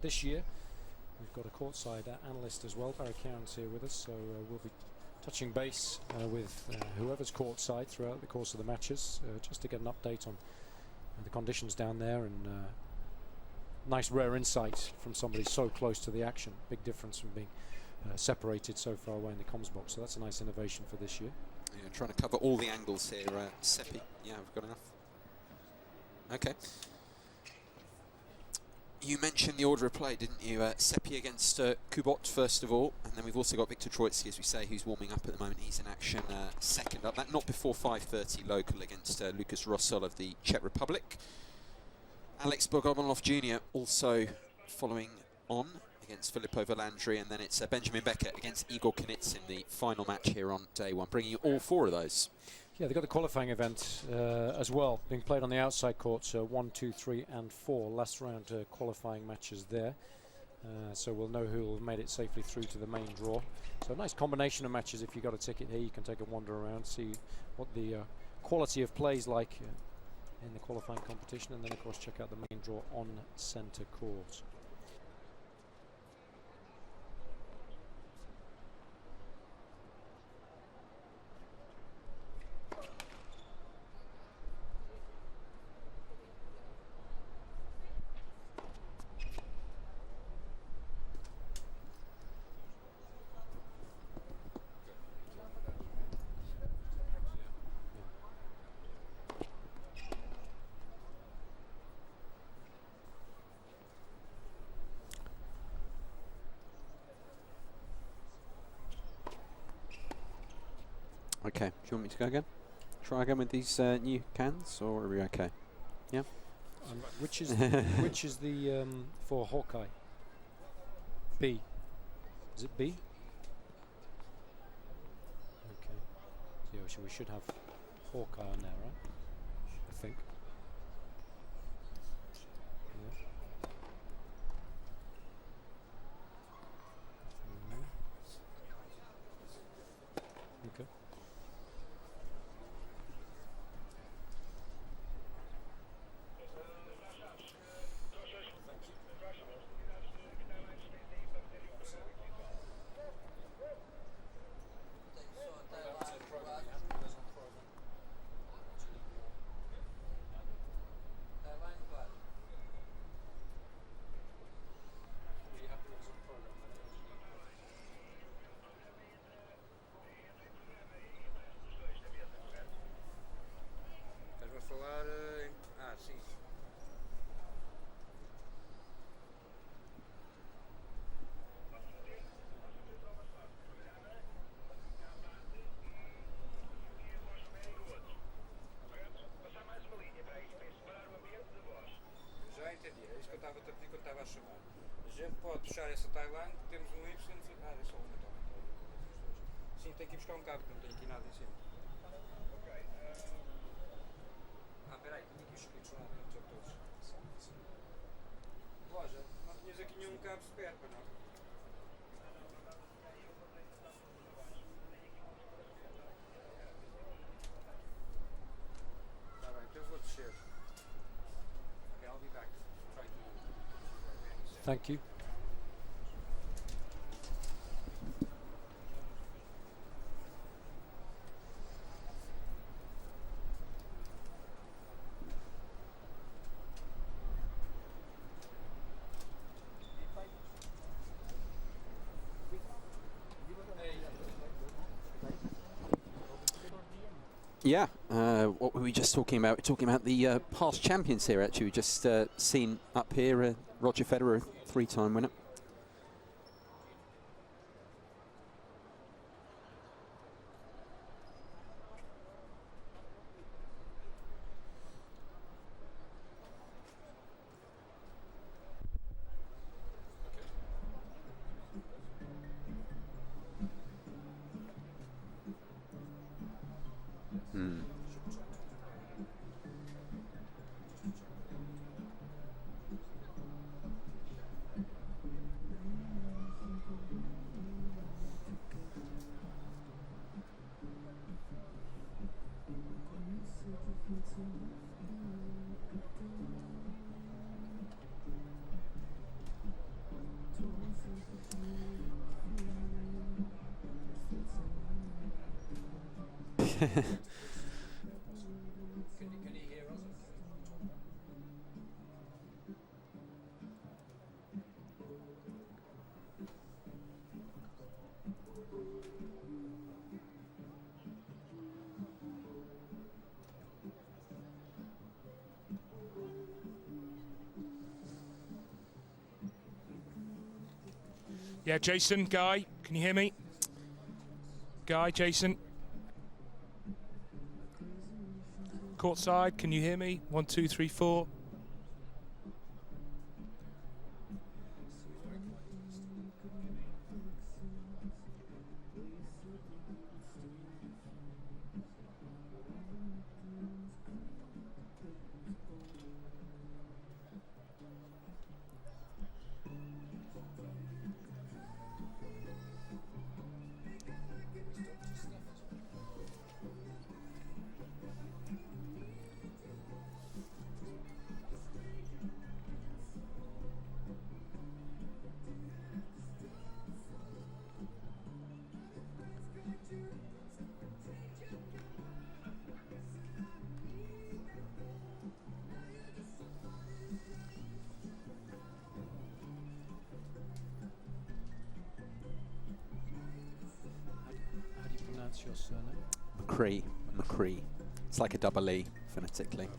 this year. We've got a courtside analyst as well. Barry Cairns here with us, so we'll be touching base with whoever's courtside throughout the course of the matches, just to get an update on the conditions down there, and nice rare insight from somebody so close to the action. Big difference from being separated so far away in the comms box, so that's a nice innovation for this year. Yeah, trying to cover all the angles here. Seppi, yeah, we've got enough. Okay. You mentioned the order of play, didn't you? Seppi against Kubot first of all, and then we've also got Viktor Troitsky, as we say, who's warming up at the moment. He's in action second up. That not before 5:30 local against Lucas Rosol of the Czech Republic. Alex Bogomolov Jr. also following on against Filippo Volandri, and then it's Benjamin Becker against Igor Knitsin, the final match here on day one, bringing you all four of those. Yeah, they've got the qualifying event as well, being played on the outside courts, 1, 2, 3 and 4 last round qualifying matches there. So we'll know who will made it safely through to the main draw. So a nice combination of matches. If you got a ticket here, you can take a wander around, see what the quality of play is like in the qualifying competition, and then of course check out the main draw on centre court. Okay, do you want me to go again? Try again with these new cans, or are we okay? Yeah. Which is which is the for Hawkeye? B. Is it B? Okay. So we should have Hawkeye on there, right? I think. Yeah. Okay. A gente pode puxar essa Taiwan, temos um Y, é só uma então. Sim, tem que ir buscar um cabo, não tem aqui nada em cima. Ok. Peraí, tenho aqui os escritos lá dentro todos. Loja, não tinhas aqui nenhum cabo spare, para não? Está bem, então eu vou descer. Ok, I'll be back. Try to... Thank you. Yeah, what were we just talking about? We're talking about the past champions here, actually. We just seen up here Roger Federer, 3-time winner. Yeah, Jason, Guy, can you hear me? Guy, Jason. Courtside, can you hear me? 1, 2, 3, 4. How do you pronounce your surname? McCree. It's like a double E phonetically.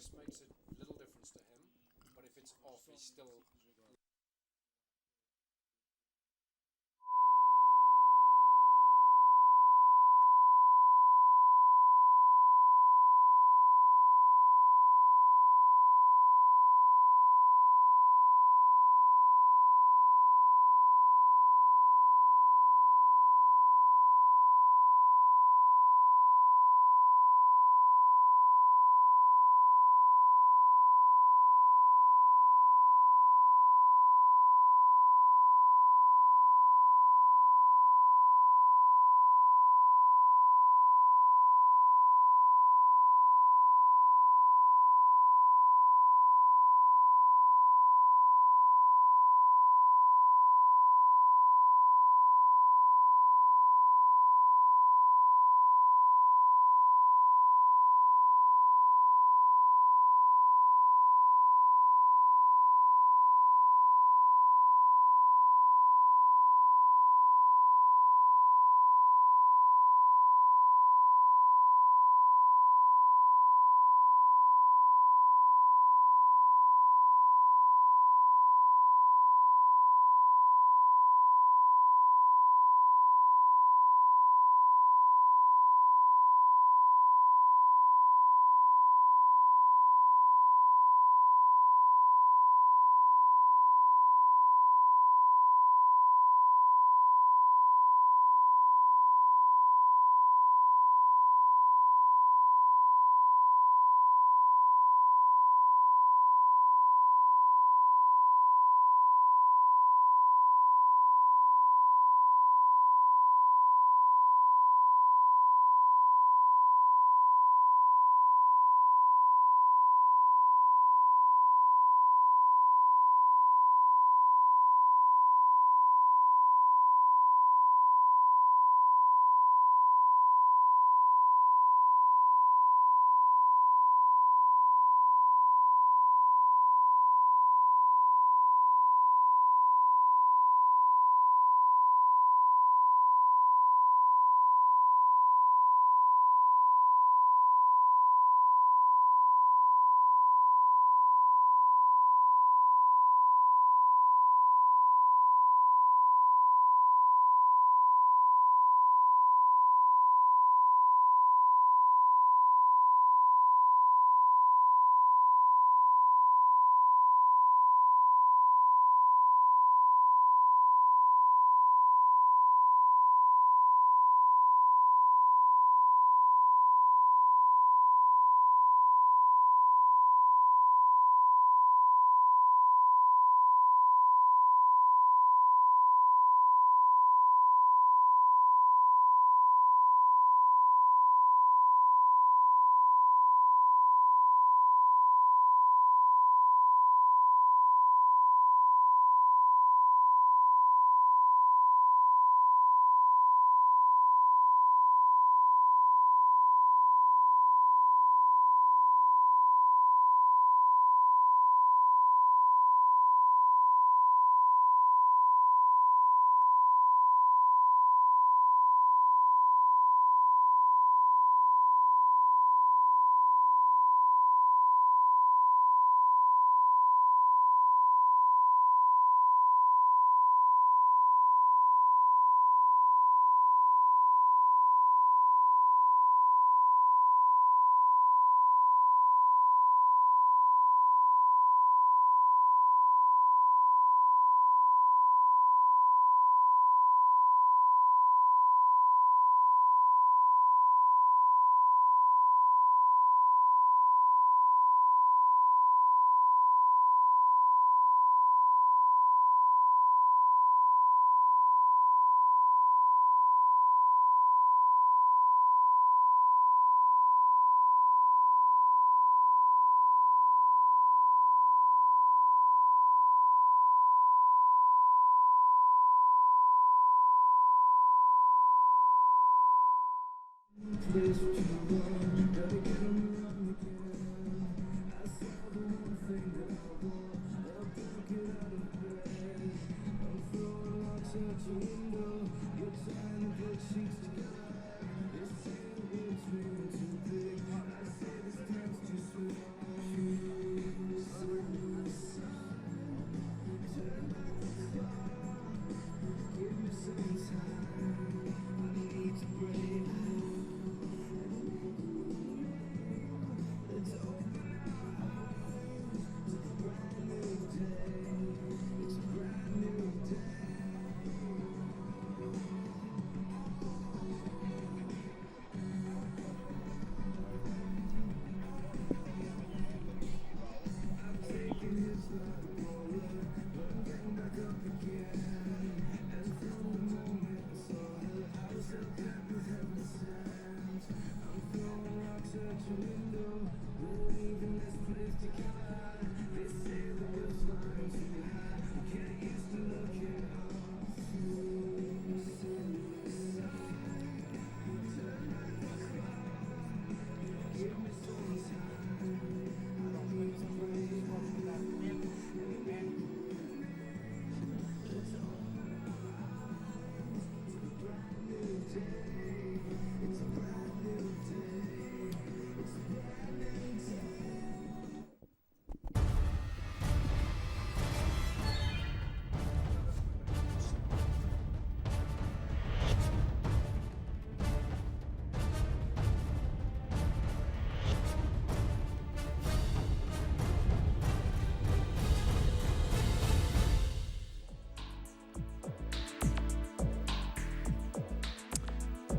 this makes a little difference to him, but if it's off, he's still...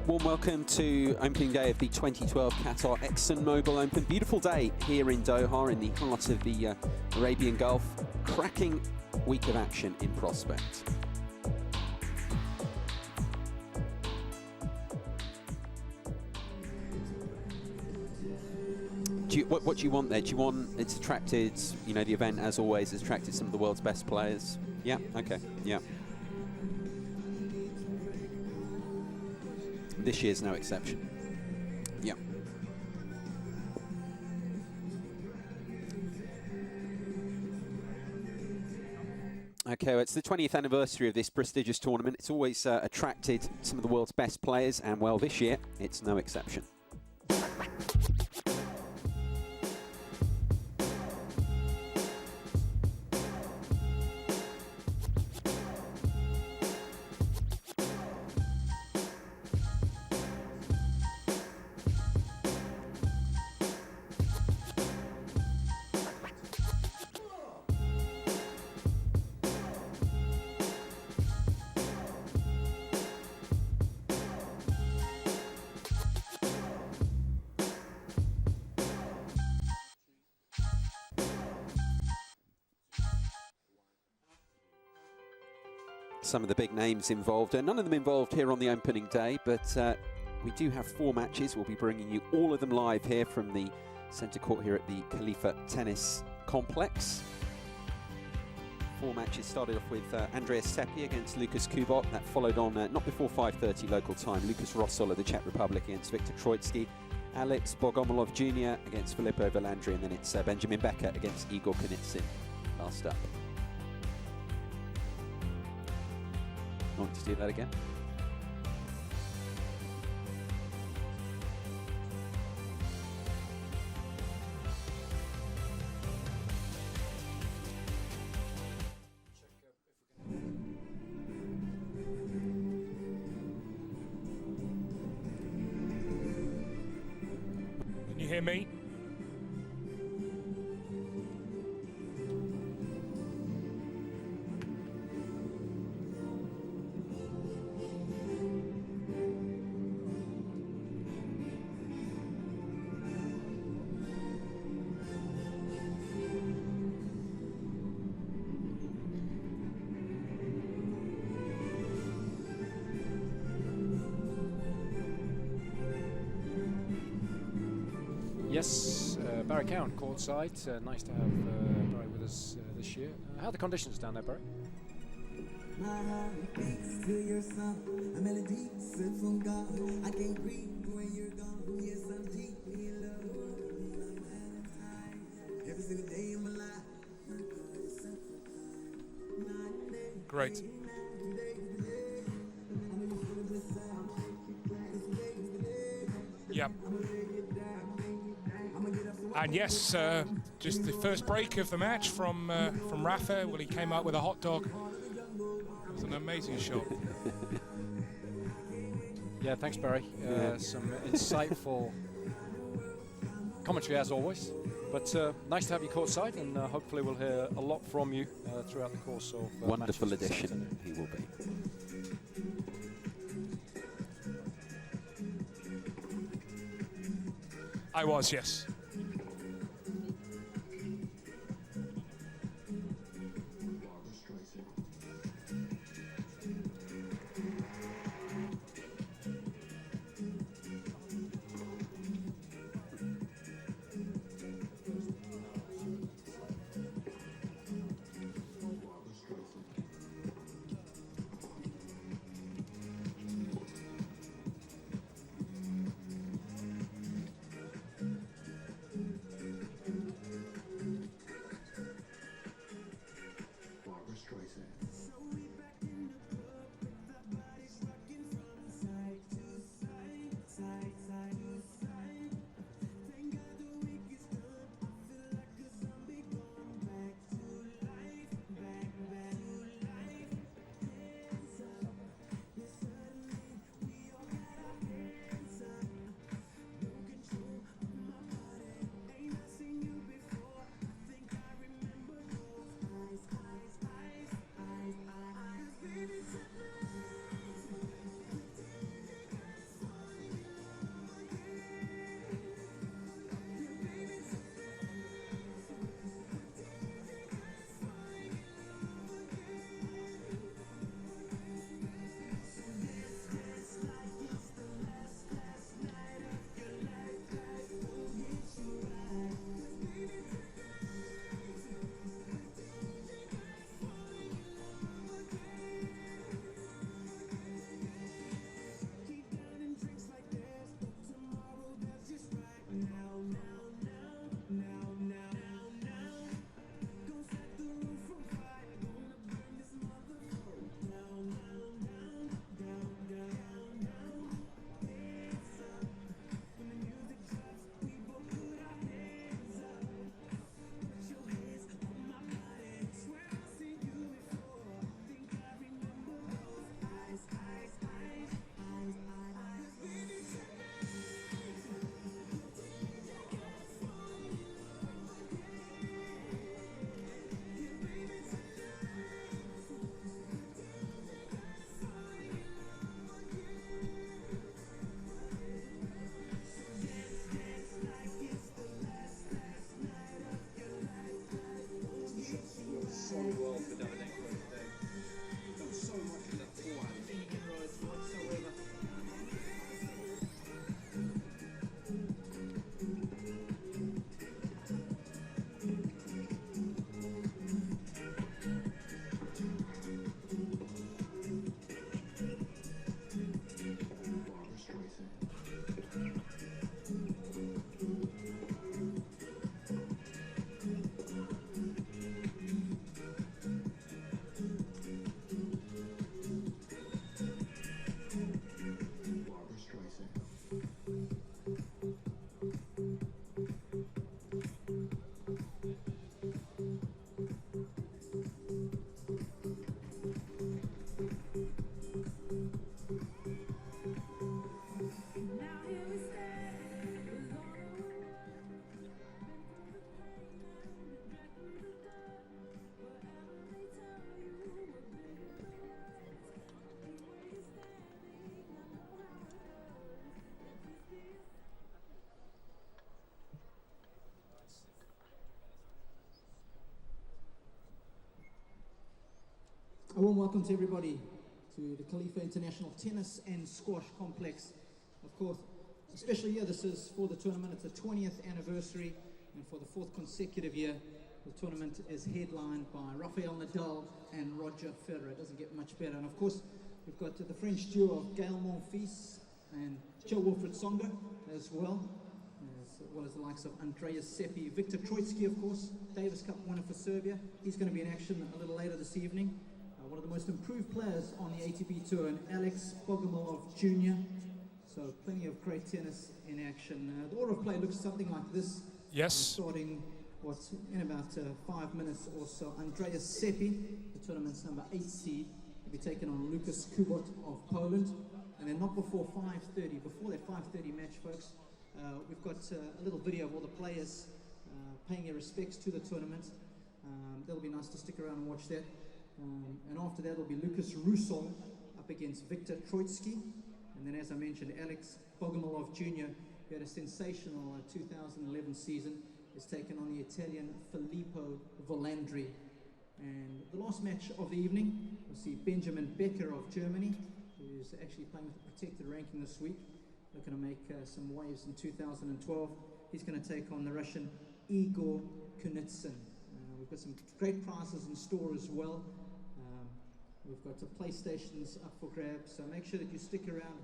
Warm welcome to opening day of the 2012 Qatar ExxonMobil Open. Beautiful day here in Doha, in the heart of the Arabian Gulf. Cracking week of action in prospect. What do you want there? Do you want, it's attracted, you know, the event as always has attracted some of the world's best players? Yeah, okay, yeah. This year's no exception. Yeah. Okay, well, it's the 20th anniversary of this prestigious tournament. It's always attracted some of the world's best players, and well, this year, it's no exception. Some of the big names involved, and none of them involved here on the opening day, but we do have 4 matches. We'll be bringing you all of them live here from the centre court here at the Khalifa Tennis Complex. 4 matches started off with Andreas Seppi against Lukas Kubot. That followed on, not before 5:30 local time, Lucas Rosol of the Czech Republic against Viktor Troitsky, Alex Bogomolov Jr. against Filippo Volandri, and then it's Benjamin Becker against Igor Kunitsin last up. Want to do that again? Can you hear me? Yes, Barry Cowan, courtside. Nice to have Barry with us this year. How are the conditions down there, Barry? Great. Yep. And yes, just the first break of the match from Rafael. Well, he came out with a hot dog. It was an amazing shot. Yeah, thanks, Barry. Some insightful commentary as always. But nice to have you courtside, and hopefully we'll hear a lot from you throughout the course of wonderful addition he will be. I was, yes. A warm welcome to everybody to the Khalifa International Tennis and Squash Complex. Of course, a special year this is for the tournament. It's the 20th anniversary, and for the 4th consecutive year, the tournament is headlined by Rafael, Nadal and Roger Federer. It doesn't get much better. And of course, we've got the French duo of Gael, Monfils and Jo-Wilfried Tsonga as well as the likes of Andreas Seppi. Viktor Troicki, of course, Davis Cup winner for Serbia. He's going to be in action a little later this evening. One of the most improved players on the ATP Tour, and Alex Bogomolov Jr. So plenty of great tennis in action. The order of play looks something like this. Yes. Starting, in about 5 minutes or so. Andreas Seppi, the tournament's number 8 seed, will be taking on Lukas Kubot of Poland. And then not before 5:30, before that 5:30 match, folks, we've got a little video of all the players paying their respects to the tournament. That'll be nice to stick around and watch that. And after that will be Lukas Rusol up against Viktor Troicki. And then, as I mentioned, Alex Bogomolov Jr., who had a sensational 2011 season, is taken on the Italian Filippo Volandri. And the last match of the evening, we'll see Benjamin Becker of Germany, who's actually playing with a protected ranking this week, looking to make some waves in 2012. He's going to take on the Russian Igor Kunitsyn. We've got some great prizes in store as well. We've got the PlayStations up for grabs, so make sure that you stick around.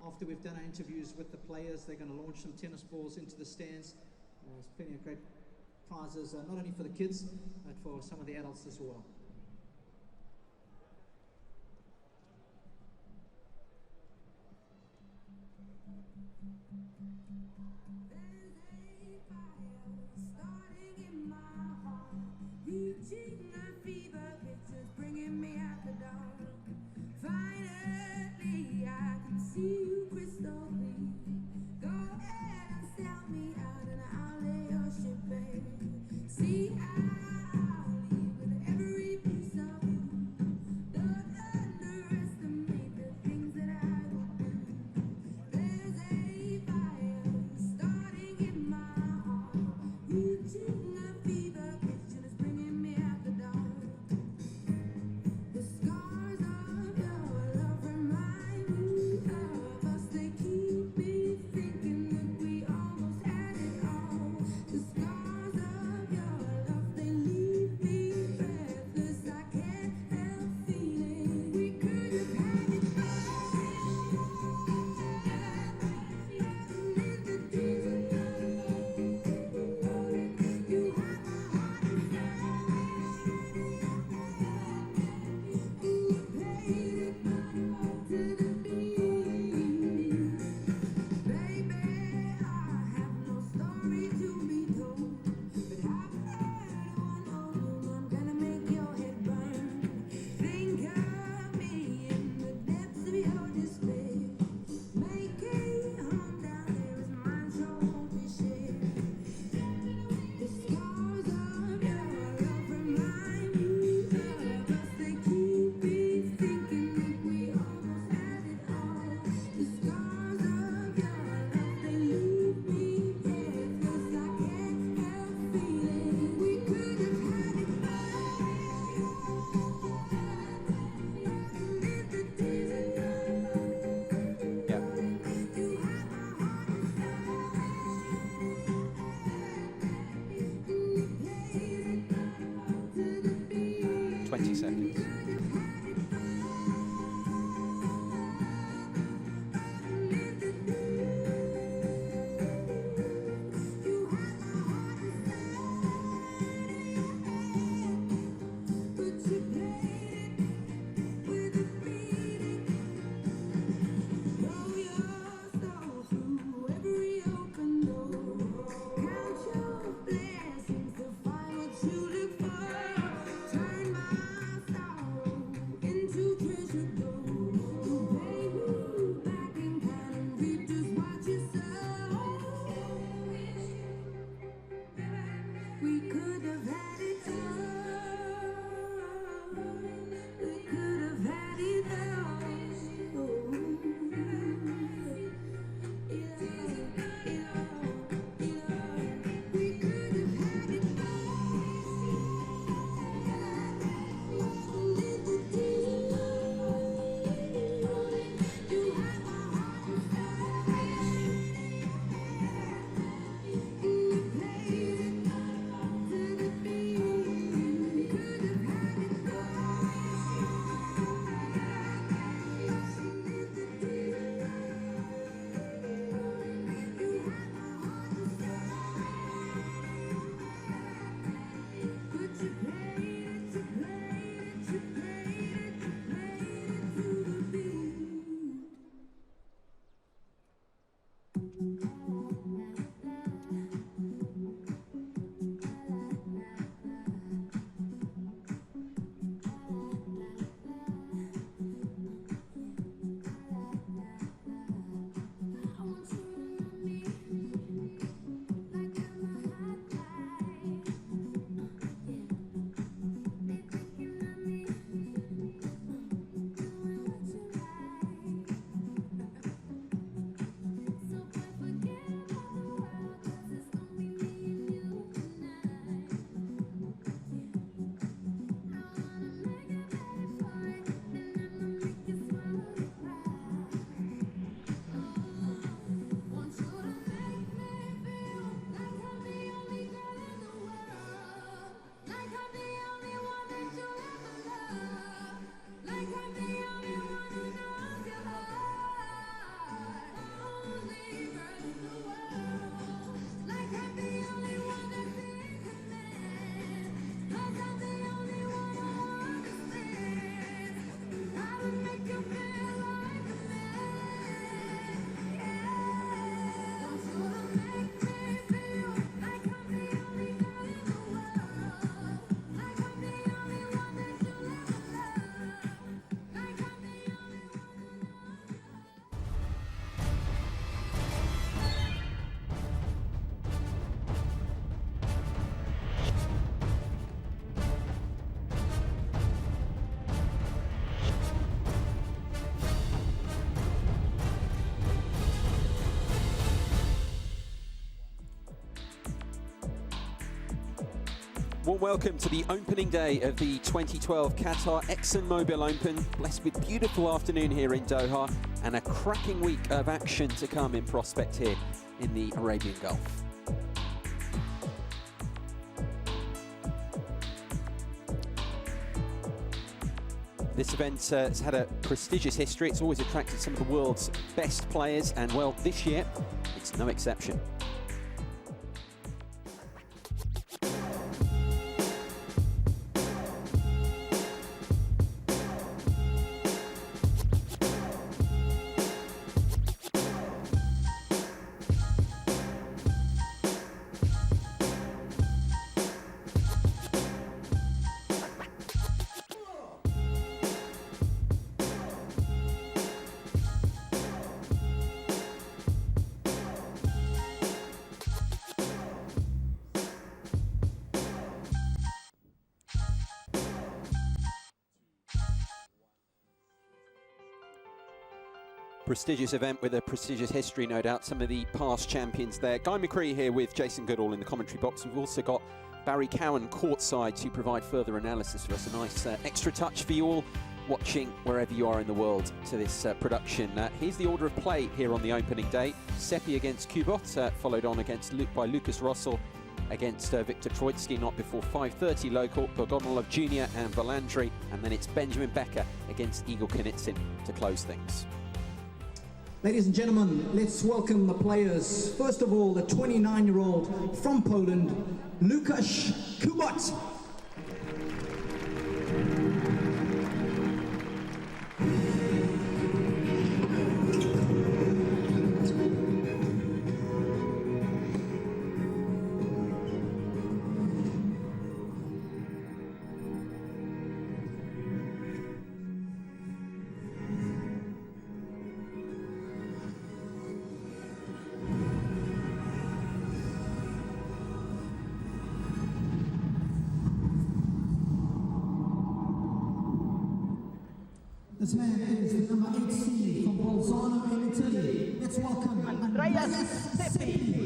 After we've done our interviews with the players, they're going to launch some tennis balls into the stands. There's plenty of great prizes, not only for the kids, but for some of the adults as well. Warm welcome to the opening day of the 2012 Qatar ExxonMobil Open. Blessed with beautiful afternoon here in Doha and a cracking week of action to come in prospect here in the Arabian Gulf. This event has had a prestigious history. It's always attracted some of the world's best players, and well, this year it's no exception. Prestigious event with a prestigious history, no doubt. Some of the past champions there. Guy McCree here with Jason Goodall in the commentary box. We've also got Barry Cowan courtside to provide further analysis for us. A nice extra touch for you all watching wherever you are in the world to this production. Here's the order of play here on the opening day. Seppi against Kubot, followed on by Lucas Russell against Victor Troitsky, not before 5:30 local. Bogomolov Jr. and Valandry, and then it's Benjamin Becker against Igor Knitsin to close things. Ladies and gentlemen, let's welcome the players. First of all, the 29-year-old from Poland, Łukasz Kubot. This man is the number 8 seed from Bolzano in Italy. Let's welcome Andrea Seppi.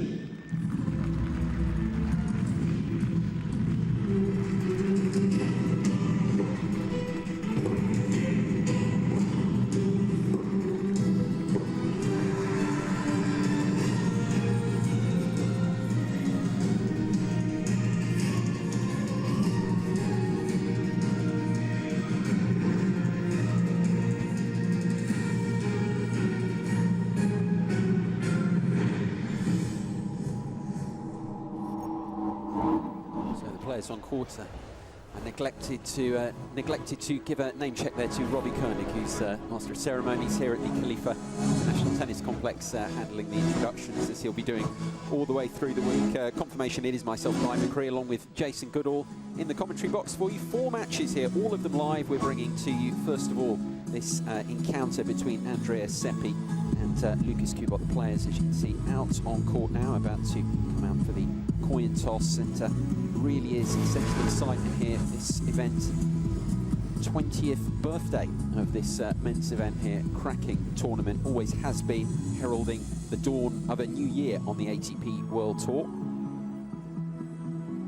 On quarter. I neglected to give a name check there to Robbie Koenig, who's Master of Ceremonies here at the Khalifa International Tennis Complex, handling the introductions as he'll be doing all the way through the week. Confirmation, it is myself, Guy McCree, along with Jason Goodall in the commentary box for you. 4 matches here, all of them live. We're bringing to you, first of all, this encounter between Andrea Seppi and Lucas Kubot. The players, as you can see, out on court now, about to come out for the coin toss, and really is essentially excitement here. This event, 20th birthday of this men's event here. Cracking tournament, always has been, heralding the dawn of a new year on the ATP World Tour.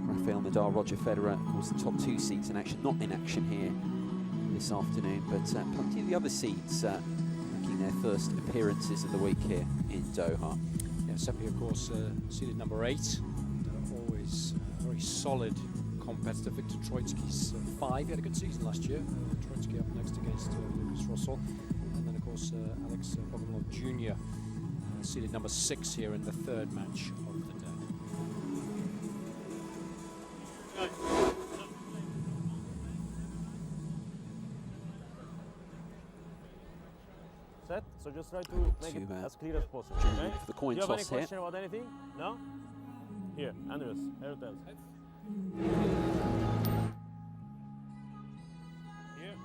Rafael, Nadal, Roger Federer, of course, the top 2 seeds in action, not in action here this afternoon, but plenty of the other seeds making their first appearances of the week here in Doha. Yeah, Seppi, of course, seeded number 8. Always very solid competitor. Victor Troitsky's 5. He had a good season last year. Troitsky up next against Lucas Russell. And then, of course, Alex Bogomolov Jr. Seeded number 6 here in the 3rd match of the day. Set, so just try to make it as clear as possible. Okay? For the coin Do you have any toss here. question about anything? No? Here, Andres, Airtel. Here.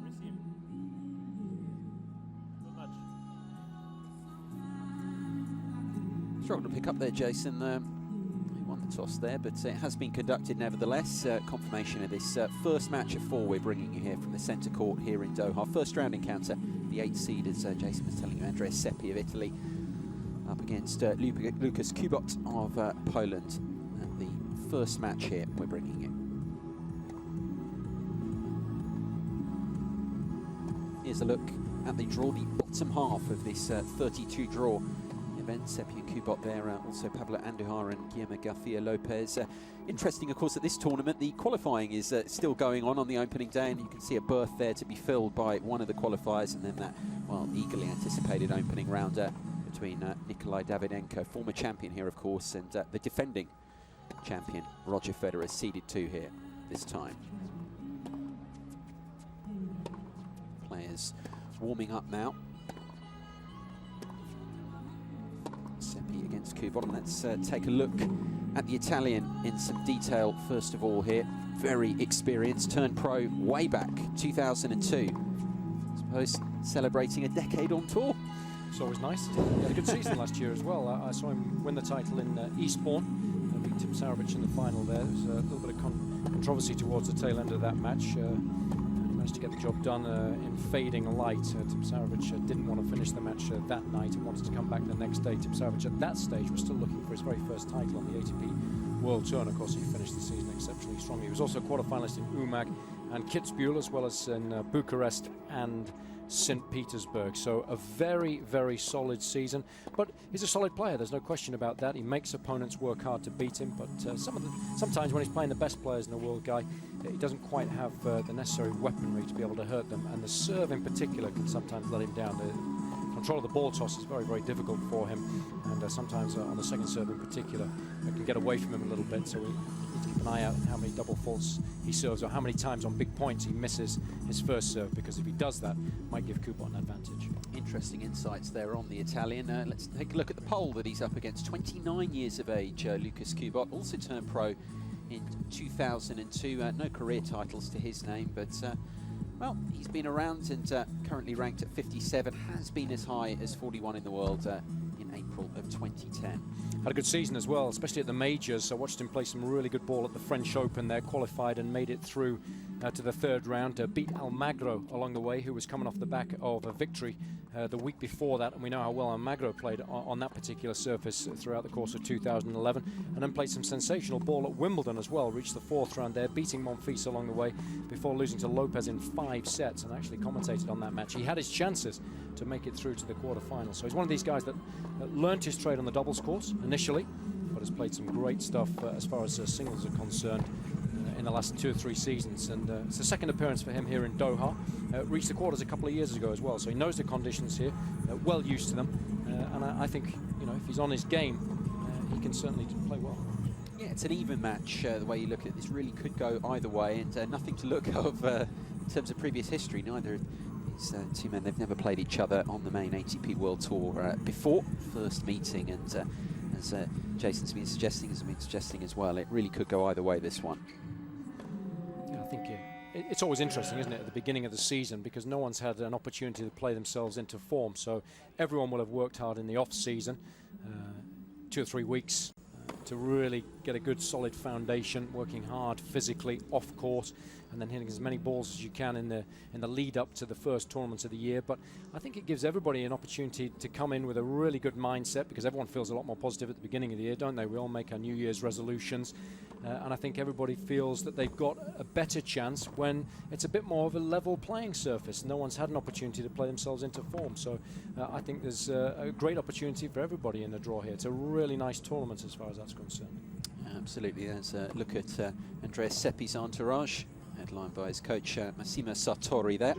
Receive. Good match. Struggled to pick up there, Jason. He won the toss there, but it has been conducted nevertheless. Confirmation of this first match of 4 we're bringing you here from the centre court here in Doha. First round encounter, the 8th seed, as Jason was telling you, Andrea Seppi of Italy, up against Lucas Kubot of Poland. first match here we're bringing it. Here's a look at the draw, the bottom half of this 32 draw event. Seppi and Kubot there, also Pablo Andujar and Guillermo Garcia-Lopez. Interesting, of course, at this tournament, the qualifying is still going on the opening day, and you can see a berth there to be filled by one of the qualifiers, and then that, well, eagerly anticipated opening round between Nikolay Davydenko, former champion here, of course, and the defending champion, Roger Federer, seeded 2 here this time. Players warming up now. Seppi against Kubot. Let's take a look at the Italian in some detail first of all here. Very experienced, turned pro way back 2002. I suppose celebrating a decade on tour. It's always nice. He had a good season last year as well. I saw him win the title in Eastbourne. Beat Tipsarevic in the final there. There was a little bit of controversy towards the tail end of that match. He managed to get the job done in fading light. Tipsarevic didn't want to finish the match that night and wanted to come back the next day. Tipsarevic at that stage was still looking for his very first title on the ATP World Tour, and of course he finished the season exceptionally strongly. He was also a quarter-finalist in Umag and Kitzbühel, as well as in Bucharest and St. Petersburg. So a very, very solid season, but he's a solid player, there's no question about that. He makes opponents work hard to beat him, but sometimes when he's playing the best players in the world, Guy, he doesn't quite have the necessary weaponry to be able to hurt them, and the serve in particular can sometimes let him down. The control of the ball toss is very, very difficult for him, and sometimes on the second serve in particular, it can get away from him a little bit, so we need to keep an eye out how many double faults he serves, or how many times on big points he misses his first serve, because if he does that, it might give Kubot an advantage. Interesting insights there on the Italian. Let's take a look at the pole that he's up against. 29 years of age, Lucas Kubot, also turned pro in 2002. No career titles to his name, but well, he's been around and currently ranked at 57, has been as high as 41 in the world in April of 2010. Had a good season as well, especially at the majors. I watched him play some really good ball at the French Open there, qualified and made it through to the third round. Beat Almagro along the way, who was coming off the back of a victory the week before that, and we know how well Almagro played on that particular surface throughout the course of 2011, and then played some sensational ball at Wimbledon as well. Reached the 4th round there, beating Monfils along the way before losing to Lopez in 5 sets, and actually commentated on that match. He had his chances to make it through to the quarterfinals. So he's one of these guys that learnt his trade on the doubles course initially, but has played some great stuff as far as singles are concerned in the last 2 or 3 seasons, and it's the second appearance for him here in Doha. Reached the quarters a couple of years ago as well, so he knows the conditions here, well used to them, and I think, you know, if he's on his game, he can certainly play well. Yeah, it's an even match the way you look at it. This really could go either way, and nothing to look of in terms of previous history. Neither of these 2 men, they've never played each other on the main ATP World Tour before. First meeting, and as Jason's been suggesting, as well, it really could go either way, this one. Yeah, I think it's always interesting, isn't it, at the beginning of the season, because no one's had an opportunity to play themselves into form. So everyone will have worked hard in the off-season, 2 or 3 weeks, to really get a good solid foundation, working hard physically off court, and then hitting as many balls as you can in the lead up to the first tournaments of the year. But I think it gives everybody an opportunity to come in with a really good mindset, because everyone feels a lot more positive at the beginning of the year, don't they? We all make our New Year's resolutions, and I think everybody feels that they've got a better chance when it's a bit more of a level playing surface. No one's had an opportunity to play themselves into form, so I think there's a great opportunity for everybody in the draw here. It's a really nice tournament as far as that's concerned. Absolutely. There's a look at Andreas Seppi's entourage, headlined by his coach Massimo Sartori there.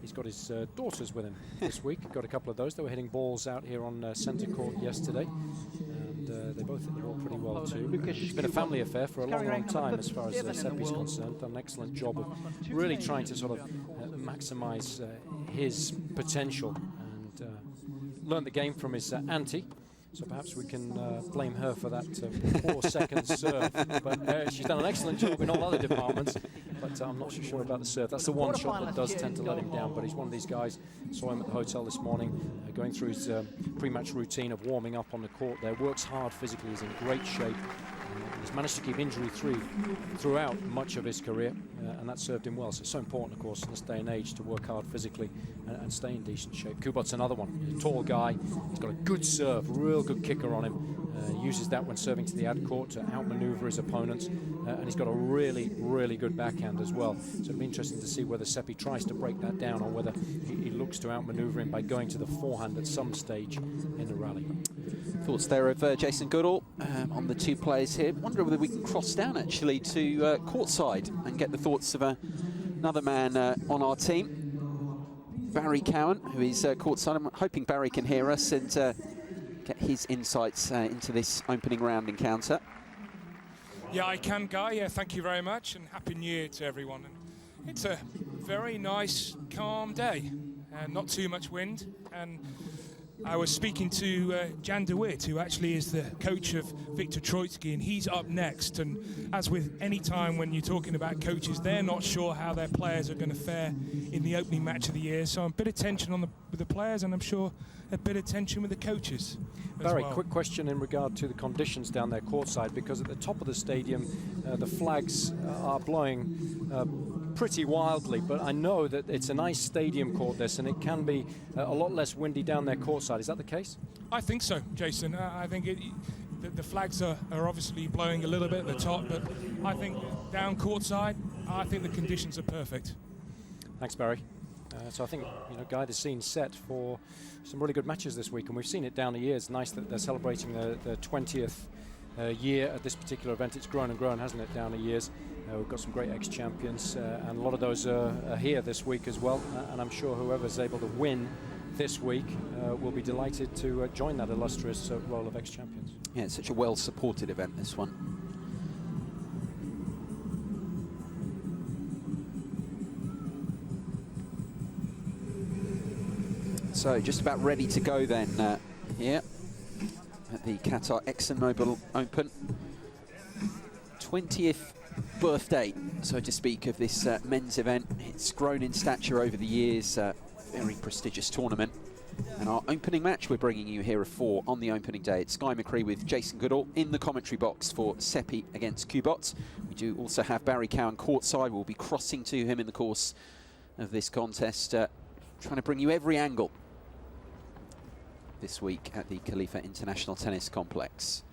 He's got his daughters with him this week. Got a couple of those. They were hitting balls out here on centre court yesterday, and they both hit the ball pretty well too. It's been a family affair for a long, long time as far as Seppi's concerned. Done an excellent job of really trying to sort of maximise his potential, and learned the game from his auntie. So perhaps we can blame her for that 4-second serve. But she's done an excellent job in all other departments. But I'm not so sure about the serve. That's the one shot that does tend to let him down. But he's one of these guys. Saw him at the hotel this morning, going through his pre-match routine of warming up on the court there. Works hard physically. He's in great shape. He's managed to keep injury-free throughout much of his career, and that served him well. So it's so important, of course, in this day and age to work hard physically and stay in decent shape. Kubot's another one. He's a tall guy. He's got a good serve, real good kicker on him. Uses that when serving to the ad court to outmaneuver his opponents, and he's got a really, really good backhand as well. So it'll be interesting to see whether Seppi tries to break that down or whether he looks to outmaneuver him by going to the forehand at some stage in the rally. Thoughts there of Jason Goodall on the two players here. Wonder whether we can cross down actually to courtside and get the thoughts of another man on our team, Barry Cowan, who is courtside. I'm hoping Barry can hear us and get his insights into this opening round encounter. Yeah, I can, Guy. Yeah, thank you very much, and Happy New Year to everyone. And it's a very nice, calm day, and not too much wind. And I was speaking to Jan de Wit, who actually is the coach of Viktor Troicki, and he's up next. And as with any time when you're talking about coaches, they're not sure how their players are going to fare in the opening match of the year. So a bit of tension with the players, and I'm sure a bit of tension with the coaches. Barry, quick question in regard to the conditions down there courtside, because at the top of the stadium, the flags are blowing pretty wildly, but I know that it's a nice stadium court, this, and it can be a lot less windy down there courtside. Is that the case? I think so, Jason. I think the flags are obviously blowing a little bit at the top, but I think down courtside, I think the conditions are perfect. Thanks, Barry. So I think, Guy, the scene's set for some really good matches this week, and we've seen it down the years. Nice that they're celebrating the 20th year at this particular event. It's grown and grown, hasn't it, down the years. We've got some great ex-champions, and a lot of those are here this week as well, and I'm sure whoever's able to win this week will be delighted to join that illustrious role of ex-champions. Yeah, it's such a well-supported event, this one. So just about ready to go then here at the Qatar ExxonMobil Open. 20th birthday, so to speak, of this men's event. It's grown in stature over the years, very prestigious tournament. And our opening match we're bringing you here at 4 on the opening day. It's Guy McCree with Jason Goodall in the commentary box for Seppi against Kubot. We do also have Barry Cowan courtside. We'll be crossing to him in the course of this contest, trying to bring you every angle this week at the Khalifa International Tennis Complex.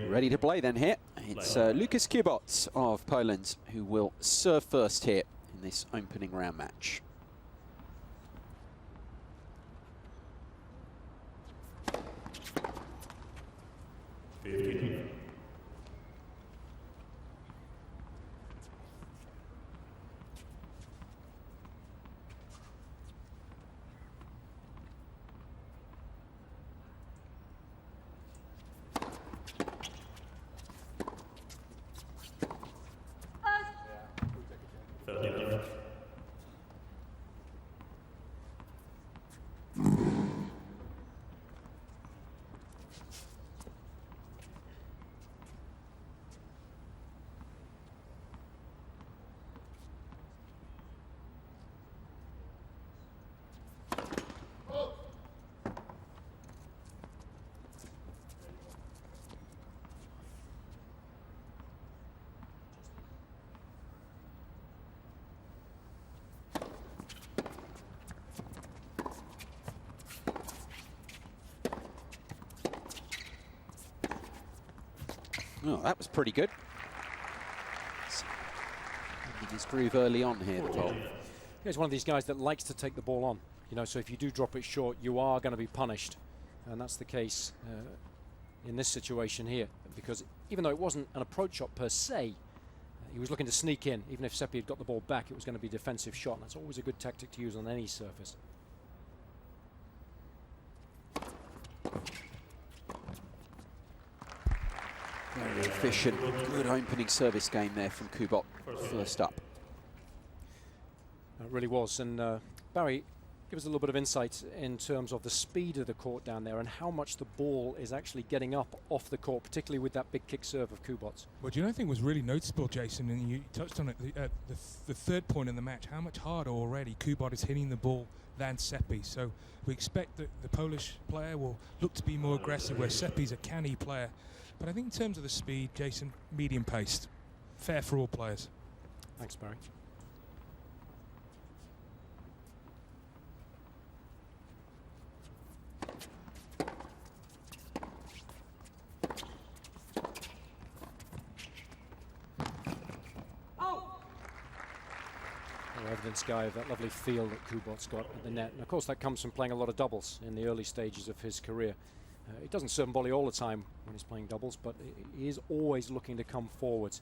Ready to play then here. It's Lukas Kubot of Poland who will serve first here in this opening round match. Oh, that was pretty good. His groove early on here, the ball. He's one of these guys that likes to take the ball on. So if you do drop it short, you are going to be punished. And that's the case in this situation here. Because even though it wasn't an approach shot per se, he was looking to sneak in. Even if Seppi had got the ball back, it was going to be a defensive shot. And that's always a good tactic to use on any surface. Very efficient, good opening service game there from Kubot, first up. It really was. And Barry, give us a little bit of insight in terms of the speed of the court down there and how much the ball is actually getting up off the court, particularly with that big kick serve of Kubot's. Well, do you know, I think was really noticeable, Jason, and you touched on it at the third point in the match, how much harder already Kubot is hitting the ball than Seppi. So we expect that the Polish player will look to be more aggressive, where Seppi's a canny player. But I think in terms of the speed, Jason, medium-paced. Fair for all players. Thanks, Barry. confidence, Guy, of that lovely feel that Kubot's got at the net. And of course that comes from playing a lot of doubles in the early stages of his career. He doesn't serve volley all the time when he's playing doubles, but he is always looking to come forwards.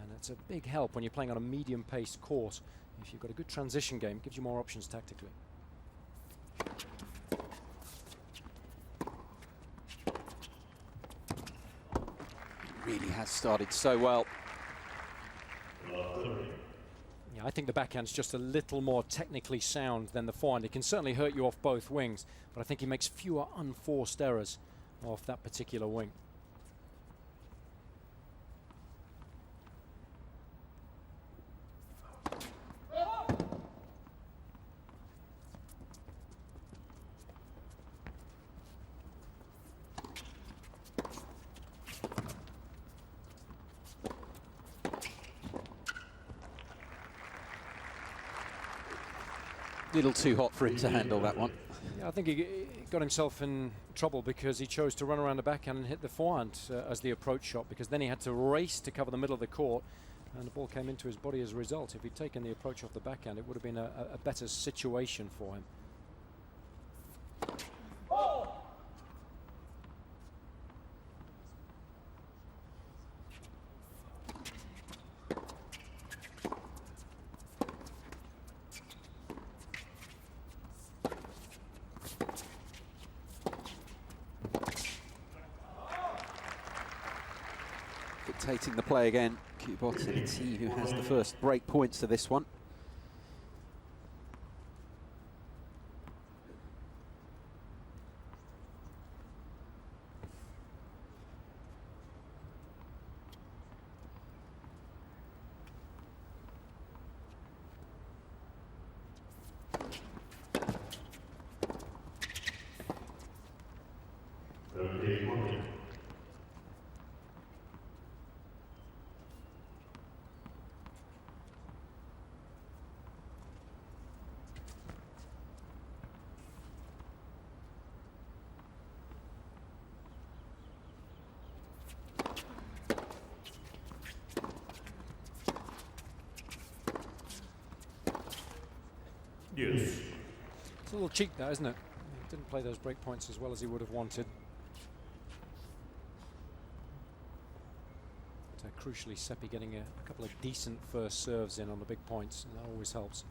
And it's a big help when you're playing on a medium-paced court. If you've got a good transition game, it gives you more options tactically. Really has started so well. Yeah, I think the backhand's just a little more technically sound than the forehand. It can certainly hurt you off both wings, but I think he makes fewer unforced errors off that particular wing. Little too hot for him to handle that one. Yeah, I think he got himself in trouble because he chose to run around the backhand and hit the forehand as the approach shot, because then he had to race to cover the middle of the court and the ball came into his body as a result. If he'd taken the approach off the backhand, it would have been a better situation for him. Dictating the play again. Kubot, and it's he who has the first break points to this one. Yes. It's a little cheap, that, isn't it? He didn't play those break points as well as he would have wanted. But, crucially, Seppi getting a couple of decent first serves in on the big points, and that always helps.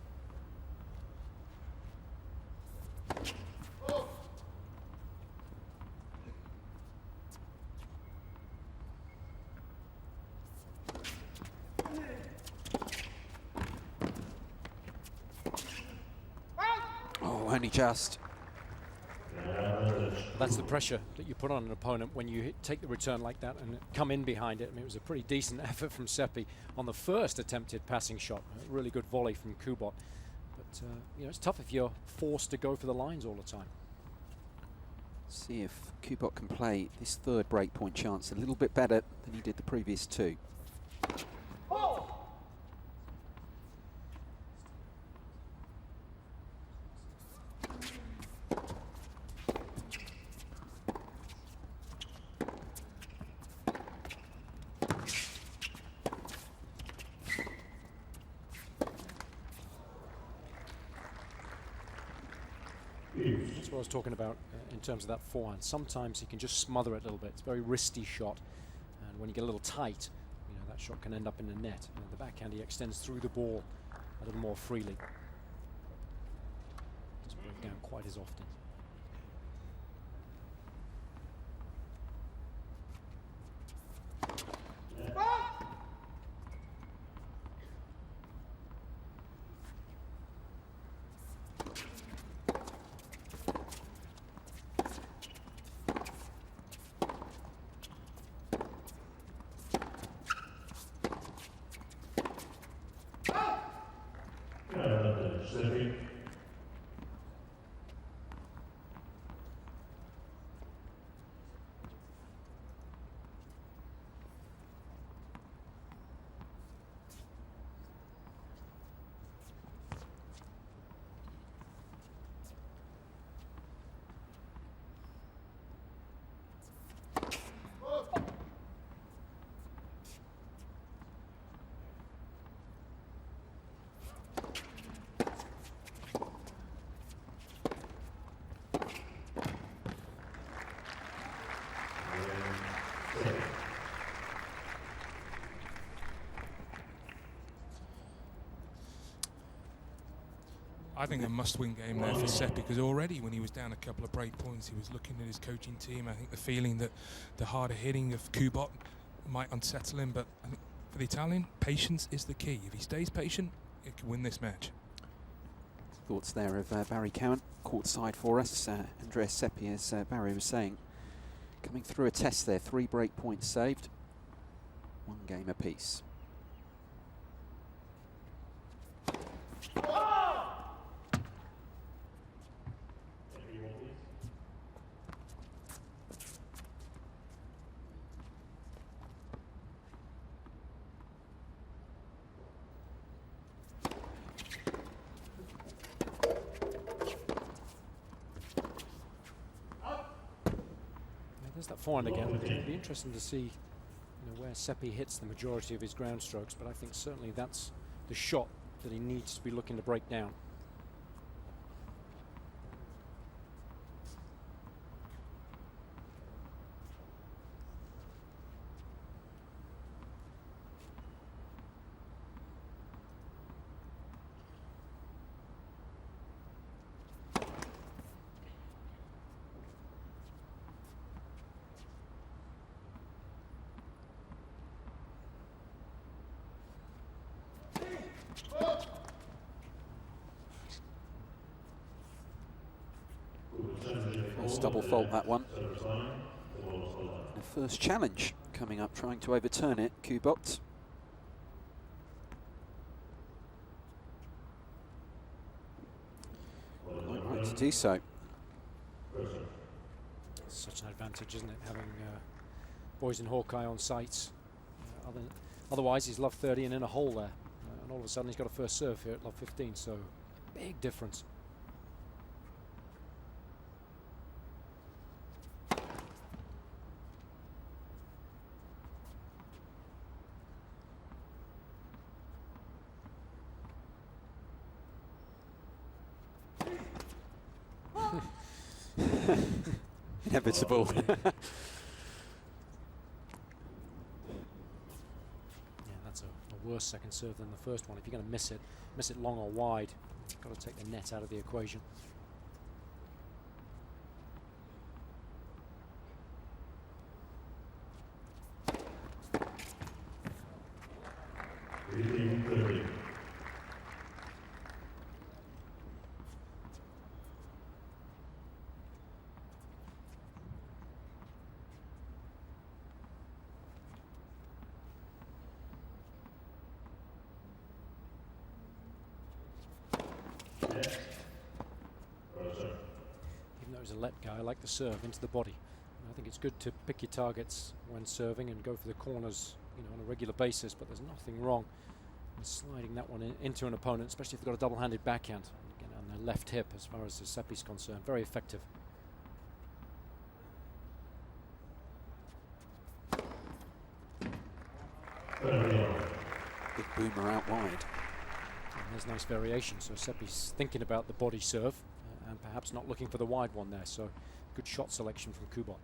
Only just. That's the pressure that you put on an opponent when you take the return like that and come in behind it. I mean, it was a pretty decent effort from Seppi on the first attempted passing shot. A really good volley from Kubot. But, you know, it's tough if you're forced to go for the lines all the time. See if Kubot can play this third breakpoint chance a little bit better than he did the previous two. That's what I was talking about in terms of that forehand. Sometimes he can just smother it a little bit. It's a very wristy shot, and when you get a little tight, you know, that shot can end up in the net. And the backhand, he extends through the ball a little more freely. Doesn't break down quite as often. I think a must-win game there for Seppi, because already when he was down a couple of break points, he was looking at his coaching team. I think the feeling that the harder hitting of Kubot might unsettle him, but I think for the Italian, patience is the key. If he stays patient, he can win this match. Thoughts there of Barry Cowan, courtside for us. Andrea Seppi, as Barry was saying, coming through a test there. 3 break points saved, 1 game apiece. There's that forehand again. It'll be interesting to see where Seppi hits the majority of his ground strokes, but I think certainly that's the shot that he needs to be looking to break down. First double fault, that one. The first challenge coming up, trying to overturn it, Kubot. Quite right to do so. Such an advantage, isn't it, having boys in Hawkeye on sites. Otherwise, he's love 30 and in a hole there. And all of a sudden, he's got a first serve here at love 15, so big difference. Inevitable. Yeah, that's a worse second serve than the first one. If you're going to miss it long or wide, you've got to take the net out of the equation. A let guy, I like the serve into the body. And I think it's good to pick your targets when serving and go for the corners, on a regular basis, but there's nothing wrong in sliding that one into an opponent, especially if they've got a double-handed backhand. Again, on their left hip as far as Seppi's concerned. Very effective. Big boomer out wide. And there's nice variation, so Seppi's thinking about the body serve and perhaps not looking for the wide one there, so good shot selection from Kubot.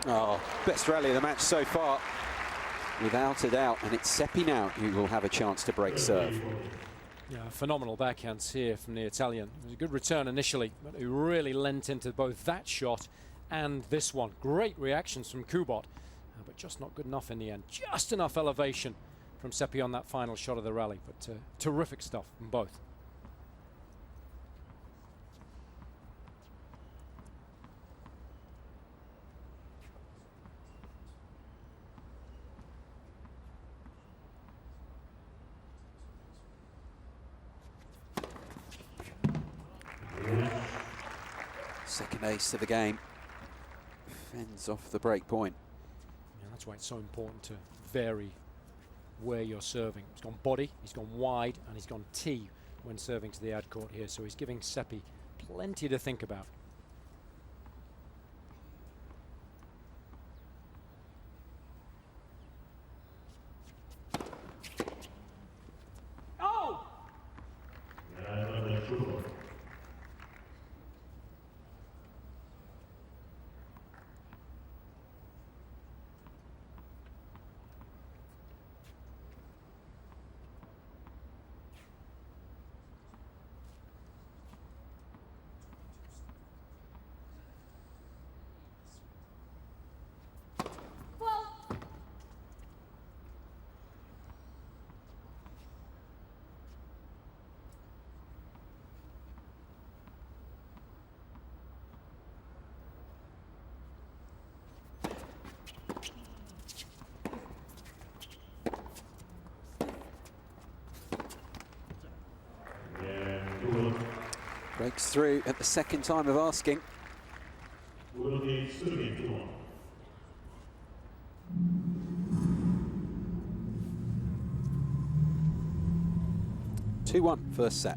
Oh, best rally of the match so far, without a doubt. And it's Seppi now who will have a chance to break serve. Yeah, phenomenal backhands here from the Italian. It was a good return initially, but he really lent into both that shot and this one. Great reactions from Kubot, but just not good enough in the end. Just enough elevation from Seppi on that final shot of the rally, but terrific stuff from both. Second ace of the game. Fends off the break point. Yeah, that's why it's so important to vary where you're serving. He's gone body, he's gone wide, and he's gone tee when serving to the ad court here. So he's giving Seppi plenty to think about. Breaks through at the second time of asking. Will be swimming 2-1 first set.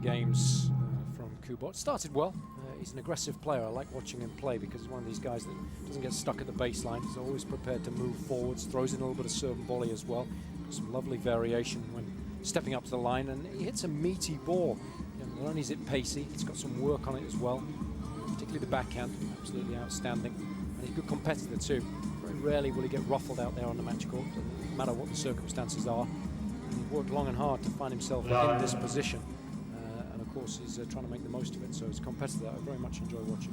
Games from Kubot. Started well. He's an aggressive player. I like watching him play because he's one of these guys that doesn't get stuck at the baseline. He's always prepared to move forwards, throws in a little bit of serve and volley as well. Some lovely variation when stepping up to the line, and he hits a meaty ball. Not only is it pacey, it's got some work on it as well, particularly the backhand, absolutely outstanding. And he's a good competitor too. Very rarely will he get ruffled out there on the match court, no matter what the circumstances are. And he worked long and hard to find himself in this position. Of course, he's trying to make the most of it, so it's a competitor that I very much enjoy watching.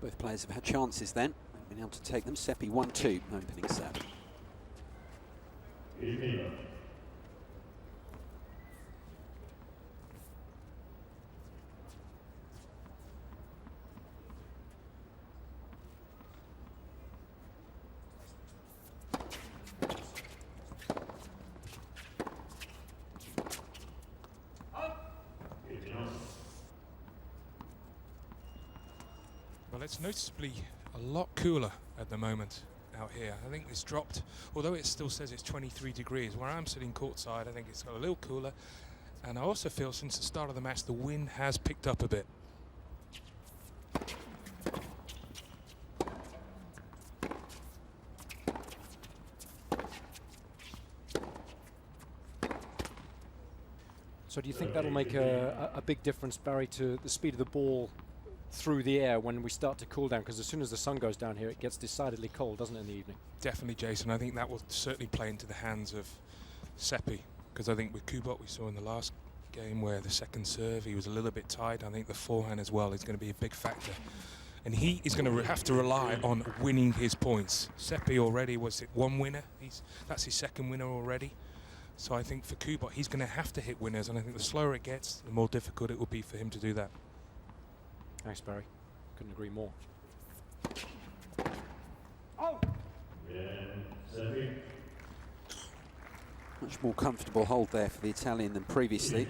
Both players have had chances then, and been able to take them. Seppi 1-2 opening set. Well, it's noticeably a lot cooler at the moment out here. I think it's dropped, although it still says it's 23 degrees. Where I'm sitting courtside, I think it's got a little cooler. And I also feel since the start of the match, the wind has picked up a bit. So do you think that'll make a big difference, Barry, to the speed of the ball through the air when we start to cool down? Because as soon as the sun goes down here, it gets decidedly cold, doesn't it, in the evening? Definitely, Jason. I think that will certainly play into the hands of Seppi, because I think with Kubot we saw in the last game where the second serve he was a little bit tight. I think the forehand as well is going to be a big factor, and he is going to have to rely on winning his points. Seppi already was it one winner. That's his second winner already. So I think for Kubot he's going to have to hit winners, and I think the slower it gets, the more difficult it will be for him to do that. Thanks, Barry. Couldn't agree more. Oh! Much more comfortable hold there for the Italian than previously.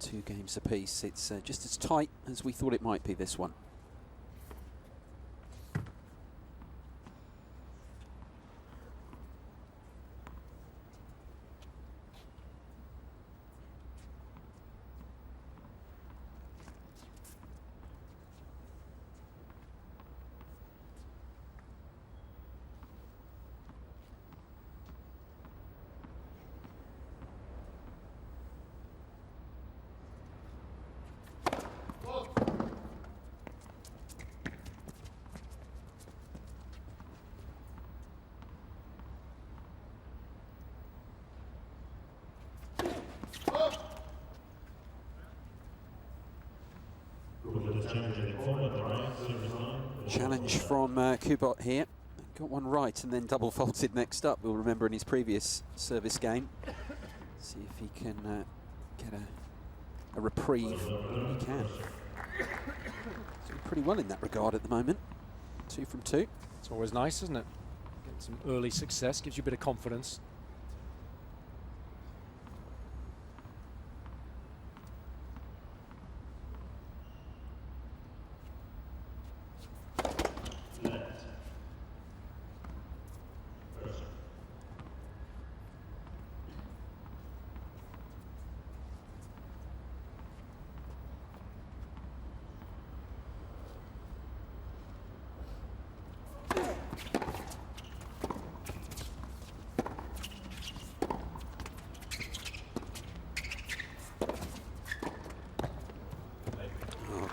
2 games apiece. It's just as tight as we thought it might be, this one. challenge from Kubot here. Got one right and then double faulted next up. We'll remember in his previous service game. See if he can get a reprieve. He can. Doing pretty well in that regard at the moment. 2 from 2. It's always nice, isn't it? Getting some early success gives you a bit of confidence.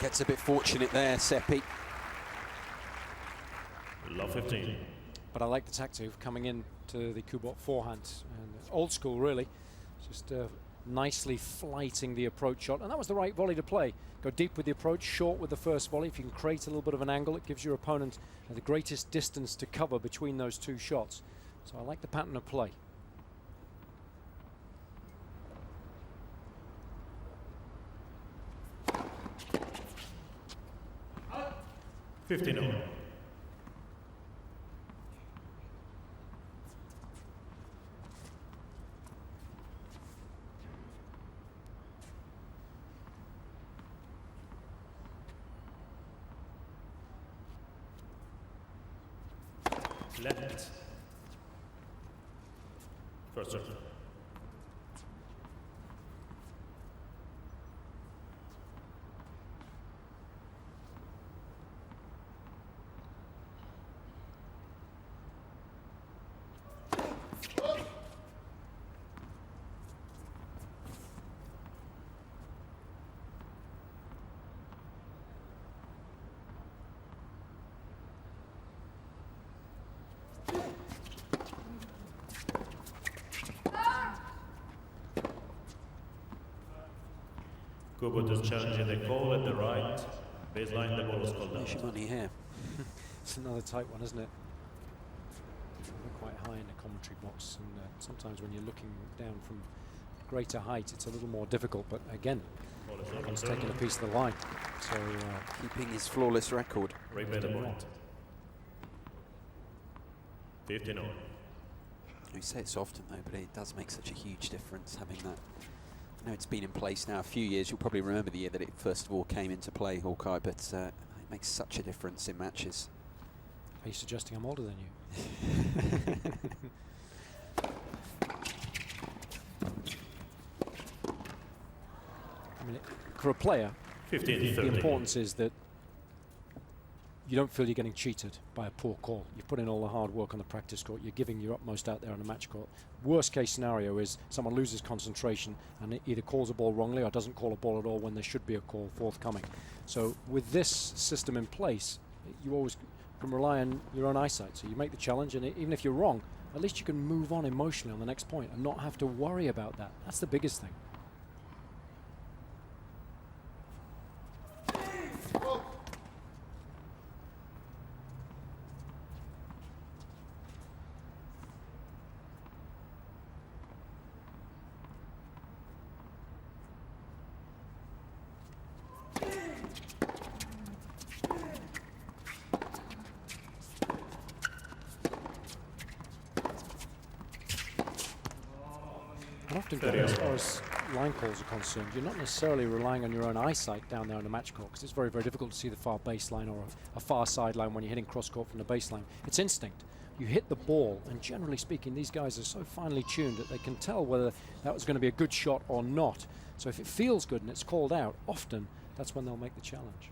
Gets a bit fortunate there, Seppi. Love 15. But I like the tactic of coming in to the Kubot forehand. And old school, really. Just nicely flighting the approach shot. And that was the right volley to play. Go deep with the approach, short with the first volley. If you can create a little bit of an angle, it gives your opponent the greatest distance to cover between those two shots. So I like the pattern of play. $15. Left. First serve. Kubot is challenging the call at the right. Baseline, the ball is called There's out. your money here. It's another tight one, isn't it? We're quite high in the commentary box, and sometimes when you're looking down from greater height, it's a little more difficult. But again, he's taking a piece of the line. So Keeping his flawless record. Replay the point. 15-0. We say it so often though, but it does make such a huge difference having that. I know it's been in place now a few years. You'll probably remember the year that it first of all came into play, Hawkeye, but it makes such a difference in matches. are you suggesting I'm older than you? I mean, for a player, 15-30. the importance is that you don't feel you're getting cheated by a poor call. You've put in all the hard work on the practice court. You're giving your utmost out there on the match court. Worst case scenario is someone loses concentration and either calls a ball wrongly or doesn't call a ball at all when there should be a call forthcoming. So with this system in place, you always can rely on your own eyesight. So you make the challenge, and even if you're wrong, at least you can move on emotionally on the next point and not have to worry about that. That's the biggest thing. Often, as far as line calls are concerned, you're not necessarily relying on your own eyesight down there on the match court, because it's very, very difficult to see the far baseline or a far sideline when you're hitting cross court from the baseline. It's instinct. You hit the ball, and generally speaking, these guys are so finely tuned that they can tell whether that was going to be a good shot or not. So if it feels good and it's called out, often that's when they'll make the challenge.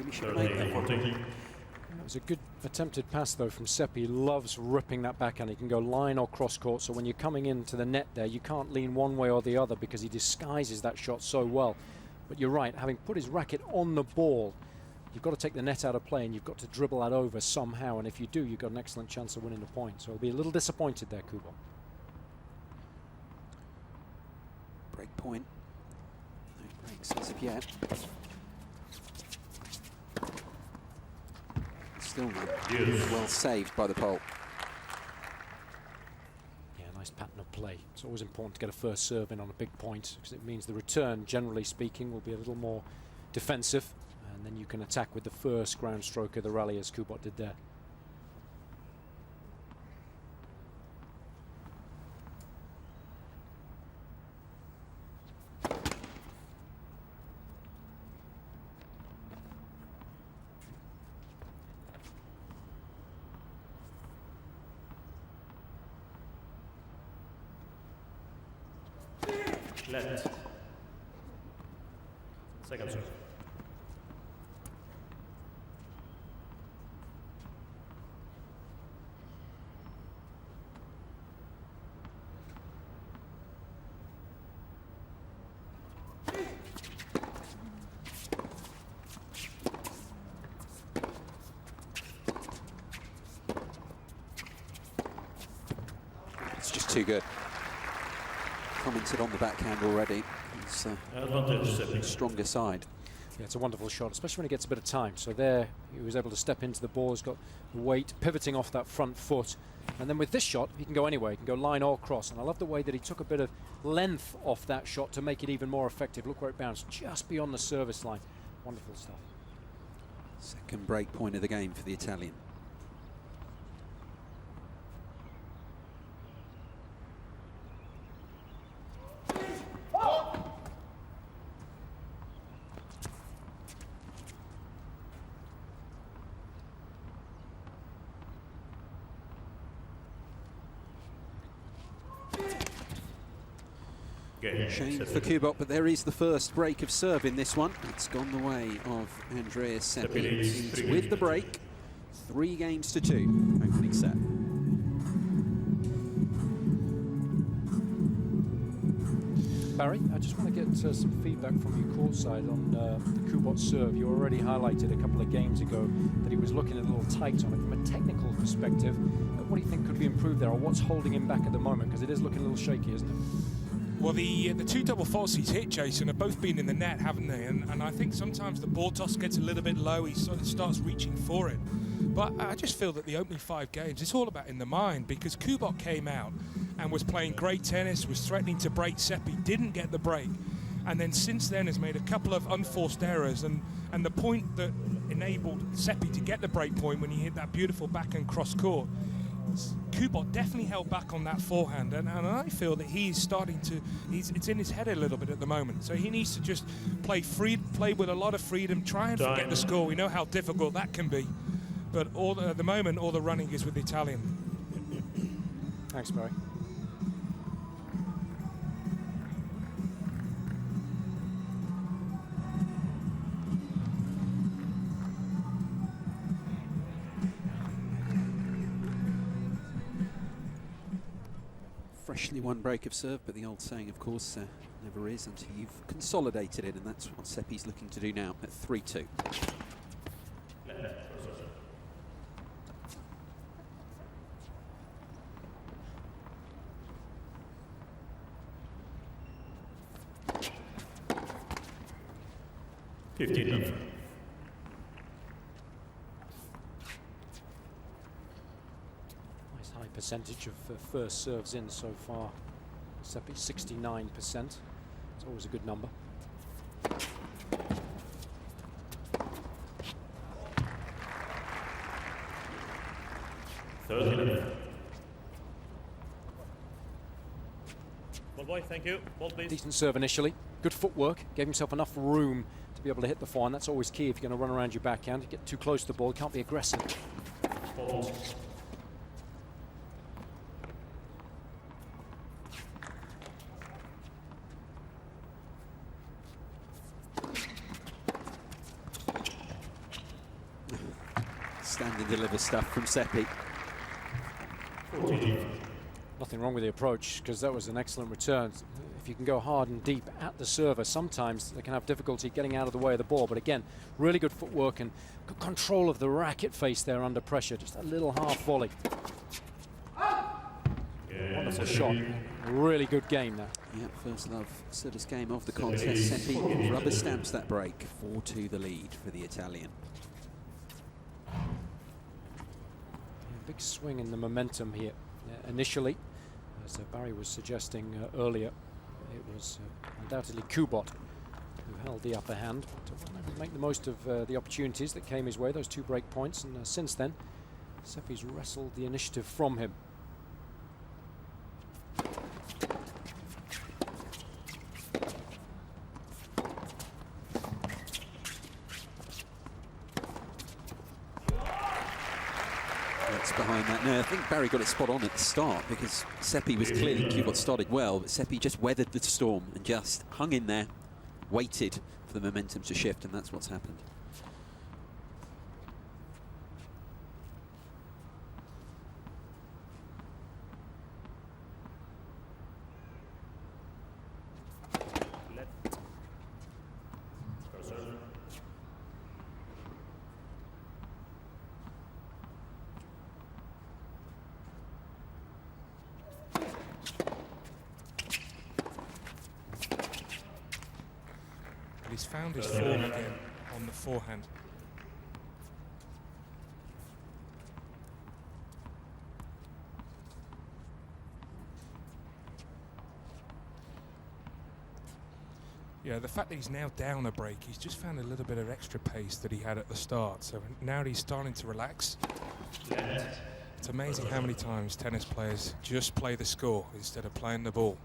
It was a good attempted pass though from Seppi. He loves ripping that backhand. He can go line or cross court, so when you're coming into the net there, you can't lean one way or the other because he disguises that shot so well. But you're right, having put his racket on the ball, you've got to take the net out of play and you've got to dribble that over somehow, and if you do, you've got an excellent chance of winning the point. So he'll be a little disappointed there, Kubot. Break point. No breaks as of yet. Still well saved by the pole. Yeah, nice pattern of play. It's always important to get a first serve in on a big point, because it means the return, generally speaking, will be a little more defensive, and then you can attack with the first ground stroke of the rally, as Kubot did there. Left. Second serve. It's just too good. Commented on the backhand already. It's Advantage, stronger side. Yeah, it's a wonderful shot, especially when he gets a bit of time. So there, he was able to step into the ball. He's got weight, pivoting off that front foot. And then with this shot, he can go anywhere. He can go line or cross. And I love the way that he took a bit of length off that shot to make it even more effective. Look where it bounced, just beyond the service line. Wonderful stuff. Second break point of the game for the Italian. Shame for Kubot, but there is the first break of serve in this one. It's gone the way of Andreas Seppi. He's with the break. 3-2 opening set. Barry, I just want to get some feedback from you courtside on the Kubot serve. You already highlighted a couple of games ago that he was looking a little tight on it. From a technical perspective, what do you think could be improved there, or what's holding him back at the moment? Because it is looking a little shaky, isn't it? Well, the two double faults he's hit, Jason, have both been in the net, haven't they? And I think sometimes the ball toss gets a little bit low. He sort of starts reaching for it. But I just feel that the opening 5 games, it's all about in the mind, because Kubot came out and was playing great tennis, was threatening to break Seppi, didn't get the break. And then since then has made a couple of unforced errors. And the point that enabled Seppi to get the break point when he hit that beautiful backhand cross court, Kubot definitely held back on that forehand, and I feel that he's starting to, it's in his head a little bit at the moment, so he needs to just play with a lot of freedom, try and forget the score. We know how difficult that can be, but at the moment all the running is with the Italian. Thanks, Barry. Freshly one break of serve, but the old saying, of course, never is until you've consolidated it, and that's what Seppi's looking to do now at 3-2. Percentage of first serves in so far. Seppi 69%. It's always a good number. Ball boy, thank you. Ball please. Decent serve initially. Good footwork. Gave himself enough room to be able to hit the forehand. That's always key if you're going to run around your backhand. You get too close to the ball, can't be aggressive. Ball. Stand and deliver stuff from Seppi. Nothing wrong with the approach, because that was an excellent return. If if you can go hard and deep at the server, sometimes they can have difficulty getting out of the way of the ball. But again, really good footwork and good control of the racket face there under pressure. Just a little half volley. Wonderful shot. Really good game there. Yeah, first love service game of the contest. Seppi rubber stamps that break. 4-2 the lead for the Italian. Big swing in the momentum here initially. As Barry was suggesting earlier, it was undoubtedly Kubot who held the upper hand. But wanted to make the most of the opportunities that came his way, those 2 break points, and since then, Seppi's wrestled the initiative from him. Behind that. No, I think Barry got it spot on at the start, because Seppi was clearly, Kubot started well, but Seppi just weathered the storm and just hung in there, waited for the momentum to shift, and that's what's happened. He's found his form again on the forehand. Yeah, the fact that he's now down a break, he's just found a little bit of extra pace that he had at the start. So now he's starting to relax. It's amazing how many times tennis players just play the score instead of playing the ball.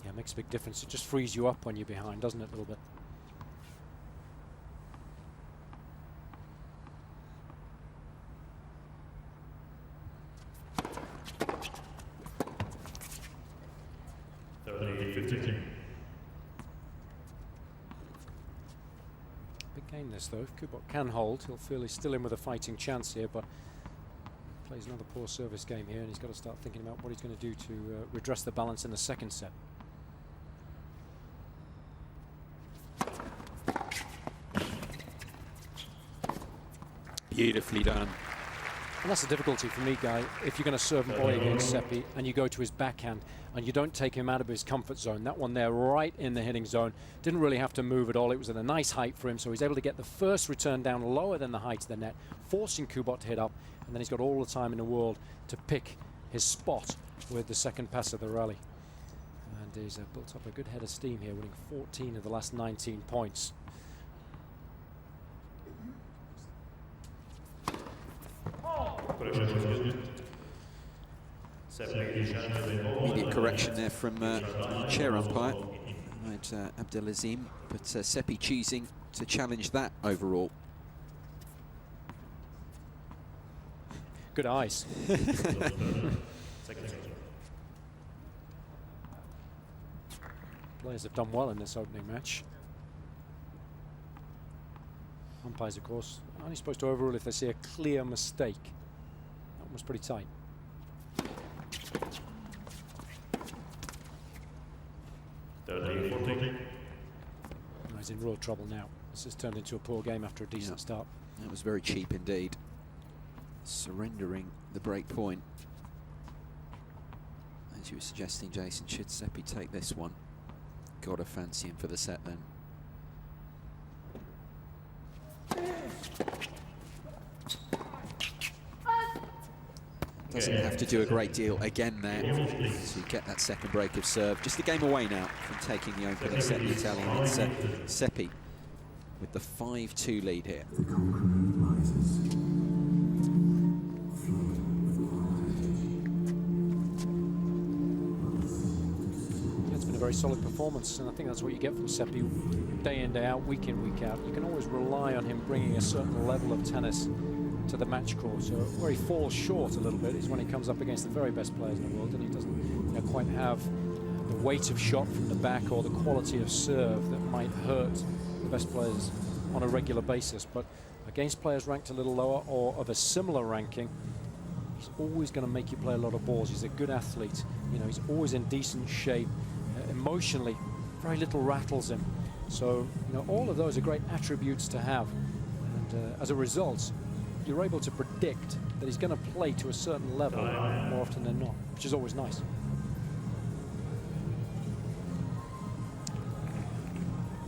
Yeah, it makes a big difference. It just frees you up when you're behind, doesn't it, a little bit? Game this though. If Kubot can hold, he'll feel he's still in with a fighting chance here, but plays another poor service game here, and he's got to start thinking about what he's going to do to redress the balance in the second set. Beautifully done. And that's the difficulty for me, Guy. If you're going to serve and volley against Seppi and you go to his backhand and you don't take him out of his comfort zone, that one there right in the hitting zone, didn't really have to move at all. It was at a nice height for him, so he's able to get the first return down lower than the height of the net, forcing Kubot to hit up, and then he's got all the time in the world to pick his spot with the second pass of the rally. And he's built up a good head of steam here, winning 14 of the last 19 points. Immediate correction there from chair umpire Abdelazim, but Seppi choosing to challenge that overall. Good eyes. Players have done well in this opening match. Umpires, of course, only supposed to overrule if they see a clear mistake. That one was pretty tight. He's in real trouble now. This has turned into a poor game after a decent start. That was very cheap indeed. Surrendering the break point. As you were suggesting, Jason, should Seppi take this one? Gotta fancy him for the set then. Doesn't have to do a great deal again there to get that second break of serve. Just a game away now from taking the opening set, the Italian. It's Seppi with the 5-2 lead here. It's been a very solid performance, and I think that's what you get from Seppi day in, day out, week in, week out. You can always rely on him bringing a certain level of tennis to the match court. So where he falls short a little bit is when he comes up against the very best players in the world, and he doesn't quite have the weight of shot from the back or the quality of serve that might hurt the best players on a regular basis. But against players ranked a little lower or of a similar ranking, he's always going to make you play a lot of balls. He's a good athlete. You know, he's always in decent shape. emotionally, very little rattles him. So, you know, all of those are great attributes to have. And as a result, you're able to predict that he's going to play to a certain level more often than not, which is always nice.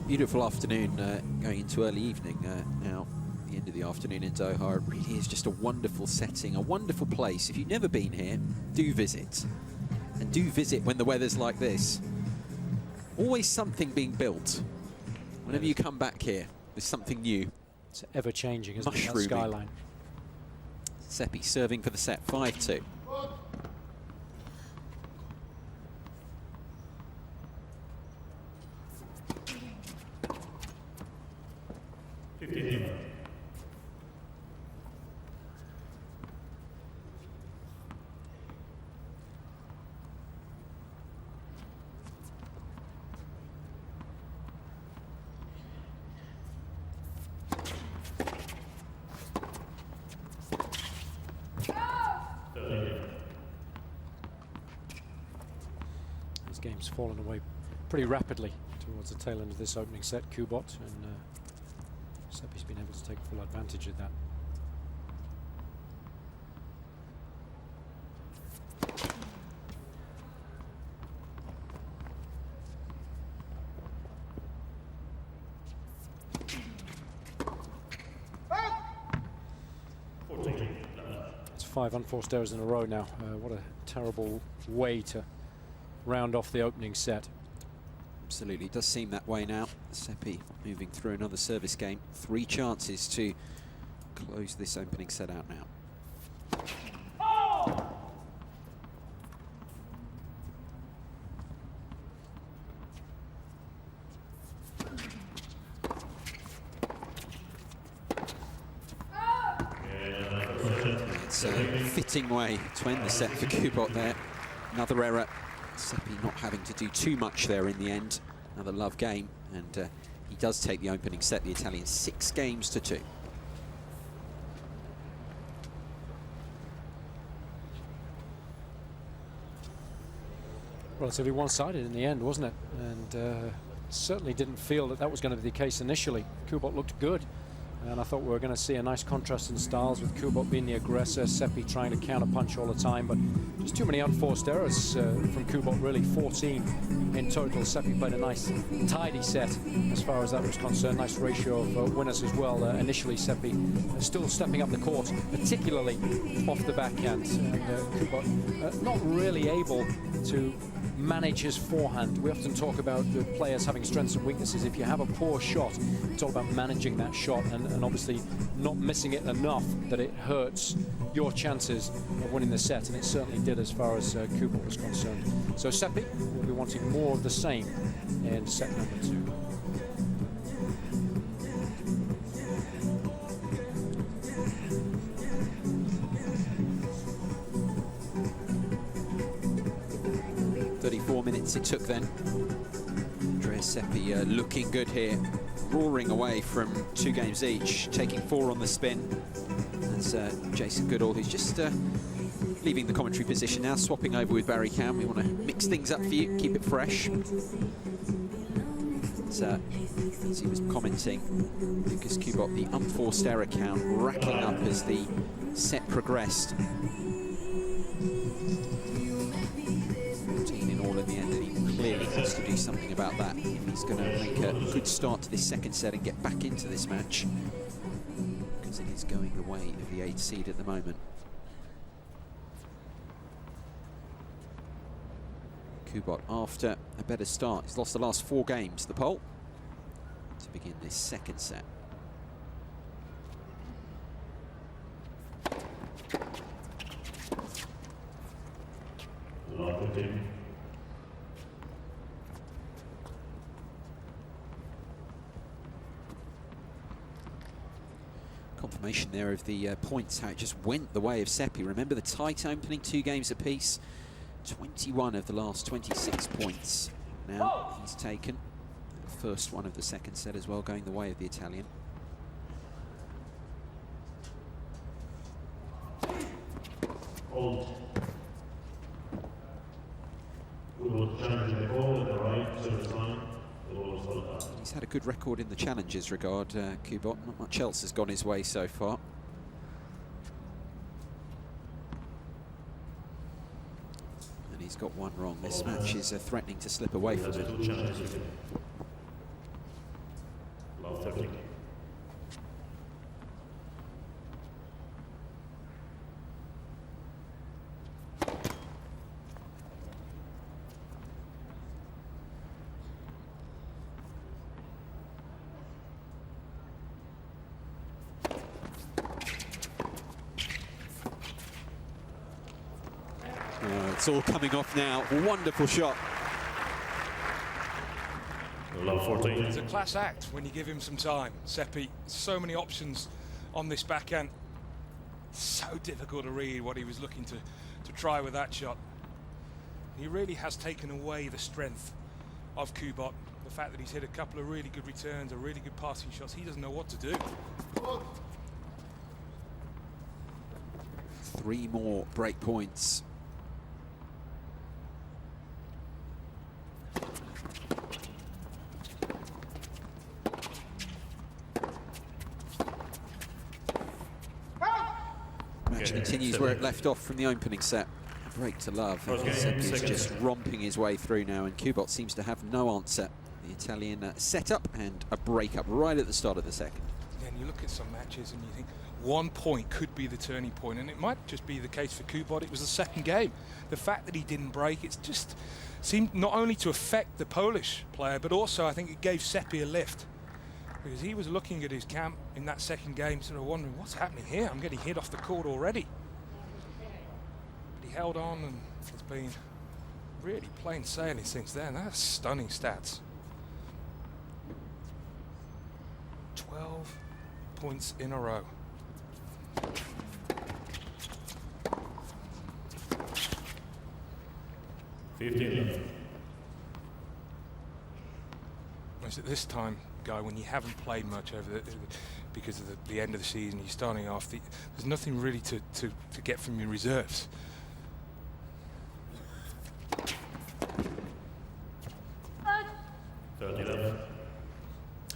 Beautiful afternoon, going into early evening now. The end of the afternoon in Doha. It really is just a wonderful setting, a wonderful place. If you've never been here, do visit. And do visit when the weather's like this. Always something being built. Whenever you come back here, there's something new. It's ever-changing, isn't it, that Mushrooming. skyline. Seppi serving for the set, 5-2. His game's fallen away pretty rapidly towards the tail end of this opening set, Kubot, and Seppi's been able to take full advantage of that. It's 5 unforced errors in a row now. What a terrible way to round off the opening set. Absolutely, it does seem that way now. Seppi moving through another service game. 3 chances to close this opening set out now. It's a fitting way to end the set for Kubot there. Another error. Seppi not having to do too much there in the end. Another love game, and he does take the opening set, the Italian, 6-2. Relatively one-sided in the end, wasn't it? And certainly didn't feel that that was going to be the case initially. Kubot looked good, and I thought we were going to see a nice contrast in styles with Kubot being the aggressor, Seppi trying to counter-punch all the time, but just too many unforced errors from Kubot, really. 14 in total. Seppi played a nice, tidy set as far as that was concerned. Nice ratio of winners as well. Initially, Seppi still stepping up the court, particularly off the backhand. And Kubot not really able to manage his forehand. We often talk about the players having strengths and weaknesses. If you have a poor shot, it's all about managing that shot and obviously not missing it enough that it hurts your chances of winning the set, and it certainly did as far as Kubot was concerned. So Seppi will be wanting more of the same in set number 2. Minutes it took then. Andrea Seppi looking good here, roaring away from 2 games each, taking 4 on the spin. That's Jason Goodall, who's just leaving the commentary position now, swapping over with Barry Cam. We want to mix things up for you, keep it fresh. As he was commenting, Lucas Kubot, the unforced error count racking up as the set progressed. Clearly has to do something about that if he's going to make a good start to this second set and get back into this match, because it is going the way of the 8th seed at the moment. Kubot, after a better start, he's lost the last 4 games, the pole, to begin this second set. Confirmation there of the points, how it just went the way of Seppi. Remember the tight opening, 2 games apiece. 21 of the last 26 points now he's taken. The first one of the second set as well, going the way of the Italian. Hold. Kubot challenging the ball at the right. He's had a good record in the challenges regard, Kubot. Not much else has gone his way so far. And he's got one wrong. This match is threatening to slip away from him. Love 30. It's all coming off now. Wonderful shot. Love 14. It's a class act when you give him some time. Seppi, so many options on this backhand. So difficult to read what he was looking to try with that shot. He really has taken away the strength of Kubot. The fact that he's hit a couple of really good returns, a really good passing shots. He doesn't know what to do. 3 more break points. Match continues where it left off from the opening set. Break to love. Seppi is just romping his way through now, and Kubot seems to have no answer. The Italian set up and a break up right at the start of the second. Yeah, and you look at some matches and you think 1 point could be the turning point, and it might just be the case for Kubot. It was the second game. The fact that he didn't break, it just seemed not only to affect the Polish player, but also I think it gave Seppi a lift. Because he was looking at his camp in that second game, sort of wondering, what's happening here? I'm getting hit off the court already. But he held on, and it's been really plain sailing since then. That's stunning stats. 12 points in a row. Whereas at this time, Guy, when you haven't played much over because of the end of the season, you're starting off, there's nothing really to get from your reserves.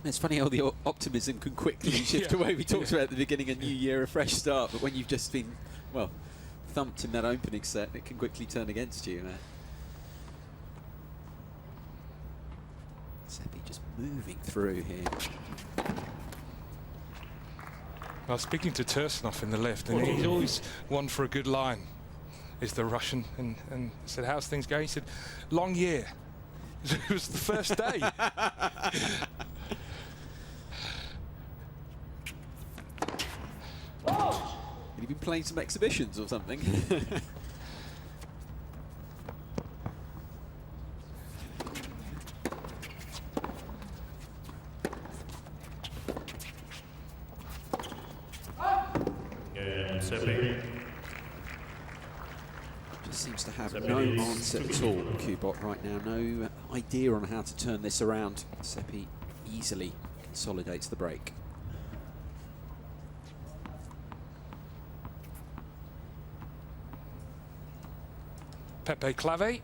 It's funny how the optimism can quickly shift away. We talked about at the beginning, a new year, a fresh start, but when you've just been, well, thumped in that opening set, it can quickly turn against you. Seppi just moving through here. Well, speaking to Tursunov in the lift, and he's always one for a good line, is the Russian, and said, how's things going? He said, long year. It was the first day. Have you been playing some exhibitions or something? Just seems to have no answer at all, Kubot, right now. No idea on how to turn this around. Seppi easily consolidates the break. Pepe Clave,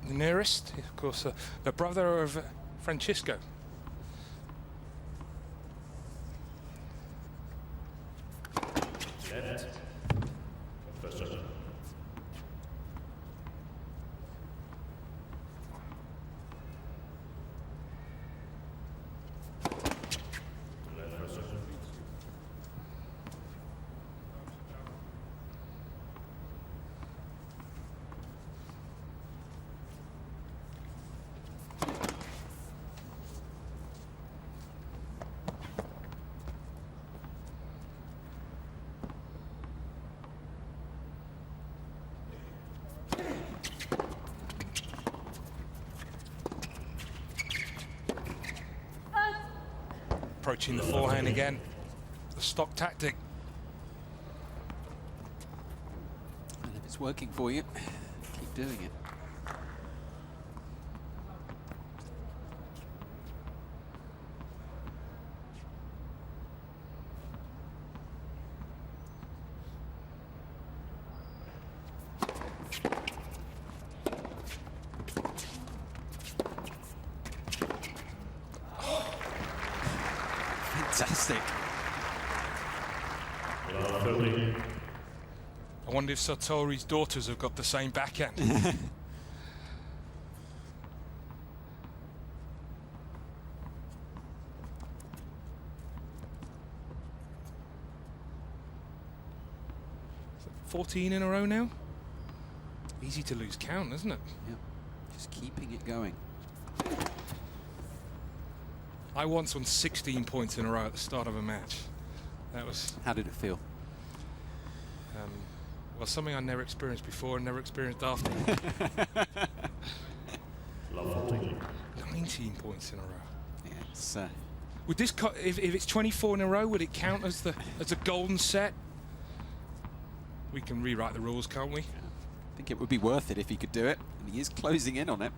the nearest, of course, the brother of Francisco. Approaching the forehand again, the stock tactic. And if it's working for you, keep doing it. Fantastic. Love 30. I wonder if Sartori's daughters have got the same backhand. 14 in a row now. Easy to lose count, isn't it? Yep. Just keeping it going. I once won 16 points in a row at the start of a match. That was... How did it feel? Well, something I never experienced before and never experienced after. Love 40. 19 points in a row. Yeah, it's, Would this, if it's 24 in a row, would it count as a golden set? We can rewrite the rules, can't we? I think it would be worth it if he could do it, and he is closing in on it.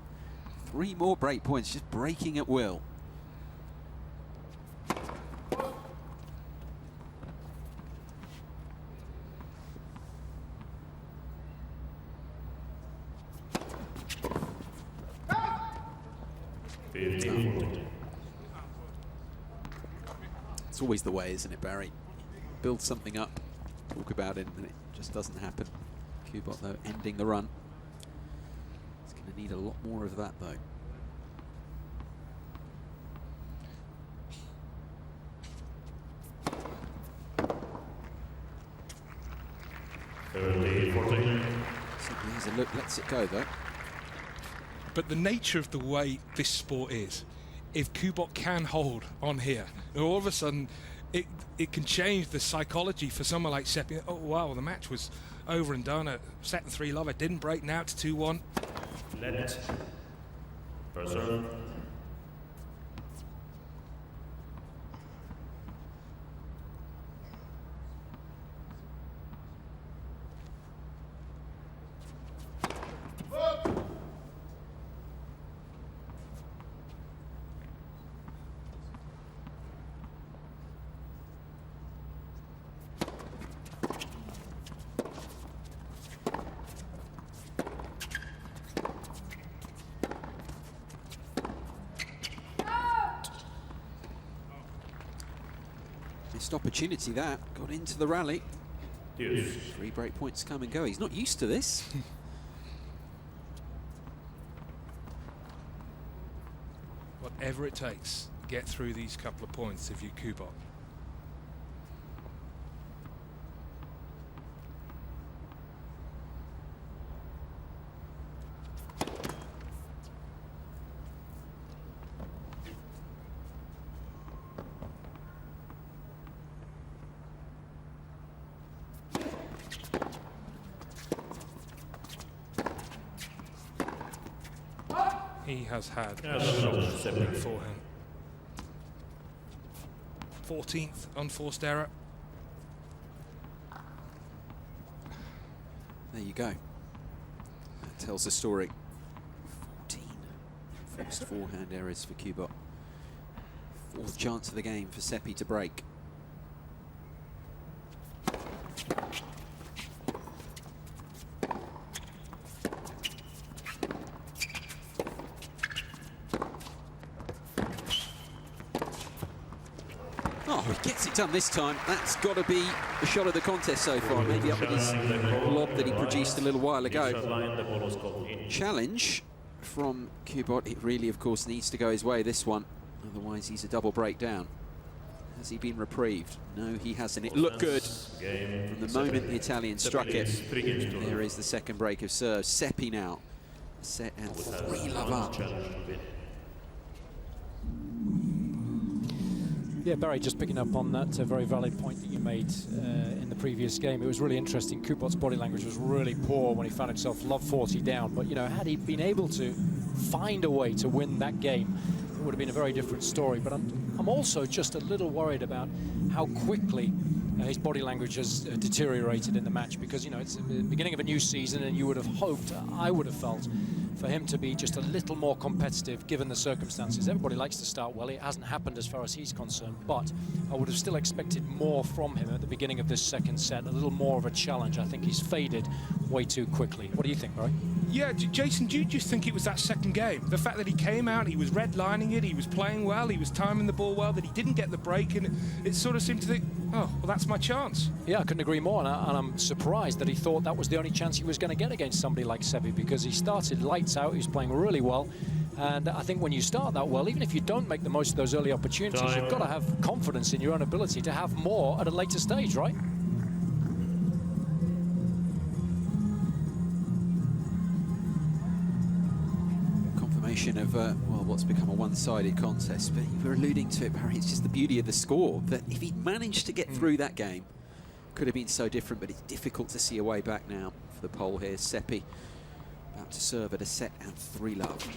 3 more break points, just breaking at will. It's always the way, isn't it, Barry? Build something up, talk about it, and it just doesn't happen. Kubot, though, ending the run. He's going to need a lot more of that, though. Simply has a look, lets it go, though. But the nature of the way this sport is, if Kubot can hold on here, and all of a sudden it can change the psychology for someone like Seppi. Oh wow, the match was over and done at set and 3 love. It didn't break, now it's 2-1. Net. Preserve. Missed opportunity that, got into the rally. Yes. 3 break points come and go. He's not used to this. Whatever it takes, get through these couple of points if you Kubot. He has had a shot forehand. 14th unforced error. There you go. That tells the story. 14 forced forehand errors for Kubot. 4th chance of the game for Seppi to break. Oh, he gets it done this time. That's got to be the shot of the contest so far. Maybe up with his lob that he produced a little while ago. Challenge from Kubot. It really, of course, needs to go his way, this one. Otherwise, he's a double breakdown. Has he been reprieved? No, he hasn't. It looked good from the moment the Italian struck it. There is the second break of serve. Seppi now. Set and 3 love up. Yeah, Barry, just picking up on that very valid point that you made in the previous game. It was really interesting. Kubot's body language was really poor when he found himself love 40 down. But, you know, had he been able to find a way to win that game, it would have been a very different story. But I'm also just a little worried about how quickly his body language has deteriorated in the match, because, you know, it's the beginning of a new season and you would have hoped, I would have felt, for him to be just a little more competitive given the circumstances. Everybody likes to start well. It hasn't happened as far as he's concerned, but I would have still expected more from him at the beginning of this second set, a little more of a challenge. I think he's faded way too quickly. What do you think, Barry? Yeah, Jason, do you just think it was that second game? The fact that he came out, he was redlining it, he was playing well, he was timing the ball well, that he didn't get the break, and it sort of seemed to think, oh, well, that's my chance. Yeah, I couldn't agree more, and I'm surprised that he thought that was the only chance he was going to get against somebody like Seppi, because he started lights out, he was playing really well, and I think when you start that well, even if you don't make the most of those early opportunities, you've got to have confidence in your own ability to have more at a later stage, right? Of well, what's become a one-sided contest, but you were alluding to it, Barry. It's just the beauty of the score, that if he'd managed to get through that game, could have been so different, but it's difficult to see a way back now for the Pole here. Seppi about to serve at a set and 3-love.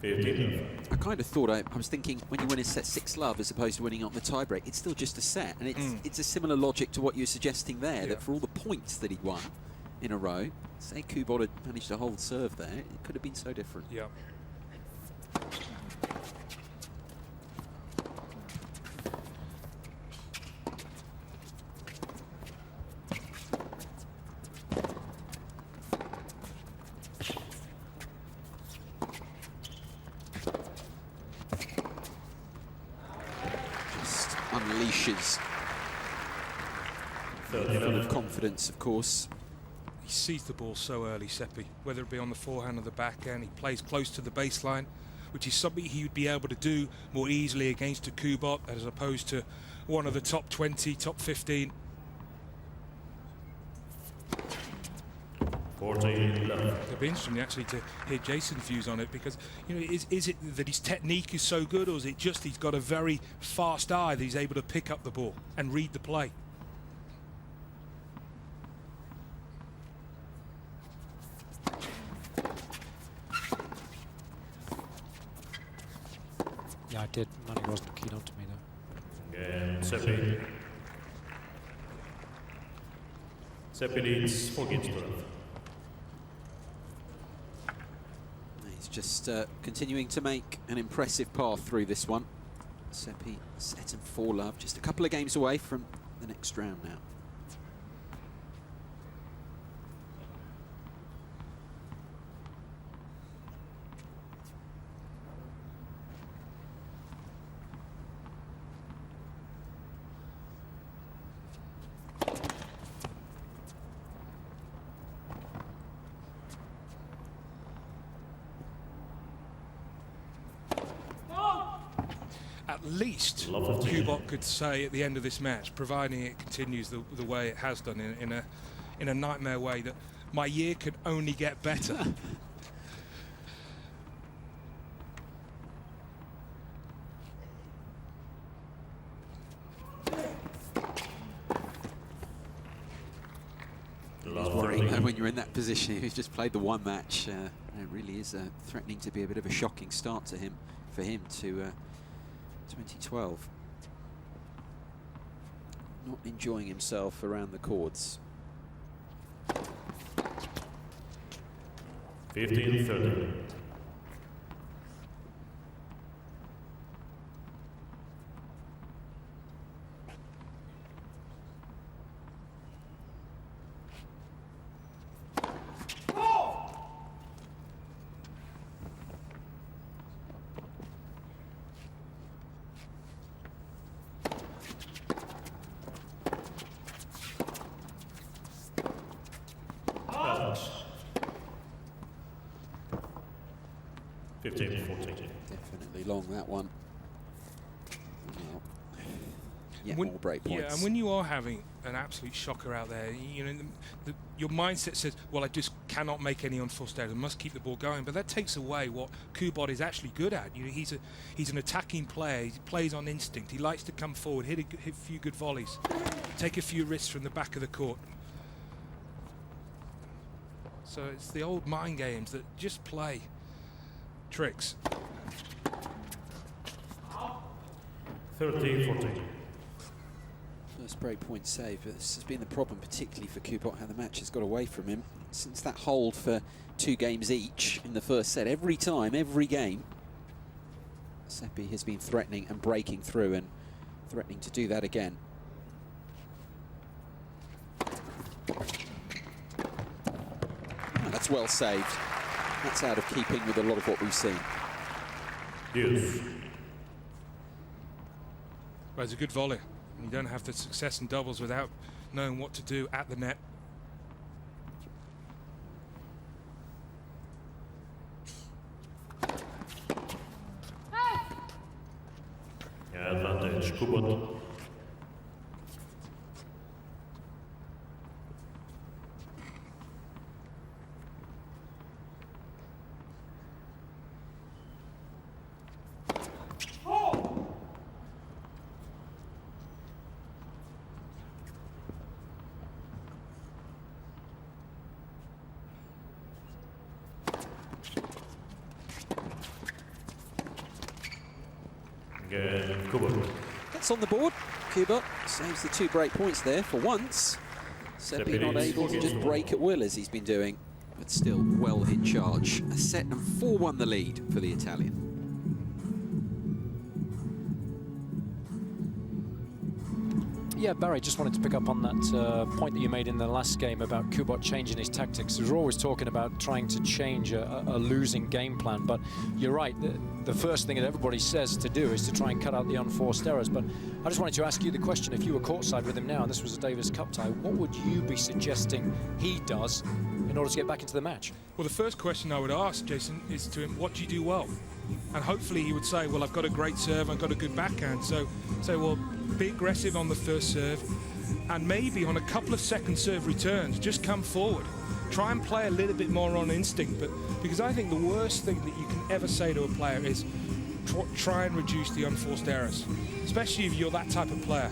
15. I kind of thought, I was thinking, when you win a set 6-love as opposed to winning on the tiebreak, it's still just a set, and it's a similar logic to what you were suggesting there, that for all the points that he'd won in a row, say Kubot had managed to hold serve there, it could have been so different. Yeah. Just unleashes full of confidence, of course. He sees the ball so early, Seppi, whether it be on the forehand or the backhand. He plays close to the baseline, which is something he would be able to do more easily against a Kubot as opposed to one of the top 20, top 15. 14 love. It'd be interesting actually to hear Jason's views on it, because is it that his technique is so good, or is it just he's got a very fast eye that he's able to pick up the ball and read the play? Yeah, I did. Money wasn't keen on to me, though. And Seppi. Seppi leads 4 games to love. He's just continuing to make an impressive path through this one. Seppi set and 4-love, just a couple of games away from the next round now. At least Kubot could say at the end of this match, providing it continues the way it has done in a nightmare way, that my year could only get better. When you're in that position, he's just played the one match. It really is threatening to be a bit of a shocking start to for him to 2012. Not enjoying himself around the courts. 15-30. Definitely long, that one. Well, yeah, more break points. Yeah, and when you are having an absolute shocker out there, your mindset says, well, I just cannot make any unforced errors. I must keep the ball going. But that takes away what Kubot is actually good at. He's an attacking player. He plays on instinct. He likes to come forward, hit a few good volleys, take a few risks from the back of the court. So it's the old mind games that just play tricks. 13-14. First break point save. This has been the problem, particularly for Kubot, how the match has got away from him. Since that hold for 2 games each in the first set, every time, every game, Seppi has been threatening and breaking through, and threatening to do that again. That's well saved. That's out of keeping with a lot of what we've seen. Yes. Well, it's a good volley. You don't have the success in doubles without knowing what to do at the net. Yeah, advantage, Kubot. Again, Kubot. That's on the board. Kubot saves the 2 break points there for once. Seppi not able to just break at will as he's been doing, but still well in charge. A set and 4-1 the lead for the Italian. Yeah, Barry, just wanted to pick up on that point that you made in the last game about Kubot changing his tactics. We're always talking about trying to change a losing game plan, but you're right. The first thing that everybody says to do is to try and cut out the unforced errors. But I just wanted to ask you the question, if you were courtside with him now and this was a Davis Cup tie, what would you be suggesting he does in order to get back into the match? Well, the first question I would ask, Jason, is to him, what do you do well? And hopefully he would say, well, I've got a great serve, I've got a good backhand. So say, well, be aggressive on the first serve and maybe on a couple of second serve returns, just come forward. Try and play a little bit more on instinct, but because I think the worst thing that you can ever say to a player is try and reduce the unforced errors, especially if you're that type of player.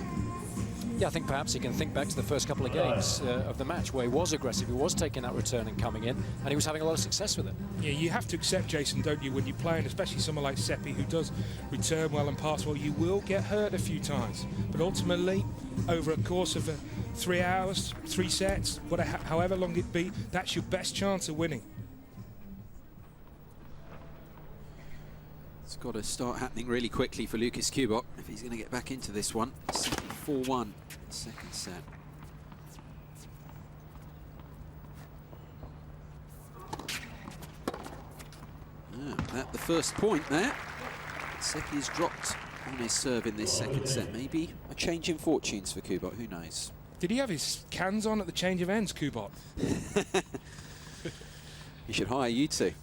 Yeah, I think perhaps he can think back to the first couple of games of the match where he was aggressive, he was taking that return and coming in, and he was having a lot of success with it. Yeah, you have to accept, Jason, don't you, when you're playing, especially someone like Seppi who does return well and pass well, you will get hurt a few times. But ultimately, over a course of 3 hours, 3 sets, whatever, however long it be, that's your best chance of winning. It's got to start happening really quickly for Lucas Kubot if he's going to get back into this one. 4-1, second set. At the first point there, Seppi's dropped on his serve in this second set. Maybe a change in fortunes for Kubot, who knows? Did he have his cans on at the change of ends, Kubot? He should hire you two.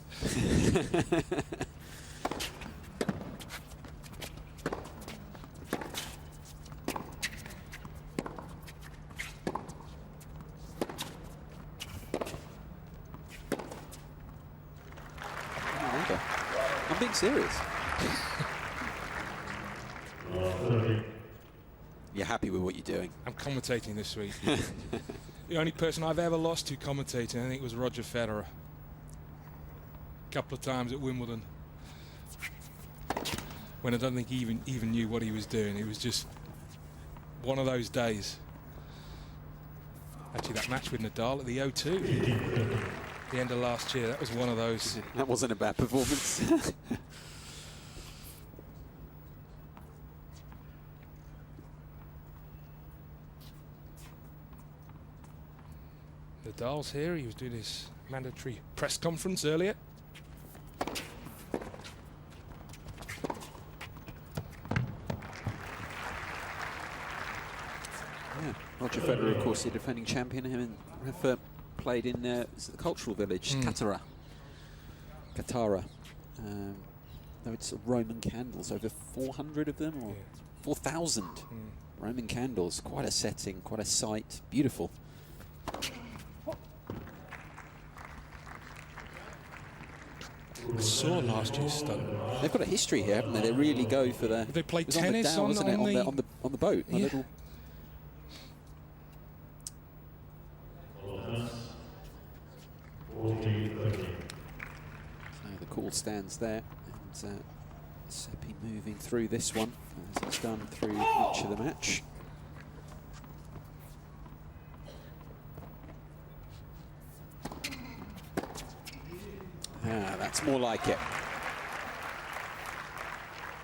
I'm being serious. You're happy with what you're doing? I'm commentating this week. The only person I've ever lost to commentating, I think, was Roger Federer. A couple of times at Wimbledon. When I don't think he even knew what he was doing. It was just one of those days. Actually, that match with Nadal at the O2. The end of last year, that was one of those. That wasn't a bad performance. Nadal's here, he was doing his mandatory press conference earlier. Yeah, Roger Federer, of course, the defending champion. Him and Rafael played in the cultural village, Qatar. Though it's Roman candles, over 400 of them, or 4,000 Roman candles. Quite a setting, quite a sight, beautiful. I saw last year's stunt. They've got a history here, haven't they? They really go for the. They play it was tennis on the Dow, wasn't it? On the boat. Yeah. Little the call stands there, and Seppi moving through this one as it's done through much of the match. That's more like it.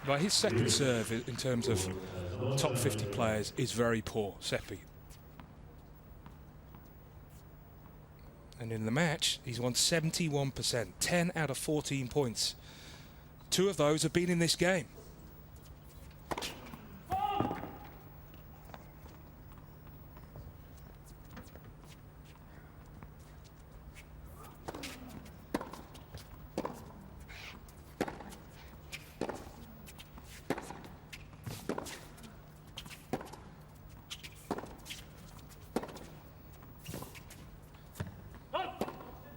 But his second serve, in terms of top 50 players, is very poor, Seppi. And in the match, he's won 71%, 10 out of 14 points. 2 of those have been in this game.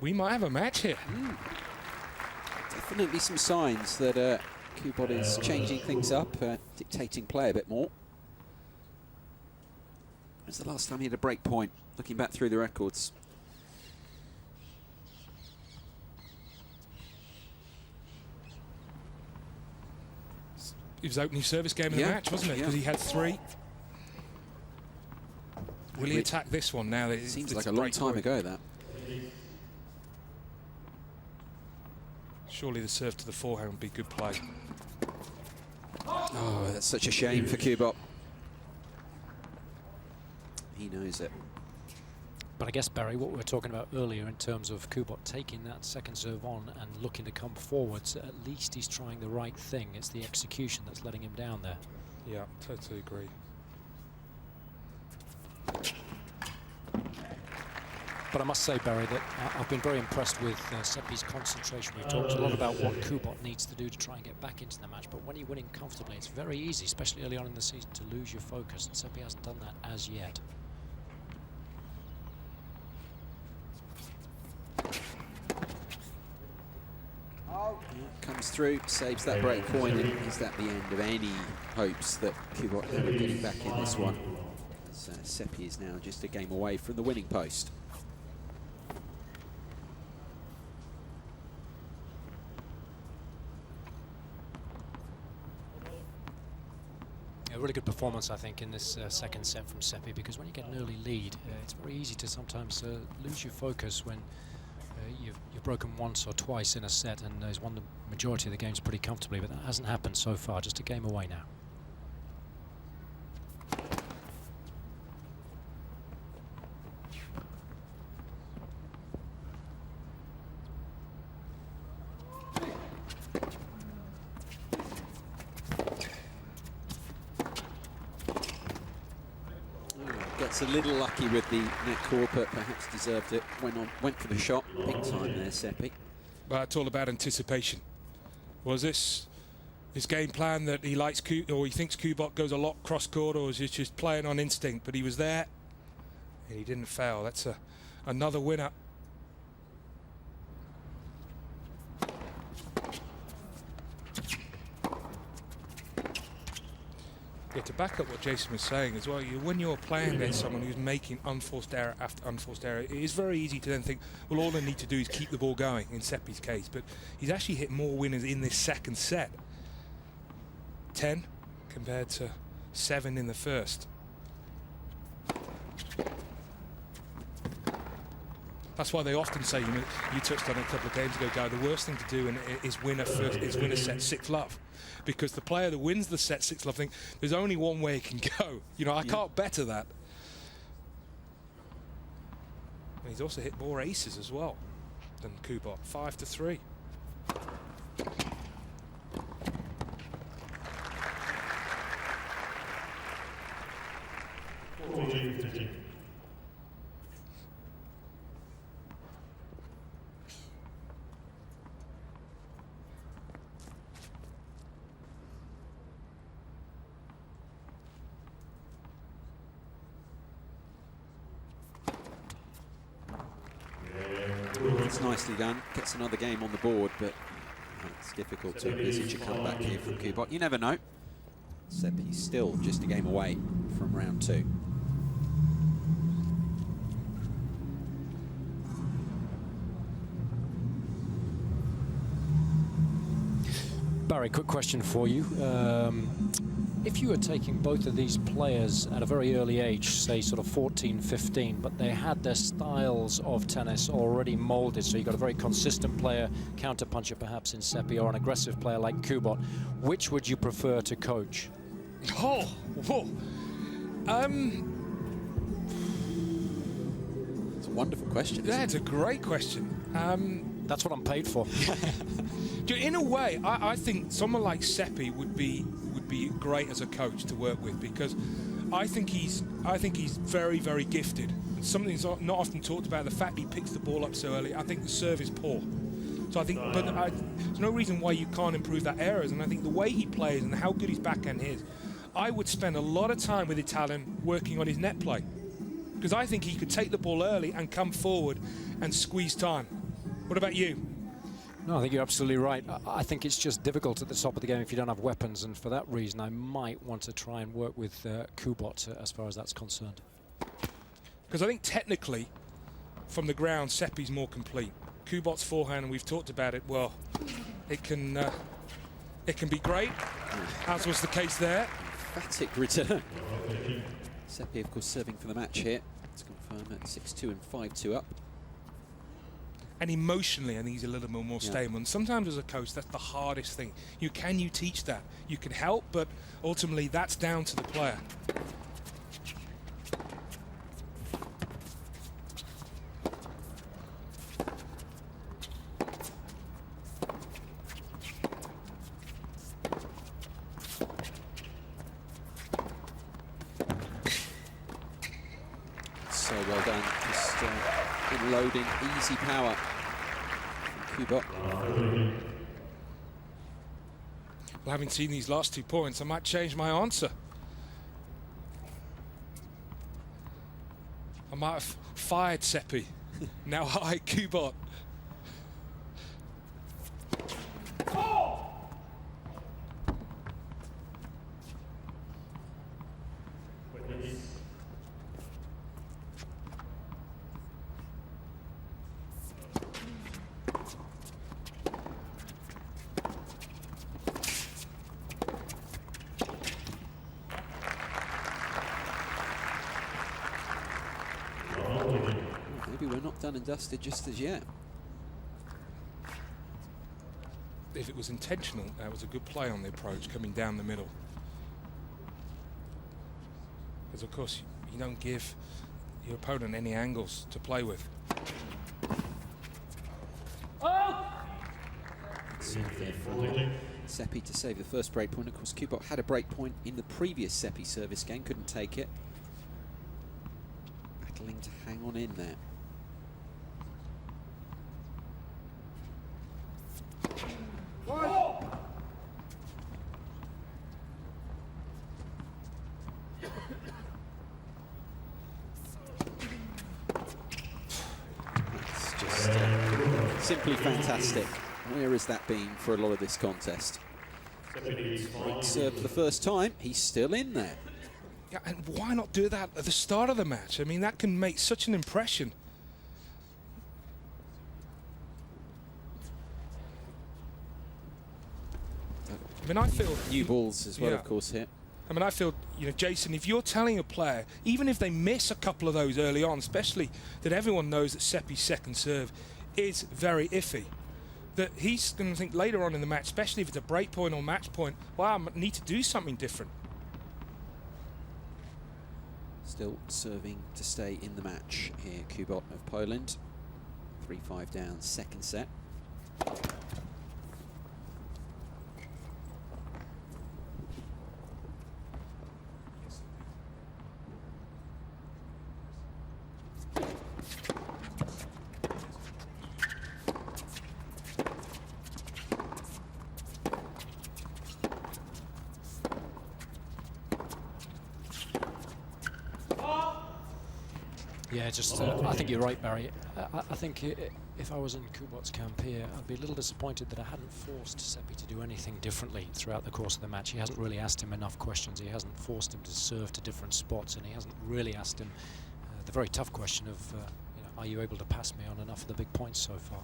We might have a match here. Definitely some signs that Kubot is changing things up, dictating play a bit more. When's the last time he had a break point? Looking back through the records. It was opening service game of the match, wasn't it? Because he had 3. Will he attack this one now? That seems like a long time ago, that. Surely the serve to the forehand would be good play. Oh, that's such a shame for Kubot. He knows it. But I guess, Barry, what we were talking about earlier in terms of Kubot taking that second serve on and looking to come forwards, at least he's trying the right thing. It's the execution that's letting him down there. Yeah, totally agree. But I must say, Barry, that I've been very impressed with Seppi's concentration. We've talked a lot about what Kubot needs to do to try and get back into the match, but when you're winning comfortably, it's very easy, especially early on in the season, to lose your focus, and Seppi hasn't done that as yet. Comes through, saves that break point, and is that the end of any hopes that Kubot had of getting back in this one? As Seppi is now just a game away from the winning post. A really good performance, I think, in this second set from Seppi, because when you get an early lead, it's very easy to sometimes lose your focus when you've broken once or twice in a set and he's won the majority of the games pretty comfortably, but that hasn't happened so far. Just a game away now. Gets a little lucky with the net cord, but perhaps deserved it. Went for the shot, big time there, Seppi. But it's all about anticipation. Was this his game plan that he likes, or he thinks Kubot goes a lot cross court, or is he just playing on instinct? But he was there, and he didn't fail. That's another winner. Yeah, to back up what Jason was saying as well, when you're playing against someone who's making unforced error after unforced error, it is very easy to then think, well, all they need to do is keep the ball going, in Seppi's case. But he's actually hit more winners in this second set. 10 compared to 7 in the first. That's why they often say, you touched on it a couple of games ago, Guy, the worst thing to do is win a set 6-love. Because the player that wins the set 6-love thing, there's only one way it can go. I can't better that. And he's also hit more aces as well than Kubot, 5-3. It's nicely done. Gets another game on the board, but it's difficult to envisage a comeback here from Kubot. You never know. Seppi's still just a game away from round 2. Barry, quick question for you. If you were taking both of these players at a very early age, say sort of 14, 15, but they had their styles of tennis already molded, so you've got a very consistent player, counterpuncher perhaps in Seppi, or an aggressive player like Kubot, which would you prefer to coach? It's a wonderful question. Yeah, it's a great question. That's what I'm paid for. In a way, I think someone like Seppi would be great as a coach to work with, because I think he's very, very gifted. And something that's not often talked about, the fact he picks the ball up so early. I think the serve is poor. So I think, there's no reason why you can't improve that errors. And I think the way he plays and how good his backhand is, I would spend a lot of time with Italian working on his net play, because I think he could take the ball early and come forward and squeeze time. What about you? No, I think you're absolutely right. I think it's just difficult at the top of the game if you don't have weapons, and for that reason I might want to try and work with Kubot as far as that's concerned. Because I think technically, from the ground, Seppi's more complete. Kubot's forehand, and we've talked about it, well, it can be great, as was the case there. Emphatic return. Seppi, of course, serving for the match here. Let's confirm at 6-2 and 5-2 up. And emotionally, I think he's a little bit more stable. And sometimes as a coach, that's the hardest thing. Can you teach that? You can help, but ultimately that's down to the player. So well done. Just loading easy power from Kubot. Well, having seen these last 2 points, I might change my answer. I might have fired Seppi. Now hi, Kubot. Maybe we're not done and dusted just as yet. If it was intentional, that was a good play on the approach, coming down the middle. Because, of course, you don't give your opponent any angles to play with. Seppi to save the first break point. Of course, Kubot had a break point in the previous Seppi service game, couldn't take it. Battling to hang on in there. It's just simply fantastic. Where has that been for a lot of this contest? Great serve for the first time. He's still in there. Yeah, and why not do that at the start of the match? I mean, that can make such an impression. I mean, I feel new balls as well, of course, here. I mean, I feel, Jason, if you're telling a player, even if they miss a couple of those early on, especially that everyone knows that Seppi's second serve is very iffy, that he's going to think later on in the match, especially if it's a break point or match point, wow, I need to do something different. Still serving to stay in the match here, Kubot of Poland. 3-5 down, second set. Yeah, just I think you're right, Barry. I think if I was in Kubot's camp here, I'd be a little disappointed that I hadn't forced Seppi to do anything differently throughout the course of the match. He hasn't really asked him enough questions. He hasn't forced him to serve to different spots, and he hasn't really asked him the very tough question of, are you able to pass me on enough of the big points so far?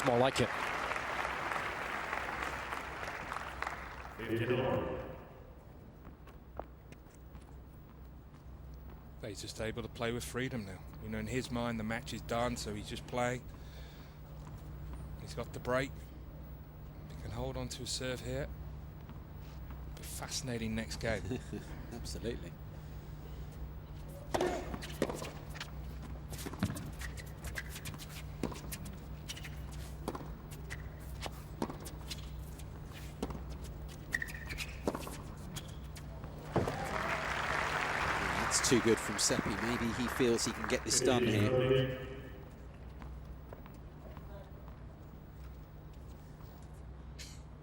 More like it. he's just able to play with freedom now. You know, in his mind, the match is done, so he's just playing. He's got the break. He can hold on to his serve here. Be fascinating next game. Absolutely. That's too good from Seppi. Maybe he feels he can get this done here.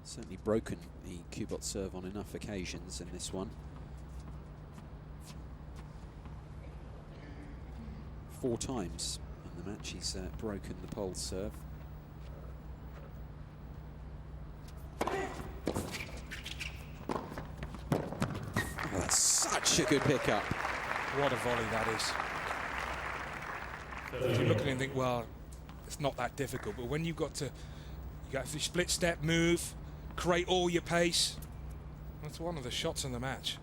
Certainly broken the Kubot serve on enough occasions in this one. 4 times in the match he's broken the pole serve. Oh, that's such a good pickup. What a volley that is. You look at it and think, well, it's not that difficult, but when you've got to, the split step move, create all your pace, that's one of the shots in the match.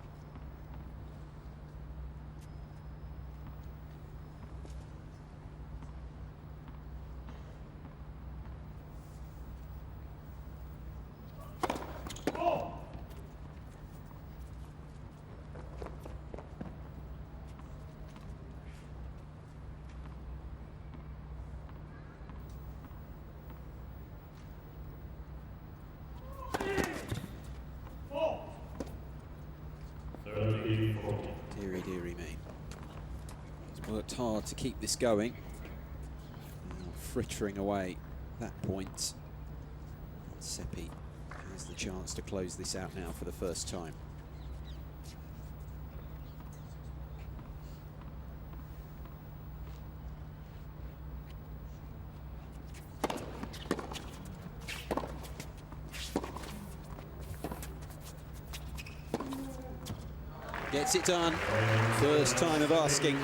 Deary me. He's worked hard to keep this going. Now frittering away that point. Seppi has the chance to close this out now for the first time. Gets it done. First time of asking.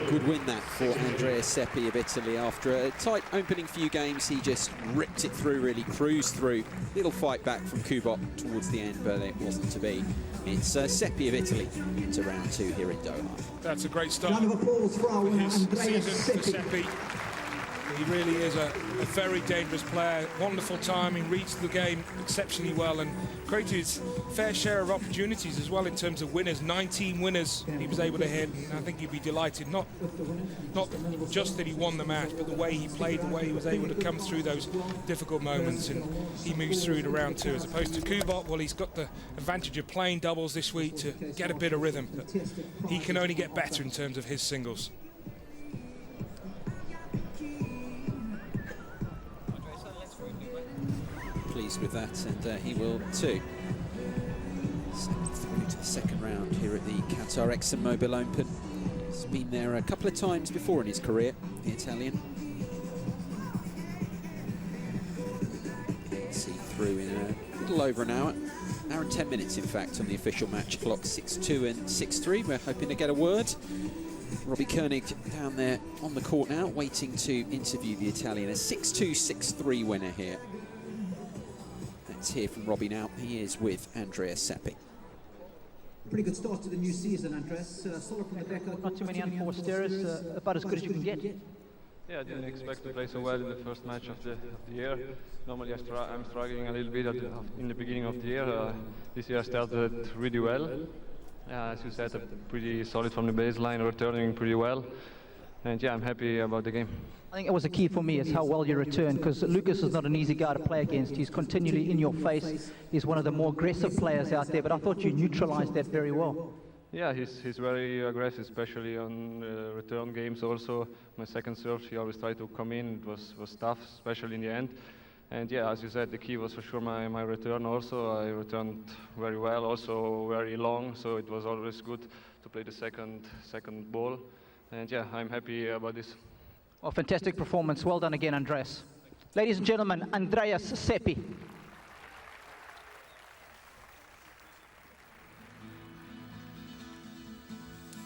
Good win that for Andrea Seppi of Italy. After a tight opening few games, he just ripped it through, really cruised through. Little fight back from Kubot towards the end, but it wasn't to be. It's Seppi of Italy into round 2 here in Doha. That's a great start for his season for Seppi. He really is a very dangerous player. Wonderful timing, reads the game exceptionally well and created his fair share of opportunities as well in terms of winners. 19 winners he was able to hit, and I think he'd be delighted, not just that he won the match, but the way he played, the way he was able to come through those difficult moments, and he moves through to round 2 as opposed to Kubot. Well, he's got the advantage of playing doubles this week to get a bit of rhythm, but he can only get better in terms of his singles. Pleased with that, and he will too. Through to the second round here at the Qatar ExxonMobil Open. He's been there a couple of times before in his career, the Italian. See through in a little over an hour and 10 minutes in fact on the official match clock. 6-2 and 6-3. We're hoping to get a word. Robbie Koenig down there on the court now, waiting to interview the Italian. A 6-2, 6-3 winner here. Let's hear from Robbie now. He is with Andrea Seppi. Pretty good start to the new season, Andres. Solid from the back. Not too many unforced errors, about as good as you can get. Yeah, I didn't expect to play so well in the first match of the year. Normally I'm struggling a little bit in the beginning of the year. This year I started really well. Yeah, as you said, pretty solid from the baseline, returning pretty well. And yeah, I'm happy about the game. I think it was a key for me is how well you return, because Lucas is not an easy guy to play against. He's continually in your face. He's one of the more aggressive players out there, but I thought you neutralized that very well. Yeah, he's very aggressive, especially on return games also. My second serve, he always tried to come in. It was tough, especially in the end. And yeah, as you said, the key was for sure my return also. I returned very well, also very long, so it was always good to play the second ball. And yeah, I'm happy about this. Well, fantastic performance. Well done again, Andreas. Ladies and gentlemen, Andreas Seppi.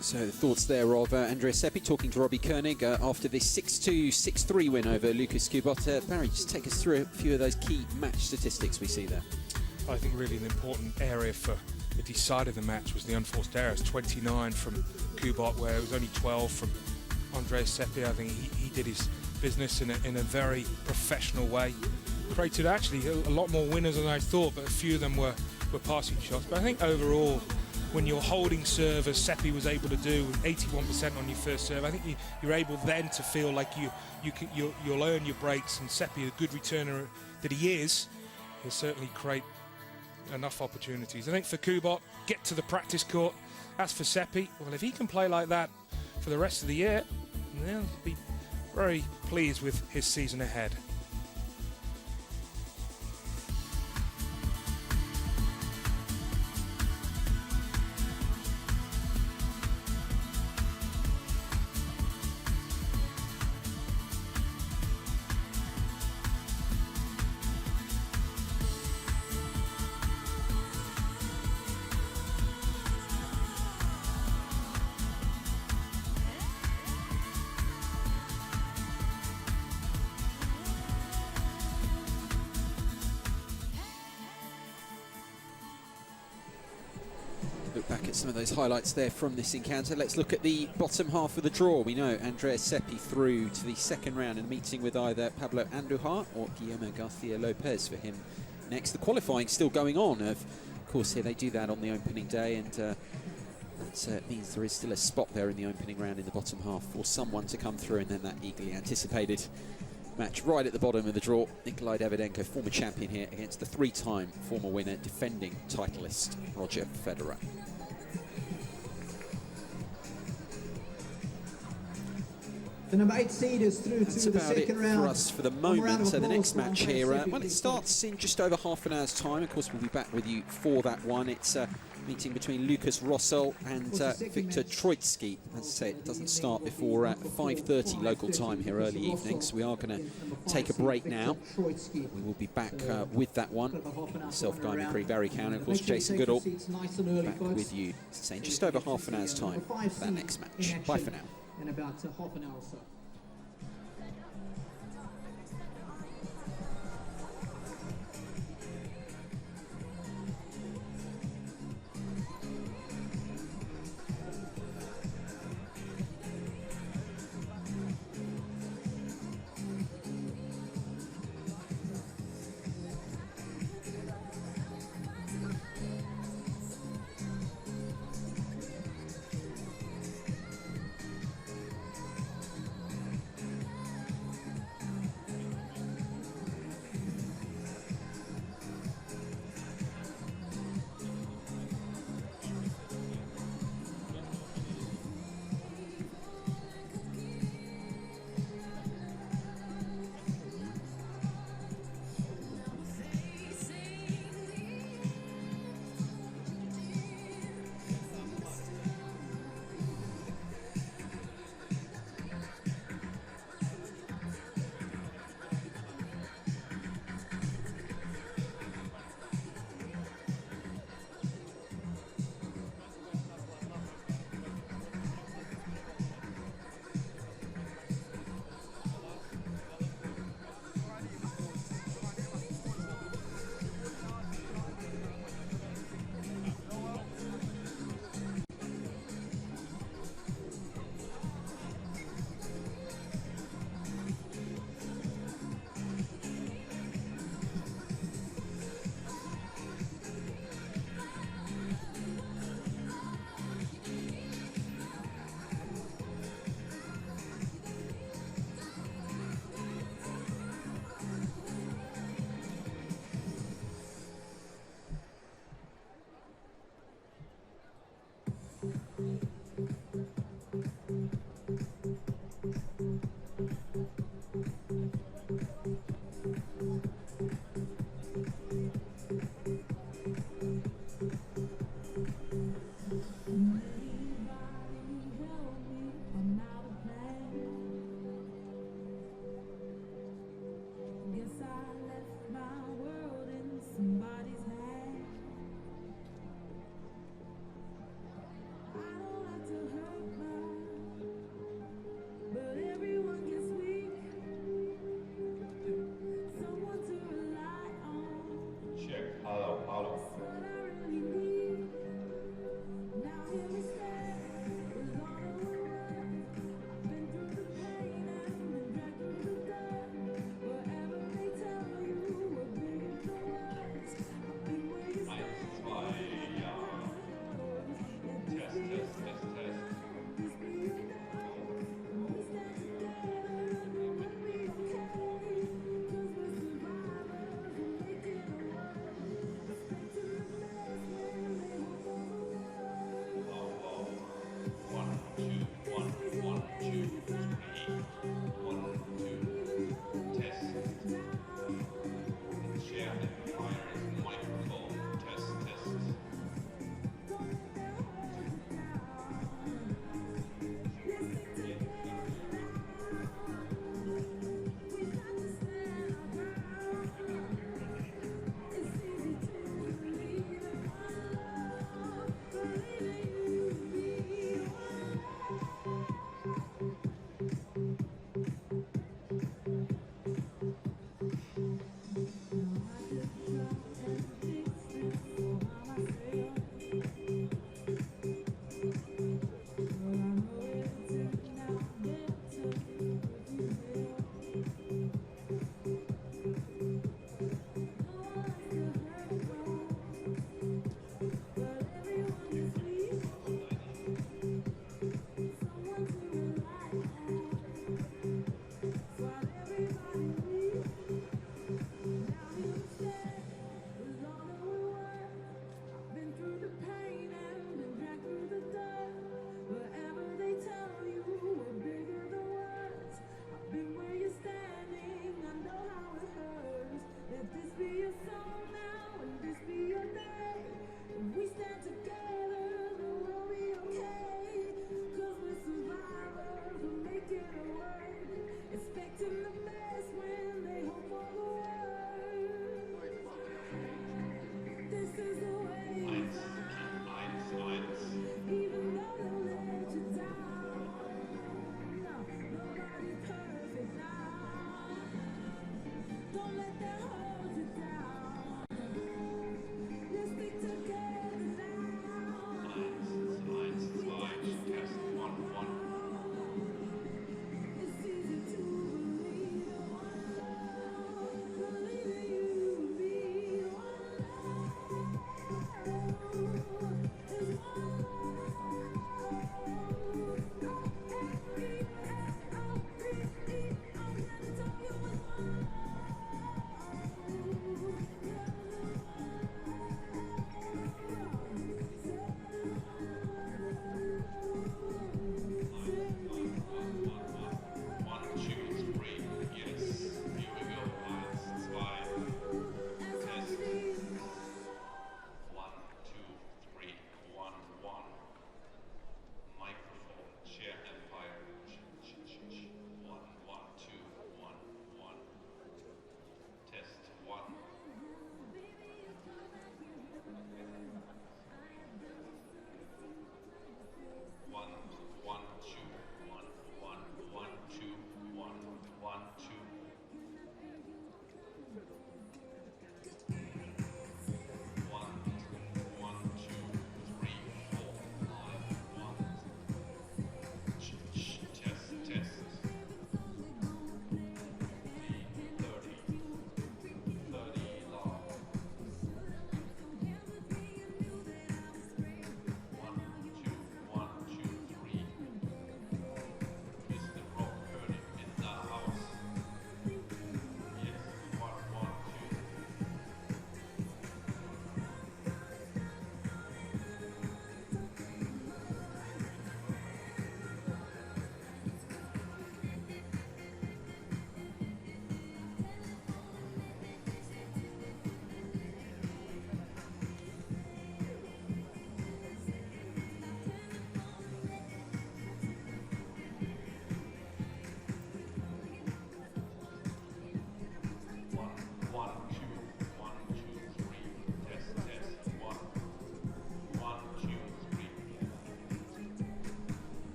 So the thoughts there of Andrea Seppi talking to Robbie Koenig after this 6-2, 6-3 win over Lucas Kubot. Barry, just take us through a few of those key match statistics we see there. I think really an important area for that decided the match was the unforced errors. 29 from Kubot, where it was only 12 from Andreas Seppi. I think he did his business in a very professional way. Created actually a lot more winners than I thought, but a few of them were passing shots. But I think overall, when you're holding serve, as Seppi was able to do, 81% on your first serve, I think you're able then to feel like you'll earn your breaks. And Seppi, a good returner that he is, will certainly create enough opportunities. I think for Kubot, get to the practice court. As for Seppi, well, if he can play like that for the rest of the year, then he'll be very pleased with his season ahead. Look back at some of those highlights there from this encounter. Let's look at the bottom half of the draw. We know Andreas Seppi through to the second round in a meeting with either Pablo Andujar or Guillermo Garcia-Lopez for him next. The qualifying still going on. Of course, here they do that on the opening day, and that means there is still a spot there in the opening round in the bottom half for someone to come through, and then that eagerly anticipated match right at the bottom of the draw. Nikolay Davydenko, former champion here, against the three-time former winner, defending titleist Roger Federer. The number 8 seed is through That's to the about it second round. for us for the moment. So the next match here, well, it starts in just over half an hour's time. Of course, we'll be back with you for that one. It's a meeting between Lukas Rosol and Viktor Troitsky. As I say, it doesn't start before 5:30 local time here early evening, so we are going to take a break now. We will be back with that one. Myself, Guy McCree, Barry Cowan, and of course Jason Goodall, back with you, as I say, in just over half an hour's time for that next match. Bye for now. In about half an hour or so.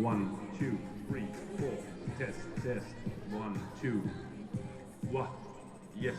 1, 2, 3, 4. Test, test. 1, 2. 1. Yes.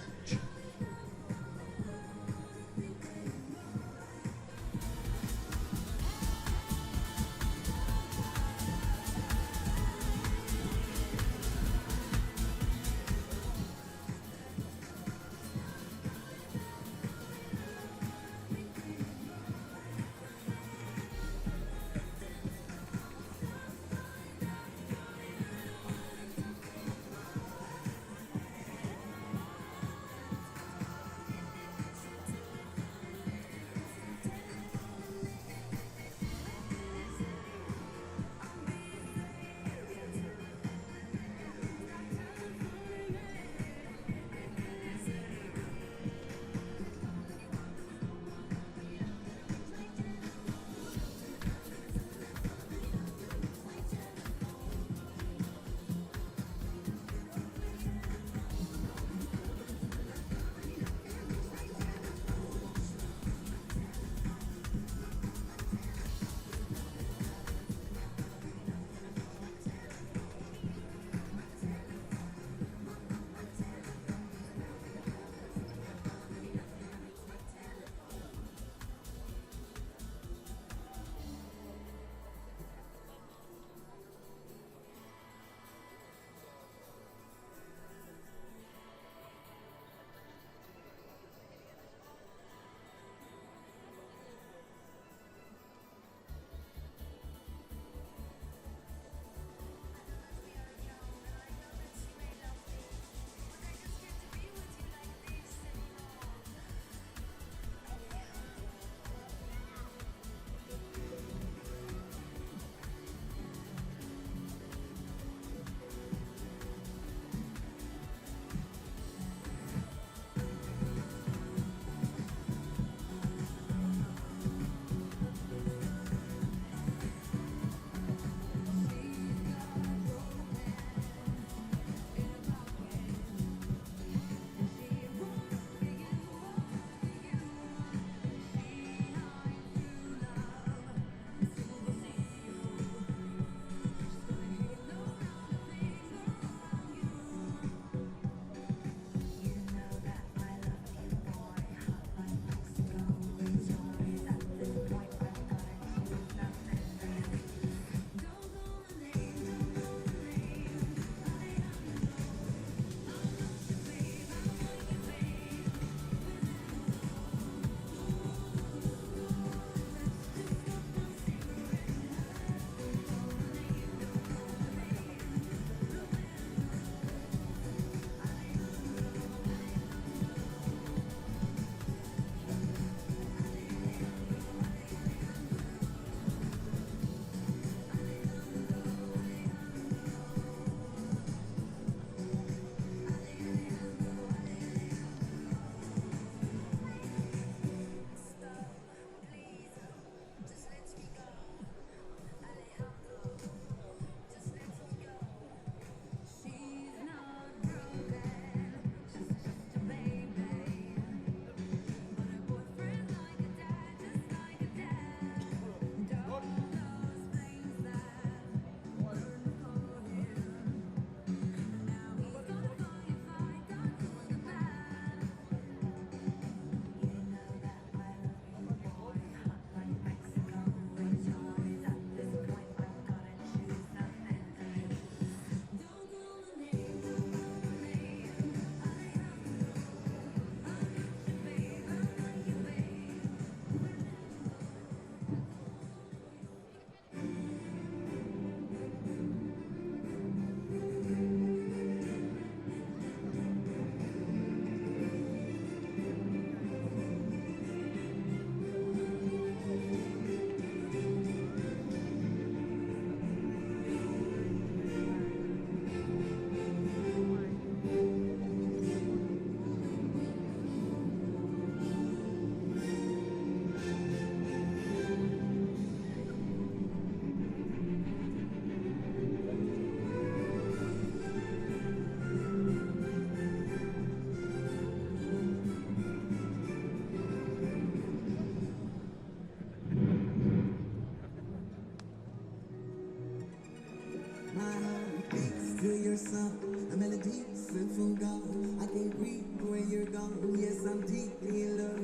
favorite song, a melody sent from God. I can't breathe when you're gone. Yes, I'm deeply in love.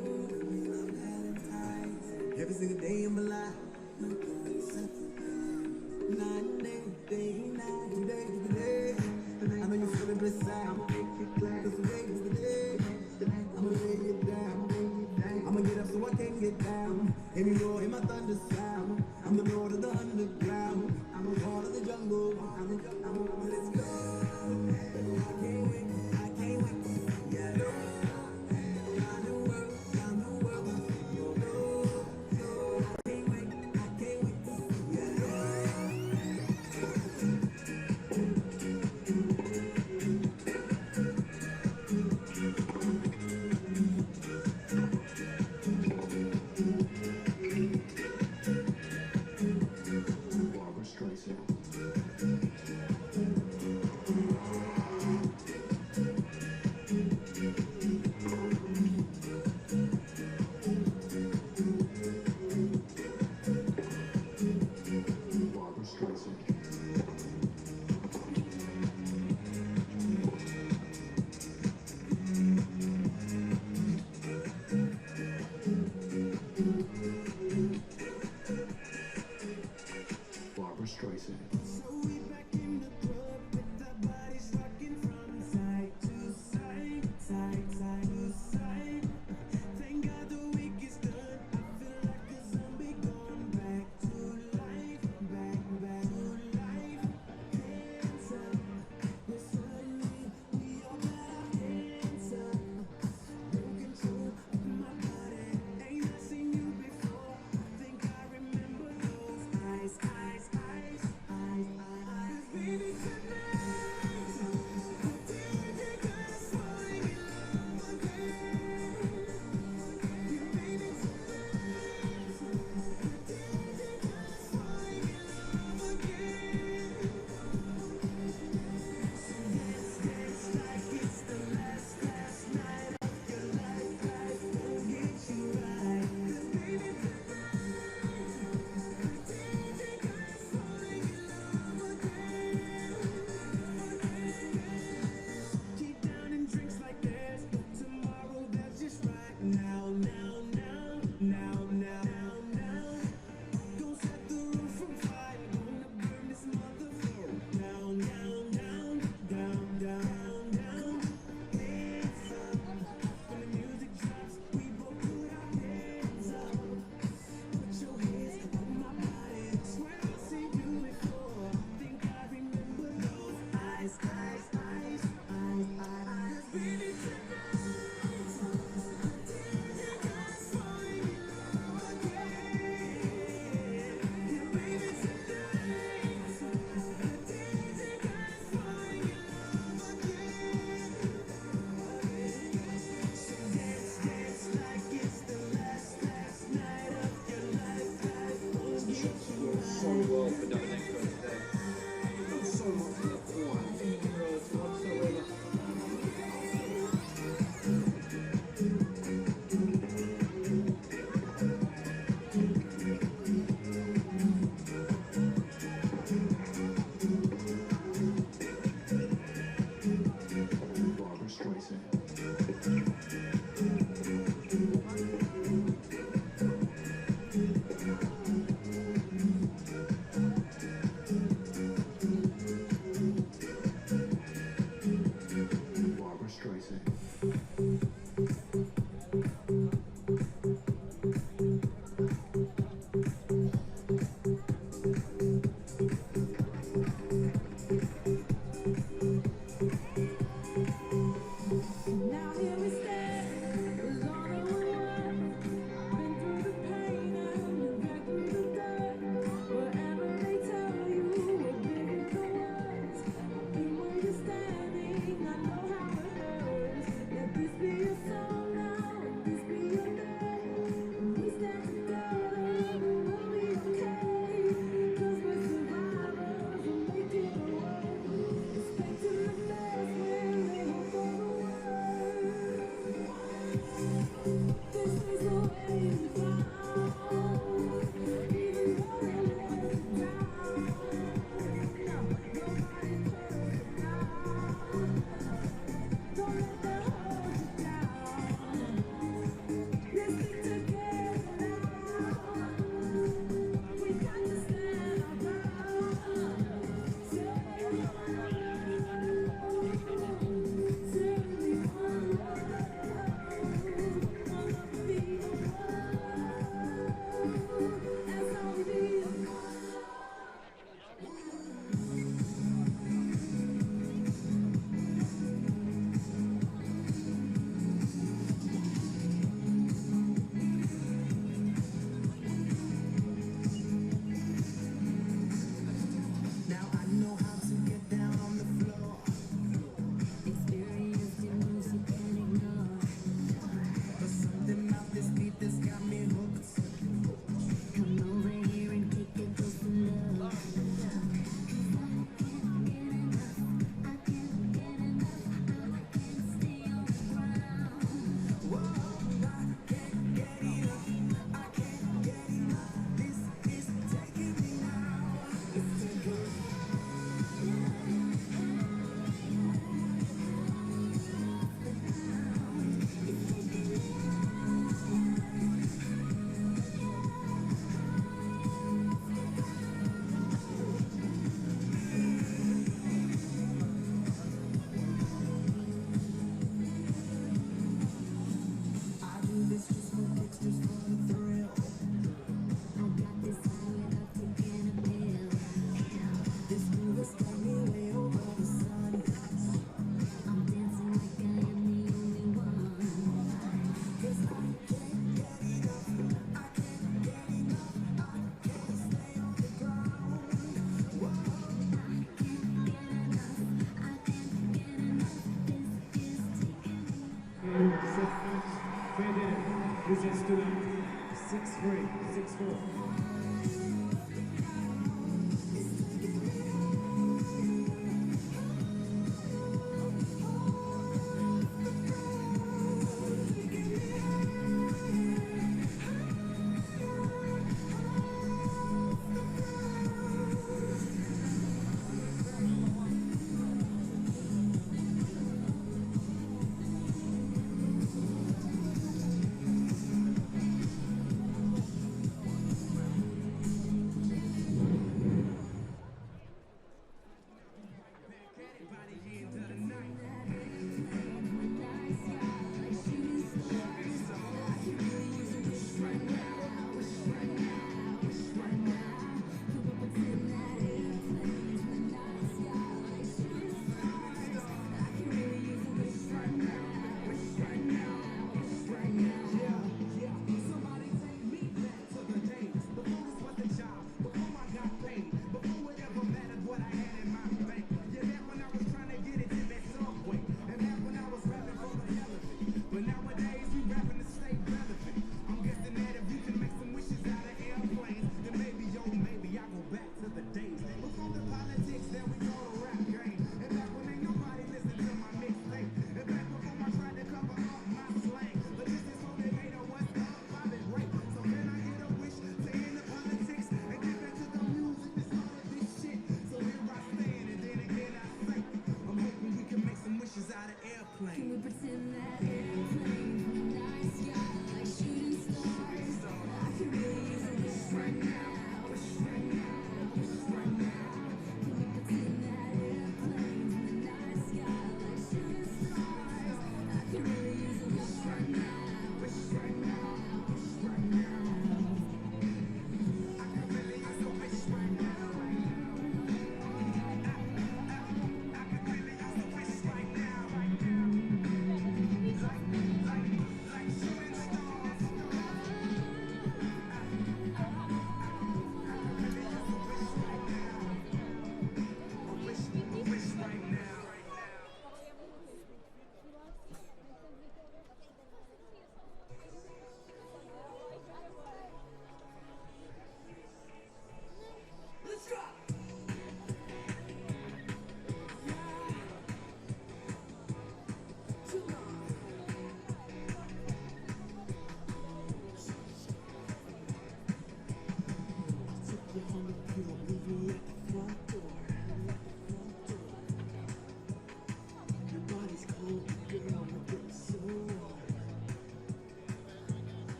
Valentine's, every single day in my life. Night, day, day. I know you're feeling blessed. I'ma make you glad. 'Cause today is the day. I'ma lay it down. I'ma get up so I can get down. Hear me roar in my thunder sound. I'm the lord of the underground. I'm a part of the jungle. Let's go. I can't wait. Yeah, no. Round the world. I can't wait. Yeah, no. sets to 6-3, 6-4.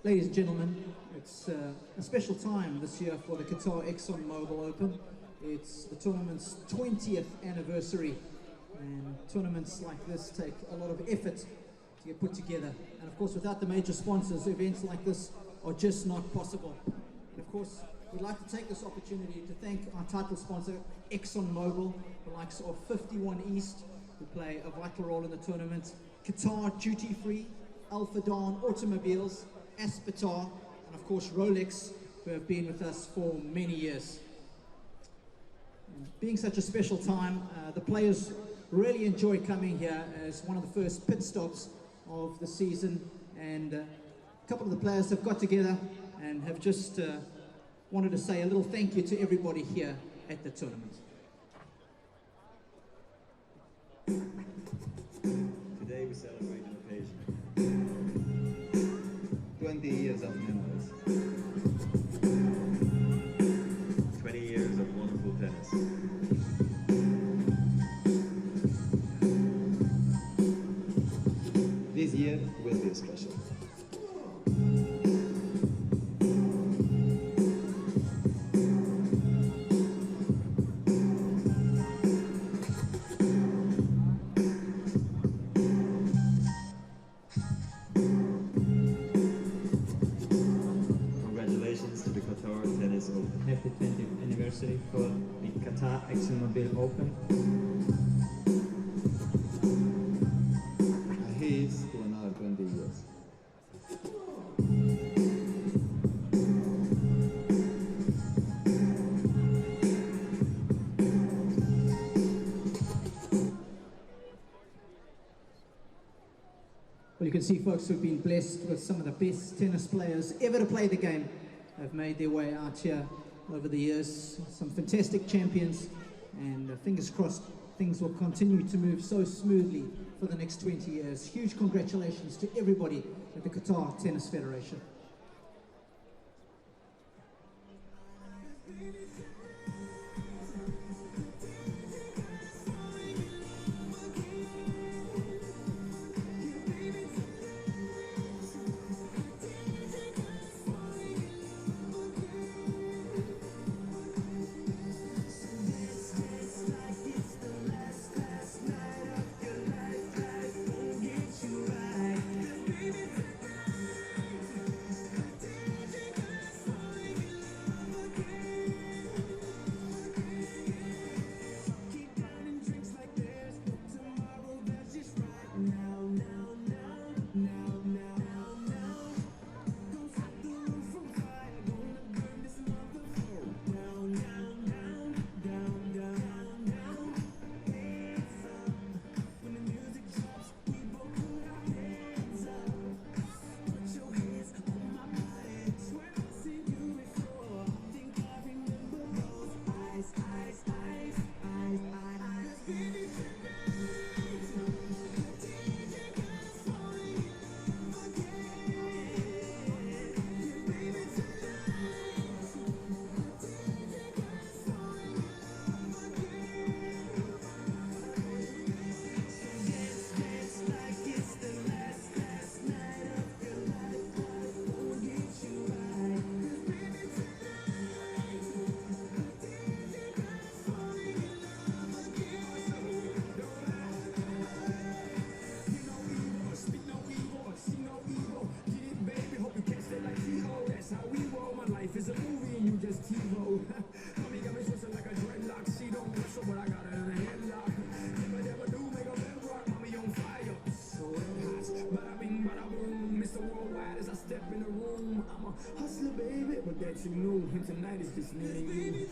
Ladies and gentlemen, it's a special time this year for the Qatar ExxonMobil Open. It's the tournament's 20th anniversary, and tournaments like this take a lot of effort to get put together. And of course, without the major sponsors, events like this are just not possible. And of course, we'd like to take this opportunity to thank our title sponsor, ExxonMobil, the likes of 51 East, who play a vital role in the tournament, Qatar Duty Free, Alpha Dawn Automobiles, Aspetar, and of course Rolex, who have been with us for many years. And being such a special time, the players really enjoy coming here as one of the first pit stops of the season, and A couple of the players have got together and have just wanted to say a little thank you to everybody here at the tournament. Today we celebrate an occasion. 20 years of memories. 20 years of wonderful tennis. This year will be special. Congratulations to the Qatar Tennis Open. Happy 20th anniversary for the Qatar ExxonMobil Open. Here's to another 20 years. Well, you can see folks who've been blessed with some of the best tennis players ever to play the game have made their way out here over the years. Some fantastic champions, and fingers crossed things will continue to move so smoothly for the next 20 years. Huge congratulations to everybody at the Qatar Tennis Federation. Hustler, baby, but that you know, him tonight is just me and you.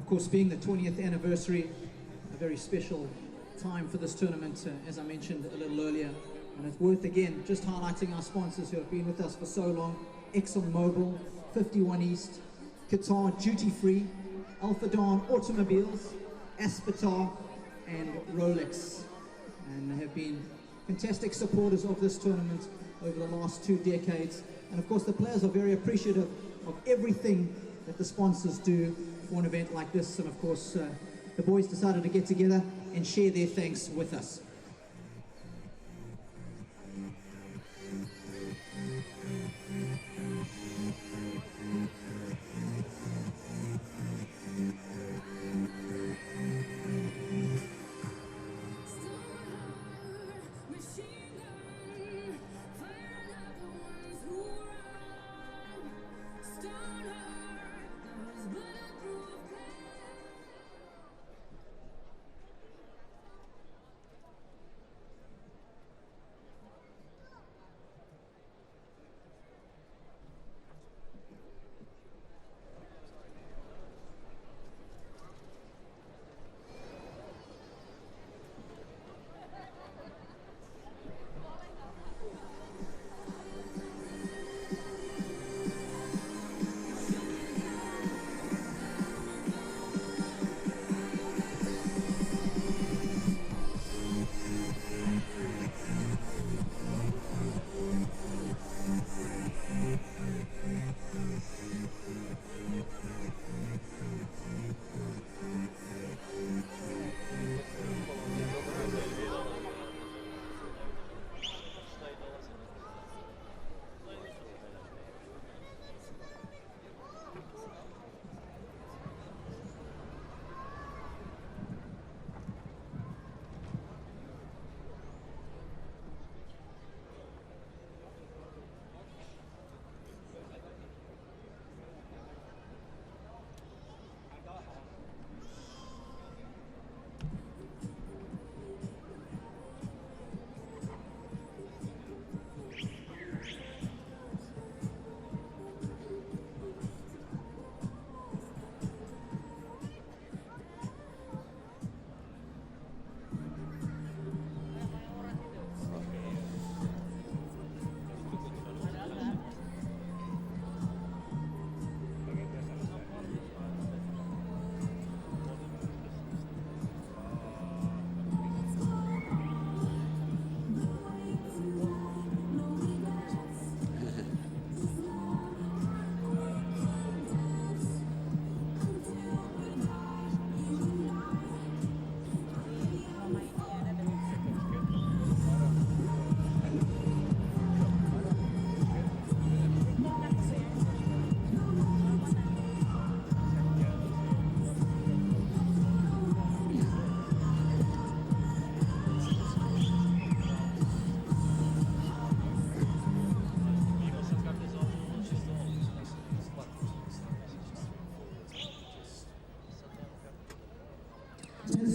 of course, being the 20th anniversary, a very special time for this tournament, as I mentioned a little earlier. And it's worth, again, just highlighting our sponsors who have been with us for so long. ExxonMobil, 51 East, Qatar Duty Free, Alpha Dawn Automobiles, Aspetar, and Rolex. And they have been fantastic supporters of this tournament over the last 2 decades. And of course, the players are very appreciative of everything that the sponsors do for an event like this. And of course, the boys decided to get together and share their thanks with us.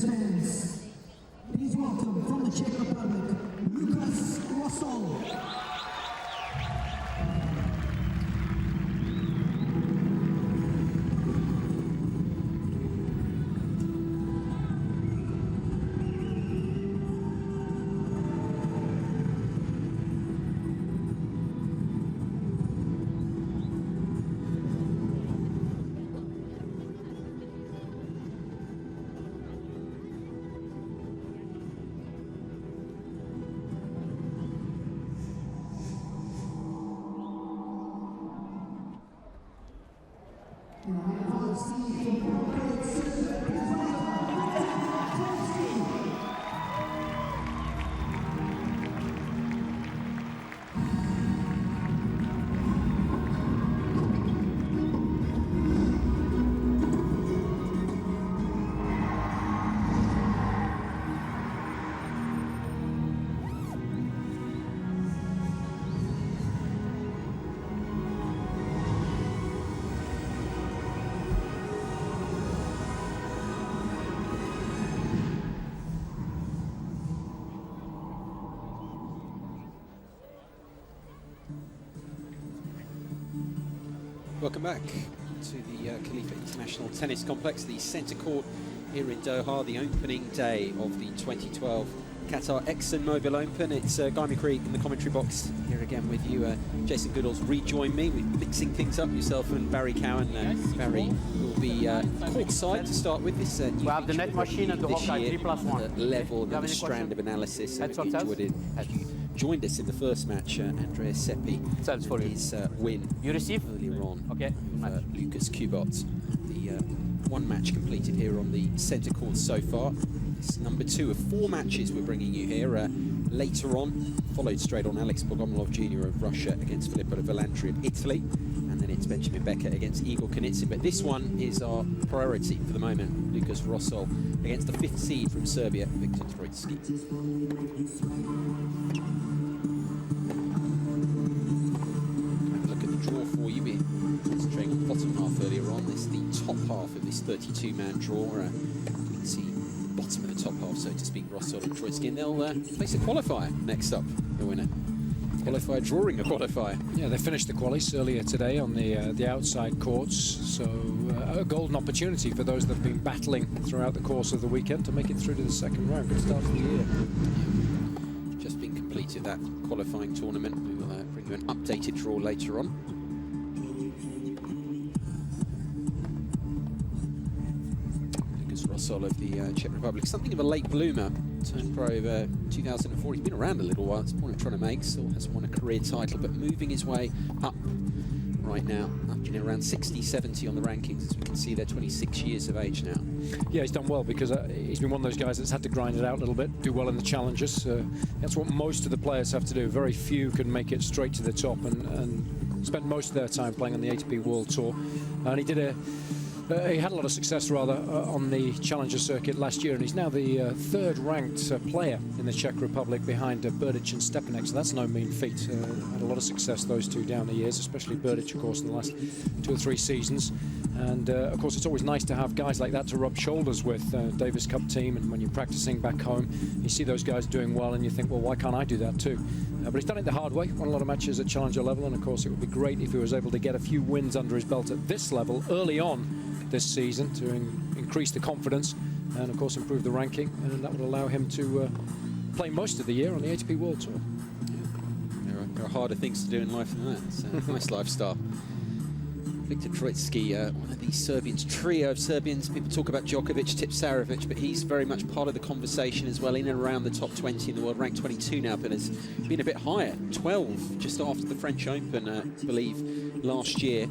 Fans, please welcome from the Czech Republic, Lucas Rosol. Welcome back. to the Khalifa International Tennis Complex, the centre court here in Doha, the opening day of the 2012 Qatar ExxonMobil Open. It's Guy McCree in the commentary box here again with you. Jason Goodall's rejoined me. We're mixing things up, yourself and Barry Cowan. Barry will be courtside to start with this new we have the net machine and the Hawkeye 3+1. Level and the strand of analysis. Have you joined us in the first match, Andrea Seppi, for his win earlier on over Lucas Kubot. The one match completed here on the centre court so far. It's number 2 of 4 matches we're bringing you here. Later on, followed straight on, Alex Bogomolov Jr. of Russia against Filippo Vellantri of Italy, and then it's Benjamin Becker against Igor Kanitsin. But this one is our priority for the moment. Lukas Rosol against the 5th seed from Serbia, Viktor Troicki. Look at the draw for you. We're concentrating on the bottom half earlier on. This is the top half of this 32-man draw. You can see bottom of the top half, so to speak, Rosol and Troicki, and they'll face a qualifier next up, the winner. Qualifier drawing a qualifier. Yeah, they finished the qualies earlier today on the outside courts, so a golden opportunity for those that have been battling throughout the course of the weekend to make it through to the second round. Good start of the year. Just been completed that qualifying tournament. We will bring you an updated draw later on. Rosol of the Czech Republic, something of a late bloomer, turned pro over 2004. He's been around a little while. It's the point I'm trying to make. Still hasn't won a career title, but moving his way up right now, up to around 60, 70 on the rankings. As we can see, they're 26 years of age now. Yeah, he's done well because he's been one of those guys that's had to grind it out a little bit, do well in the challenges. That's what most of the players have to do. Very few can make it straight to the top and spend most of their time playing on the ATP World Tour. And he did he had a lot of success, rather, on the Challenger circuit last year, and he's now the 3rd-ranked player in the Czech Republic behind Berdych and Stepanek, so that's no mean feat. Had a lot of success, those two, down the years, especially Berdych, of course, in the last 2 or 3 seasons. And, of course, it's always nice to have guys like that to rub shoulders with, Davis Cup team, and when you're practicing back home, you see those guys doing well, and you think, well, why can't I do that too? But he's done it the hard way, won a lot of matches at Challenger level, and, of course, it would be great if he was able to get a few wins under his belt at this level early on this season to increase the confidence and, of course, improve the ranking, and that would allow him to play most of the year on the ATP World Tour. Yeah. There are harder things to do in life than that. It's a nice lifestyle. Viktor Troicki, one of these Serbians, trio of Serbians. People talk about Djokovic, Tipsarevic, but he's very much part of the conversation as well, in and around the top 20 in the world, ranked 22 now, but has been a bit higher, 12, just after the French Open, I believe, last year.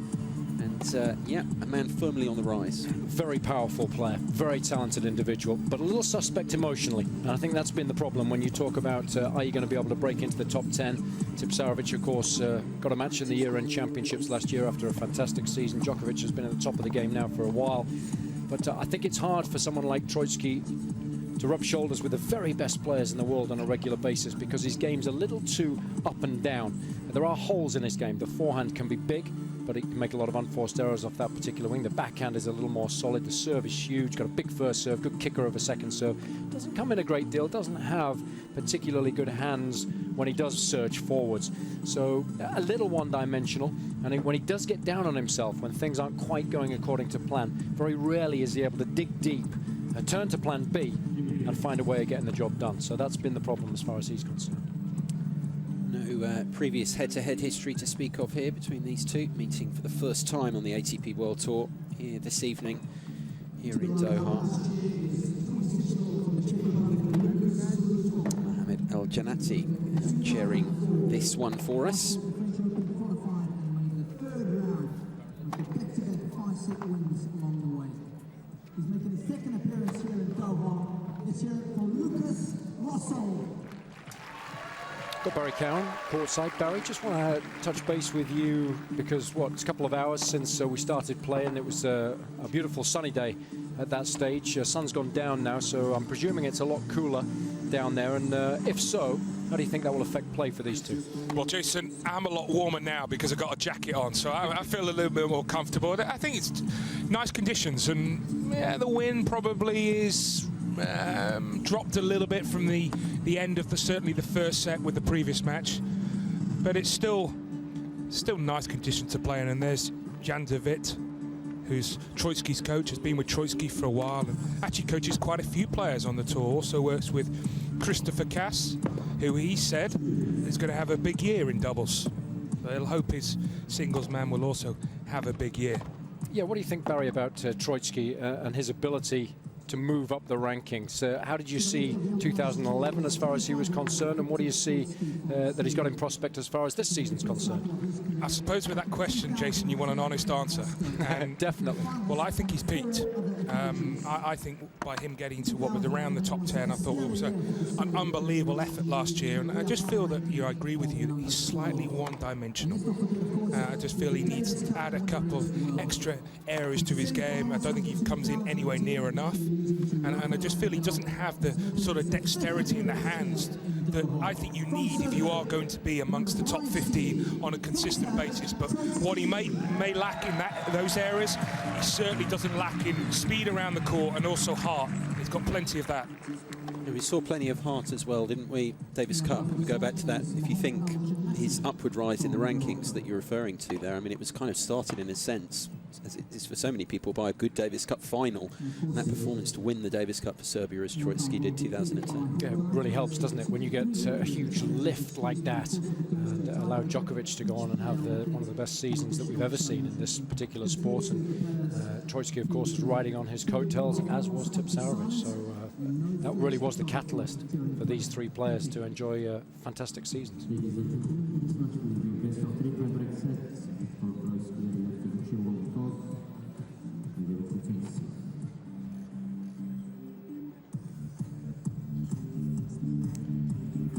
And, yeah, a man firmly on the rise. Very powerful player, very talented individual, but a little suspect emotionally. And I think that's been the problem when you talk about are you going to be able to break into the top 10. Tipsarevic, of course, got a match in the year-end championships last year after a fantastic season. Djokovic has been at the top of the game now for a while. But I think it's hard for someone like Troicki to rub shoulders with the very best players in the world on a regular basis because his game's a little too up and down. There are holes in his game. The forehand can be big, but he can make a lot of unforced errors off that particular wing. The backhand is a little more solid. The serve is huge. Got a big first serve, good kicker of a second serve. Doesn't come in a great deal. Doesn't have particularly good hands when he does surge forwards. So a little one-dimensional. And when he does get down on himself, when things aren't quite going according to plan, very rarely is he able to dig deep, turn to plan B, and find a way of getting the job done. So that's been the problem as far as he's concerned. No previous head-to-head history to speak of here between these two, meeting for the first time on the ATP World Tour here this evening, here in Doha. Mohamed El Jannati chairing this one for us. He's making his 2nd appearance here in Doha. It's here for Lukas Rosol. Got Barry Cowan, courtside. Barry, just want to touch base with you because, it's a couple of hours since we started playing. It was a beautiful sunny day at that stage. Sun's gone down now, so I'm presuming it's a lot cooler down there. And if so, how do you think that will affect play for these two? Well, Jason, I'm a lot warmer now because I've got a jacket on, so I feel a little bit more comfortable. I think it's nice conditions, and yeah, the wind probably is dropped a little bit from the end of certainly the first set with the previous match, but it's still nice conditions to play in. And there's Jan de Witt who's Troitsky's coach, has been with Troitsky for a while, and actually coaches quite a few players on the tour. Also works with Christopher Cass, who he said is going to have a big year in doubles. So he'll hope his singles man will also have a big year. Yeah, what do you think, Barry, about Troitsky and his ability to move up the rankings? How did you see 2011 as far as he was concerned, and what do you see that he's got in prospect as far as this season's concerned? I suppose with that question, Jason, you want an honest answer. And definitely. Well, I think he's peaked. I think by him getting to what was around the top 10, I thought it was an unbelievable effort last year, and I just feel that, I agree with you, that he's slightly one-dimensional. I just feel he needs to add a couple extra areas to his game. I don't think he comes in anywhere near enough, and I just feel he doesn't have the sort of dexterity in the hands that I think you need if you are going to be amongst the top 15 on a consistent basis. But what he may lack in those areas, he certainly doesn't lack in speed around the court and also heart. He's got plenty of that. And we saw plenty of heart as well, didn't we? Davis Cup, we go back to that. If you think his upward rise in the rankings that you're referring to there, I mean, it was kind of started in a sense, as it is for so many people, by a good Davis Cup final. And that performance to win the Davis Cup for Serbia, as Troitsky did 2010. Yeah, it really helps, doesn't it, when you get a huge lift like that and allow Djokovic to go on and have one of the best seasons that we've ever seen in this particular sport. And Troitsky, of course, was riding on his coattails, as was Tipsarevic. So that really was the catalyst for these three players to enjoy fantastic seasons.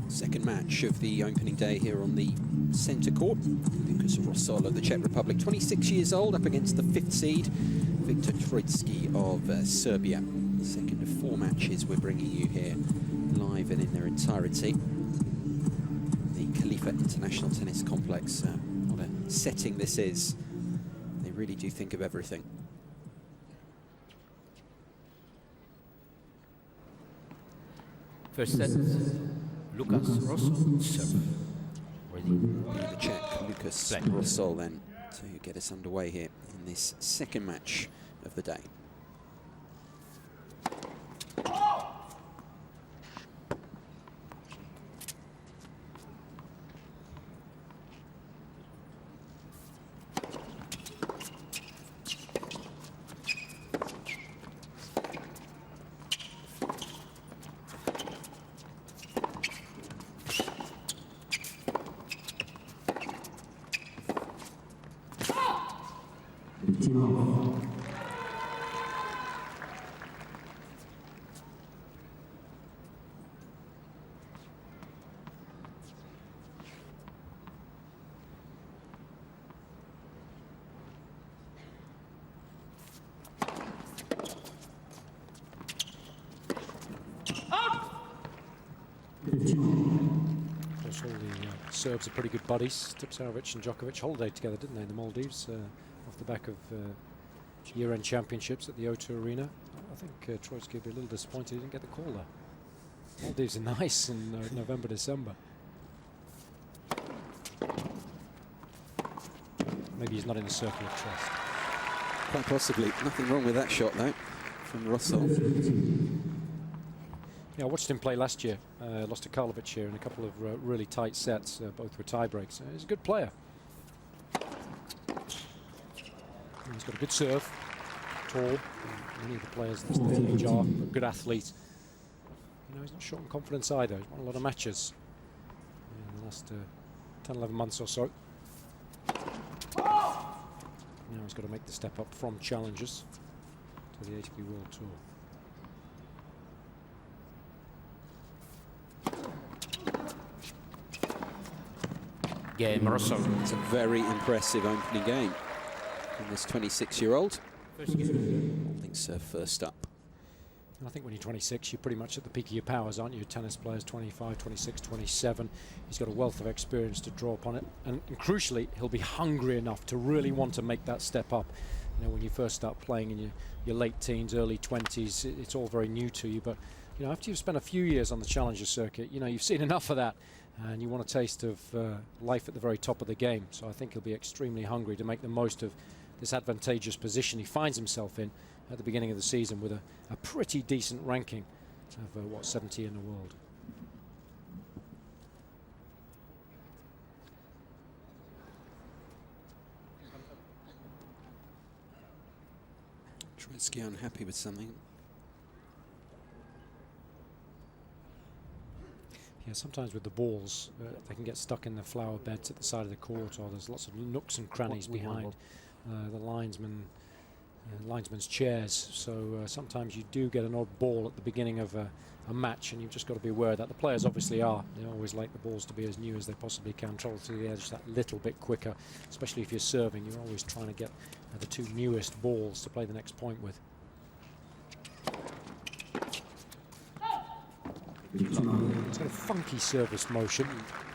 Second match of the opening day here on the centre court. Lucas Rosol of the Czech Republic, 26 years old, up against the 5th seed, Viktor Troitsky of Serbia. Second of 4 matches we're bringing you here live and in their entirety. The Khalifa International Tennis Complex, what a setting this is. They really do think of everything. First set, Lucas Rosol, serve. The Czech Lucas Rosol then to get us underway here in this second match of the day. Of course, all the Serbs are pretty good buddies. Tipsarevic and Djokovic holidayed together, didn't they, in the Maldives, off the back of year-end championships at the O2 Arena. I think Troitsky would be a little disappointed he didn't get the call there. Maldives are nice in November, December. Maybe he's not in the circle of trust. Quite possibly. Nothing wrong with that shot, though, from Rosol. Yeah, I watched him play last year. Lost to Karlovic here in a couple of really tight sets. Both were tie breaks. He's a good player. And he's got a good serve. Tall. Many of the players this age are. A good athlete. You know, he's not short on confidence either. He's won a lot of matches in the last 10, 11 months or so. Now he's got to make the step up from challengers to the ATP World Tour. Game Rosol. It's a very impressive opening game from this 26-year-old. Holding serve first up. And I think when you're 26, you're pretty much at the peak of your powers, aren't you? Tennis players, 25, 26, 27. He's got a wealth of experience to draw upon it. And crucially, he'll be hungry enough to really want to make that step up. You know, when you first start playing in your late teens, early 20s, it's all very new to you. But, you know, after you've spent a few years on the Challenger circuit, you know, you've seen enough of that. And you want a taste of life at the very top of the game. So I think he'll be extremely hungry to make the most of this advantageous position he finds himself in at the beginning of the season with a pretty decent ranking of what, 70 in the world. Troitsky unhappy with something. Yeah, sometimes with the balls, they can get stuck in the flower beds at the side of the court, or there's lots of nooks and crannies behind the linesman's chairs. So sometimes you do get an odd ball at the beginning of a match, and you've just got to be aware that the players obviously are. They always like the balls to be as new as they possibly can, travel to the edge that little bit quicker, especially if you're serving. You're always trying to get the two newest balls to play the next point with. It's got a funky service motion.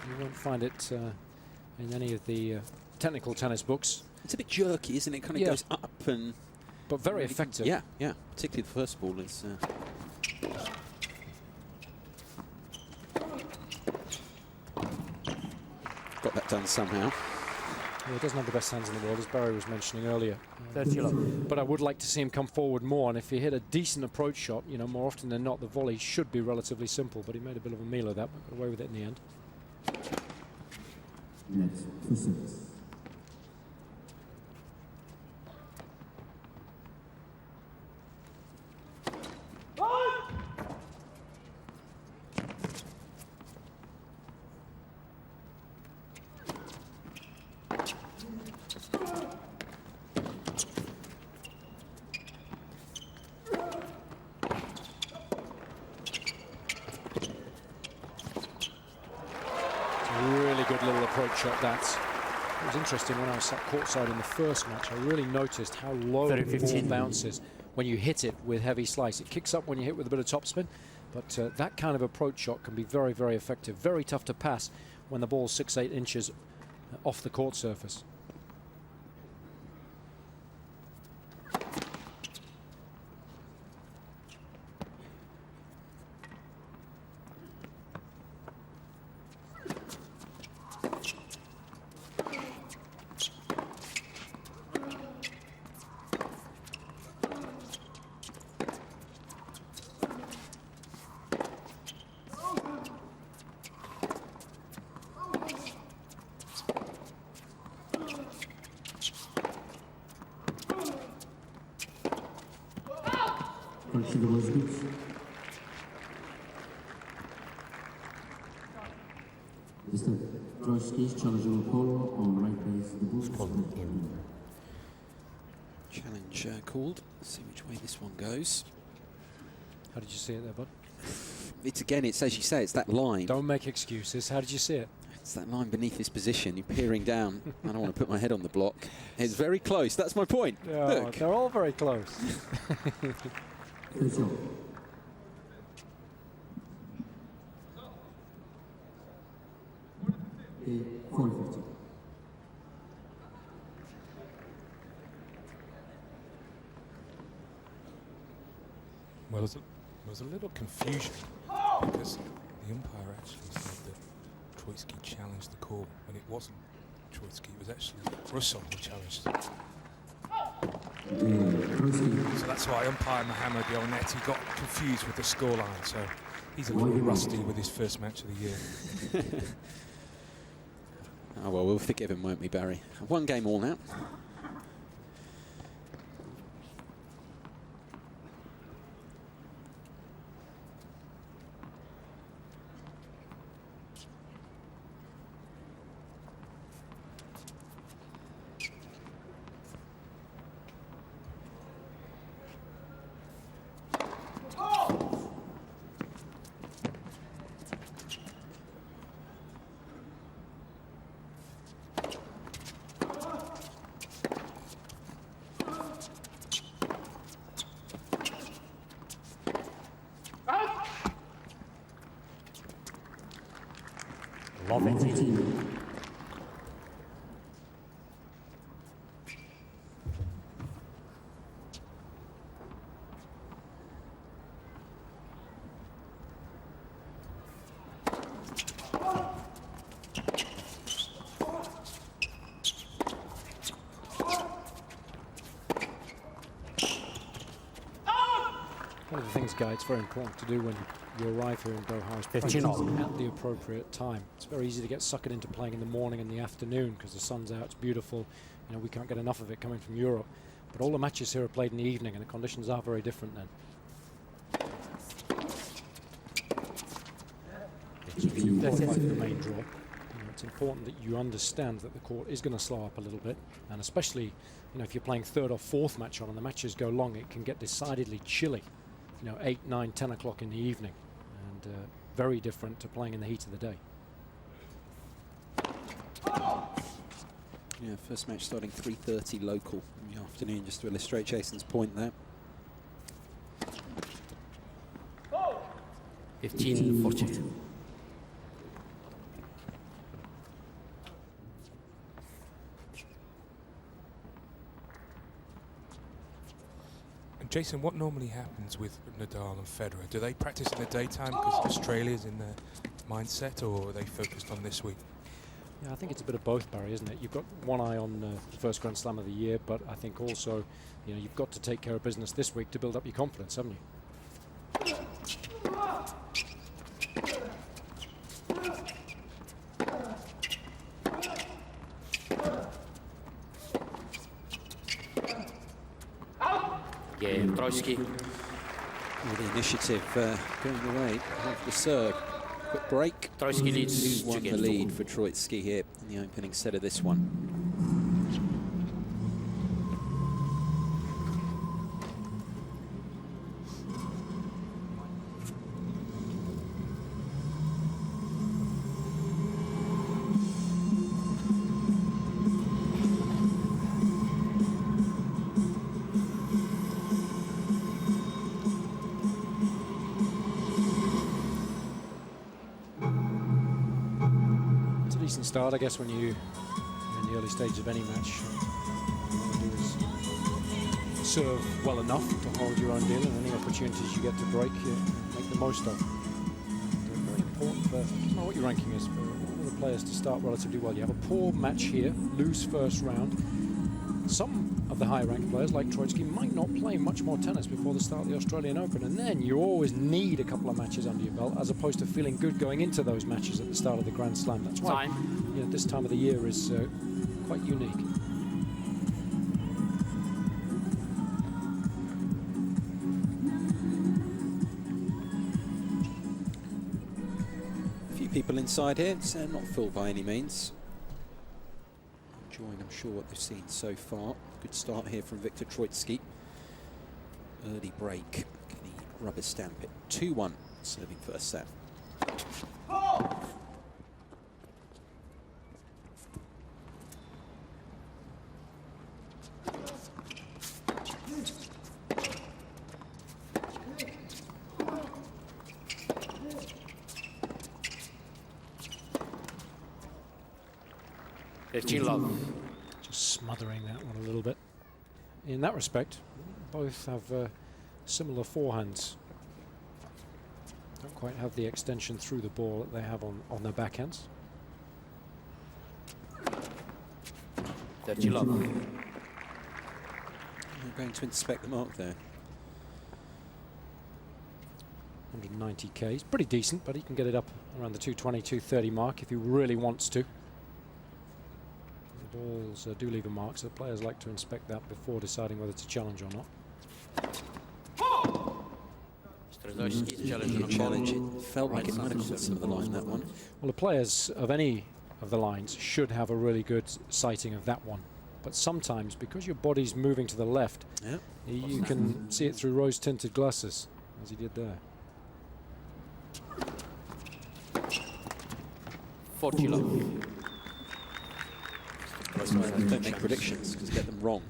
You won't find it in any of the technical tennis books. It's a bit jerky, isn't it? Kind of goes up and... But very effective. Yeah, yeah. Particularly the first ball is... got that done somehow. Yeah, he doesn't have the best hands in the world, as Barry was mentioning earlier. But I would like to see him come forward more, and if he hit a decent approach shot, you know, more often than not, the volley should be relatively simple, but he made a bit of a meal of that, but got away with it in the end. Next, for service. Shot that. It was interesting when I was sat courtside in the first match. I really noticed how low the ball bounces when you hit it with heavy slice. It kicks up when you hit with a bit of topspin, but that kind of approach shot can be very, very effective. Very tough to pass when the ball's 6-8 inches off the court surface. Challenge called. Let's see which way this one goes. How did you see it there, bud? It's again, it's as you say, it's that line. Don't make excuses. How did you see it? It's that line beneath his position. You're peering down. I don't want to put my head on the block. It's very close. That's my point. Yeah, look. They're all very close. Well, there was a little confusion because the umpire actually said that Troitsky challenged the call when it wasn't Troitsky, it was actually Russell who challenged. So that's why umpire Mohamed Yelneti got confused with the scoreline. So he's a little rusty with his first match of the year. Oh well, we'll forgive him, won't we, Barry? One game all now. Love it. one of the things, Guy, it's very important to do when you arrive here in Doha is 15 practice at the appropriate time. It's very easy to get suckered into playing in the morning and the afternoon because the sun's out, it's beautiful. You know, we can't get enough of it coming from Europe. But all the matches here are played in the evening and the conditions are very different then. You qualify for the main draw. It's important that you understand that the court is going to slow up a little bit, and especially, you know, if you're playing third or fourth match on and the matches go long, it can get decidedly chilly. You know, 8, 9, 10 o'clock in the evening, and very different to playing in the heat of the day. Yeah, first match starting 3:30 local in the afternoon, just to illustrate Jason's point there. 15-40. And Jason, what normally happens with Nadal and Federer? Do they practice in the daytime because Australia's in their mindset, or are they focused on this week? Yeah, I think it's a bit of both, Barry, isn't it? You've got one eye on the first Grand Slam of the year, but I think also, you know, you've got to take care of business this week to build up your confidence, haven't you? Game, Troitsky. All the initiative going the way of the serve. Quick break. Troitsky leads. Who won the lead for Troitsky here in the opening set of this one? Start, I guess, when you're in the early stages of any match. What you want to do is serve well enough to hold your own deal, and any opportunities you get to break, you make the most of. And very important for, I don't know what your ranking is, for all the players to start relatively well. You have a poor match here, lose first round. Some of the higher ranked players, like Troitsky, might not play much more tennis before the start of the Australian Open, and then you always need a couple of matches under your belt, as opposed to feeling good going into those matches at the start of the Grand Slam. That's why, you know, this time of the year is quite unique. A few people inside here, it's not full by any means. Enjoying, I'm sure, what they've seen so far. Good start here from Viktor Troitsky. Early break. Can he rubber stamp it? 2-1, serving first set. Just smothering that one a little bit. In that respect, both have similar forehands. Don't quite have the extension through the ball that they have on their backhands. 30 love. We're going to inspect the mark there. 190k. He's pretty decent, but he can get it up around the 220, 230 mark if he really wants to. The balls do leave a mark, so players like to inspect that before deciding whether to challenge or not. Challenge. It felt like it might have caught some of the line, that one. Well, the players of any of the lines should have a really good sighting of that one. But sometimes, because your body's moving to the left, you can see it through rose-tinted glasses, as he did there. 40 love. Don't make predictions, because get them wrong.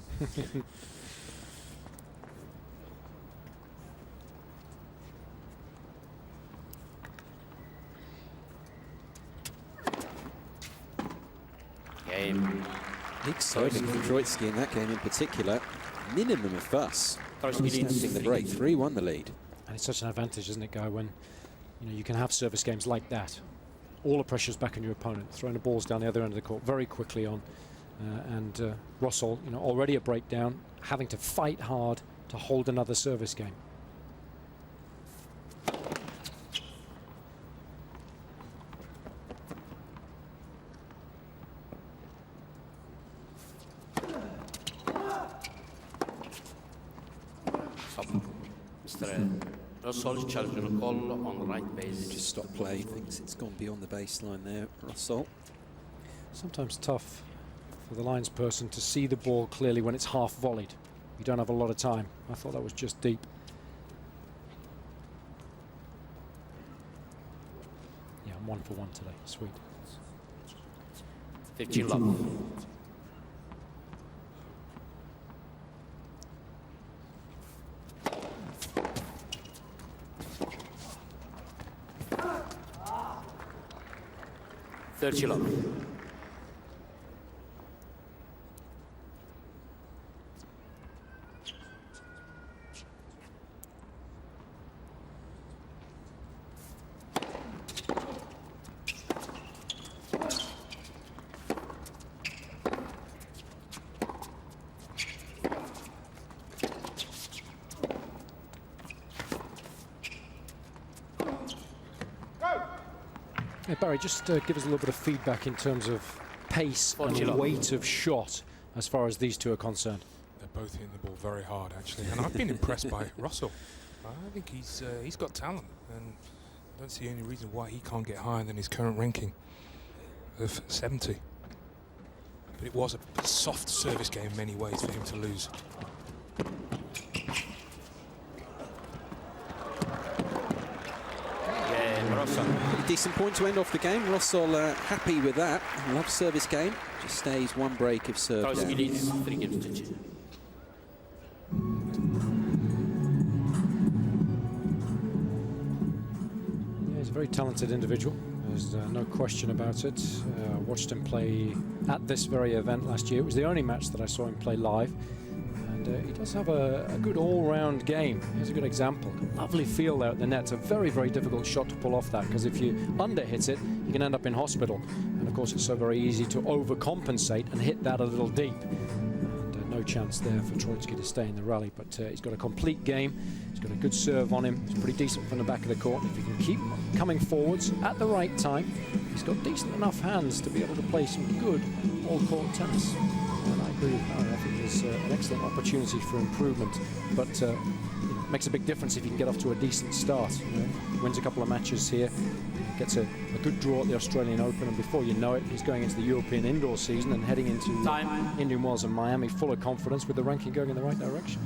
Game. Big serving from Troitsky in that game in particular. Minimum of fuss. Standing the break. 3-1 the lead. And it's such an advantage, isn't it, Guy, when you can have service games like that. All the pressure's back on your opponent, throwing the balls down the other end of the court very quickly on. And Russell, already a breakdown, having to fight hard to hold another service game. Stop. Mr. Russell challenge a call on right base. Just stop play. Thinks it's gone beyond the baseline there, Russell. Sometimes tough for the linesperson to see the ball clearly when it's half volleyed. You don't have a lot of time. I thought that was just deep. Yeah, I'm 1 for 1 today. Sweet. 15 love. Thirty love. Hey Barry, just give us a little bit of feedback in terms of pace and weight of shot as far as these two are concerned. They're both hitting the ball very hard, actually, and I've been impressed by Russell. I think he's got talent, and I don't see any reason why he can't get higher than his current ranking of 70. But it was a soft service game in many ways for him to lose. Pretty decent point to end off the game. Russell happy with that. Loves service game. Just stays one break of serve. Yeah, he's a very talented individual. There's no question about it. Watched him play at this very event last year. It was the only match that I saw him play live. He does have a good all-round game. Here's a good example. Lovely feel there at the net. It's a very, very difficult shot to pull off that, because if you under-hit it, you can end up in hospital. And of course, it's so very easy to overcompensate and hit that a little deep. And no chance there for Troitsky to stay in the rally, but he's got a complete game. He's got a good serve on him. He's pretty decent from the back of the court. If he can keep coming forwards at the right time, he's got decent enough hands to be able to play some good all-court tennis. And I agree with Barry. I think there's an excellent opportunity for improvement, but it makes a big difference if you can get off to a decent start. Wins a couple of matches here, gets a good draw at the Australian Open, and before you know it, he's going into the European indoor season and heading into Indian Wells and Miami full of confidence, with the ranking going in the right direction.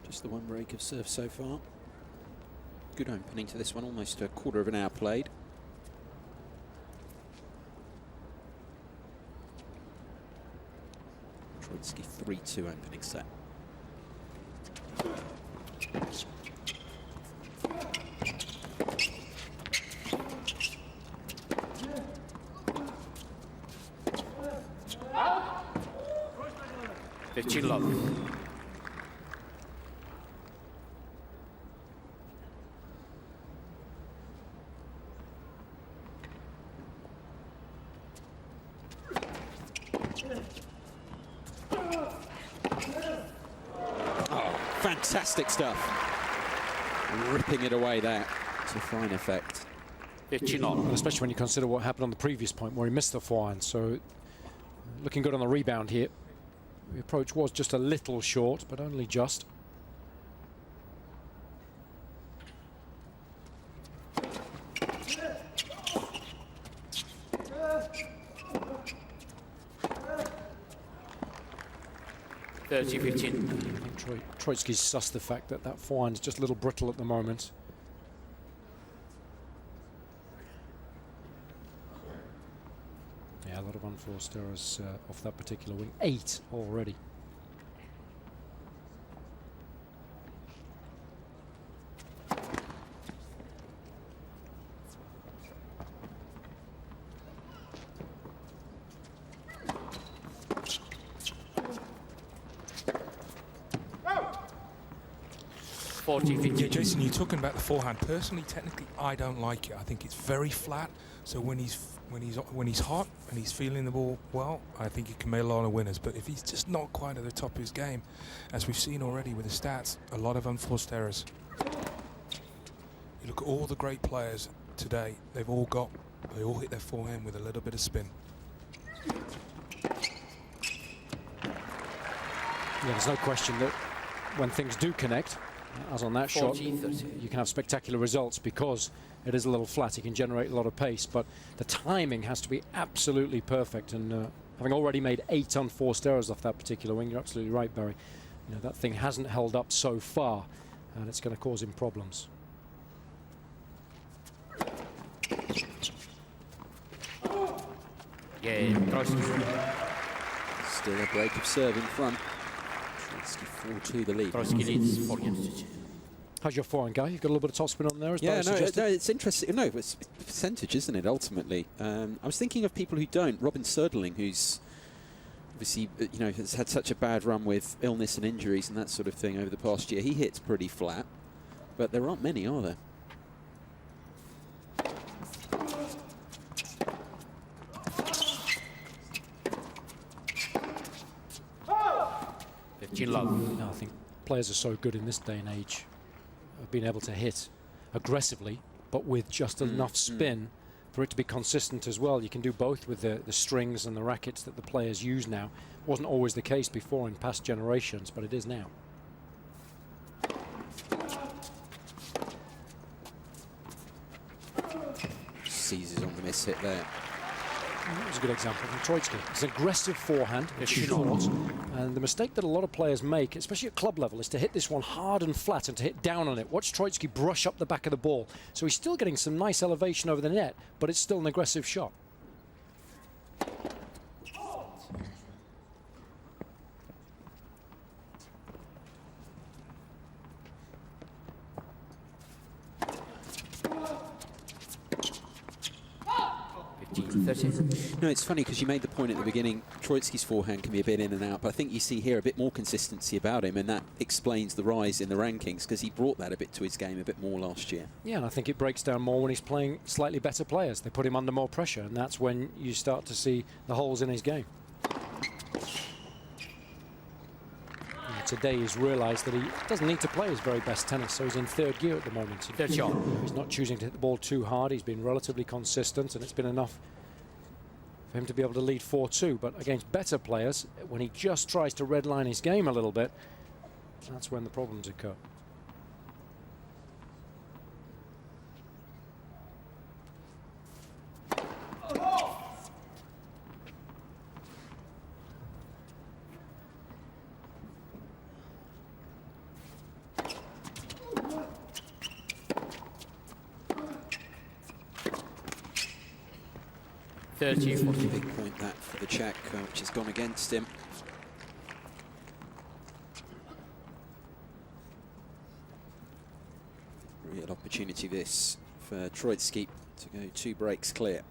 Just the one break of serve so far. Good opening to this one, almost a quarter of an hour played. Troitsky 3-2 opening set. love. Fantastic stuff. Ripping it away there to fine effect. And especially when you consider what happened on the previous point where he missed the forehand. So looking good on the rebound here. The approach was just a little short, but only just. Troitsky's sussed the fact that that forehand is just a little brittle at the moment. Yeah, a lot of unforced errors off that particular wing. 8 already. Yeah, Jason, you're talking about the forehand. Personally, technically, I don't like it. I think it's very flat. So when he's hot and he's feeling the ball well, I think he can make a lot of winners. But if he's just not quite at the top of his game, as we've seen already with the stats, a lot of unforced errors. You look at all the great players today, they all hit their forehand with a little bit of spin. Yeah, there's no question that when things do connect, as on that shot, 14-30. you can have spectacular results because it is a little flat. You can generate a lot of pace, but the timing has to be absolutely perfect. And having already made 8 unforced errors off that particular wing, you're absolutely right, Barry. You know, that thing hasn't held up so far, and it's going to cause him problems. Yeah, still a break of serve in front. 4-2 the lead. Troitsky leads 4 games to 2. How's your forehand, Guy? You've got a little bit of topspin on there, as Yeah, Barry suggested? no, it's interesting. No, it's percentage, isn't it, ultimately? I was thinking of people who don't. Robin Söderling, who's obviously, you know, has had such a bad run with illness and injuries and that sort of thing over the past year. He hits pretty flat, but there aren't many, are there? No, I think players are so good in this day and age of being able to hit aggressively, but with just enough spin for it to be consistent as well. You can do both with the strings and the rackets that the players use now. Wasn't always the case before in past generations, but it is now. Seizes on the miss hit there. That was a good example from Troitsky. It's an aggressive forehand, it's short, and the mistake that a lot of players make, especially at club level, is to hit this one hard and flat and to hit down on it. Watch Troitsky brush up the back of the ball. So he's still getting some nice elevation over the net, but it's still an aggressive shot. No, it's funny because you made the point at the beginning, Troitsky's forehand can be a bit in and out, but I think you see here a bit more consistency about him, and that explains the rise in the rankings because he brought that a bit to his game a bit more last year. Yeah, and I think it breaks down more when he's playing slightly better players. They put him under more pressure, and that's when you start to see the holes in his game. And today he's realised that he doesn't need to play his very best tennis, so he's in third gear at the moment. Third shot. He's not choosing to hit the ball too hard. He's been relatively consistent, and it's been enough for him to be able to lead 4-2. But against better players, when he just tries to redline his game a little bit, that's when the problems occur. Big point that for the Czech, which has gone against him. Real opportunity this for Troitsky to go 2 breaks clear.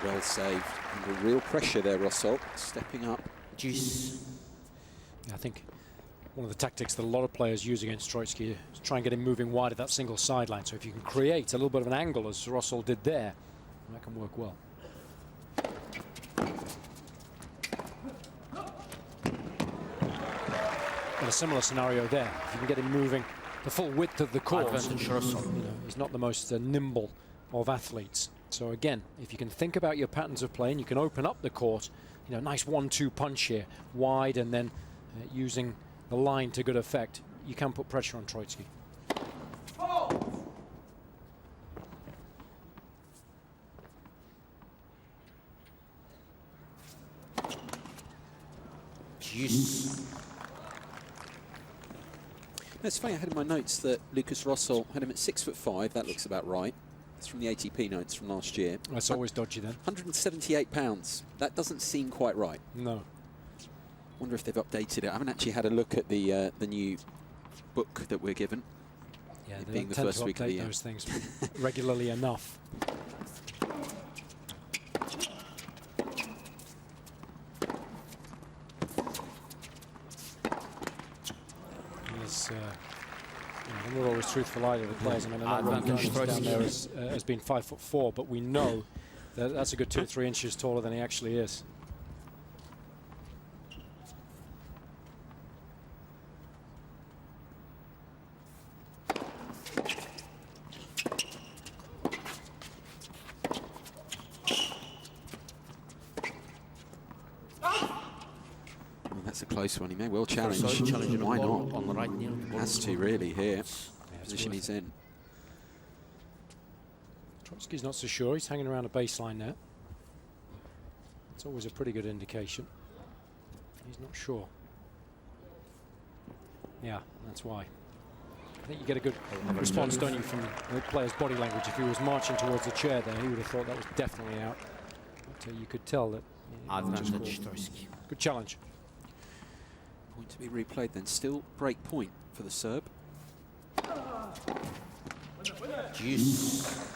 Well saved. Under real pressure there, Rossel, stepping up. Juice. I think one of the tactics that a lot of players use against Troitsky is try and get him moving wide at that single sideline. So if you can create a little bit of an angle, as Rossel did there, that can work well. And a similar scenario there. If you can get him moving the full width of the court, he's not the most nimble of athletes. So again, if you can think about your patterns of play and you can open up the court, you know, nice 1-2 punch here, wide, and then using the line to good effect, you can put pressure on Troitsky. Yes. It's funny, I had in my notes that Lucas Rossel had him at 6'5". That looks about right. It's from the ATP notes from last year. That's always dodgy then. 178 pounds. That doesn't seem quite right. No. Wonder if they've updated it. I haven't actually had a look at the new book that we're given. Yeah, it they being the tend first to week of the update year. those things regularly enough. we're not always truthful either. The players, I mean, I know down there has been 5'4", but we know that that's a good 2 or 3 inches taller than he actually is. That's a close one. He may well challenge. Why not? On the right knee. Has to really here. Position he's in. Trotsky's not so sure. He's hanging around a baseline there. It's always a pretty good indication. He's not sure. Yeah, that's why. I think you get a good response, don't you, from the player's body language. If he was marching towards the chair there, he would have thought that was definitely out. But you could tell that. Good challenge. Point to be replayed then. Still break point for the Serb. Juice.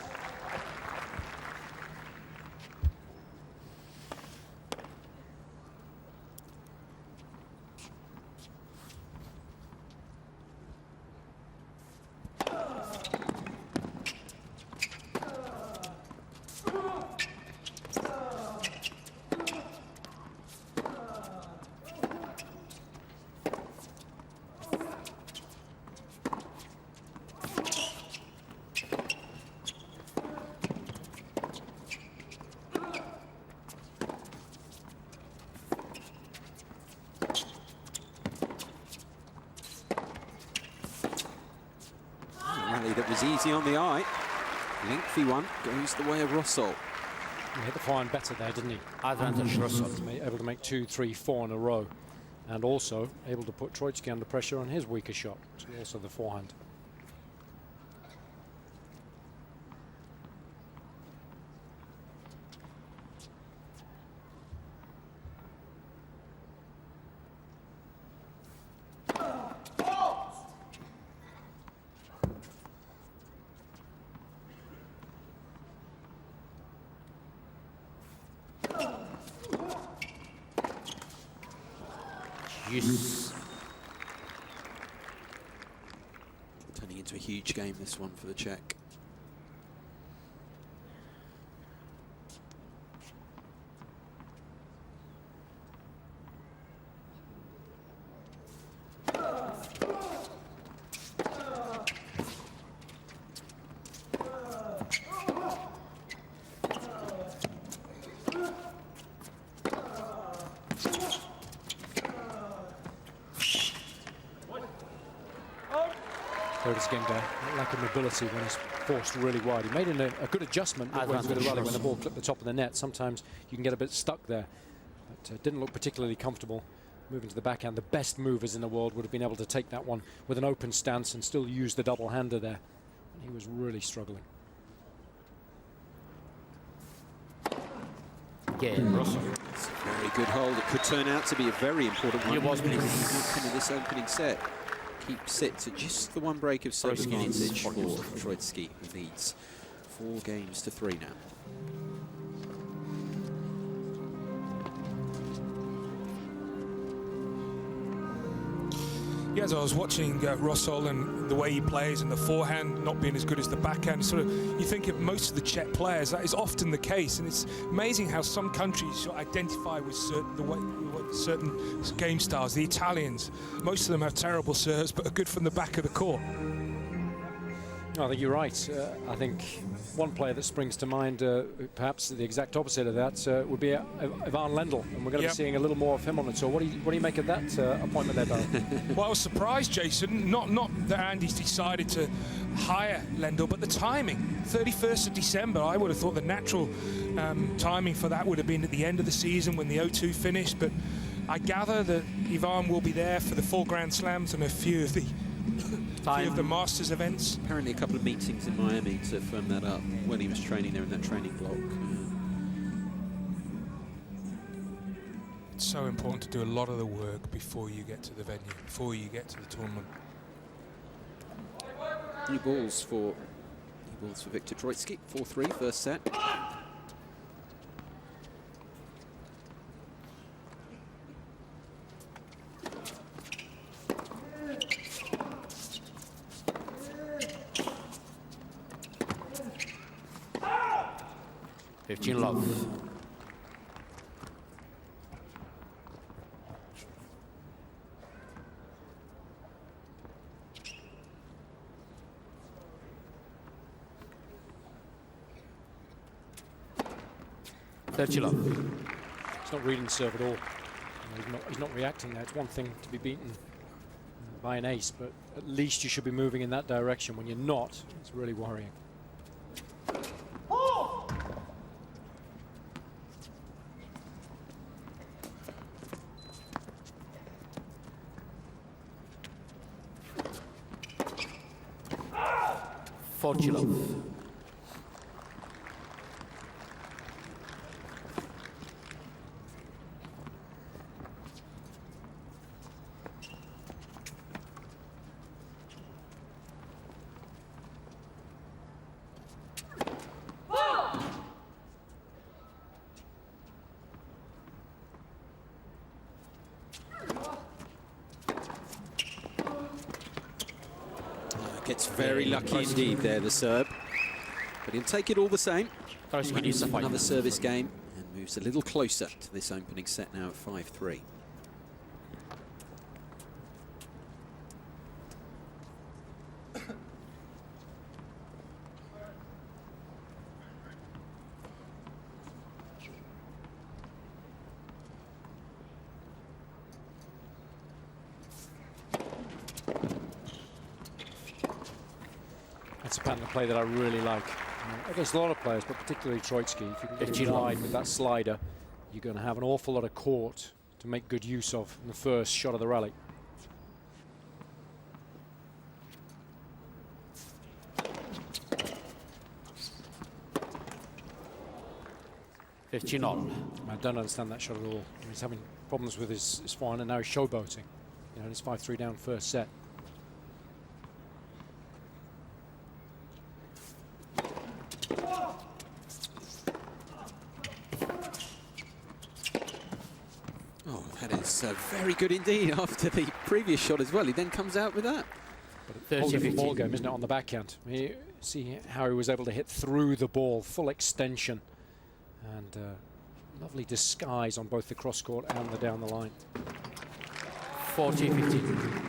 That was easy on the eye. Lengthy one goes the way of Rossol. He hit the fine better there, didn't he? Advantage Rossol. Able to make 2, 3, 4 in a row, and also able to put Troitsky under pressure on his weaker shot, which is also the forehand. Turning into a huge game, this one for the Czech. His game there, lack of mobility when he's forced really wide. He made a good adjustment midway through the rally when the ball clipped the top of the net. Sometimes you can get a bit stuck there, but didn't look particularly comfortable moving to the backhand. The best movers in the world would have been able to take that one with an open stance and still use the double-hander there. He was really struggling. Again, Russell. It's a very good hold. It could turn out to be a very important one. It was in this opening set. Keeps it to just the one break of service advantage for Troitsky, who leads 4 games to 3 now. Yeah, as I was watching Rossol and the way he plays and the forehand not being as good as the backhand, sort of, you think of most of the Czech players, that is often the case, and it's amazing how some countries sort of identify with certain game styles. The Italians, most of them have terrible serves but are good from the back of the court. I think you're right. I think one player that springs to mind, perhaps the exact opposite of that, would be Ivan Lendl, and we're going to be seeing a little more of him on the tour. What do you make of that appointment there, Barry? Well, I was surprised, Jason. Not that Andy's decided to hire Lendl, but the timing, 31st of December. I would have thought the natural timing for that would have been at the end of the season when the O2 finished. But I gather that Ivan will be there for the 4 Grand Slams and a few of the Masters events. Apparently a couple of meetings in Miami to firm that up when he was training there in that training block. It's so important to do a lot of the work before you get to the venue, before you get to the tournament. New balls for Viktor Troitsky. 4-3 first set. 15 love. He's not reading the serve at all. He's not reacting there. It's one thing to be beaten by an ace, but at least you should be moving in that direction. When you're not, it's really worrying. Fortulov. Gets very lucky indeed there, the Serb. But he'll take it all the same. Wins another service game and moves a little closer to this opening set now at 5-3. That's a pattern of play that I really like. Against a lot of players, but particularly Troitsky. If you can get him wide with that slider, you're going to have an awful lot of court to make good use of in the first shot of the rally. I don't understand that shot at all. He's having problems with his forehand, and now he's showboating. You know, it's 5-3 down first set. Very good indeed after the previous shot as well. He then comes out with that. But a whole different ball game, isn't it, on the backhand? See how he was able to hit through the ball, full extension, and lovely disguise on both the cross court and the down the line. 40-15.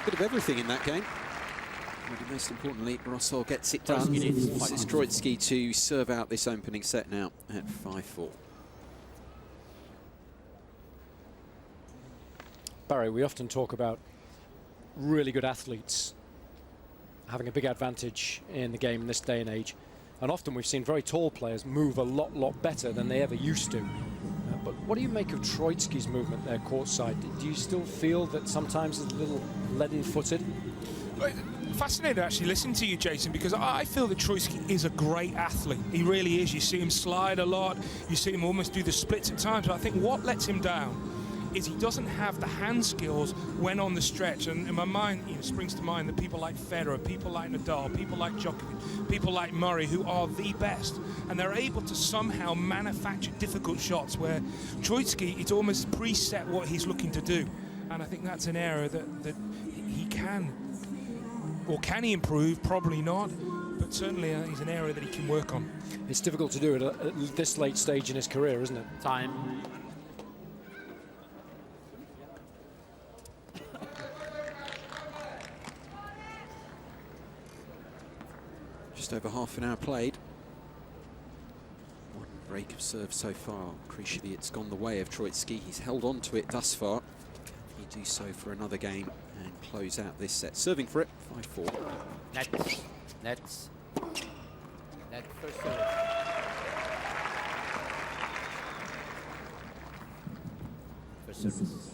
Bit of everything in that game. Maybe most importantly, Rossel gets it done. Forces Troitsky to serve out this opening set now at 5-4. Barry, we often talk about really good athletes having a big advantage in the game in this day and age. And often we've seen very tall players move a lot better than they ever used to. But what do you make of Troitsky's movement there courtside? Do you still feel that sometimes it's a little leaden-footed? Fascinating to actually listen to you, Jason, because I feel that Troitsky is a great athlete. He really is. You see him slide a lot. You see him almost do the splits at times. But I think what lets him down is he doesn't have the hand skills when on the stretch. And in my mind, springs to mind that people like Federer, people like Nadal, people like Djokovic, people like Murray, who are the best, and they're able to somehow manufacture difficult shots where Troitsky, it's almost preset what he's looking to do. And I think that's an area that he can, or can he improve? Probably not, but certainly he's an area that he can work on. It's difficult to do it at this late stage in his career, isn't it? Time. Just over half an hour played. One break of serve so far. Crucially, it's gone the way of Troitsky. He's held on to it thus far. Can he do so for another game and close out this set? Serving for it, 5-4. Nets. Net first serve. service.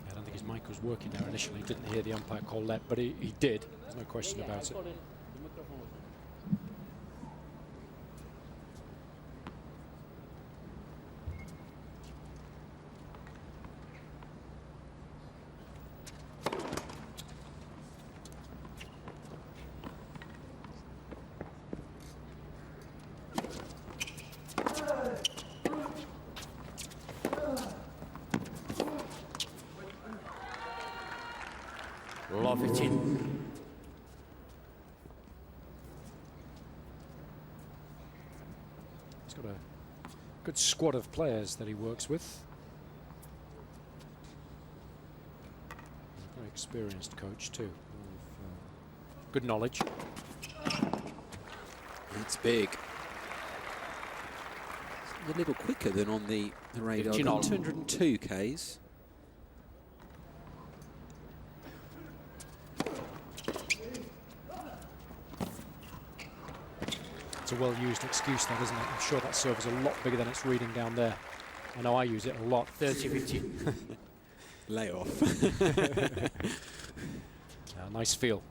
I don't think his mic was working there initially. Didn't hear the umpire call that, but he did. There's no question about it. Love 15. He's got a good squad of players that he works with. A very experienced coach too. With, good knowledge. It's big. It's a little quicker than on the radar. 202 Ks. It's a well-used excuse, that, isn't it? I'm sure that serve is a lot bigger than it's reading down there. I know I use it a lot. 30-50. Lay off. Nice feel.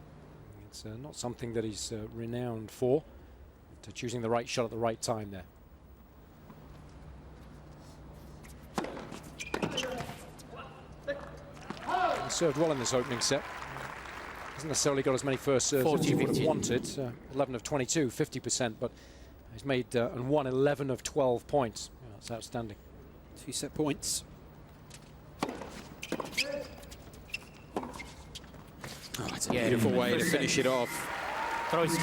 It's not something that he's renowned for, but choosing the right shot at the right time there. He served well in this opening set. Hasn't necessarily got as many first serves as he would have wanted. 11 of 22, 50%, but he's made and won 11 of 12 points. Yeah, that's outstanding. 2 set points. Oh, it's a beautiful way to finish it off.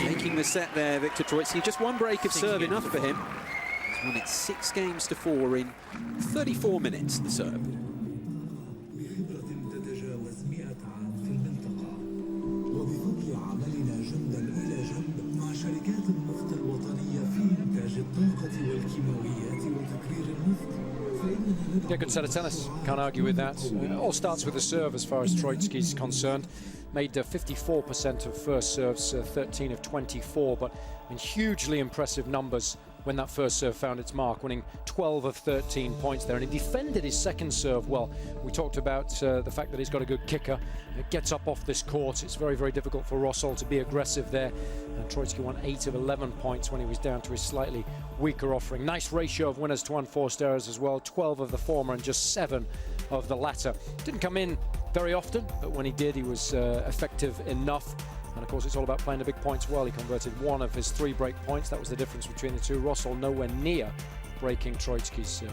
Taking the set there, Viktor Troicki. Just one break of serve enough for him. He's won it 6 games to 4 in 34 minutes, the serve. Yeah, good set of tennis. Can't argue with that. It all starts with the serve as far as Troicki's concerned. Made 54% of first serves, 13 of 24, but in hugely impressive numbers when that first serve found its mark, winning 12 of 13 points there. And he defended his second serve well. We talked about the fact that he's got a good kicker. It gets up off this court. It's very, very difficult for Rossel to be aggressive there. And Troicki won 8 of 11 points when he was down to his slightly weaker offering. Nice ratio of winners to unforced errors as well. 12 of the former and just 7 of the latter. Didn't come in very often, but when he did, he was effective enough. And of course, it's all about playing the big points well. He converted 1 of his 3 break points. That was the difference between the two. Rossel nowhere near breaking Troicki's serve.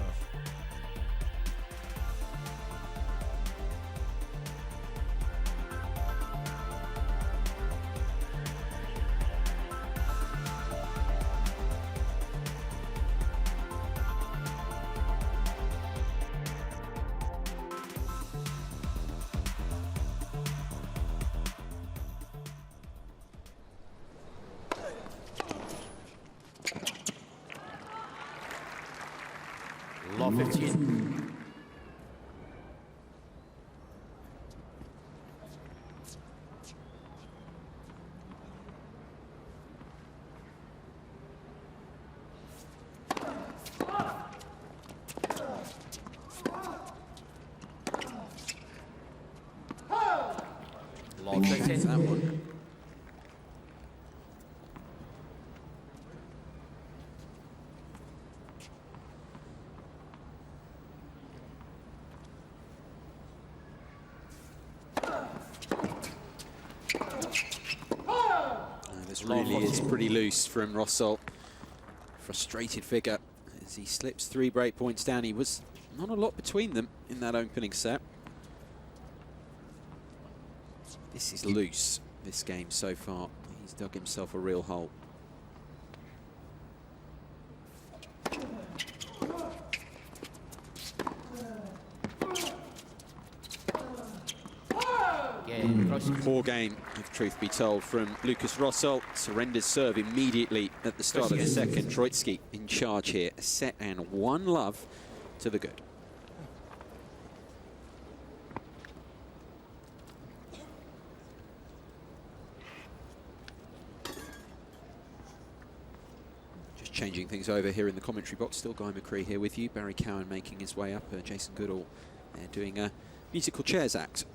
Law 15. Law 15, that one. This really is pretty loose from Rossel. Frustrated figure as he slips 3 break points down. He was not a lot between them in that opening set. This is loose, this game so far. He's dug himself a real hole. Poor game, if truth be told, from Lucas Rossel. Surrenders serve immediately at the start of the second. Troicki in charge here. A set and 1 love to the good. Just changing things over here in the commentary box. Still Guy McCree here with you. Barry Cowan making his way up. Jason Goodall doing a musical chairs act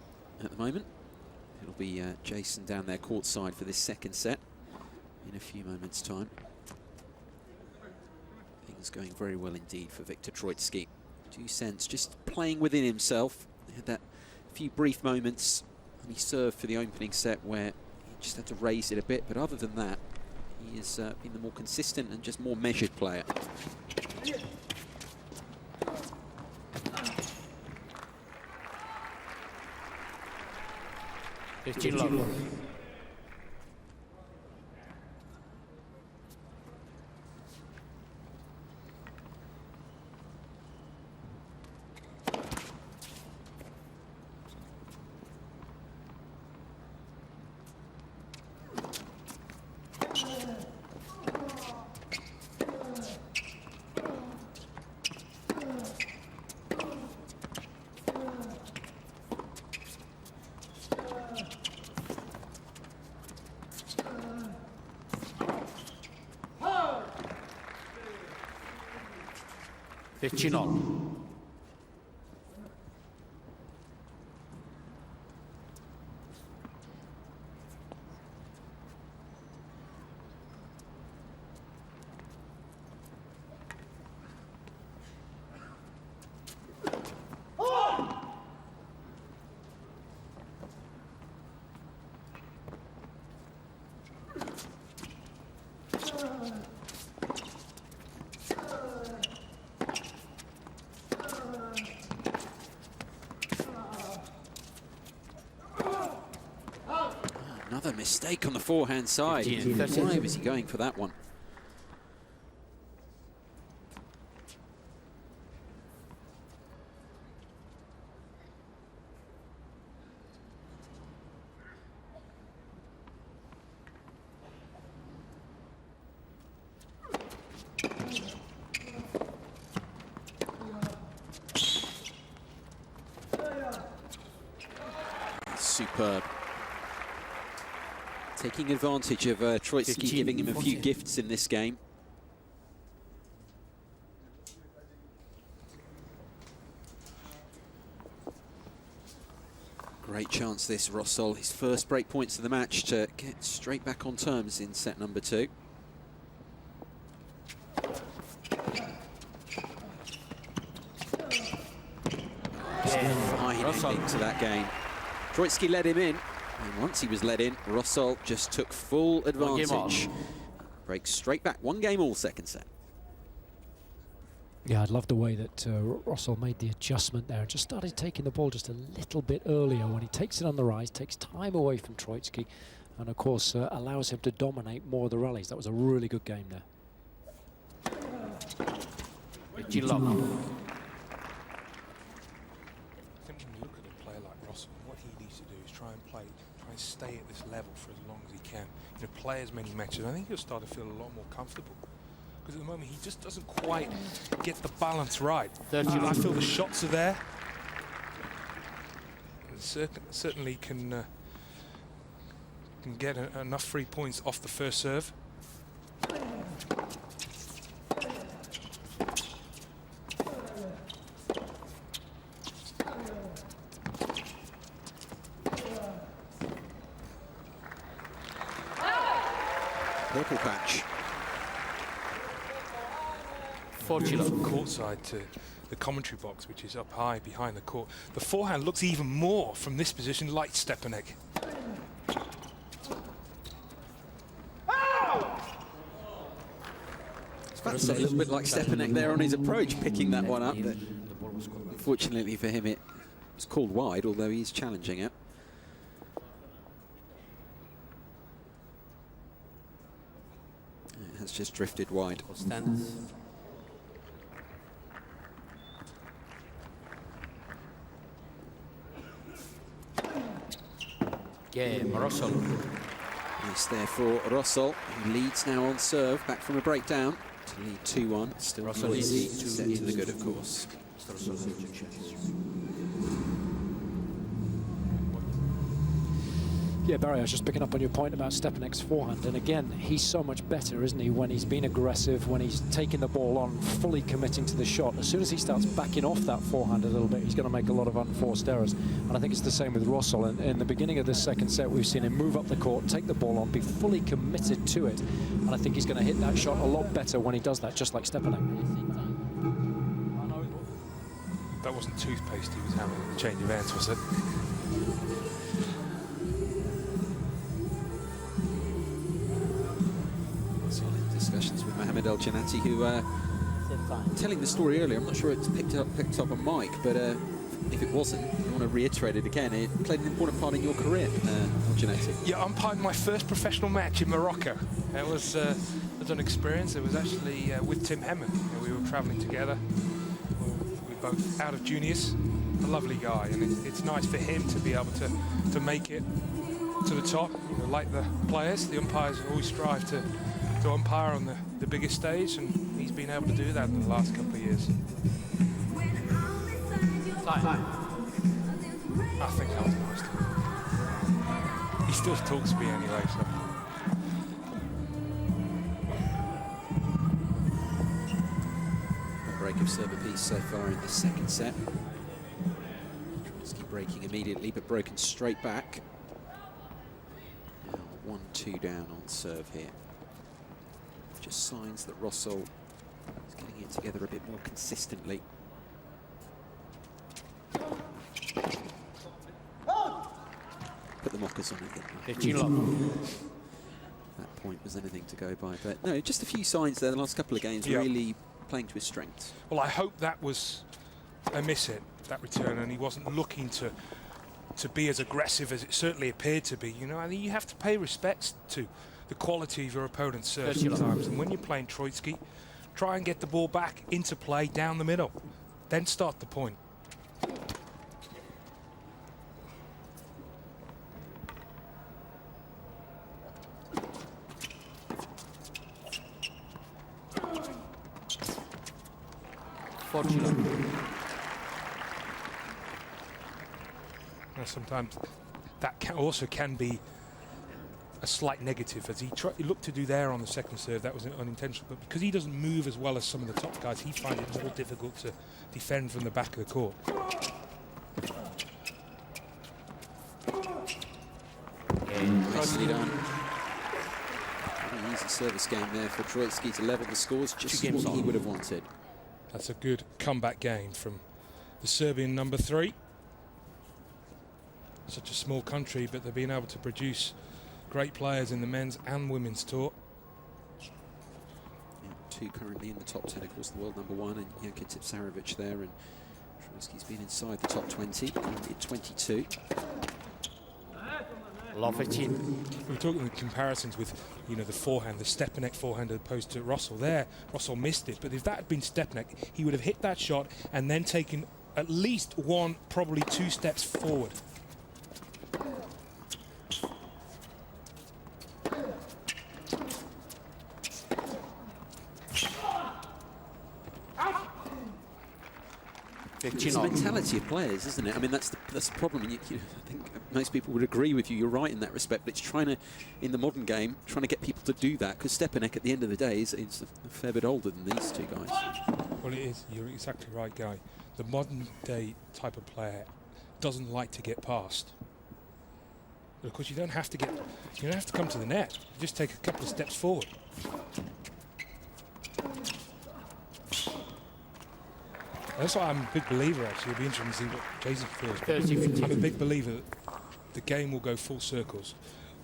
at the moment. It'll be Jason down there courtside for this second set in a few moments' time. Things going very well indeed for Viktor Troicki. Do you sense just playing within himself? He had that few brief moments when he served for the opening set where he just had to raise it a bit, but other than that, he has been the more consistent and just more measured player. Another mistake on the forehand side. Why was he going for that one? Superb. Taking advantage of Troicki giving him a few gifts in this game. Great chance this, Rossol. His first break points of the match to get straight back on terms in set number 2. Fine ending to that game. Troicki led him in. And once he was let in, Rossol just took full advantage. Breaks straight back. 1 game all, second set. Yeah, I love the way that Rossol made the adjustment there and just started taking the ball just a little bit earlier. When he takes it on the rise, takes time away from Troicki, and of course allows him to dominate more of the rallies. That was a really good game there. I think when you look at a player like Rossol, what he needs to do is try and stay at this level for as long as he can. You know, play as many matches. I think he'll start to feel a lot more comfortable. Because at the moment he just doesn't quite get the balance right. I feel the shots are there. And certainly can get enough free points off the first serve. Purple patch. Beautiful courtside to the commentary box, which is up high behind the court. The forehand looks even more from this position like Stepanek. It's about to say a little bit like Stepanek there on his approach, picking that one up. But unfortunately for him, it was called wide, although he's challenging it. It has just drifted wide. Yeah, Rossol. Nice there for Rossol, who leads now on serve, back from a breakdown to lead 2-1. Still Rossol easy, set to the good, of course. Yeah, Barry, I was just picking up on your point about Stepanek's forehand, and again, he's so much better, isn't he, when he's been aggressive, when he's taking the ball on, fully committing to the shot. As soon as he starts backing off that forehand a little bit, he's going to make a lot of unforced errors. And I think it's the same with Russell. And in the beginning of this second set, we've seen him move up the court, take the ball on, be fully committed to it. And I think he's going to hit that shot a lot better when he does that, just like Stepanek. That wasn't toothpaste he was having a change of hands, was it? Discussions with Mohamed El Jannati, who telling the story earlier, I'm not sure it's picked up on mic, but if it wasn't, I want to reiterate it again. It played an important part in your career, El Jannati. Yeah, I umpired my first professional match in Morocco. It was an experience. It was actually with Tim Hemmen. We were travelling together. We were both out of juniors. A lovely guy, and it's nice for him to be able to make it to the top. You know, like the players, the umpires always strive to umpire on the biggest stage, and he's been able to do that in the last couple of years. Time. I think that was nice. He still talks to me anyway, so. A break of serve apiece so far in the second set. Trotsky breaking immediately, but broken straight back. Now 1-2 down on serve here. Just signs that Russell is getting it together a bit more consistently. Put the mockers on it. That point was anything to go by, but no, just a few signs there. The last couple of games really playing to his strengths. Well, I hope that was a miss hit, that return, and he wasn't looking to be as aggressive as it certainly appeared to be. You know, I think you have to pay respects to the quality of your opponent's serve sometimes. And when you're playing Troitsky, try and get the ball back into play down the middle, then start the point. Now, sometimes that also can be a slight negative, as he looked to do there on the second serve. That was unintentional, but because he doesn't move as well as some of the top guys, he finds it more difficult to defend from the back of the court. Nicely done. Very easy service game there for Troitsky to level the scores, just what he would have wanted. That's a good comeback game from the Serbian number 3. Such a small country, but they've been able to produce great players in the men's and women's tour. Yeah, 2 currently in the top 10, of course, the world number 1, and Janka Tipsarevic there, and Troitsky's been inside the top 20, at 22. We're talking the comparisons with, you know, the forehand, the Stepanek forehand as opposed to Russell there. Russell missed it, but if that had been Stepanek, he would have hit that shot and then taken at least 1, probably 2 steps forward. It's the mentality of players, isn't it? I mean, that's the problem. I think most people would agree with you. You're right in that respect. But it's trying to, in the modern game, trying to get people to do that. Because Stepanek, at the end of the day, is a fair bit older than these 2 guys. Well, it is. You're exactly right, Guy. The modern day type of player doesn't like to get past. But of course, you don't have to come to the net. You just take a couple of steps forward. That's why I'm a big believer, actually. It'll be interesting to see what Jason feels. I'm a big believer that the game will go full circles.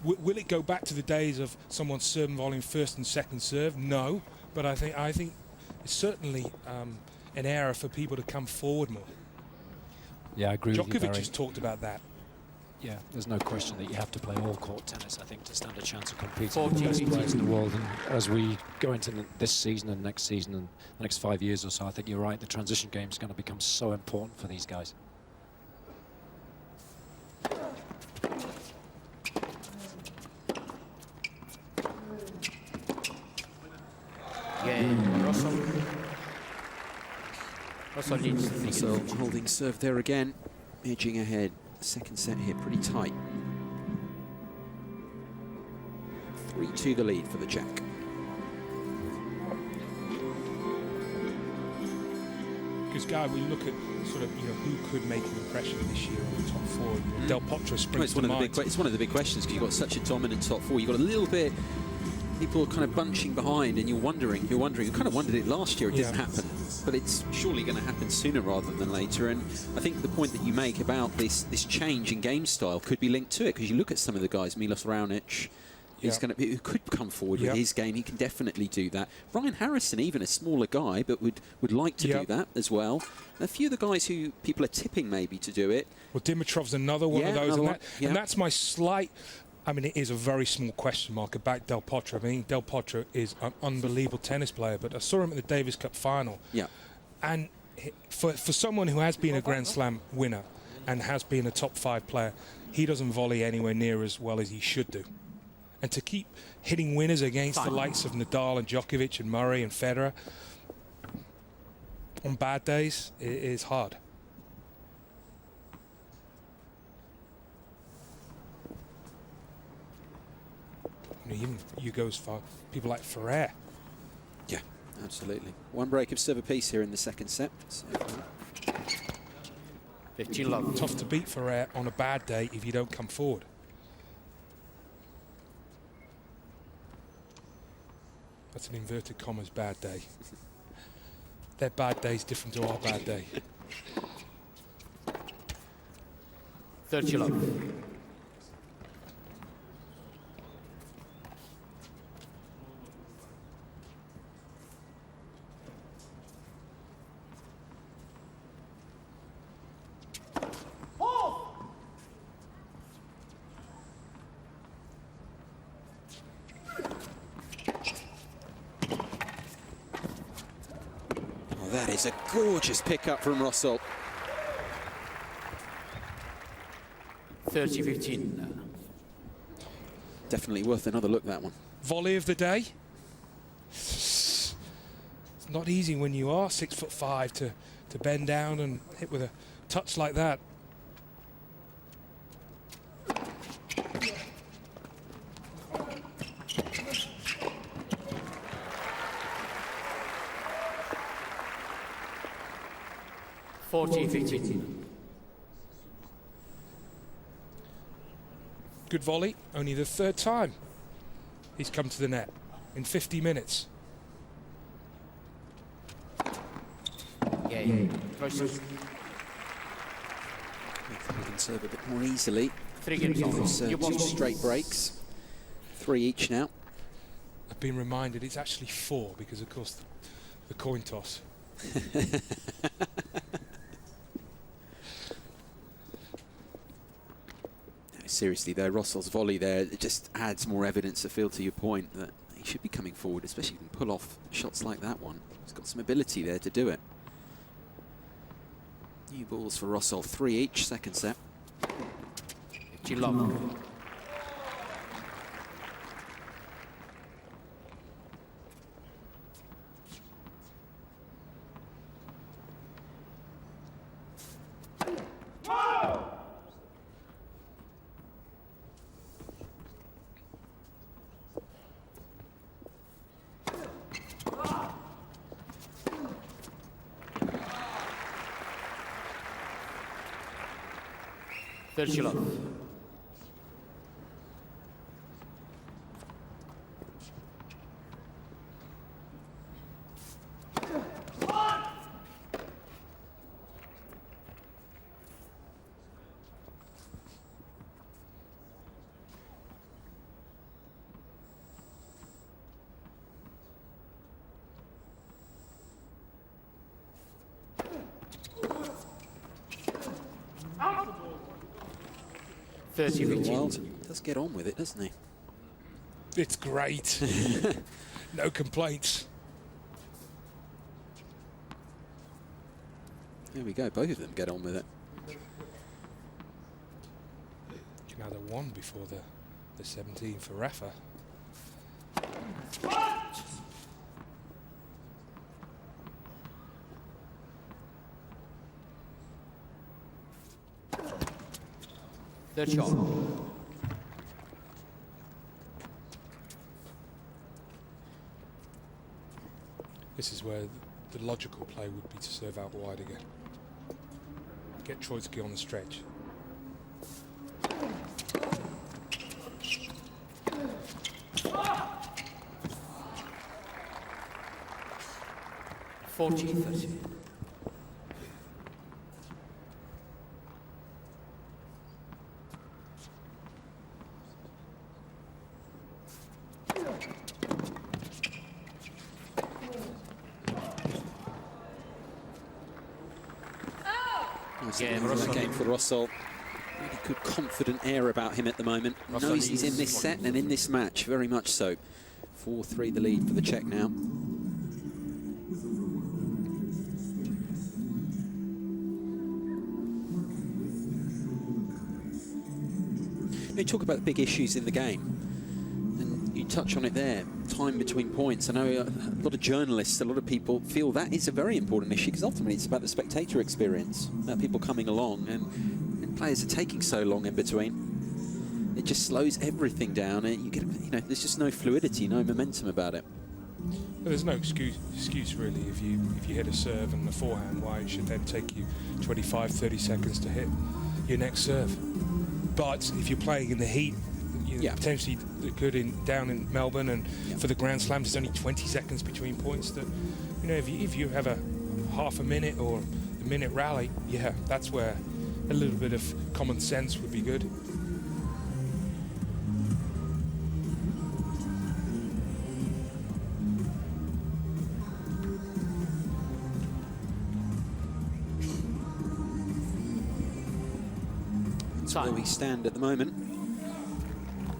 Will it go back to the days of someone serving volume first and second serve? No, but I think it's certainly an era for people to come forward more. Yeah, I agree with you, Djokovic Barry. has talked about that. Yeah, there's no question that you have to play all court tennis, I think, to stand a chance of competing with the best players in the world. And as we go into this season and next season and the next 5 years or so, I think you're right, the transition game is going to become so important for these guys. Russell leads. So holding serve there again, edging ahead. Second set here, pretty tight. 3-2 the lead for the Czech. Because, Guy, we look at sort of, who could make an impression this year on the top four. Del Potro springs to mind. It's one of the big questions because you've got such a dominant top four. You've got a little bit, people are kind of bunching behind, and you're wondering. You kind of wondered it last year. It didn't happen, but it's surely going to happen sooner rather than later. And I think the point that you make about this change in game style could be linked to it, because you look at some of the guys, Milos Raonic, who could come forward with his game. He can definitely do that. Ryan Harrison, even a smaller guy, but would like to do that as well. And a few of the guys who people are tipping maybe to do it. Well, Dimitrov's another one of those. And that's my slight... I mean, it is a very small question mark about Del Potro. I mean, Del Potro is an unbelievable tennis player, but I saw him at the Davis Cup final. Yeah. And for someone who has been a Grand Slam winner and has been a top 5 player, he doesn't volley anywhere near as well as he should do. And to keep hitting winners against the likes of Nadal and Djokovic and Murray and Federer on bad days, it is hard. Even you go as far, people like Ferrer. Yeah, absolutely. One break of serve apiece here in the second set. So 15 love. Tough to beat Ferrer on a bad day if you don't come forward. That's an inverted commas bad day. Their bad day is different to our bad day. 30 love. That is a gorgeous pickup from Rossel. 30-15. Definitely worth another look, that one. Volley of the day. It's not easy when you are 6'5" to bend down and hit with a touch like that. Good volley, only the third time he's come to the net in 50 minutes. We can serve a bit more easily. 3 games. 2 straight breaks. 3 each now. I've been reminded it's actually 4 because, of course, the coin toss. Seriously, though, Rossel's volley there, it just adds more evidence, I feel, to your point that he should be coming forward, especially if he can pull off shots like that one. He's got some ability there to do it. New balls for Rossel, 3 each, second set. Love. Love. Wild. Does get on with it, doesn't he? It's great. No complaints. There we go, both of them get on with it. You can add a 1 before the 17 for Rafa. Third shot. This is where the logical play would be to serve out wide again. Get Troitsky on the stretch. That game for Russell. Really good, confident air about him at the moment. Knows he's in this set and in this match, very much so. 4-3 the lead for the Czech now. You talk about the big issues in the game, and you touch on it there, time between points. I know a lot of journalists, a lot of people feel that is a very important issue, because ultimately it's about the spectator experience, about people coming along, and players are taking so long in between. It just slows everything down, and you get, there's just no fluidity, no momentum about it. Well, there's no excuse really if you hit a serve and the forehand, why it should then take you 25-30 seconds to hit your next serve. But if you're playing in the heat, potentially good down in Melbourne, and for the Grand Slams, there's only 20 seconds between points. That if you have a half a minute or a minute rally, that's where a little bit of common sense would be good. That's where we stand at the moment.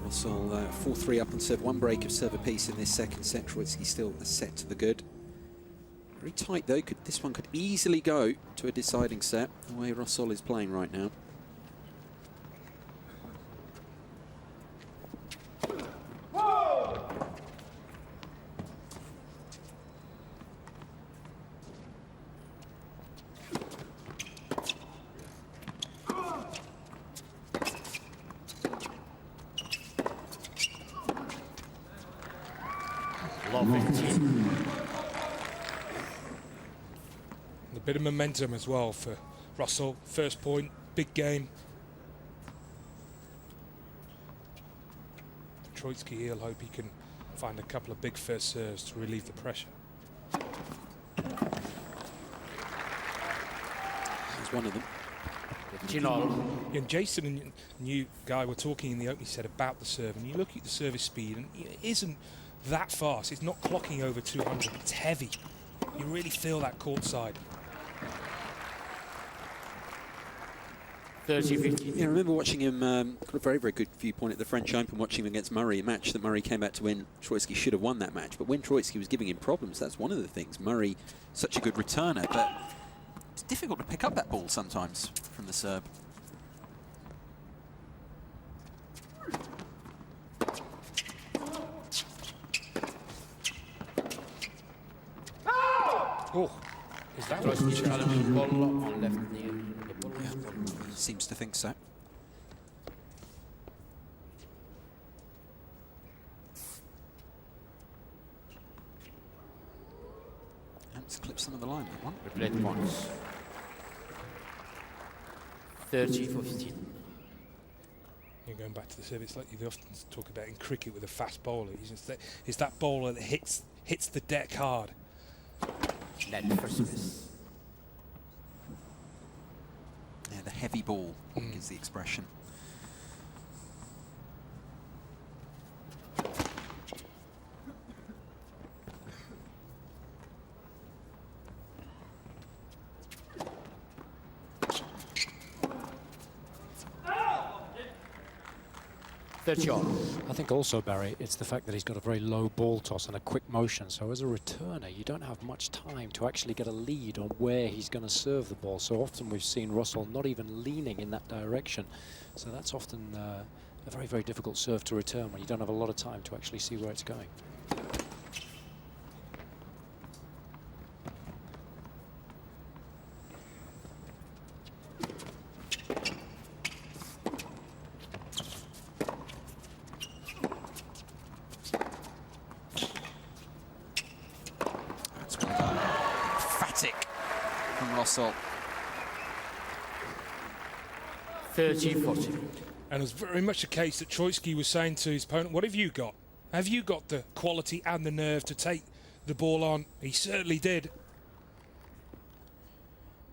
Russell 4-3 up on serve, one break of serve apiece in this second set. Troitsky still a set to the good. Very tight though, this one could easily go to a deciding set, the way Russell is playing right now. A bit of momentum as well for Russell. First point, big game. Troitsky, he'll hope he can find a couple of big first serves to relieve the pressure. He's one of them. And Jason and you, Guy, were talking in the opening set about the serve, and you look at the service speed, and it isn't that fast. It's not clocking over 200. It's heavy. You really feel that court side. 30-50. Yeah, I remember watching him, got a very, very good viewpoint at the French Open, watching him against Murray, a match that Murray came back to win. Troitsky should have won that match, but when Troitsky was giving him problems, that's one of the things. Murray, such a good returner, but it's difficult to pick up that ball sometimes from the serve. Oh, is that Troitsky challenge ball on left knee? Seems to think so. And let's clip some of the line, that one. Replay points. 30-15. You're going back to the serve. It's like you often talk about in cricket with a fast bowler. It's that bowler that hits the deck hard. Net for service. Yeah, the heavy ball is the expression. I think also, Barry, it's the fact that he's got a very low ball toss and a quick motion. So as a returner, you don't have much time to actually get a lead on where he's going to serve the ball. So often we've seen Russell not even leaning in that direction. So that's often a very, very difficult serve to return when you don't have a lot of time to actually see where it's going. Rossel. 30-40. And it was very much a case that Troitsky was saying to his opponent, what have you got? Have you got the quality and the nerve to take the ball on? He certainly did.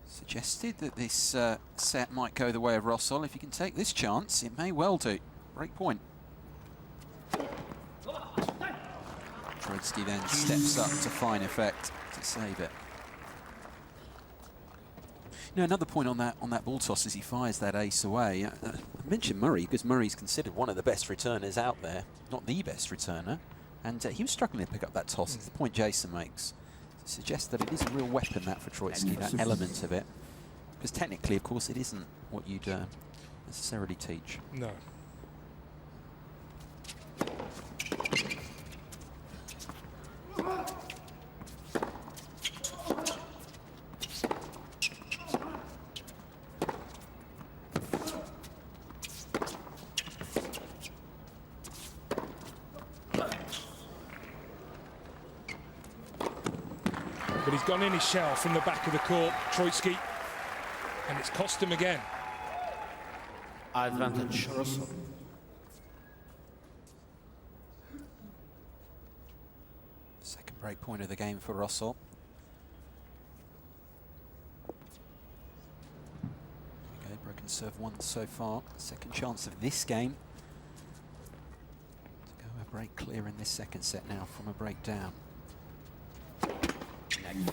Suggested that this set might go the way of Rossel. If you can take this chance, it may well do. Break point. Troitsky then steps up to fine effect to save it. You know, another point on that ball toss as he fires that ace away. I mentioned Murray because Murray's considered one of the best returners out there, not the best returner, and he was struggling to pick up that toss. It's the point Jason makes. Suggests that it is a real weapon, that for Troitsky, that element of it. Because technically, of course, it isn't what you'd necessarily teach. No. But he's gone in his shell from the back of the court, Troitsky, and it's cost him again. Advantage, Russell. Second break point of the game for Rossel. Okay, broken serve once so far. Second chance of this game to go a break clear in this second set now from a break down. And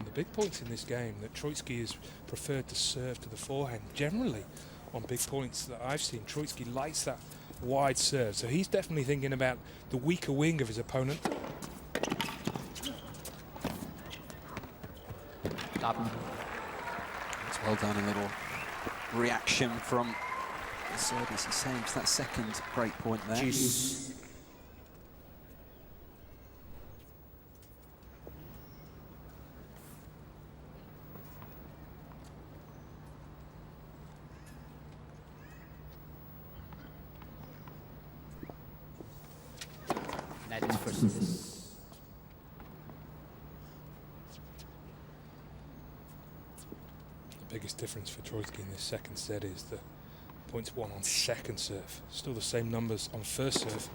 the big points in this game that Troitsky is preferred to serve to the forehand. Generally, on big points that I've seen, Troitsky likes that wide serve. So he's definitely thinking about the weaker wing of his opponent. It's well done, a little reaction from the service. He saves that second break point there. Jeez. The biggest difference for Troitsky in this second set is the points won on second serve. Still the same numbers on first serve.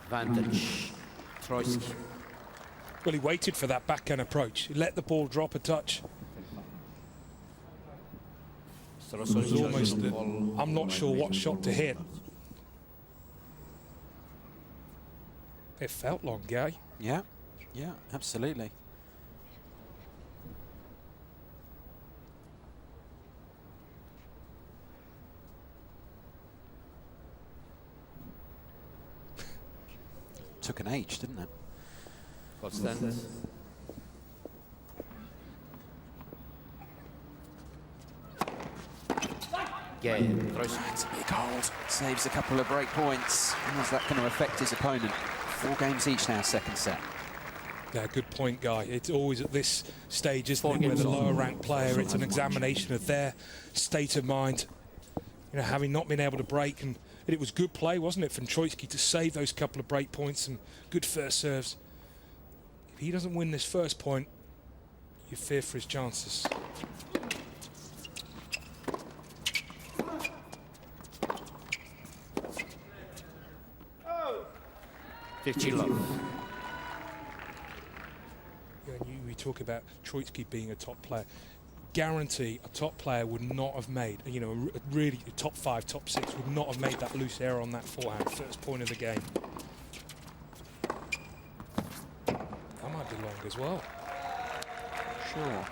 Advantage, Troitsky. Well, he waited for that backhand approach. He let the ball drop a touch. It was almost I'm not sure what shot to hit. It felt long, Guy. Yeah, yeah, absolutely. Took an age, didn't it? What stands? Gael, That's a big hold. Saves a couple of break points. How's that going to affect his opponent? 4 games each now, second set. Yeah, good point, Guy. It's always at this stage, isn't it, with a lower ranked player, it's an examination of their state of mind. You know, having not been able to break, and it was good play, wasn't it, from Troitsky to save those couple of break points and good first serves. If he doesn't win this first point, you fear for his chances. We talk about Troitsky being a top player. Guarantee a top player would not have made, you know, really top 5, top 6 would not have made that loose error on that forehand. First point of the game. That might be long as well. Sure.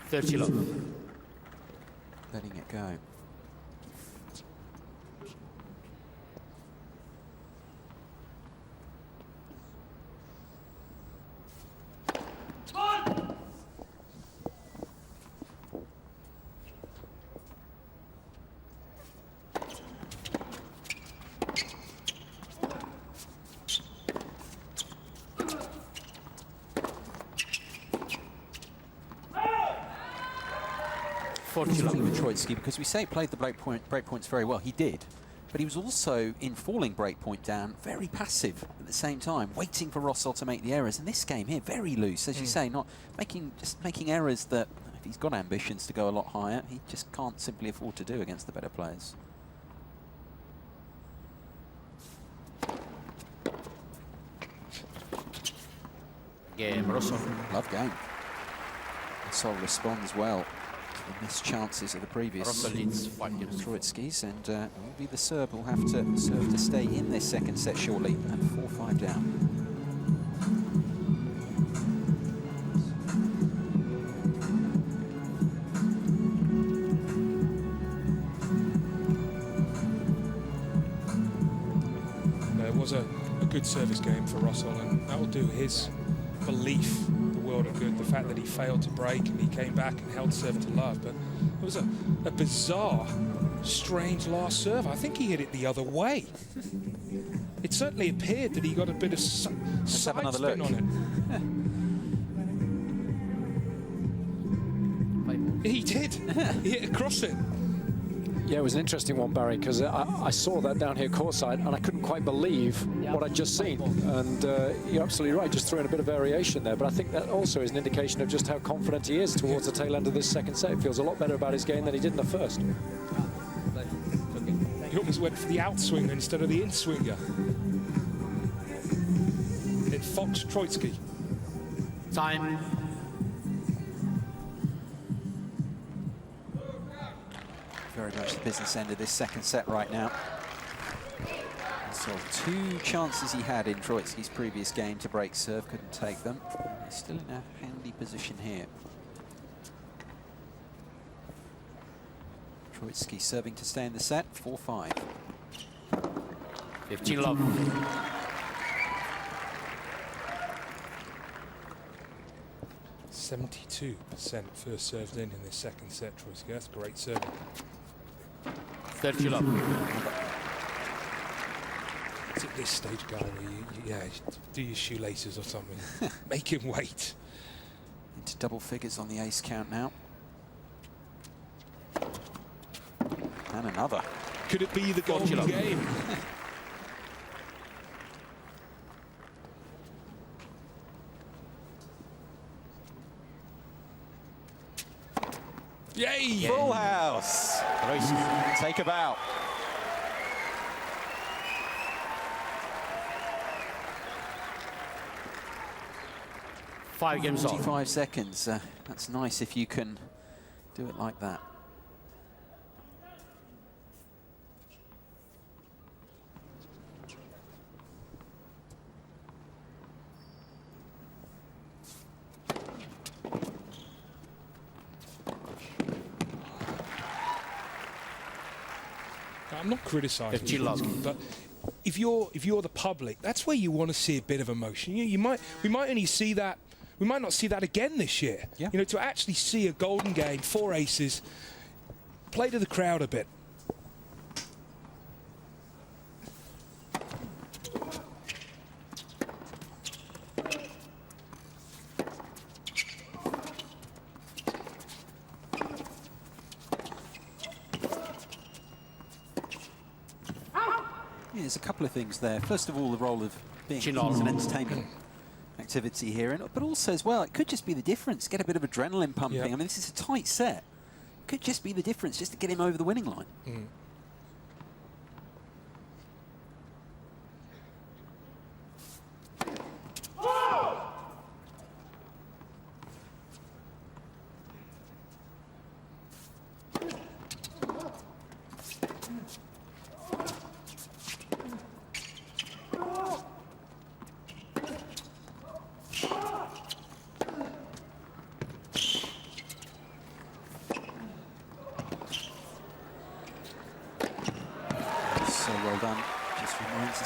30 love. Letting it go. Interesting with Troitsky, because we say he played the break points very well. He did, but he was also, in falling break point down, very passive at the same time, waiting for Rossel to make the errors. And this game here, very loose, as you say, not just making errors that, if he's got ambitions to go a lot higher, he just can't simply afford to do against the better players. Game, Rossel. Love game. Rossel responds well to the missed chances of the previous Troitskis, and will be the Serb who'll have to serve to stay in this second set shortly at 4-5 down. It was a good service game for Rossel, and that will do his belief the world of good. The fact that he failed to break and he came back and held serve to love, but it was a bizarre, strange last serve. I think he hit it the other way. It certainly appeared that he got a bit of side spin on it. He did. He hit across it. Yeah, it was an interesting one, Barry, because I saw that down here courtside and I couldn't quite believe what I'd just seen. And you're absolutely right, just throwing a bit of variation there. But I think that also is an indication of just how confident he is towards the tail end of this second set. He feels a lot better about his game than he did in the first. He almost went for the outswinger instead of the inswinger. It Fox Troitsky. Time. Very much the business end of this second set right now. So 2 chances he had in Troitsky's previous game to break serve, couldn't take them. He's still in a handy position here. Troitsky serving to stay in the set, 4-5. 15 love. 72% first served in this second set, Troitsky. That's great serving. 30 love. It's at this stage, Guy, where you do your shoelaces or something. Make him wait. Into double figures on the ace count now. And another. Could it be the golden game? Yay! Full house. Take a bow. Five games off. 45 seconds. That's nice if you can do it like that. I'm not criticising, but if you're the public, that's where you want to see a bit of emotion. We might only see that. We might not see that again this year. Yeah. You know, to actually see a golden game, 4 aces, play to the crowd a bit. There's a couple of things there. First of all, the role of being an entertainment activity here, but also as well, it could just be the difference. Get a bit of adrenaline pumping. I mean, this is a tight set. Could just be the difference, just to get him over the winning line.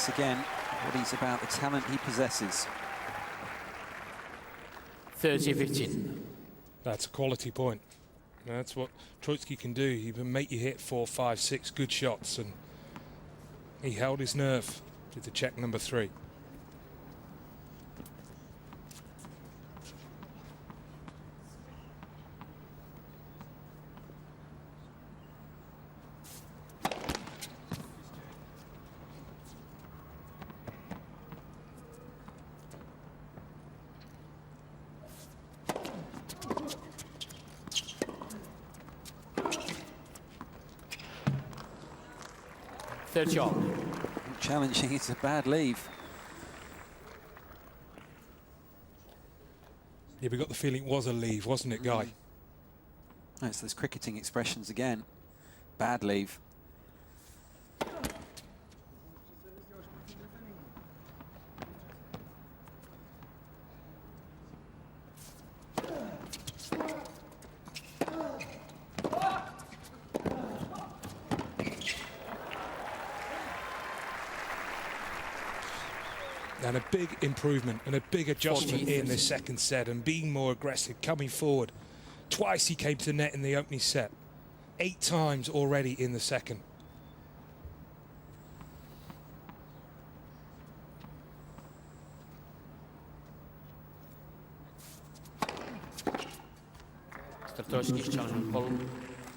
Again, what he's about, the talent he possesses. 30-15. That's a quality point. That's what Troitsky can do. He can make you hit 4, 5, 6 good shots, and he held his nerve with the check number 3. 30 all. Challenging, it's a bad leave. Yeah, we got the feeling it was a leave, wasn't it, Guy? Oh, it's those cricketing expressions again. Bad leave. And a big improvement and a big adjustment in this second set and being more aggressive, coming forward. Twice he came to net in the opening set. 8 times already in the second. Startoski's challenge ball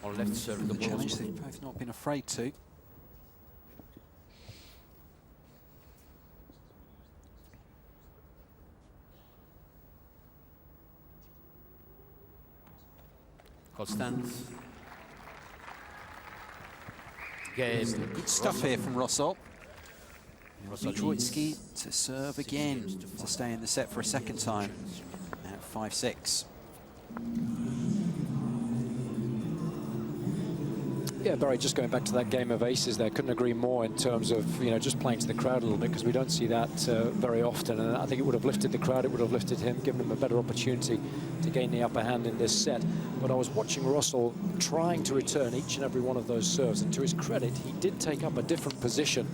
on left serve. The challenge they've both not been afraid to. Constance. Gael. Good stuff here from Rossel. Troitsky to serve again to stay in the set for a second time at 5-6. Yeah, Barry, just going back to that game of aces there, couldn't agree more in terms of, you know, just playing to the crowd a little bit, because we don't see that very often, and I think it would have lifted the crowd, it would have lifted him, given him a better opportunity to gain the upper hand in this set. But I was watching Russell trying to return each and every one of those serves, and to his credit, he did take up a different position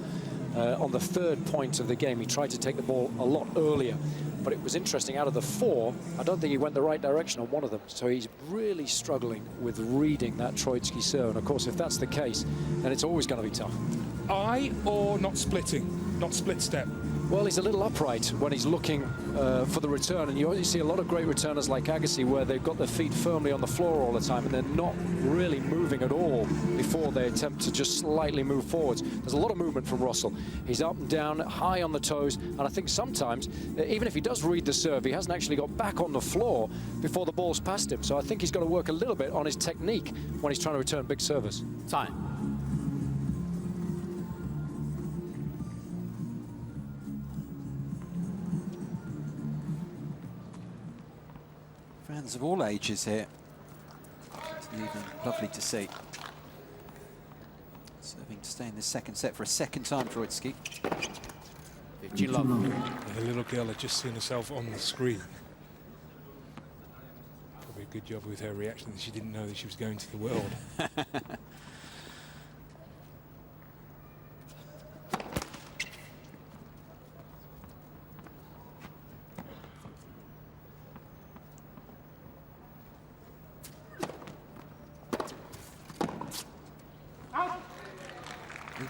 on the third point of the game. He tried to take the ball a lot earlier, but it was interesting, out of the 4, I don't think he went the right direction on one of them, so he's really struggling with reading that Troitsky serve, and of course if that's the case, then it's always going to be tough. Eye or not splitting, not split step? Well, he's a little upright when he's looking for the return, and you always see a lot of great returners like Agassi where they've got their feet firmly on the floor all the time and they're not really moving at all before they attempt to just slightly move forwards. There's a lot of movement from Russell. He's up and down, high on the toes, and I think sometimes, even if he does read the serve, he hasn't actually got back on the floor before the ball's past him. So I think he's got to work a little bit on his technique when he's trying to return big service. Time. Fans of all ages here. It's even lovely to see. Serving to stay in the second set for a second time, Troitsky. The little girl had just seen herself on the screen. Probably a good job with her reaction that she didn't know that she was going to the world.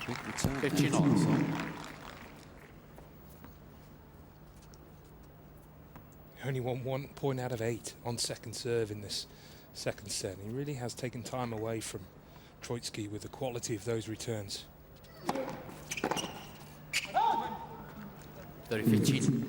Big return. 15 all. Only won 1 point out of 8 on second serve in this second set. He really has taken time away from Troitsky with the quality of those returns. 30-15.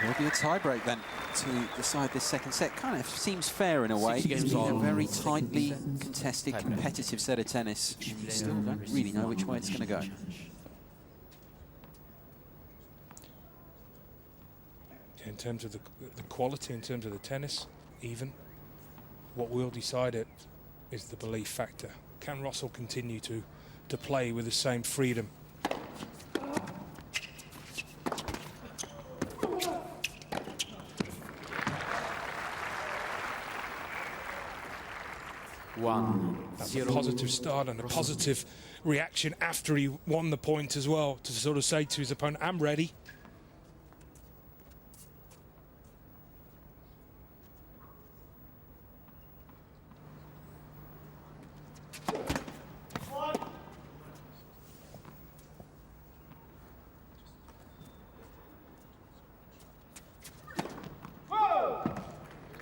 There'll be a tie-break then to decide this second set. Kind of seems fair in a way. It's been a very tightly contested, competitive set of tennis. We still don't really know which way it's going to go. In terms of the quality, in terms of the tennis, even, what will decide it is the belief factor. Can Russell continue to play with the same freedom? That's a positive start and a positive reaction after he won the point as well, to sort of say to his opponent, I'm ready.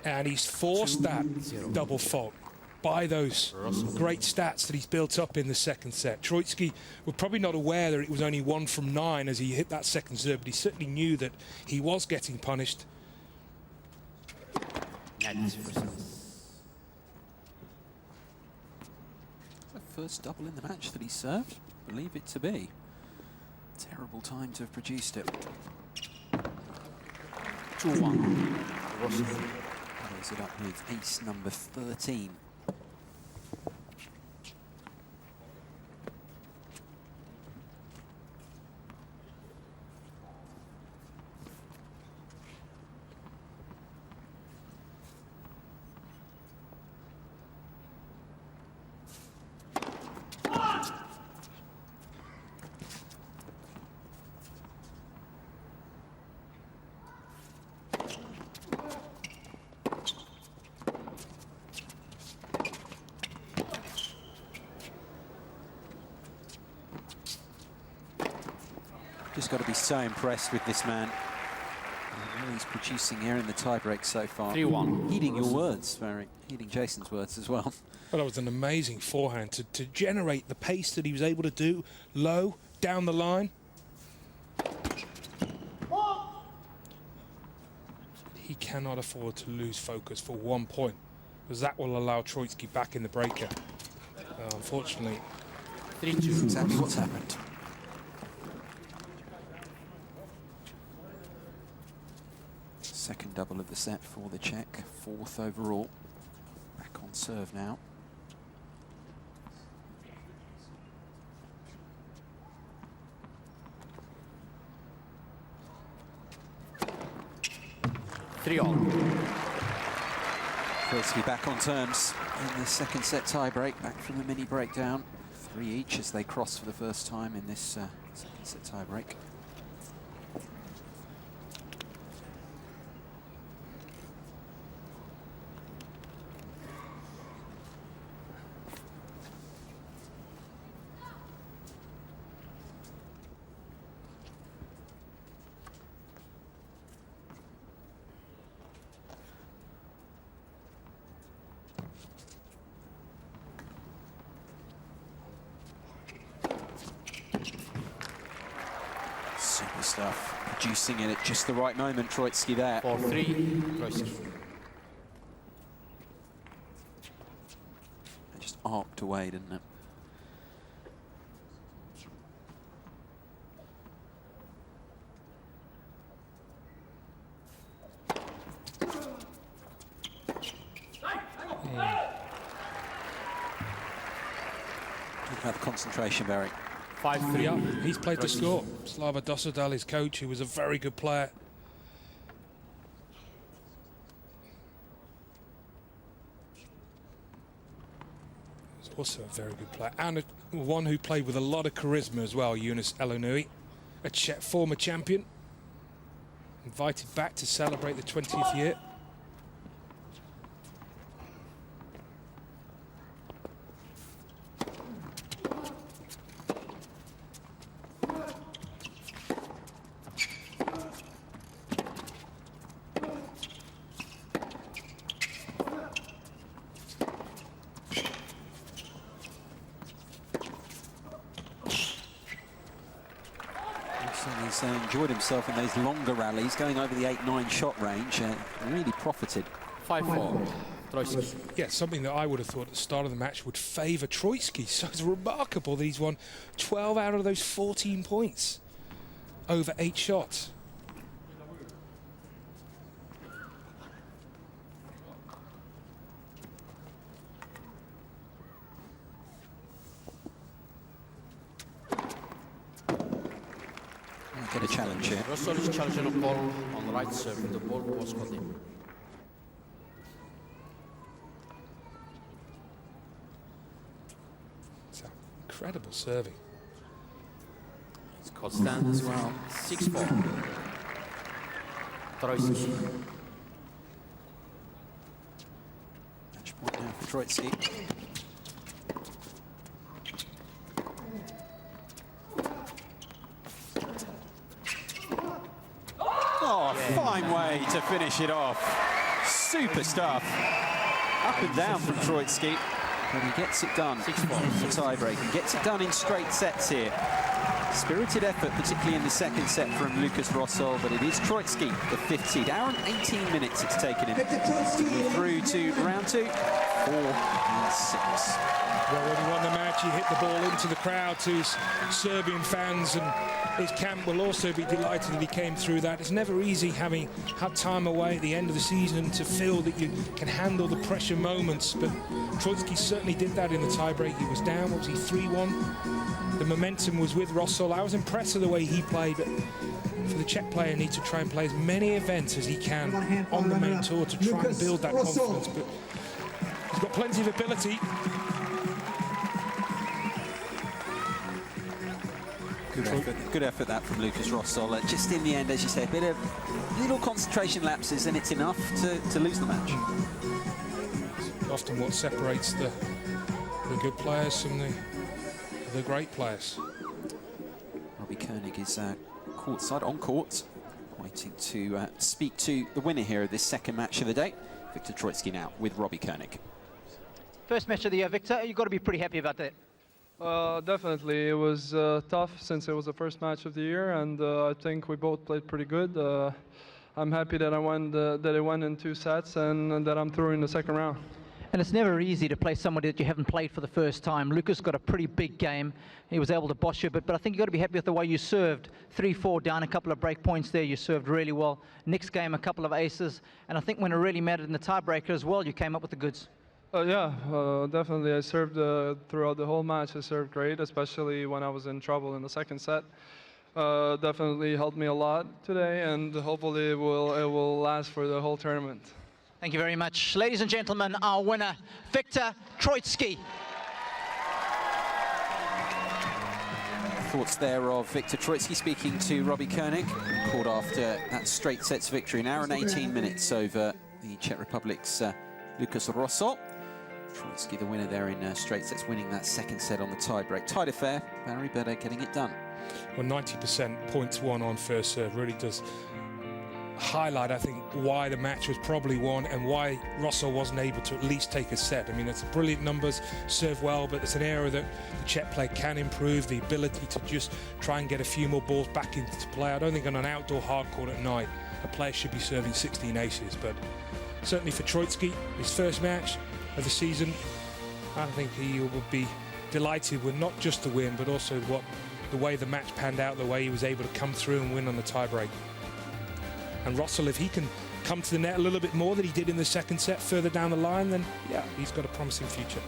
And he's forced that double fault by those great stats that he's built up in the second set. Troitsky was probably not aware that it was only 1 from 9 as he hit that second serve, but he certainly knew that he was getting punished. The first double in the match that he served, believe it to be. Terrible time to have produced it. 2-1. Close it up with ace number 13. Just got to be so impressed with this man. What he's producing here in the tiebreak so far. 3-1. Heeding your words, very heeding Jason's words as well. Well, that was an amazing forehand to generate the pace that he was able to do, low, down the line. He cannot afford to lose focus for 1 point, because that will allow Troitsky back in the breaker. Unfortunately. 3-2. Exactly what's happened. Second double of the set for the Czech, 4th overall. Back on serve now. Troitsky back on terms in the second set tie-break, back from the mini breakdown. 3 each as they cross for the first time in this second set tie-break. Super stuff. Producing it at just the right moment, Troitsky there. 4-3. Troitsky. It just arced away, didn't it? Talk about the concentration, Barry. 5-3. Yeah, he's played the score. Slava Dosodal, his coach, who was a very good player. He's also a very good player. And one who played with a lot of charisma as well, Yunus Elonui, a former champion. Invited back to celebrate the 20th year. He's enjoyed himself in those longer rallies, going over the 8-9 shot range, really profited. 5-4. Troitsky. Yeah, something that I would have thought at the start of the match would favour Troitsky. So it's remarkable that he's won 12 out of those 14 points over 8 shots. Get a challenge here. Russell is challenging a ball on the right serve. The ball was caught in. incredible serving. It's constant as well. 6-4. Troitsky. Match point now for Troitsky. Oh, fine way to finish it off. Super stuff. Up and down from Troitsky. But he gets it done for tiebreak and gets it done in straight sets here. Spirited effort, particularly in the second set from Lucas Rossol, but it is Troitsky, the 5th seed. Hour and 18 minutes it's taken him to move through to round 2, 4 and 6. Well, when he won the match, he hit the ball into the crowd to his Serbian fans, and his camp will also be delighted that he came through that. It's never easy having had time away at the end of the season to feel that you can handle the pressure moments, but Troitsky certainly did that in the tiebreak. He was down, what was he, 3-1? The momentum was with Rossol. I was impressed with the way he played, but for the Czech player, needs to try and play as many events as he can on the main tour to try and build that confidence, but he's got plenty of ability. Good effort that from Lucas Rossol. Just in the end, as you say, a bit of little concentration lapses and it's enough to lose the match. It's often what separates the good players from the great players. Robbie Koenig is courtside, on court, waiting to speak to the winner here of this second match of the day. Viktor Troitsky now with Robbie Koenig. First match of the year, Victor. You've got to be pretty happy about that. Definitely. It was tough since it was the first match of the year, and I think we both played pretty good. I'm happy that it went in 2 sets and that I'm through in the second round. And it's never easy to play somebody that you haven't played for the first time. Lucas got a pretty big game. He was able to boss you a bit, but I think you've got to be happy with the way you served. 3-4 down, a couple of break points there. You served really well. Next game, a couple of aces. And I think when it really mattered in the tiebreaker as well, you came up with the goods. Yeah, definitely. I served throughout the whole match. I served great, especially when I was in trouble in the second set. Definitely helped me a lot today, and hopefully it will last for the whole tournament. Thank you very much. Ladies and gentlemen, our winner, Viktor Troitsky. Thoughts there of Viktor Troitsky speaking to Robbie Koenig, called after that straight sets victory, an hour and 18 minutes over the Czech Republic's Lucas Rossol. Troitsky the winner there in straight sets, winning that second set on the tiebreak. Tight affair, Barry Better getting it done. Well, 90% points won on first serve really does highlight, I think, why the match was probably won and why Rossol wasn't able to at least take a set. I mean, it's brilliant numbers, serve well, but it's an area that the Czech player can improve, the ability to just try and get a few more balls back into play. I don't think on an outdoor hard court at night, a player should be serving 16 aces, but certainly for Troitsky, his first match of the season, I think he will be delighted with not just the win, but also the way the match panned out, the way he was able to come through and win on the tiebreak. And Rossol, if he can come to the net a little bit more than he did in the second set further down the line, then yeah, he's got a promising future.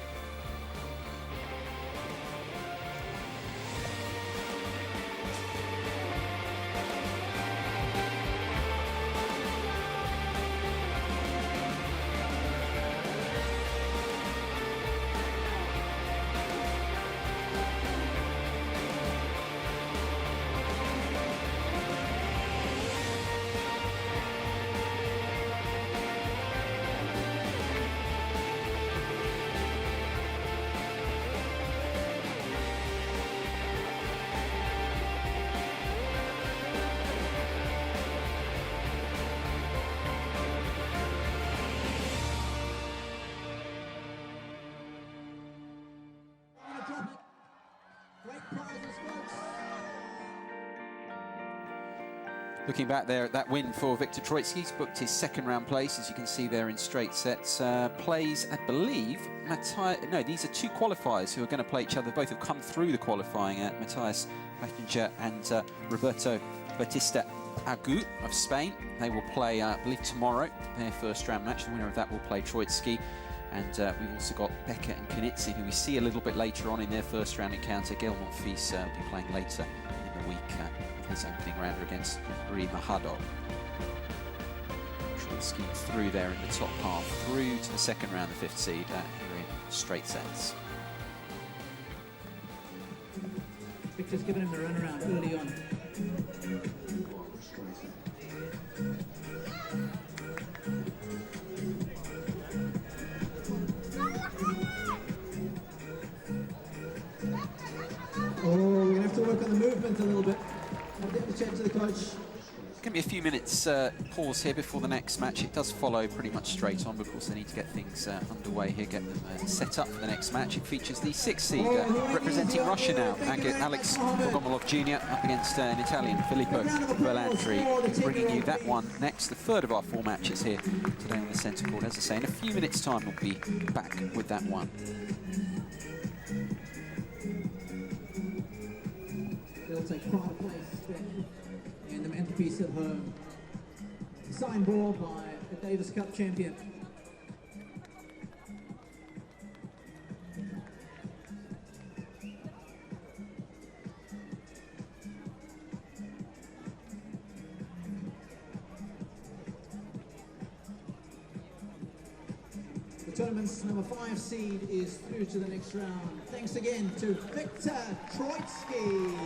Looking back there at that win for Viktor Troitsky, he's booked his second round place, as you can see there in straight sets. Plays, I believe, no, these are 2 qualifiers who are going to play each other. Both have come through the qualifying, Matthias Pachinger and Roberto Batista Agut of Spain. They will play, I believe, tomorrow, their first round match. The winner of that will play Troitsky. And we've also got Becker and Knitzi, who we see a little bit later on in their first round encounter. Gael Monfils will be playing later in the week. His opening rounder against Marie Mahado. Troitsky through there in the top half, through to the second round, the 5th seed here in straight sets. just given him the runaround early on. Oh, we're going to have to work on the movement a little bit. I'll get the chat to the coach. It's going to be a few minutes pause here before the next match. It does follow pretty much straight on, but of course they need to get things underway here, get them set up for the next match. It features the 6th seed representing Russia now, Alex Bogomolov Jr. up against an Italian, Filippo Berlandri. Bringing you that one next, the third of our 4 matches here today on the centre court. As I say, in a few minutes' time we'll be back with that one. They'll take pride of place in the mantelpiece at home. Signed ball by the Davis Cup champion. The tournament's number 5 seed is through to the next round. Thanks again to Victor Troitsky.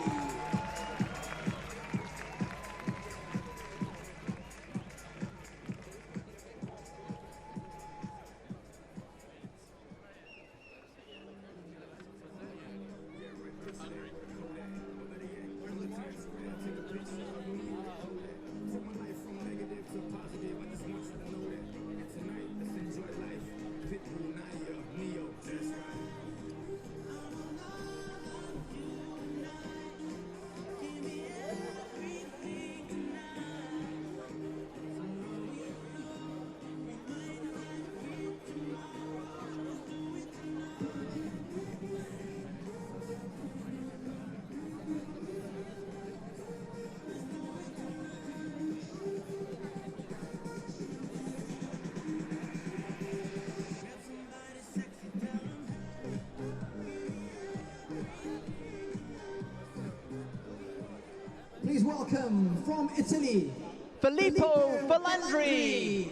Please welcome from Italy, Filippo Berlandri.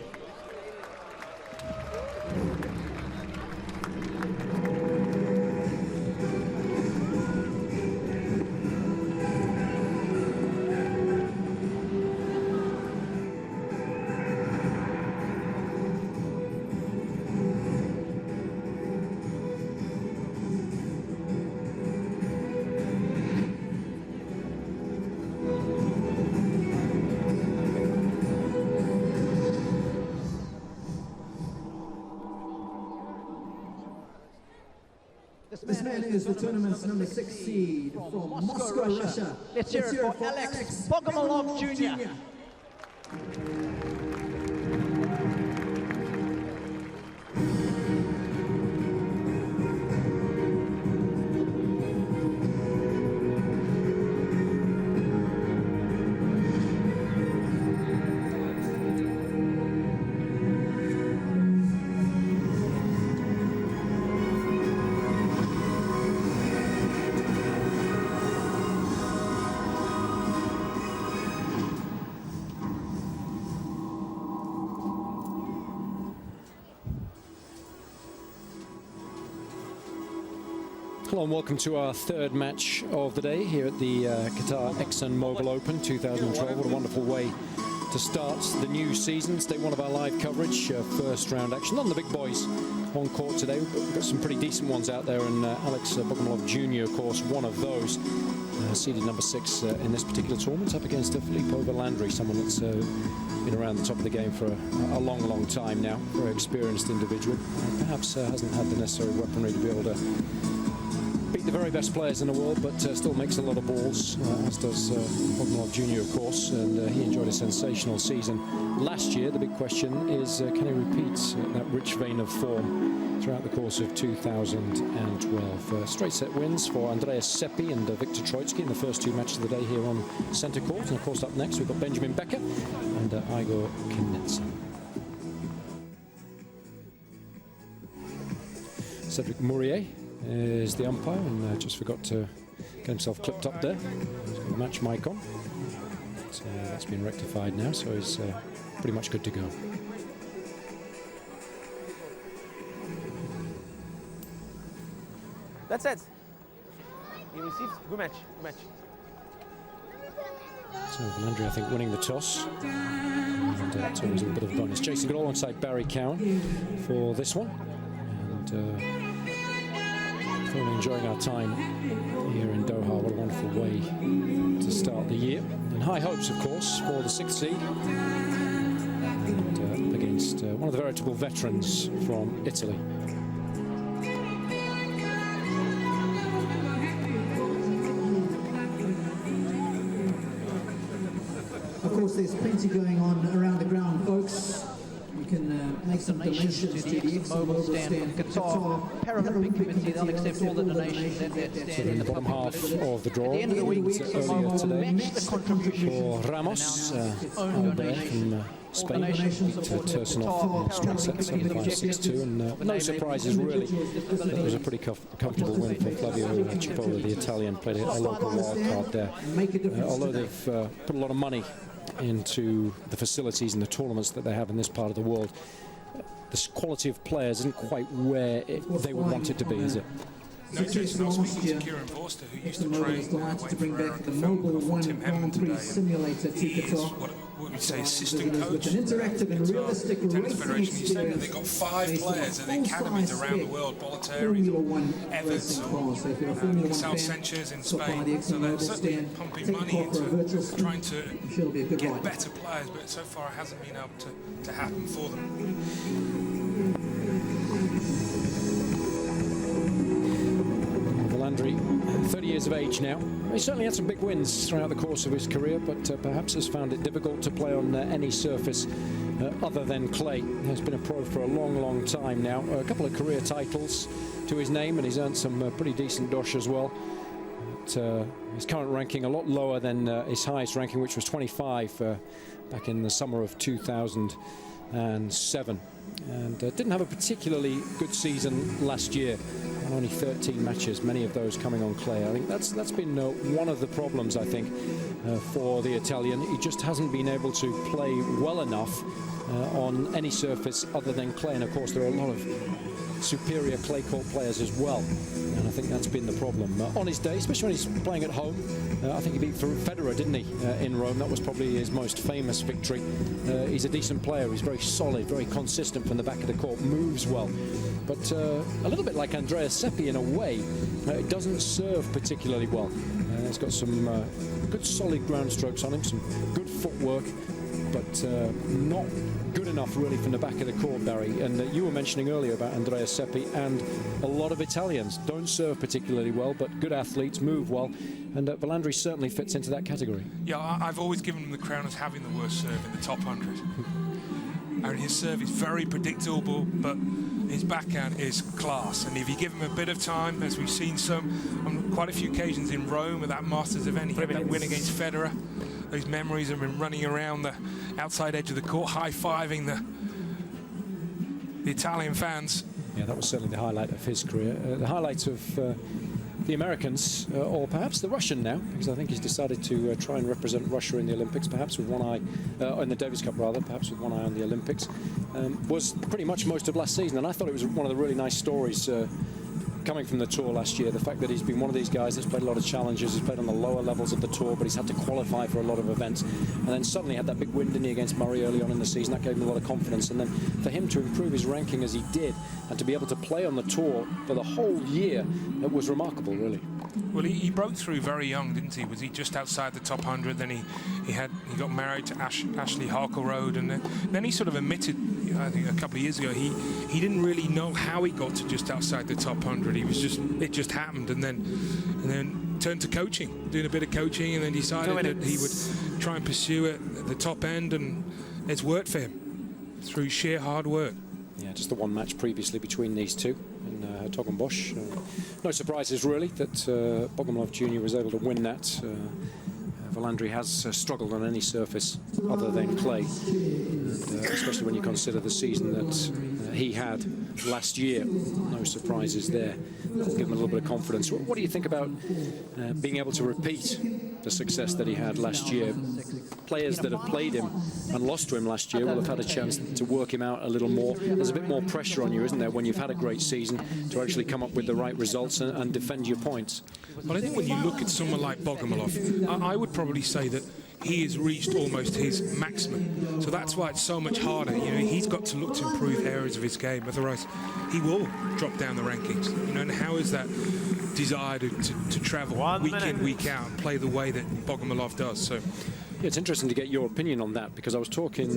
This man is the tournament's number 6 seed from Moscow, Russia. Let's hear it for Alex Bogomolov Jr. Hello and welcome to our 3rd match of the day here at the Qatar ExxonMobil Open 2012. What a wonderful way to start the new season. It's day 1 of our live coverage, first round action. None of the big boys on court today. We've got some pretty decent ones out there, and Alex Bogomolov Jr., of course, one of those. Seeded number 6 in this particular tournament, up against Filippo Berlandri, someone that's been around the top of the game for a long, long time now. Very experienced individual. Perhaps hasn't had the necessary weaponry to be able to beat the very best players in the world, but still makes a lot of balls, as does Bogomolov Jr., of course, and he enjoyed a sensational season last year. The big question is, can he repeat that rich vein of form throughout the course of 2012? Straight set wins for Andreas Seppi and Victor Troitsky in the first 2 matches of the day here on centre court. And of course up next we've got Benjamin Becker and Igor Kinetsa. Cedric Mourier is the umpire, and just forgot to get himself clipped up there. He's got a match mic on. So that's been rectified now, so he's pretty much good to go. That's it. He receives. Good match. Good match. So Valandri, I think, winning the toss. And it's always a bit of a bonus. Jason Goodall alongside Barry Cowan for this one. And thoroughly enjoying our time here in Doha. What a wonderful way to start the year. And high hopes, of course, for the 6th seed. And against one of the veritable veterans from Italy. Of course, there's plenty going on around the ground, folks. You can make some donations to the ExxonMobil stand. Qatar Paralympic Committee, they'll accept all the donations at that stand. In the bottom half of the draw, At the end of the week, earlier today, match the contribution for Ramos, Albert from Spain, beat Tursunov straight set 7-5, 6-2, and no surprises really. That was a pretty comfortable win for Flavio Cipolla, the Italian, played a local wild card there. Although they've put a lot of money into the facilities and the tournaments that they have in this part of the world, the quality of players isn't quite where they would want it to be, is it? No, Jason, I was speaking to Kieran Forster, who used to train to bring back the Mobile One Grand Prix simulator to Qatar. What we say, assistant coach. It's an interactive and realistic Tennis racing Federation. He said that they've got 5 players in the academies around the world: Bollettieri, Evans, South Sanchez in Spain. So they're certainly pumping money into trying to get better players, but so far it hasn't been able to happen for them. Valandri, 30 years of age now. He certainly had some big wins throughout the course of his career, but perhaps has found it difficult to play on any surface other than clay. He's been a pro for a long, long time now. A couple of career titles to his name, and he's earned some pretty decent dosh as well. But, his current ranking a lot lower than his highest ranking, which was 25 back in the summer of 2007. And didn't have a particularly good season last year. Only 13 matches, many of those coming on clay. I think that's been one of the problems, I think, for the Italian. He just hasn't been able to play well enough on any surface other than clay. And of course, there are a lot of superior clay court players as well. And I think that's been the problem. On his day, especially when he's playing at home, I think he beat Federer, didn't he, in Rome? That was probably his most famous victory. He's a decent player. He's very solid, very consistent from the back of the court, moves well. But a little bit like Andrea Seppi in a way, it doesn't serve particularly well. He's got some good solid ground strokes on him, some good footwork, but not good enough really from the back of the court, Barry. And you were mentioning earlier about Andrea Seppi, and a lot of Italians don't serve particularly well, but good athletes, move well, and Valandri certainly fits into that category. Yeah, I've always given him the crown as having the worst serve in the top 100. And his serve is very predictable, but his backhand is class. And if you give him a bit of time, as we've seen some on quite a few occasions in Rome at that Masters event, he had that win against Federer. Those memories of him running around the outside edge of the court, high-fiving the Italian fans. Yeah, that was certainly the highlight of his career. The highlights of the Americans, or perhaps the Russian now, because I think he's decided to try and represent Russia in the Olympics, perhaps with one eye, in the Davis Cup rather, perhaps with one eye on the Olympics, was pretty much most of last season. And I thought it was one of the really nice stories coming from the tour last year, the fact that he's been one of these guys that's played a lot of challenges, he's played on the lower levels of the tour, but he's had to qualify for a lot of events, and then suddenly had that big win, didn't he, against Murray early on in the season. That gave him a lot of confidence, and then for him to improve his ranking as he did, and to be able to play on the tour for the whole year, it was remarkable, really. Well, he broke through very young, didn't he? Was he just outside the top 100? Then he got married to Ashley Harkleroad, and then he sort of admitted, I think a couple of years ago, he didn't really know how he got to just outside the top 100. It just happened, and then turned to coaching, doing a bit of coaching, and then decided that he would try and pursue it at the top end, and it's worked for him through sheer hard work. Yeah, just the one match previously between these two in Togenbosch. No surprises really that Bogomolov Jr. was able to win that. Valandri has struggled on any surface other than clay, and, especially when you consider the season that he had last year. No surprises there. That'll give him a little bit of confidence. What do you think about being able to repeat the success that he had last year. Players that have played him and lost to him last year will have had a chance to work him out a little more. There's a bit more pressure on you, isn't there, when you've had a great season to actually come up with the right results and defend your points. Well, I think when you look at someone like Bogomolov, I would probably say that he has reached almost his maximum. So that's why it's so much harder. You know, he's got to look to improve areas of his game, otherwise he will drop down the rankings. You know, and how is that desire to travel week in, week out and play the way that Bogomolov does? So yeah, it's interesting to get your opinion on that, because I was talking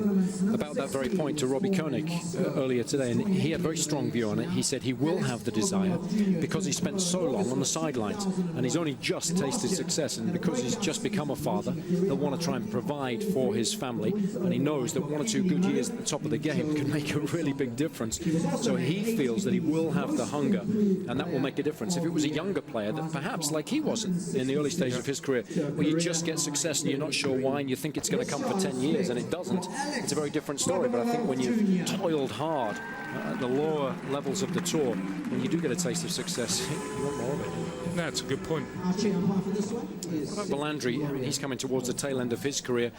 about that very point to Robbie Koenig earlier today, and he had a very strong view on it. He said he will have the desire because he spent so long on the sidelines and he's only just tasted success, and because he's just become a father, he'll want to try and provide for his family, and he knows that 1 or 2 good years at the top of the game can make a really big difference. So he feels that he will have the hunger, and that will make a difference. If it was a younger player that perhaps, like he wasn't in the early stage of his career, where you just get success and you're not sure why, and you think it's going to come for 10 years and it doesn't, it's a very different story. But I think when you've toiled hard at the lower levels of the tour, when you do get a taste of success, you want more of it. No, that's a good point. What about Valandri? He's coming towards the tail end of his career.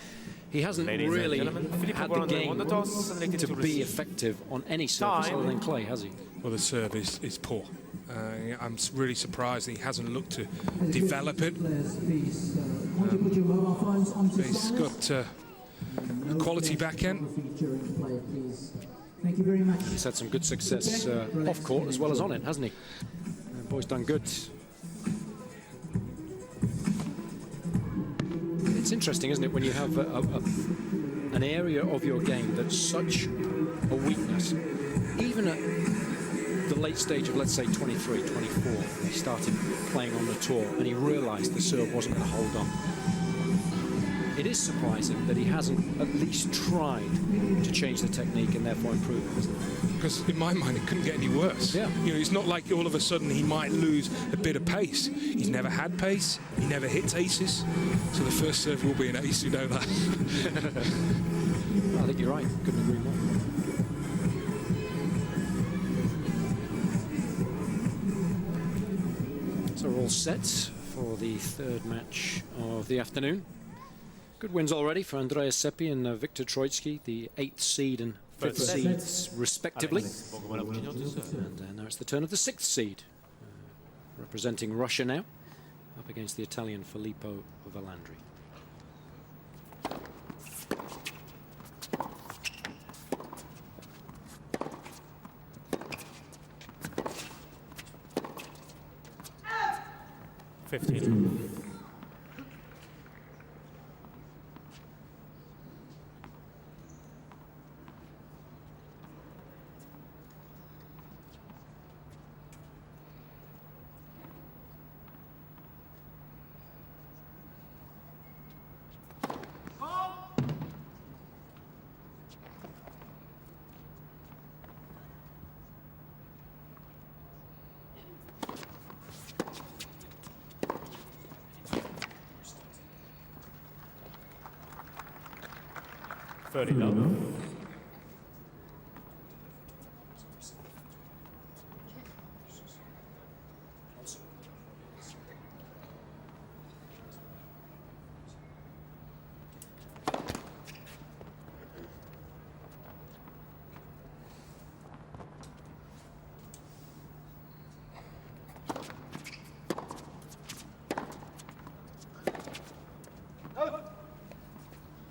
He hasn't really had the game to be effective on any surface other than clay, has he? Well, the serve is poor. I'm really surprised he hasn't looked to develop it. He's got a quality backhand. Thank you very much. He's had some good success off court as well as on it, hasn't he? The boy's done good. It's interesting, isn't it, when you have an area of your game that's such a weakness, even at the late stage of, let's say, 23, 24, he started playing on the tour and he realized the serve wasn't going to hold on. It is surprising that he hasn't at least tried to change the technique and therefore improve it, isn't it? Because in my mind, it couldn't get any worse. Yeah. You know, it's not like all of a sudden he might lose a bit of pace. He's never had pace. He never hits aces. So the first serve will be an ace, you know that. I think you're right. Couldn't agree more. So we're all set for the third match of the afternoon. Good wins already for Andreas Seppi and Viktor Troicki, the 8th seed and 5th seeds respectively. And now it's the turn of the 6th seed, representing Russia now, up against the Italian Filippo Valandri.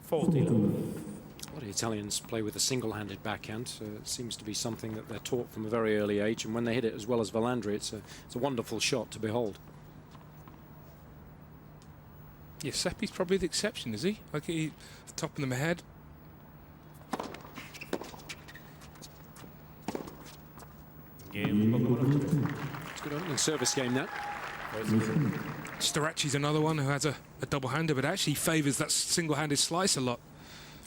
A lot of Italians play with a single-handed backhand. It seems to be something that they're taught from a very early age, and when they hit it as well as Valandri, it's a wonderful shot to behold. Yeah, Seppi's probably the exception, is he? Like he topping them ahead. It's a good opening service game, that. Staracci's another one who has a double-hander, but actually favours that single-handed slice a lot.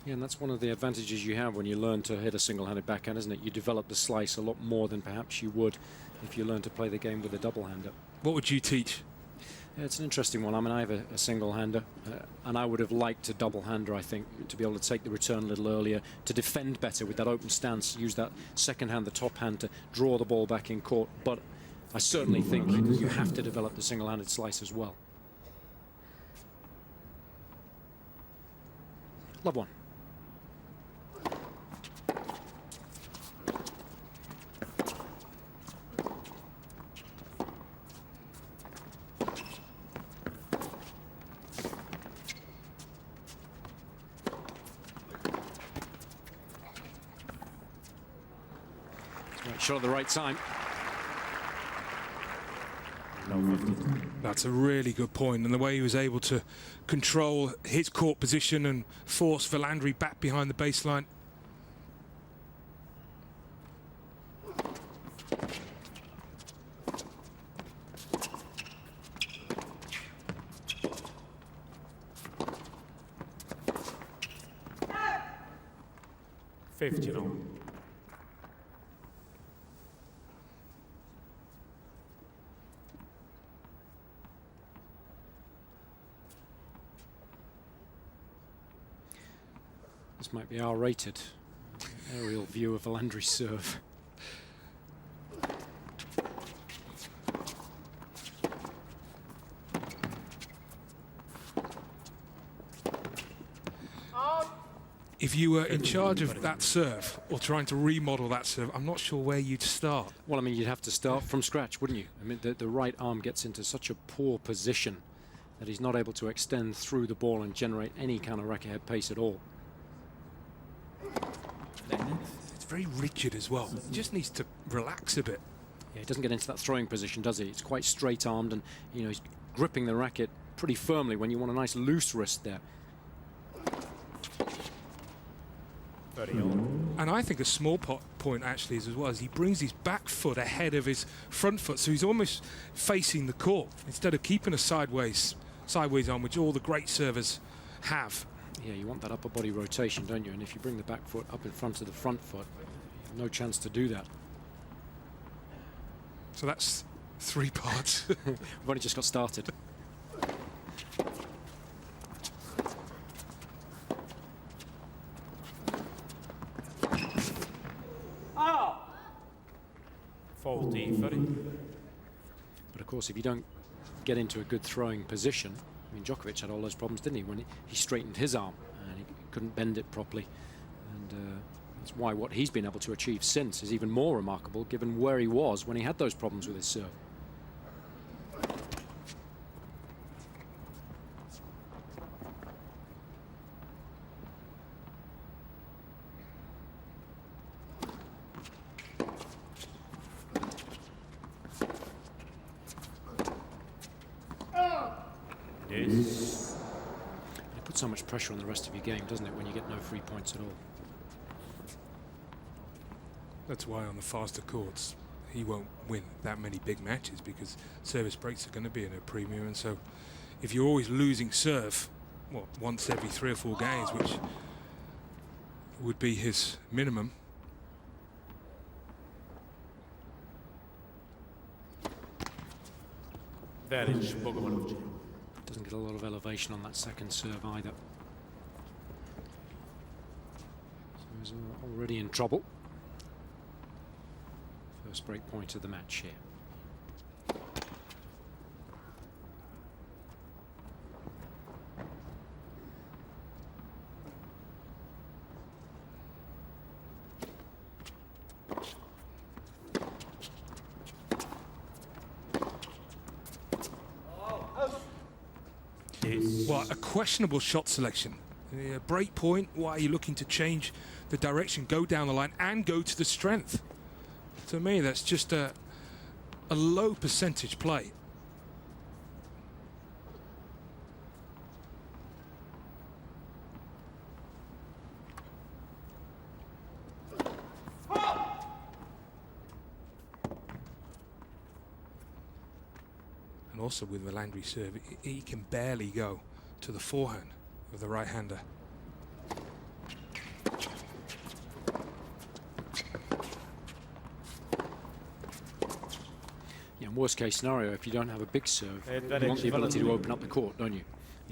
Yeah, and that's one of the advantages you have when you learn to hit a single-handed backhand, isn't it? You develop the slice a lot more than perhaps you would if you learn to play the game with a double-hander. What would you teach? Yeah, it's an interesting one. I mean, I have a single-hander, and I would have liked a double-hander, I think, to be able to take the return a little earlier, to defend better with that open stance, use that second hand, the top hand, to draw the ball back in court. But I certainly think you have to develop the single-handed slice as well. Love one. Right shot at the right time. That's a really good point, and the way he was able to control his court position and force Valandri back behind the baseline. This might be R-rated. Aerial view of Valandri's serve. If you were in charge of that serve or trying to remodel that serve, I'm not sure where you'd start. Well, I mean, you'd have to start from scratch, wouldn't you? I mean, the right arm gets into such a poor position that he's not able to extend through the ball and generate any kind of racket-head pace at all. It's very rigid as well. He just needs to relax a bit. Yeah, he doesn't get into that throwing position, does he? It's quite straight-armed, and you know he's gripping the racket pretty firmly when you want a nice loose wrist there. And I think a small point actually is as well as he brings his back foot ahead of his front foot, so he's almost facing the court instead of keeping a sideways arm, which all the great servers have. Yeah, you want that upper body rotation, don't you? And if you bring the back foot up in front of the front foot, you have no chance to do that. So that's 3 parts. We've only just got started. But of course, if you don't get into a good throwing position, I mean, Djokovic had all those problems, didn't he, when he straightened his arm and he couldn't bend it properly. And that's why what he's been able to achieve since is even more remarkable, given where he was when he had those problems with his serve. It puts so much pressure on the rest of your game, doesn't it, when you get no free points at all? That's why on the faster courts he won't win that many big matches, because service breaks are going to be in a premium, and so if you're always losing serve, what, once every 3 or 4 games, which would be his minimum. Doesn't get a lot of elevation on that second serve either. So he's already in trouble. First break point of the match here. Well, a questionable shot selection. A break point, why are you looking to change the direction, go down the line and go to the strength? To me, that's just a low percentage play. And also with Valandri's serve, he can barely go to the forehand of the right-hander. Yeah, worst case scenario, if you don't have a big serve, you want the ability to open up the court, don't you?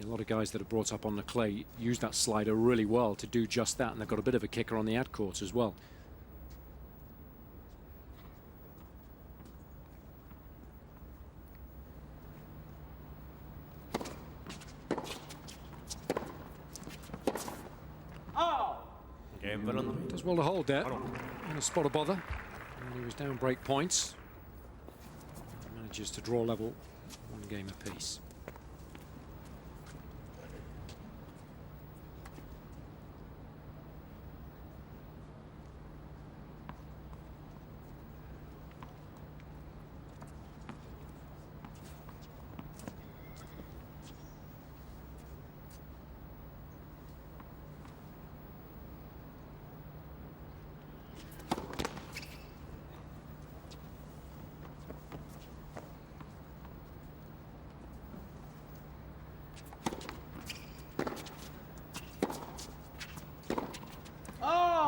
A lot of guys that are brought up on the clay use that slider really well to do just that, and they've got a bit of a kicker on the ad courts as well. Does well to hold there. And a spot of bother. And he was down break points. Manages to draw level, 1 game apiece.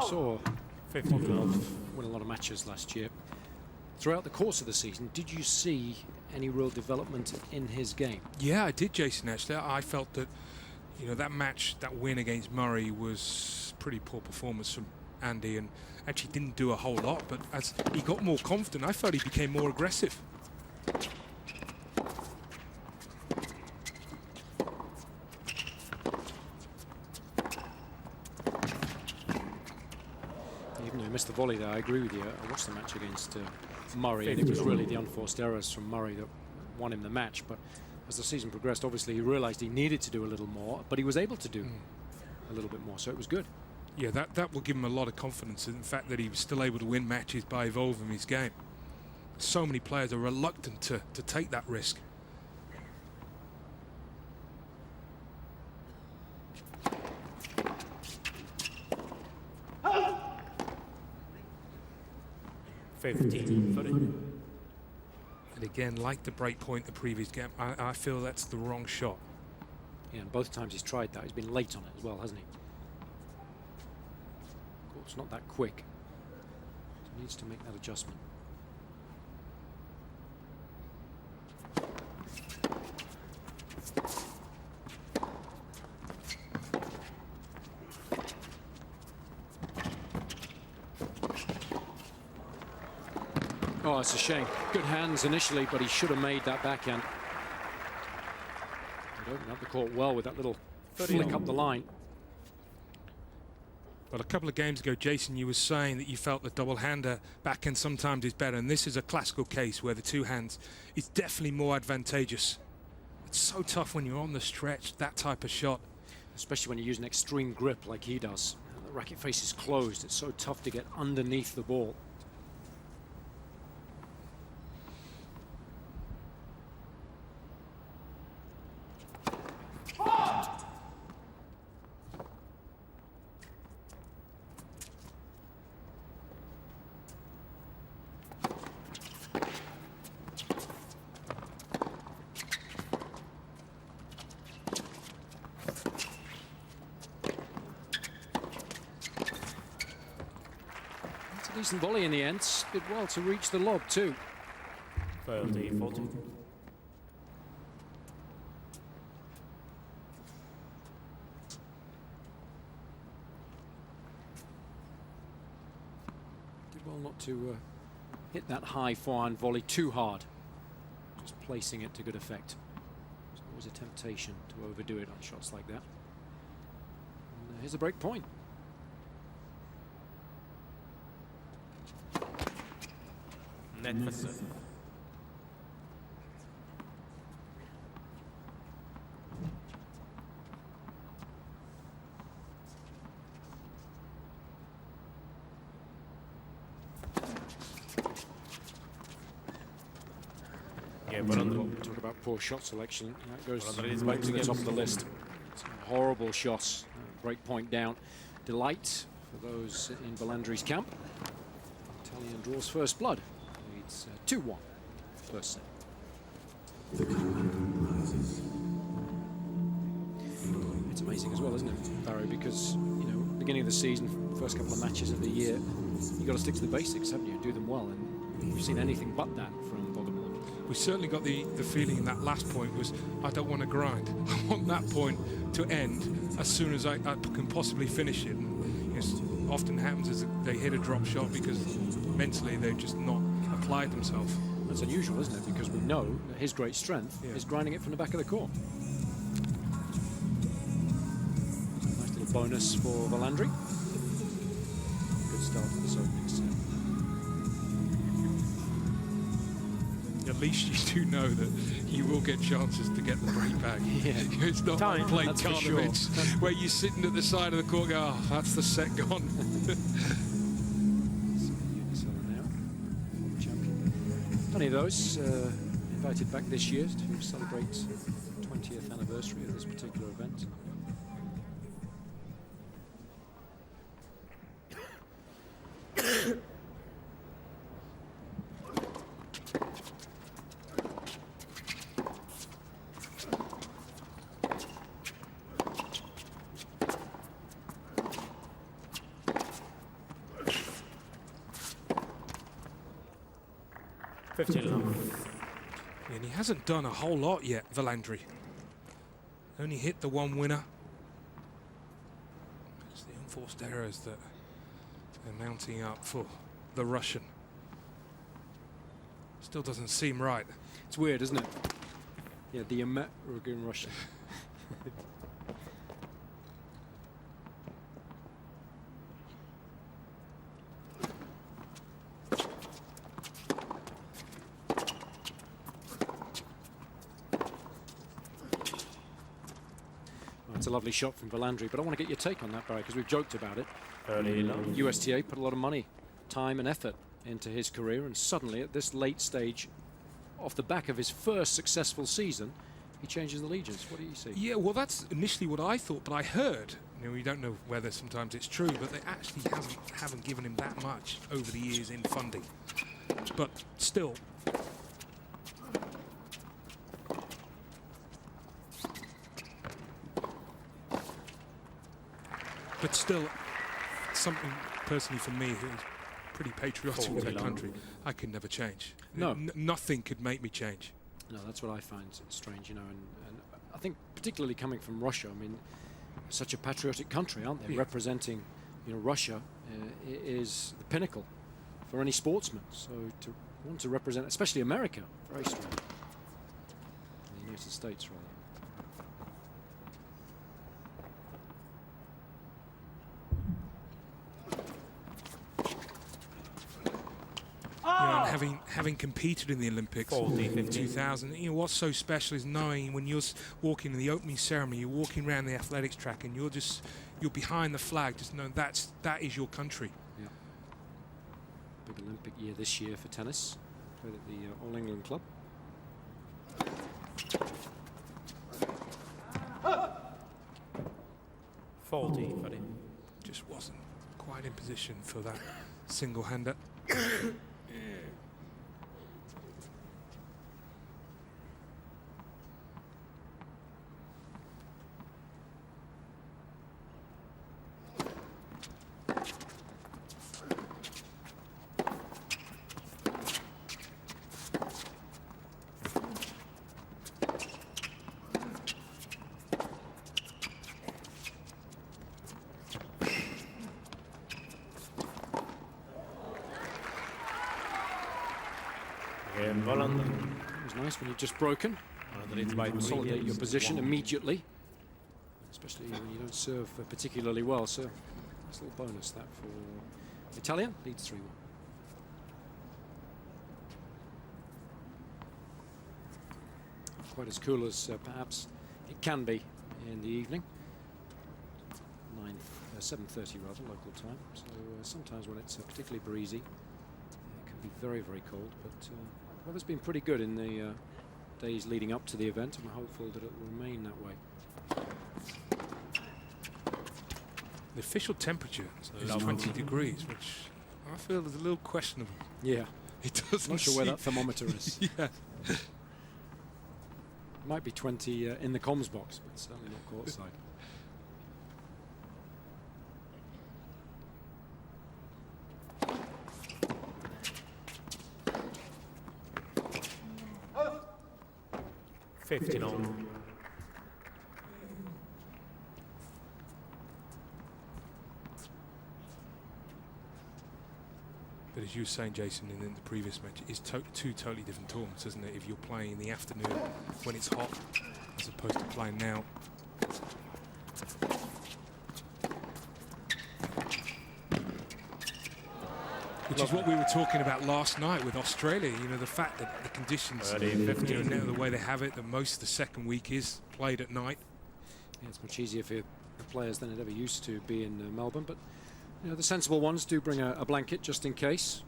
Saw Monfils win a lot of matches last year. Throughout the course of the season, did you see any real development in his game? Yeah, I did, Jason, actually. I felt that, you know, that match, that win against Murray was pretty poor performance from Andy, and actually didn't do a whole lot, but as he got more confident, I felt he became more aggressive. Missed the volley there. I agree with you. I watched the match against Murray, and it was really the unforced errors from Murray that won him the match. But as the season progressed, obviously he realized he needed to do a little more, but he was able to do a little bit more, so it was good. Yeah, that will give him a lot of confidence in the fact that he was still able to win matches by evolving his game. So many players are reluctant to take that risk. And again, like the break point the previous game, I feel that's the wrong shot. Yeah, and both times he's tried that, he's been late on it as well, hasn't he? It's not that quick. So he needs to make that adjustment. Oh, it's a shame. Good hands initially, but he should have made that backhand. He'd opened up the court well with that little flick up the line. Well, a couple of games ago, Jason, you were saying that you felt the double-hander backhand sometimes is better, and this is a classical case where the two hands is definitely more advantageous. It's so tough when you're on the stretch, that type of shot. Especially when you use an extreme grip like he does. The racket face is closed. It's so tough to get underneath the ball. Decent volley in the end. Did well to reach the lob too. 30-40. Did well not to hit that high forehand volley too hard. Just placing it to good effect. There's always a temptation to overdo it on shots like that. And here's a break point. Net for serve. Talk about poor shot selection. That goes right to the top of the list. Some horrible shots. Break point down. Delight for those in Balandri's camp. Italian draws first blood. It's 2-1 first set. It's amazing as well, isn't it, Barry? Because, you know, beginning of the season, first couple of matches of the year, you've got to stick to the basics, haven't you? Do them well, and we've seen anything but that from Bogomol. We certainly got the feeling in that last point was, I don't want to grind. I want that point to end as soon as I can possibly finish it. And, you know, often happens is that they hit a drop shot because mentally they've just not applied themselves. That's unusual, isn't it? Because we know that his great strength is grinding it from the back of the court. Nice little bonus for Valandri. start of this opening set. At least you do know that you will get chances to get the break back. Yeah. It's not like playing Karlovic, sure. where you're sitting at the side of the court going, oh, that's the set gone. Plenty of those invited back this year to celebrate the 20th anniversary of this particular event. And he hasn't done a whole lot yet, Valandri. Only hit the one winner. It's the unforced errors that are mounting up for the Russian. Still doesn't seem right. It's weird, isn't it? Yeah, the American Russian. It's a lovely shot from Valandri, but I want to get your take on that, Barry, because we've joked about it. USTA put a lot of money, time and effort into his career, and suddenly at this late stage, off the back of his first successful season, he changes allegiance. What do you see? Yeah, well, that's initially what I thought, but I heard, we don't know whether sometimes it's true, but they actually haven't given him that much over the years in funding. But still. But still, something personally for me, who's pretty patriotic to the country, I could never change. No. Nothing could make me change. No, that's what I find strange, and I think particularly coming from Russia, I mean, such a patriotic country, aren't they? Yeah. Representing, Russia is the pinnacle for any sportsman. So to want to represent, especially America, very strong. The United States, rather. Having competed in the Olympics in 2000, what's so special is knowing when you're walking in the opening ceremony, you're walking around the athletics track, and you're behind the flag, just knowing that is your country. Yeah. Big Olympic year this year for tennis. Played at the All England Club. Faulty, buddy. Just wasn't quite in position for that single-hander. It was nice when you've just broken. Consolidate your position immediately, especially when you don't serve particularly well. So, nice little bonus that for Italian. Leads 3-1. Quite as cool as perhaps it can be in the evening. 7:30 rather, local time. So sometimes when it's particularly breezy, it can be very, very cold. But weather's been pretty good in the days leading up to the event, and we're hopeful that it will remain that way. The official temperature is 20 degrees, which I feel is a little questionable. Yeah. It doesn't. Not sure where that thermometer is. Yeah. Might be 20 in the comms box, but certainly not courtside. But as you were saying, Jason, in the previous match, it's two totally different tournaments, isn't it? If you're playing in the afternoon when it's hot, as opposed to playing now. Which is what we were talking about last night with Australia. You know, the fact that the conditions, you know, the way they have it, that most of the second week is played at night. Yeah, it's much easier for the players than it ever used to be in Melbourne. But you know, the sensible ones do bring a blanket just in case.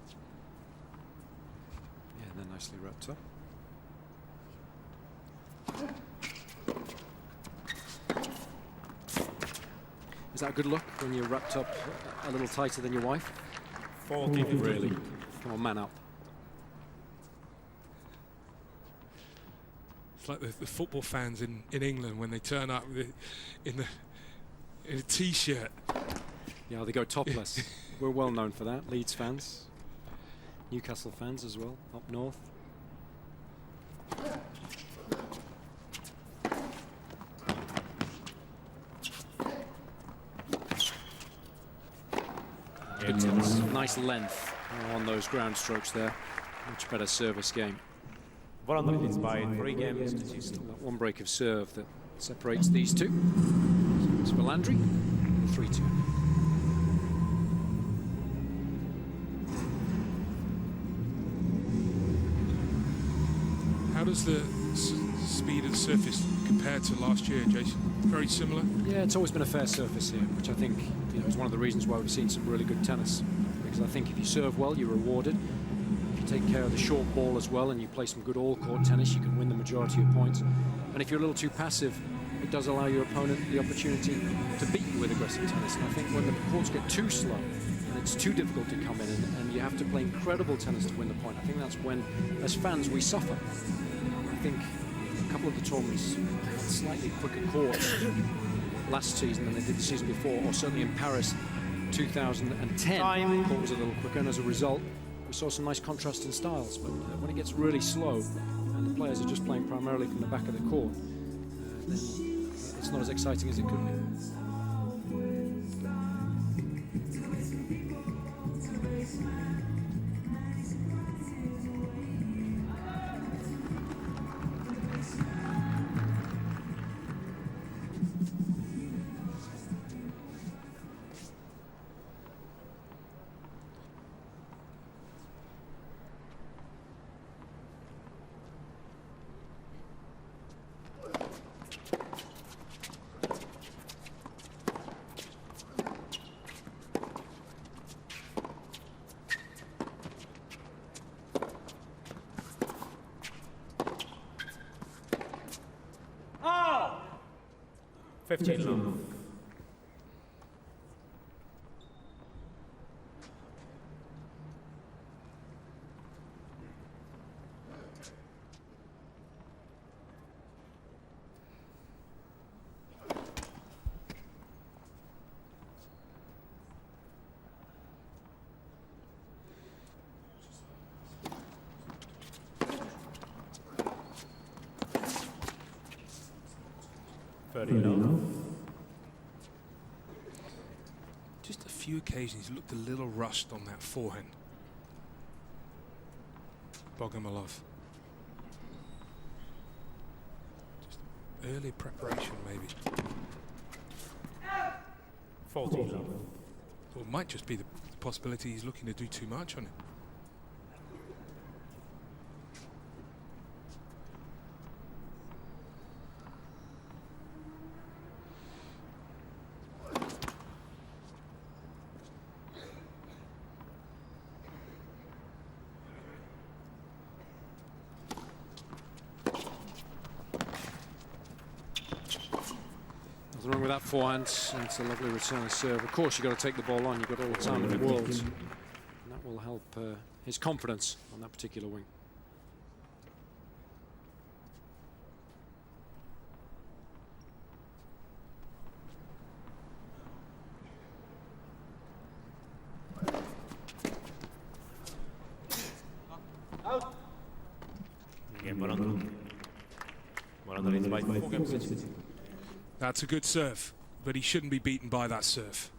Yeah, they're nicely wrapped up. Is that a good look when you're wrapped up a little tighter than your wife? 40. Really? Come on, man up. It's like the football fans in England when they turn up in a T-shirt. Yeah, they go topless. We're well known for that. Leeds fans, Newcastle fans as well, up north. Good tennis. Nice length on those ground strokes there. Much better service game. Volundry leads by 3 games to 2. Still that one break of serve that separates these two. It's for Landry, 3-2. How does the speed of the surface compare to last year, Jason? Very similar? Yeah, it's always been a fair surface here, which I think is one of the reasons why we've seen some really good tennis. Because I think if you serve well, you're rewarded. If you take care of the short ball as well and you play some good all-court tennis, you can win the majority of points. And if you're a little too passive, it does allow your opponent the opportunity to beat you with aggressive tennis. And I think when the courts get too slow and it's too difficult to come in and you have to play incredible tennis to win the point, I think that's when, as fans, we suffer. I think a couple of the tournaments had slightly quicker courts last season than they did the season before, or certainly in Paris 2010. The court was a little quicker, and as a result, we saw some nice contrast in styles. But when it gets really slow and the players are just playing primarily from the back of the court, then it's not as exciting as it could be. Oh! 15 long. Just a few occasions he looked a little rushed on that forehand. Bogomolov. Just early preparation, maybe. 14. Or it might just be the possibility he's looking to do too much on it. Nothing wrong with that forehand. It's a lovely return of serve. Of course, you've got to take the ball on. You've got all the time in the world. And that will help his confidence on that particular wing. Out. Again, leads by 4 games to 2. That's a good serve, but he shouldn't be beaten by that serve.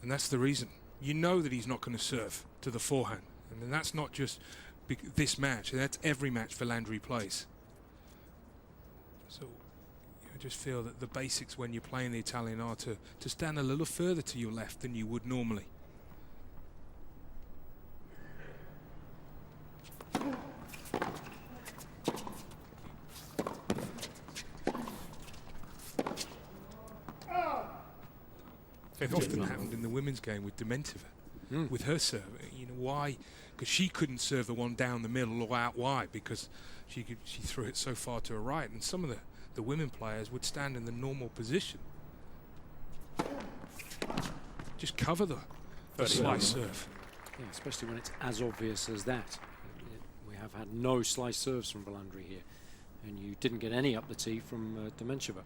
And that's the reason. You know that he's not going to serve to the forehand. And that's not just this match, that's every match for Landry plays. So I just feel that the basics when you're playing the Italian are to stand a little further to your left than you would normally. They've often happened in the women's game with Davydenko, with her serve. You know why? Because she couldn't serve the one down the middle or out wide because she threw it so far to her right, and some of the women players would stand in the normal position. Just cover the slice serve. Yeah, especially when it's as obvious as that. We have had no slice serves from Valandri here, and you didn't get any up the tee from Davydenko.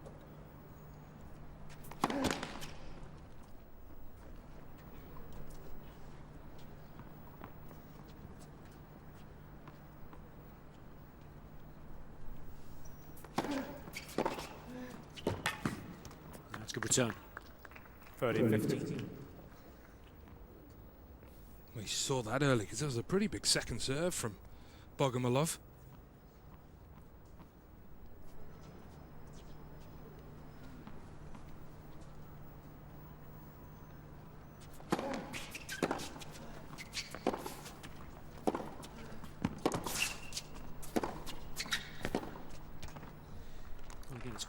Good return. 30-50. We saw that early because that was a pretty big second serve from Bogomolov.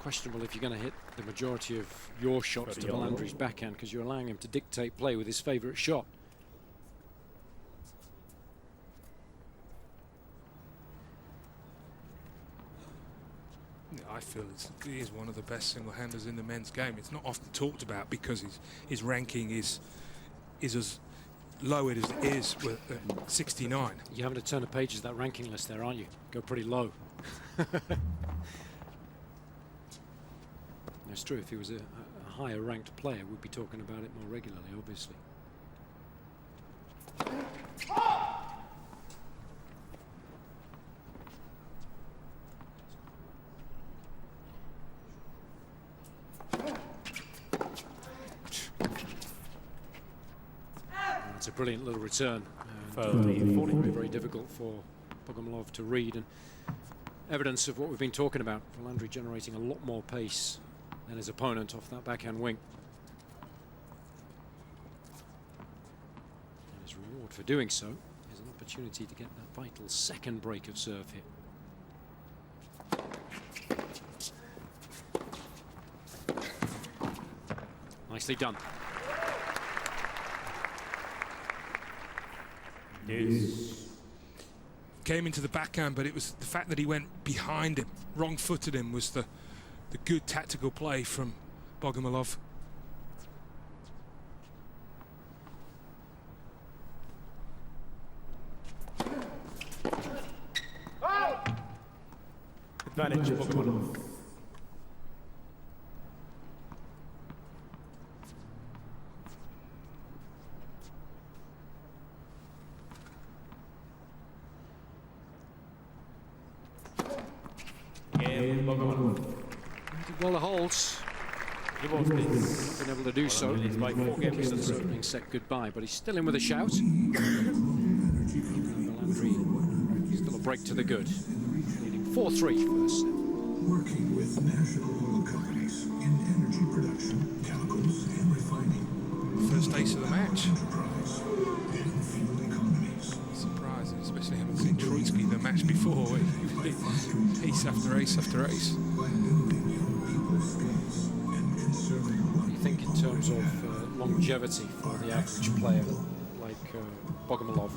Questionable if you're going to hit the majority of your shots to Valandri's backhand, because you're allowing him to dictate play with his favourite shot. I feel he is one of the best single-handers in the men's game. It's not often talked about because his ranking is as low as it is with 69. You're having to turn the pages of that ranking list there, aren't you? Go pretty low. It's true, if he was a higher ranked player, we'd be talking about it more regularly, obviously. It's a brilliant little return. Very, very difficult for Bogomolov to read, and evidence of what we've been talking about. Valandri generating a lot more pace than his opponent off that backhand wing. And his reward for doing so is an opportunity to get that vital second break of serve here. Nicely done. Came into the backhand, but it was the fact that he went behind him, wrong-footed him, was the good tactical play from Bogomolov. Advantage Bogomolov. Gael Bogomolov. Well, the holds. He won't been able to do so. He's opening set goodbye, but he's still in with a shout. Valandri, still a break to the good. Leading 4-3 first set. Working with national oil companies in energy production, chemicals, and refining. First ace of the match. Enterprise and fuel economies. Surprising, especially having seen Troitsky the match before. Ace after ace after ace. What do you think in terms of longevity for the average player like Bogomolov?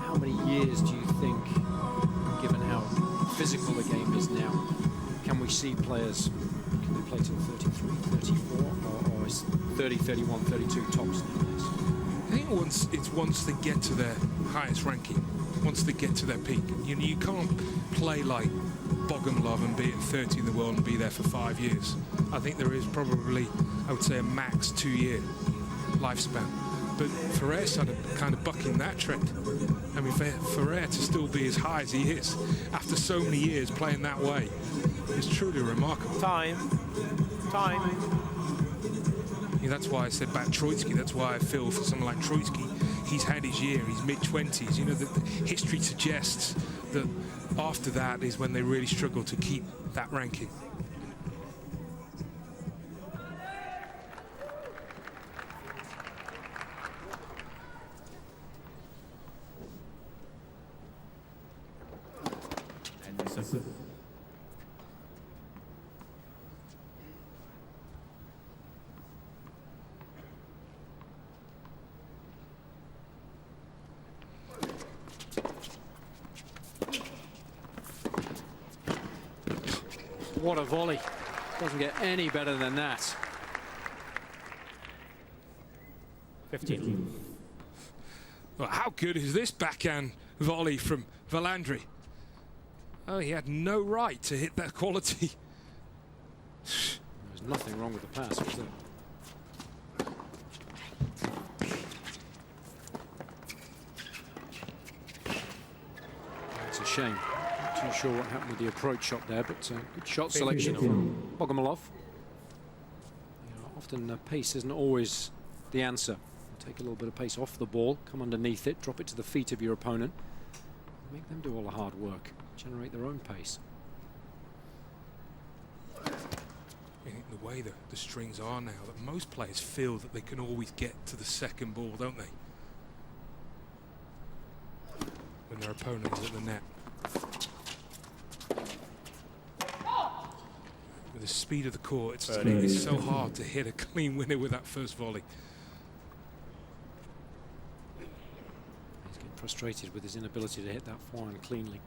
How many years do you think, given how physical the game is now, can we see players, can they play till 33, 34, or is 30, 31, 32 tops nowadays? I think once they get to their highest ranking, once they get to their peak, you can't play like Bogomolov and be at 30 in the world and be there for 5 years. I think there is probably, I would say, a max 2-year lifespan. But Ferrer's kind of bucking that trend. I mean, for Ferrer to still be as high as he is after so many years playing that way is truly remarkable. Time. Yeah, that's why I said about Troitsky. That's why I feel for someone like Troitsky, he's had his year, he's mid-20s. You know, the history suggests that after that is when they really struggle to keep that ranking. set. What a volley. Doesn't get any better than that. 15. Well, how good is this backhand volley from Valandri? Oh, he had no right to hit that quality. There's nothing wrong with the pass, was there? It's a shame. Not too sure what happened with the approach shot there, but good shot selection from Bogomolov. Often pace isn't always the answer. Take a little bit of pace off the ball, come underneath it, drop it to the feet of your opponent, make them do all the hard work, generate their own pace. I think the way the strings are now, that most players feel that they can always get to the second ball, don't they? When their opponent is at the net. With the speed of the court, it's so hard to hit a clean winner with that first volley. Frustrated with his inability to hit that forehand cleanly.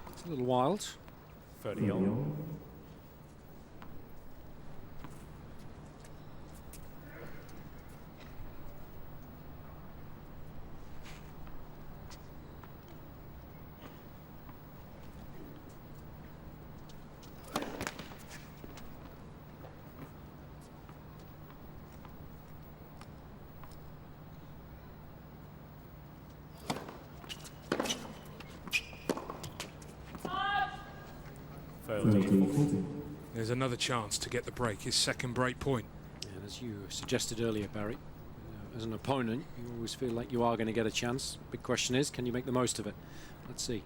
It's a little wild. 30 on. There's another chance to get the break, his second break point. And as you suggested earlier, Barry, as an opponent, you always feel like you are going to get a chance. Big question is, can you make the most of it? Let's see.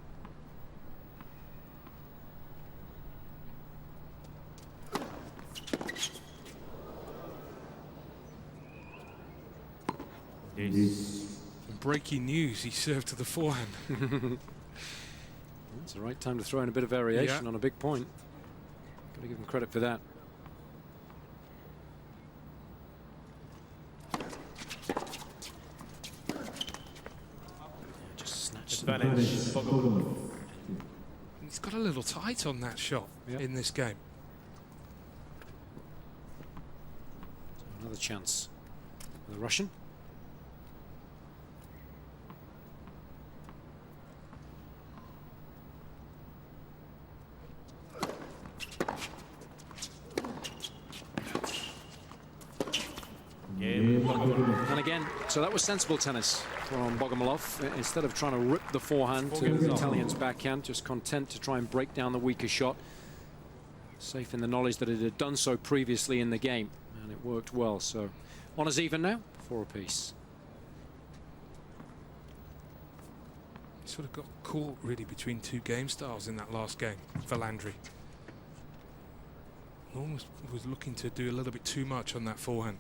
Breaking news, he served to the forehand. It's the right time to throw in a bit of variation on a big point. Got to give him credit for that. Just snatched advantage. He's got a little tight on that shot in this game. So another chance for the Russian. And again, so that was sensible tennis from Bogomolov. Instead of trying to rip the forehand to the Italian's backhand, just content to try and break down the weaker shot. Safe in the knowledge that it had done so previously in the game, and it worked well. So honours even now, 4 apiece. He sort of got caught really between two game styles in that last game, Valandri. Almost was looking to do a little bit too much on that forehand.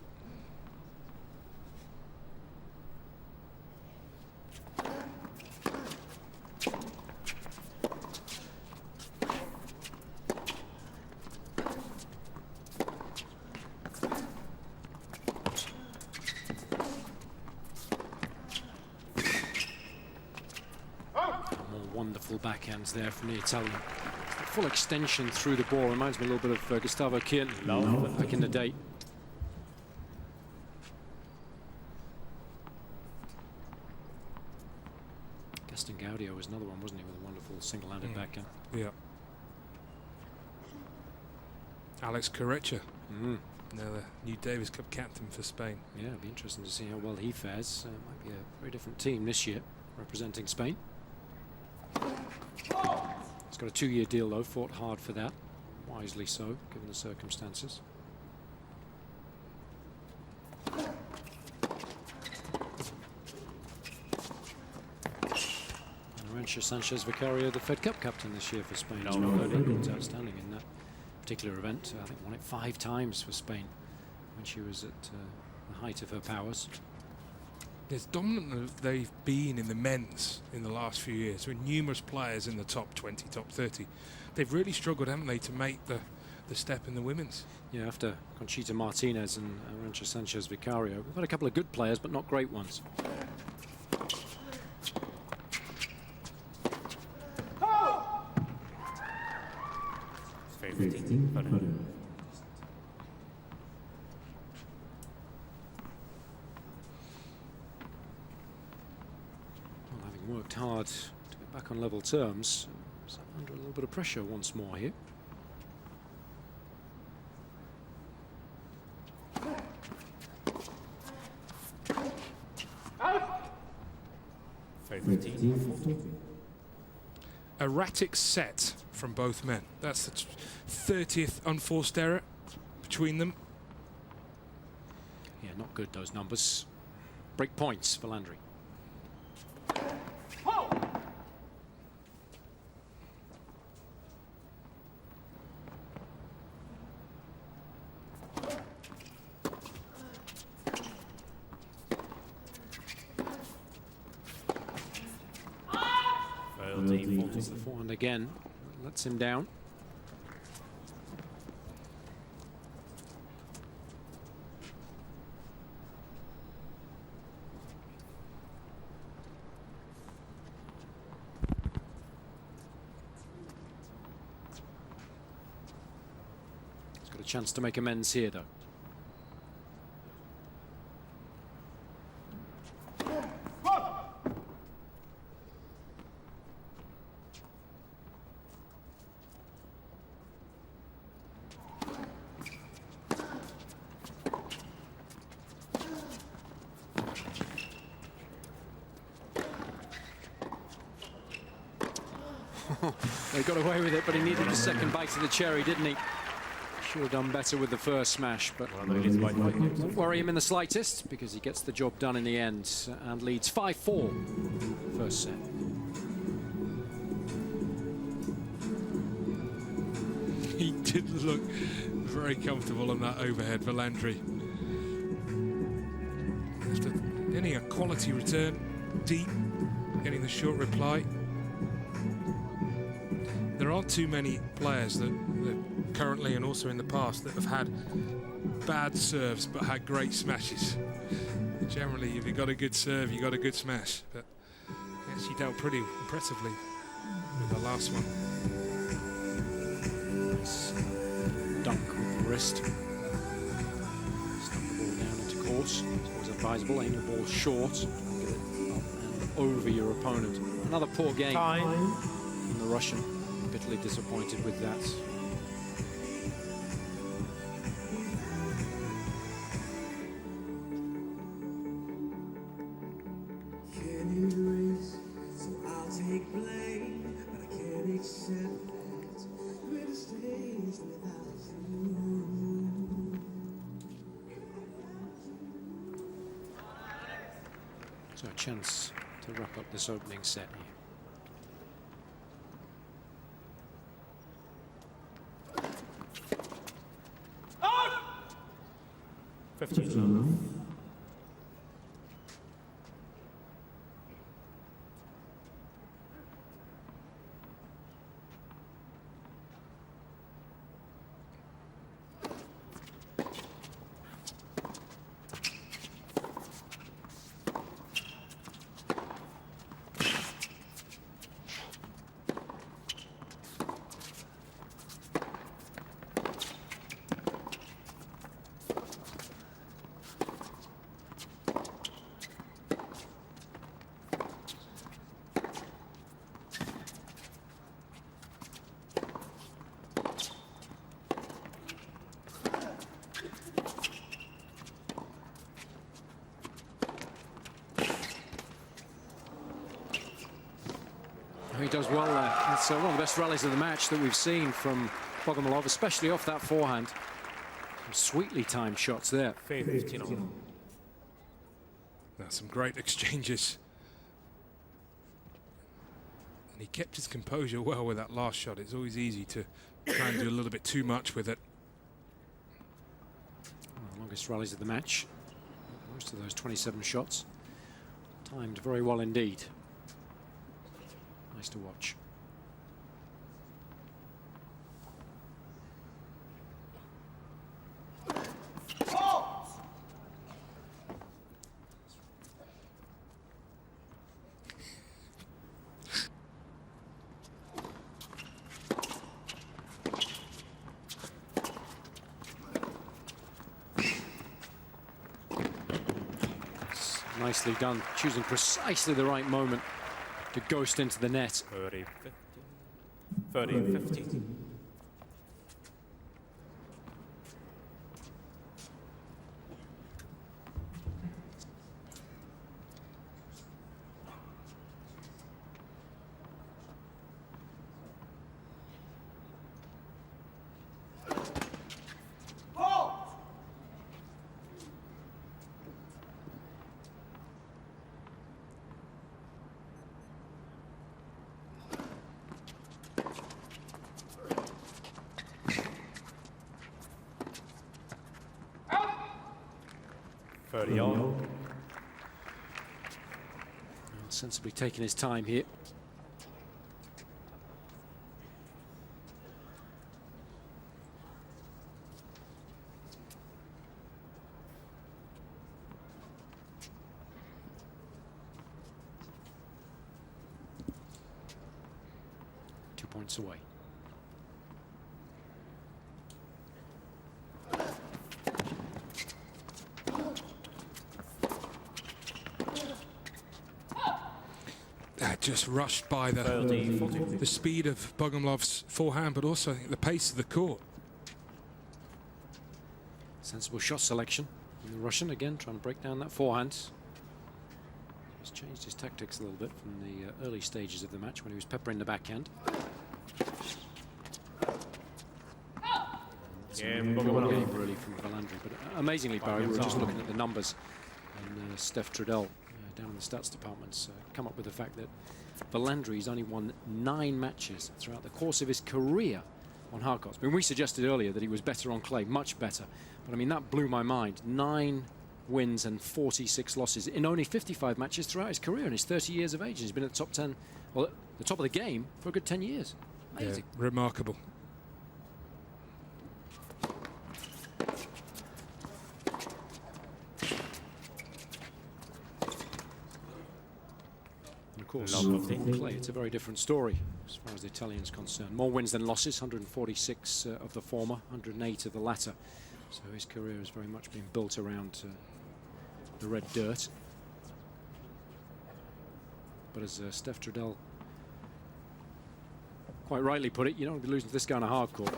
Backhands there from the Italian. Full extension through the ball. Reminds me a little bit of Gustavo Kuerten back in the day. Gaston Gaudio was another one, wasn't he, with a wonderful single-handed backhand. Yeah. Alex Correcha. Now the new Davis Cup captain for Spain. Yeah, it'll be interesting to see how well he fares. Might be a very different team this year representing Spain. He's got a 2-year deal though, fought hard for that, wisely so, given the circumstances. Arantxa Sanchez Vicario, the Fed Cup captain this year for Spain as No, well. no. Was outstanding in that particular event. I think won it 5 times for Spain when she was at the height of her powers. As dominant as they've been in the men's in the last few years, with numerous players in the top 20, top 30, they've really struggled, haven't they, to make the step in the women's. Yeah, after Conchita Martinez and Arantxa Sanchez Vicario, we've had a couple of good players, but not great ones. Having worked hard to get back on level terms, under a little bit of pressure once more here. Erratic set from both men. That's the 30th unforced error between them. Yeah, not good, those numbers. Break points for Landry. Falls the forehand again, lets him down. He's got a chance to make amends here, though. They got away with it, but he needed the second bite of the cherry, didn't he? Should have done better with the first smash, but won't worry him in the slightest, because he gets the job done in the end and leads 5-4 first set. He did look very comfortable on that overhead for Landry. After getting a quality return, deep, getting the short reply. There aren't too many players that currently and also in the past that have had bad serves but had great smashes. Generally, if you've got a good serve, you've got a good smash. But yeah, she dealt pretty impressively with the last one. Nice dunk with the wrist. Stump the ball down into course. It's always advisable. Aim the ball short. Get it up and over your opponent. Another poor game from the Russian. Bitterly disappointed with that. So a chance to wrap up this opening set here. He does well there. It's one of the best rallies of the match that we've seen from Bogomolov, especially off that forehand. Some sweetly timed shots there. Some great exchanges. And he kept his composure well with that last shot. It's always easy to try and do a little bit too much with it. Well, longest rallies of the match. Most of those 27 shots timed very well indeed. Nice to watch. Nicely done, choosing precisely the right moment to ghost into the net. 30, 15. 30, 15. Sensibly taking his time here. Two points away. Just rushed by the speed of Bogomlov's forehand, but also I think the pace of the court. Sensible shot selection. And the Russian again trying to break down that forehand. He's changed his tactics a little bit from the early stages of the match when he was peppering the backhand. Game really from Valandri, but amazingly, Barry, we were just looking at the numbers, and Steph Trudell down in the stats departments come up with the fact that Valandri's only won 9 matches throughout the course of his career on hard courts. I mean, we suggested earlier that he was better on clay, much better, but I mean that blew my mind. 9 wins and 46 losses in only 55 matches throughout his career, and he's 30 years of age. He's been at the top 10, well, at the top of the game for a good 10 years. Amazing. Yeah, remarkable. Of course, on clay, it's a very different story as far as the Italians concerned. More wins than losses, 146 of the former, 108 of the latter. So his career has very much been built around the red dirt. But as Steph Trudell quite rightly put it, you don't want to be losing to this guy on a hard court.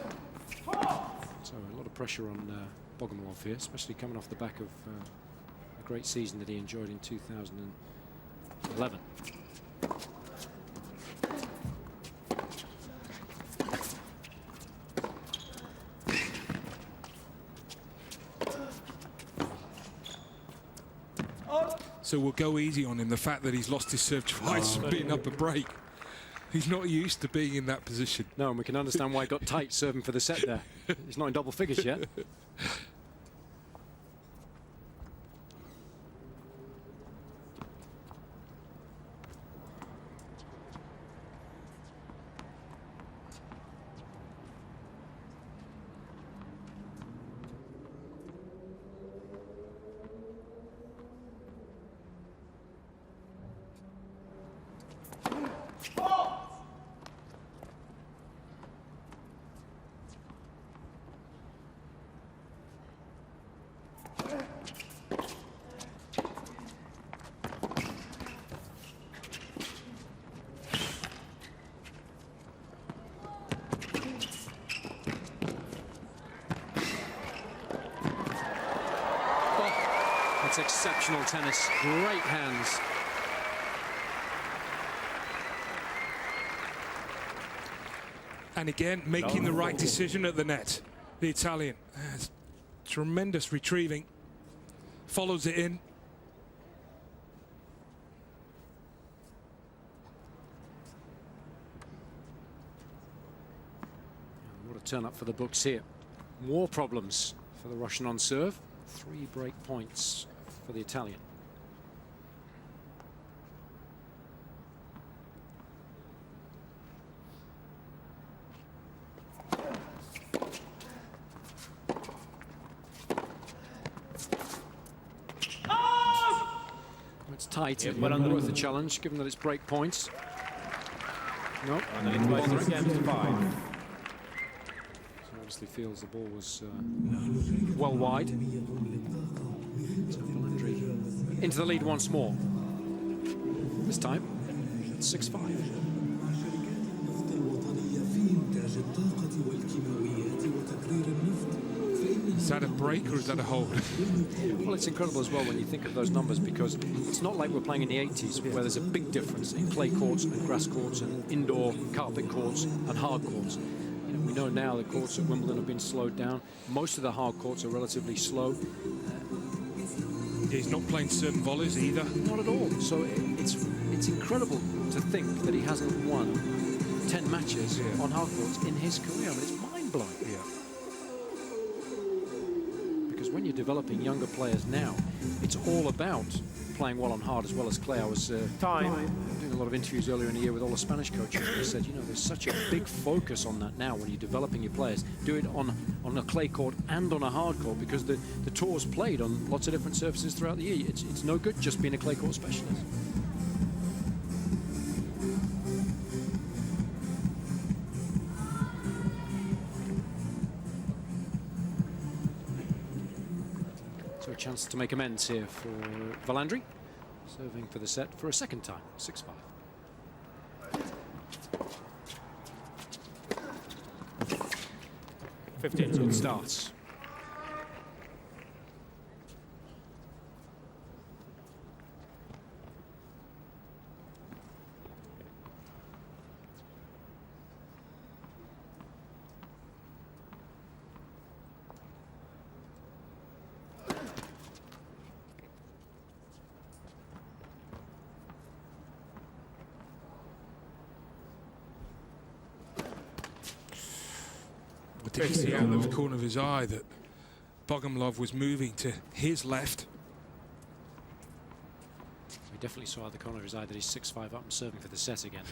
So a lot of pressure on Bogomolov here, especially coming off the back of a great season that he enjoyed in 2011. So we'll go easy on him. The fact that he's lost his serve twice and beaten up a break. He's not used to being in that position. No, and we can understand why he got tight serving for the set there. He's not in double figures yet. It's exceptional tennis, great hands. And again, making the right decision at the net. The Italian has tremendous retrieving, follows it in. turn up for the books here. More problems for the Russian on serve. 3 break points for the Italian. It's tight. It might be worth a challenge, given that it's break points. No, And then it's bothering. Against 5. So obviously feels the ball was well wide. So Valandri into the lead once more. This time, it's 6-5. Is that a break or is that a hold? Well, it's incredible as well when you think of those numbers, because it's not like we're playing in the 80s where there's a big difference in clay courts and grass courts and indoor carpet courts and hard courts. You know, we know now the courts at Wimbledon have been slowed down. Most of the hard courts are relatively slow. He's not playing certain volleys either. Not at all. So it's incredible to think that he hasn't won 10 matches on hard courts in his career. I mean, it's mind-blowing. Yeah. When you're developing younger players now, it's all about playing well on hard as well as clay. I was doing a lot of interviews earlier in the year with all the Spanish coaches. They said, you know, there's such a big focus on that now when you're developing your players. Do it on a clay court and on a hard court, because the tour's played on lots of different surfaces throughout the year. It's no good just being a clay court specialist. A chance to make amends here for Valandri, serving for the set for a second time. 6-5. 15. Good starts. Did you see out of the corner of his eye that Bogomolov was moving to his left? We definitely saw out the corner of his eye that he's 6-5 up and serving for the set again.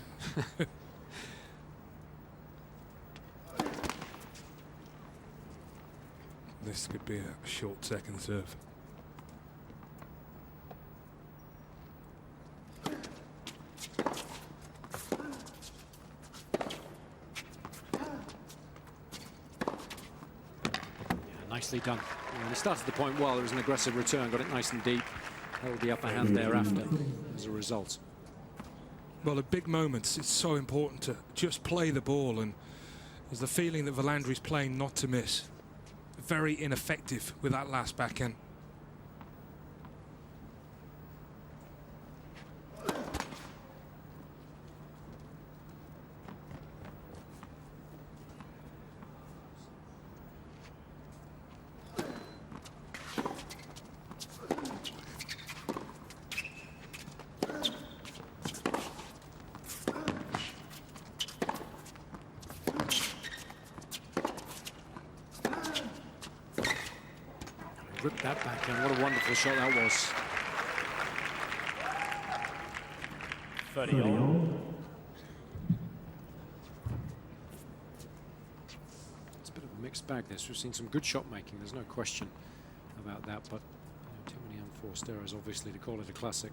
This could be a short second serve. Nicely done. He started the point well. There was an aggressive return, got it nice and deep, held the upper hand thereafter as a result. Well, at big moments, it's so important to just play the ball, and there's the feeling that Valandri's playing not to miss. Very ineffective with that last backhand. Ripped that backhand. What a wonderful shot that was. 30 It's a bit of a mixed bag, this. We've seen some good shot making, there's no question about that, but too many unforced errors, obviously, to call it a classic.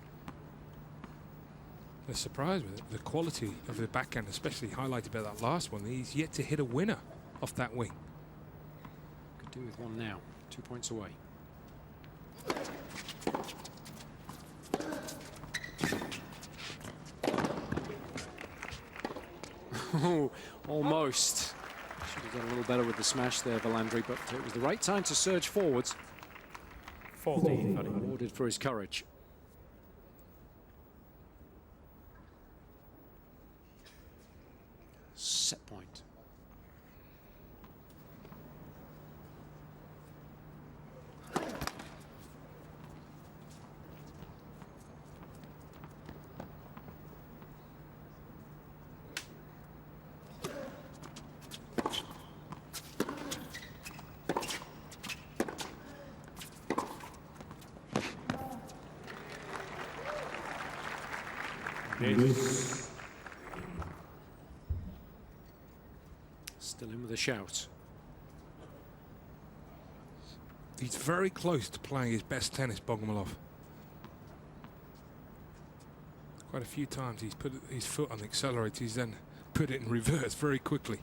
The surprise with it, the quality of the backhand, especially highlighted by that last one. He's yet to hit a winner off that wing. Could do with one now, 2 points away. Oh, almost. Should have done a little better with the smash there, Valandri, but it was the right time to surge forwards. 40. Rewarded for his courage. Set point. Still in with a shout. He's very close to playing his best tennis, Bogomolov. Quite a few times he's put his foot on the accelerator, he's then put it in reverse very quickly.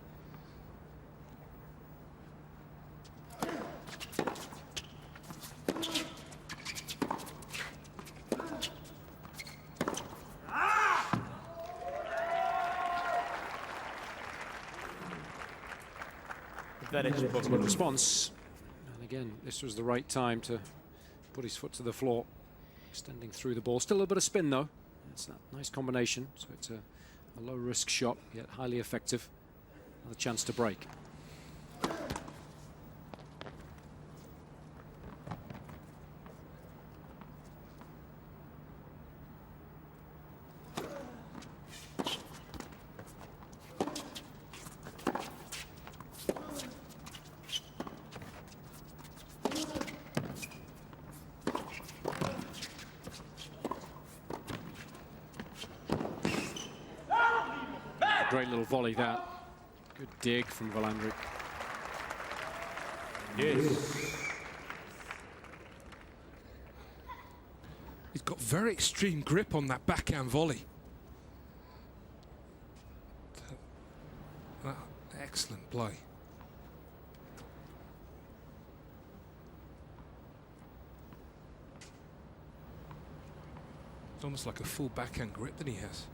Good response. And again, this was the right time to put his foot to the floor, extending through the ball. Still a little bit of spin though. It's that nice combination. So it's a low risk shot, yet highly effective. Another chance to break. Great little volley that. Good dig from Valandry. Yes. He's got very extreme grip on that backhand volley. Excellent play. It's almost like a full backhand grip that he has.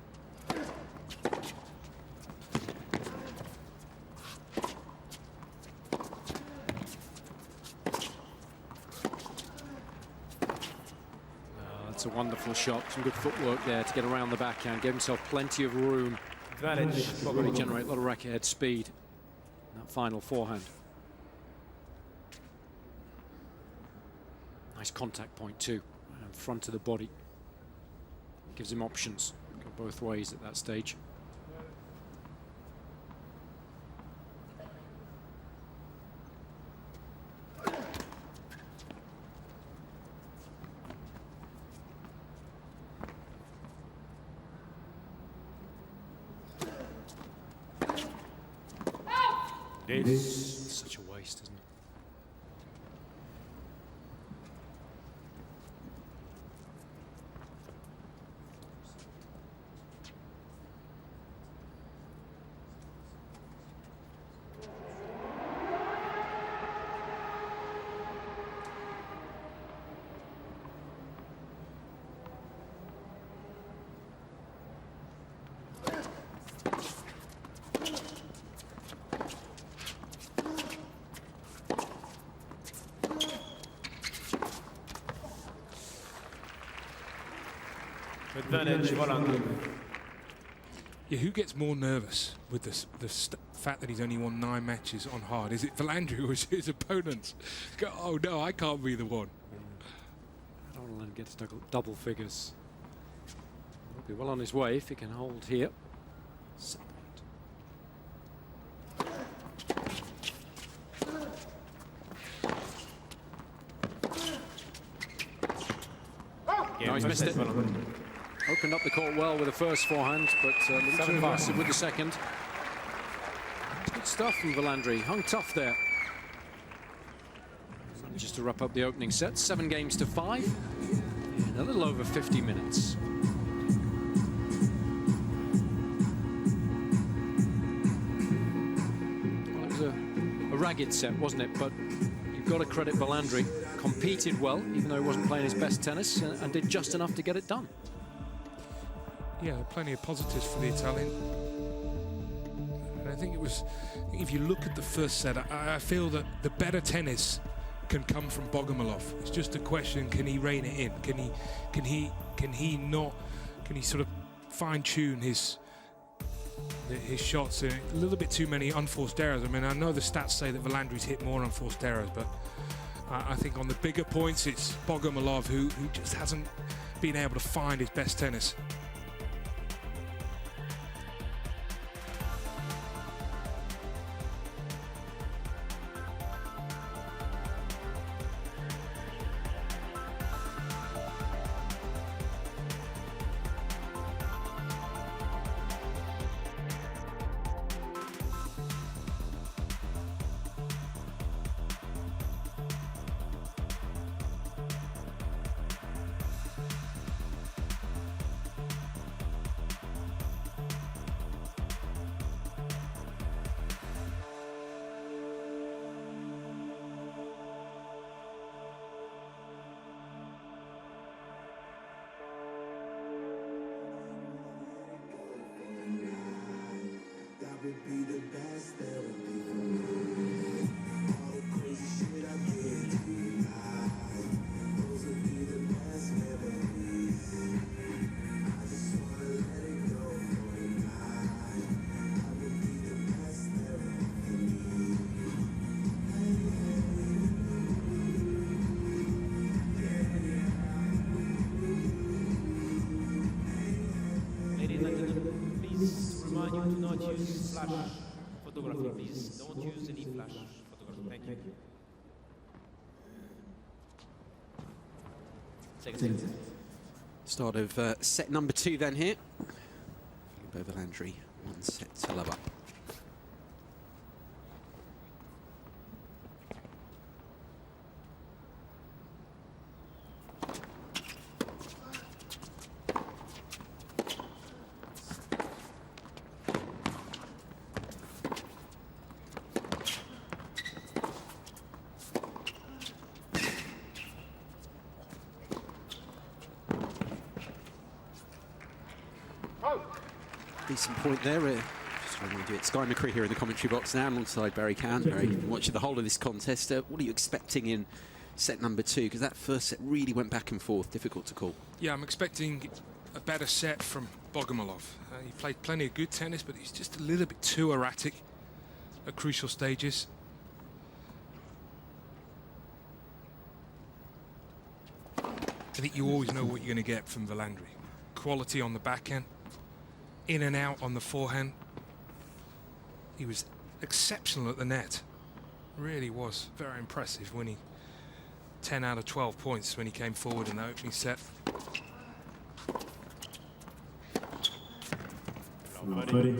It's a wonderful shot, some good footwork there to get around the backhand, give himself plenty of room. Advantage. Probably generate a lot of racket head speed in that final forehand. Nice contact point too, in front of the body. Gives him options, go both ways at that stage. Such a waste, isn't it? Advantage, Valandry. Yeah, who gets more nervous with the fact that he's only won 9 matches on hard? Is it Valandry or is it his opponents? Go, oh no, I can't be the one. I don't want to let him get to double figures. He'll be well on his way if he can hold here. No, he's missed it. Opened up the court well with the first forehand, but a little too aggressive with the second. Good stuff from Valandry. Hung tough there. Just to wrap up the opening set, 7 games to 5 in a little over 50 minutes. Well, it was a ragged set, wasn't it? But you've got to credit Valandry. Competed well, even though he wasn't playing his best tennis, and did just enough to get it done. Yeah, plenty of positives for the Italian. And I think it was, if you look at the first set, I feel that the better tennis can come from Bogomolov. It's just a question: can he rein it in? Can he sort of fine-tune his shots? A little bit too many unforced errors. I mean, I know the stats say that Valandry's hit more unforced errors, but I think on the bigger points, it's Bogomolov who just hasn't been able to find his best tennis. remind you to not use flash photography, please. Don't use any flash photography. Thank you. Second. Start of set number 2 then here. Filippo Valandri, 1 set to love up. Decent point there. Just to remind you, it's Guy McCree here in the commentary box now, alongside Barry Cowan. Barry, watching the whole of this contest. What are you expecting in set number 2? Because that first set really went back and forth, difficult to call. Yeah, I'm expecting a better set from Bogomolov. He played plenty of good tennis, but he's just a little bit too erratic at crucial stages. I think you always know what you're going to get from Valandri. Quality on the backhand, in and out on the forehand. He was exceptional at the net. Really was very impressive when he 10 out of 12 points when he came forward in the opening set. Ready.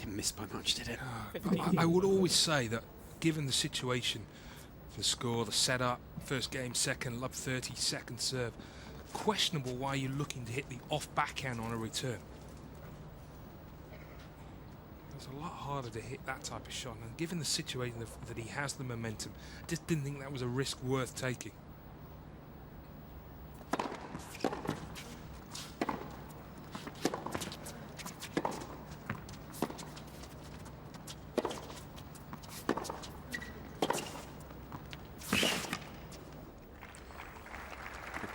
Missed by much, did it? I would always say that given the situation, the score, the setup, first game, second, love 30, second serve, questionable why you're looking to hit the off backhand on a return. It's a lot harder to hit that type of shot, and given the situation that he has the momentum, I just didn't think that was a risk worth taking.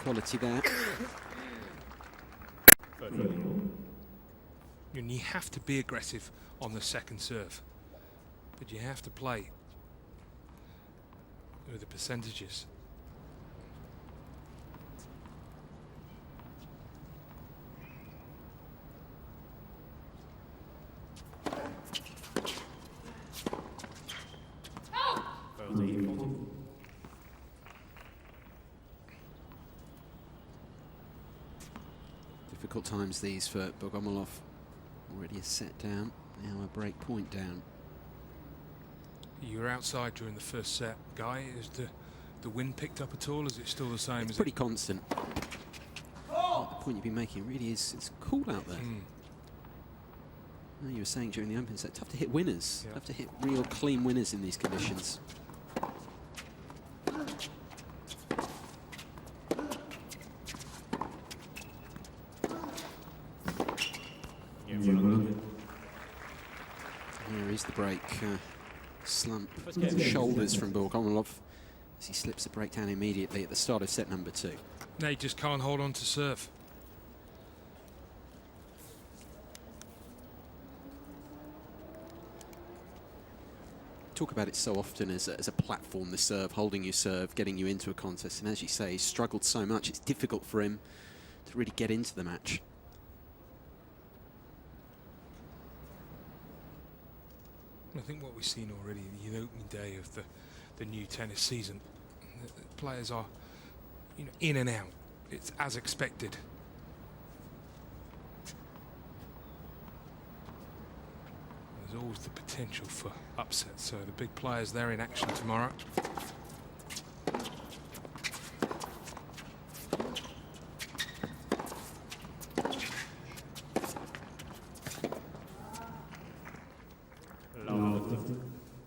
Quality there. And you have to be aggressive on the second serve, but you have to play with the percentages. Difficult times these for Bogomolov. Already a set down, now a break point down. You were outside during the first set, Guy. Is the wind picked up at all? Is it still the same? It's pretty constant. The point you've been making really is it's cool out there. You were saying during the open set, tough to hit winners. Tough to hit real clean winners in these conditions. Here is the break. Slump shoulders from Bogomolov as he slips a break down immediately at the start of set number 2. They just can't hold on to serve. Talk about it so often as a platform, the serve, holding your serve, getting you into a contest, and as you say, he's struggled so much, it's difficult for him to really get into the match. I think what we've seen already in the opening day of the new tennis season, the players are, in and out. It's as expected. There's always the potential for upset, so the big players, they're in action tomorrow.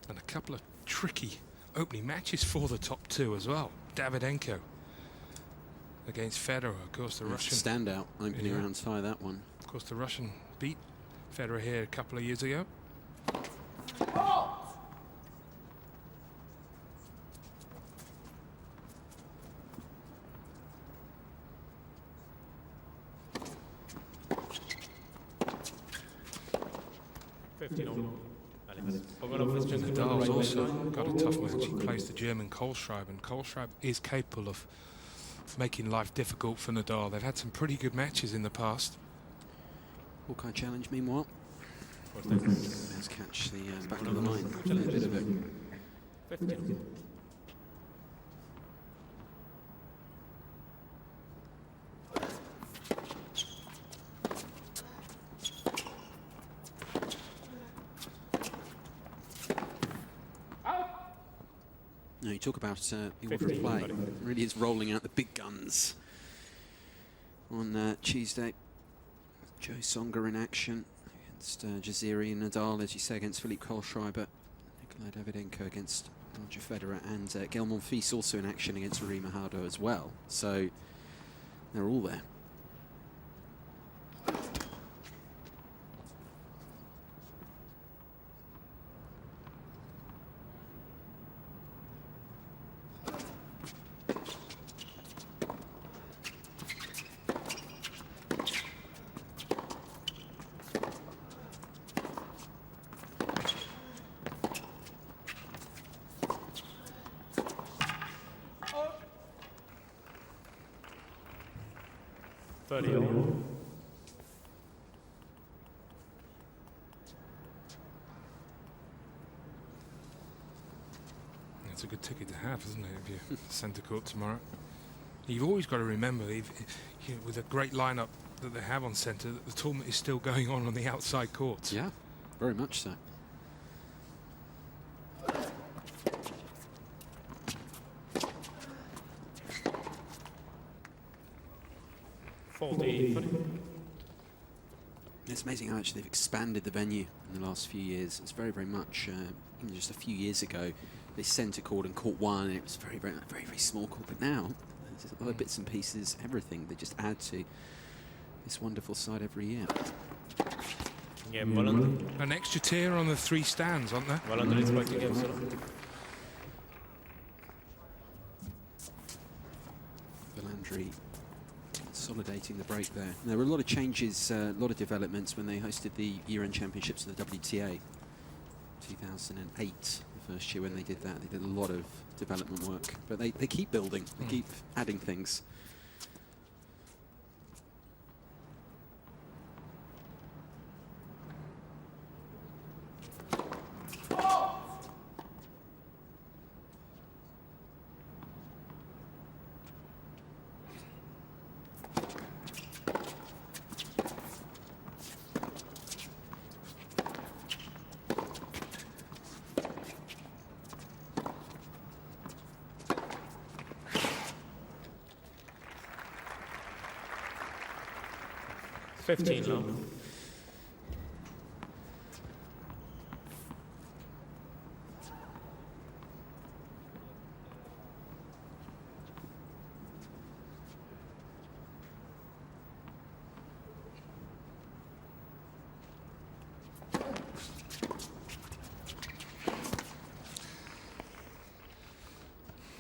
And a couple of tricky opening matches for the top 2 as well. Davydenko against Federer, of course, the Russian standout opening round tie, that one. Of course, the Russian beat Federer here a couple of years ago. Nadal's also got a tough match. He plays the German Kohlschreiber, and Kohlschreiber is capable of making life difficult for Nadal. They've had some pretty good matches in the past. Hawkeye challenge, meanwhile. Let's catch the back of the line. A bit of it. 15. No, you talk about the order of play. It really is rolling out the big guns on Tuesday. Tsonga in action against Jaziri and Nadal, as you say, against Philippe Kohlschreiber. Nikolay Davydenko against Roger Federer, and Gael Monfils also in action against Rui Mahado as well. So they're all there. It's a good ticket to have, isn't it, if you're centre court tomorrow? You've always got to remember, with a great lineup that they have on centre, that the tournament is still going on the outside courts. Yeah, very much so. It's amazing how much they've expanded the venue in the last few years. It's very, very much, even just a few years ago, this centre court and court one, it was very, very small court. But now, there's other bits and pieces, everything, they just add to this wonderful side every year. Yeah, an extra tier on the 3 stands, aren't there? Valandri consolidating the break there. There were a lot of changes, a lot of developments when they hosted the year-end championships of the WTA. 2008, the first year when they did that, they did a lot of development work. But they keep building, they keep adding things. Low.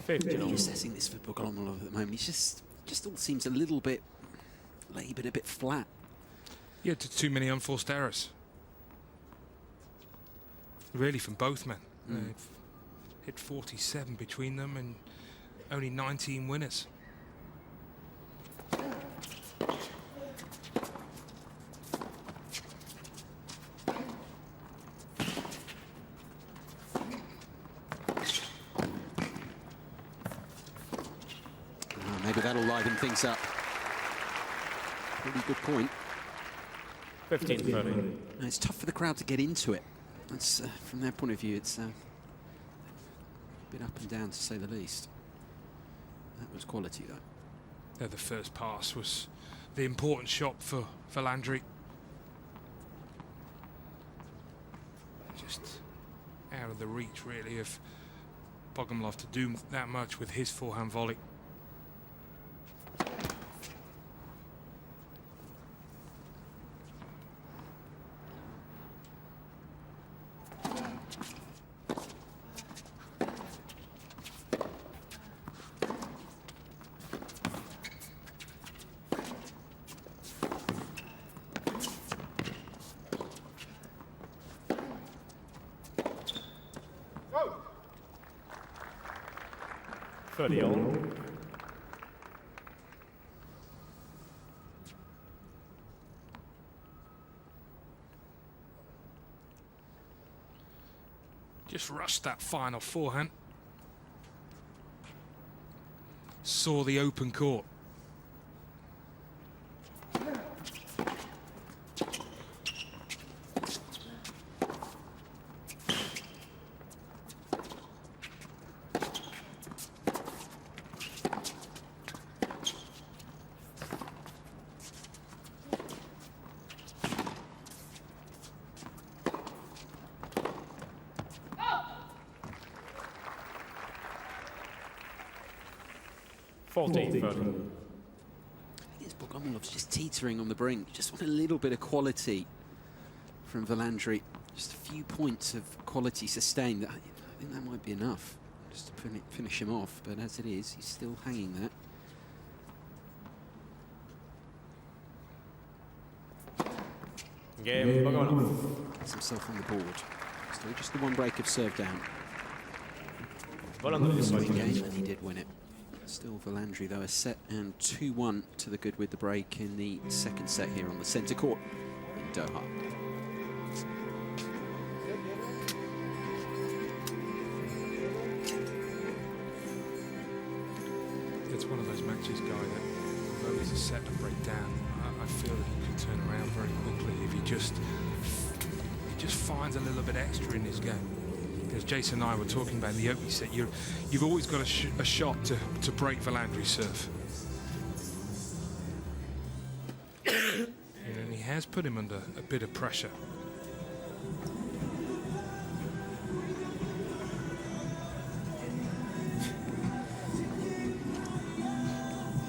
You're assessing this for Bogomolov at the moment. He just all seems a little bit laboured, a bit flat. Yeah, too many unforced errors. Really, from both men. They've hit 47 between them and only 19 winners. Maybe that'll liven things up. Pretty good point. 15-30. It's tough for the crowd to get into it. That's, from their point of view, it's a bit up and down, to say the least. That was quality, though. Yeah, the first pass was the important shot for Valandri. Just out of the reach, really, of Bogomolov to do that much with his forehand volley. 30 all. Just rushed that final forehand. Saw the open court. Bogomilov's just teetering on the brink. Just want a little bit of quality from Valandry. Just a few points of quality sustained. I think that might be enough just to finish him off. But as it is, he's still hanging there. Game, Bogomolov. Gets himself on the board. Still just the one break of serve down. Valandry is winning game, and he did win it. Still Valandry though, a set and 2-1 to the good with the break in the second set here on the centre court in Doha. It's one of those matches, Guy, that although it's a set and break down, I feel that he could turn around very quickly if he just finds a little bit extra in his game. As Jason and I were talking about in the opening set, you've always got a shot to break Valandry's serve. And he has put him under a bit of pressure.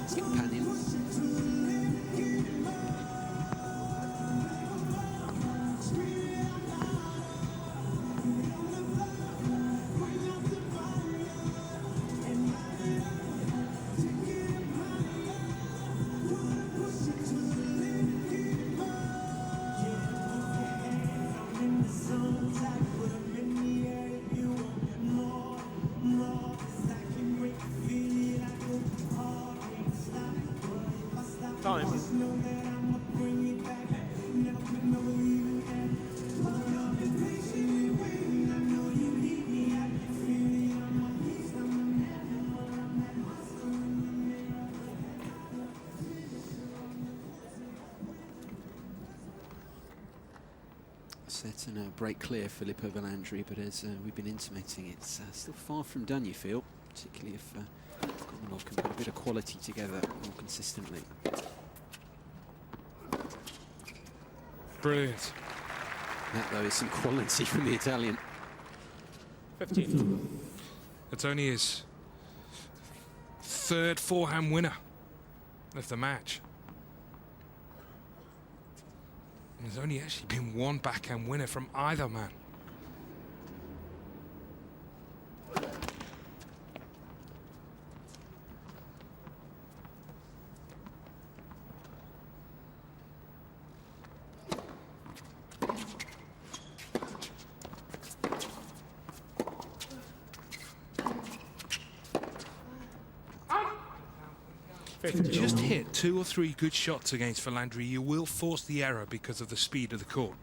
His companion. Set and a break clear for Filippo Valandry, but as we've been intimating, it's still far from done, you feel, particularly if Bogomolov can put a bit of quality together more consistently. Brilliant. That, though, is some quality from the Italian. 15. It's only his third forehand winner of the match. There's only actually been one backhand winner from either man. If you just hit 2 or 3 good shots against Valandry, you will force the error because of the speed of the court.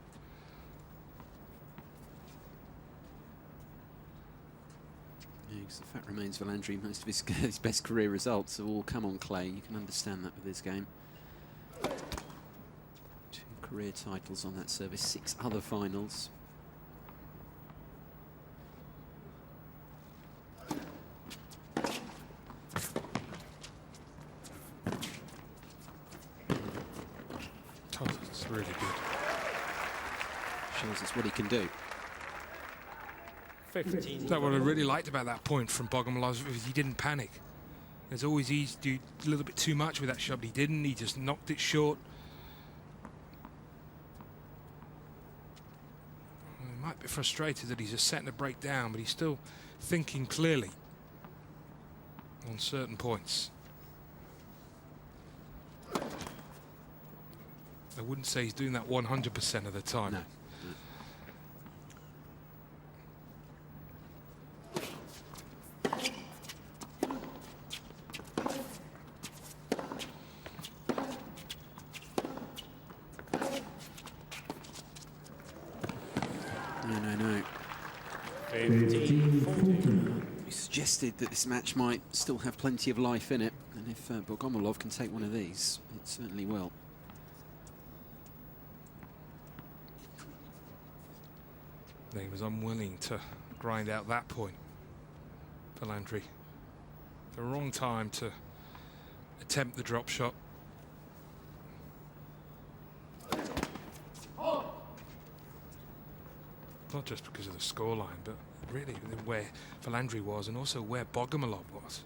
Yeah, because the fact remains, Valandry, most of his best career results have all come on clay. You can understand that with his game. 2 career titles on that service, 6 other finals. Really good. Shows us what he can do. 15. That's what I really liked about that point from Bogomolov, was he didn't panic. It's always easy to do a little bit too much with that shot, but he didn't. He just knocked it short. He might be frustrated that he's just setting a break down, but he's still thinking clearly on certain points. I wouldn't say he's doing that 100% of the time. No. No. 15-14. We suggested that this match might still have plenty of life in it, and if Bogomolov can take one of these, it certainly will. He was unwilling to grind out that point for Landry. The wrong time to attempt the drop shot. Not just because of the scoreline, but really where Landry was and also where Bogomolov was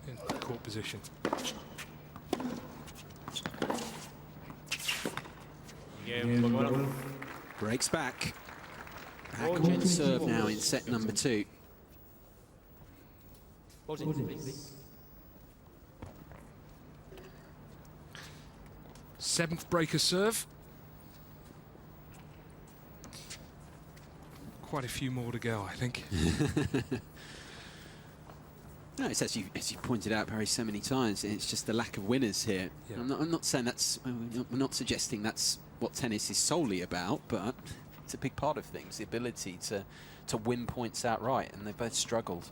in court position. Breaks back. Back on serve now in set number 2. Seventh breaker serve. Quite a few more to go, I think. No, it's as you pointed out, Barry, so many times. It's just the lack of winners here. Yeah. I'm not saying that's. We're not suggesting that's what tennis is solely about, but it's a big part of things. The ability to win points outright, and they both struggled.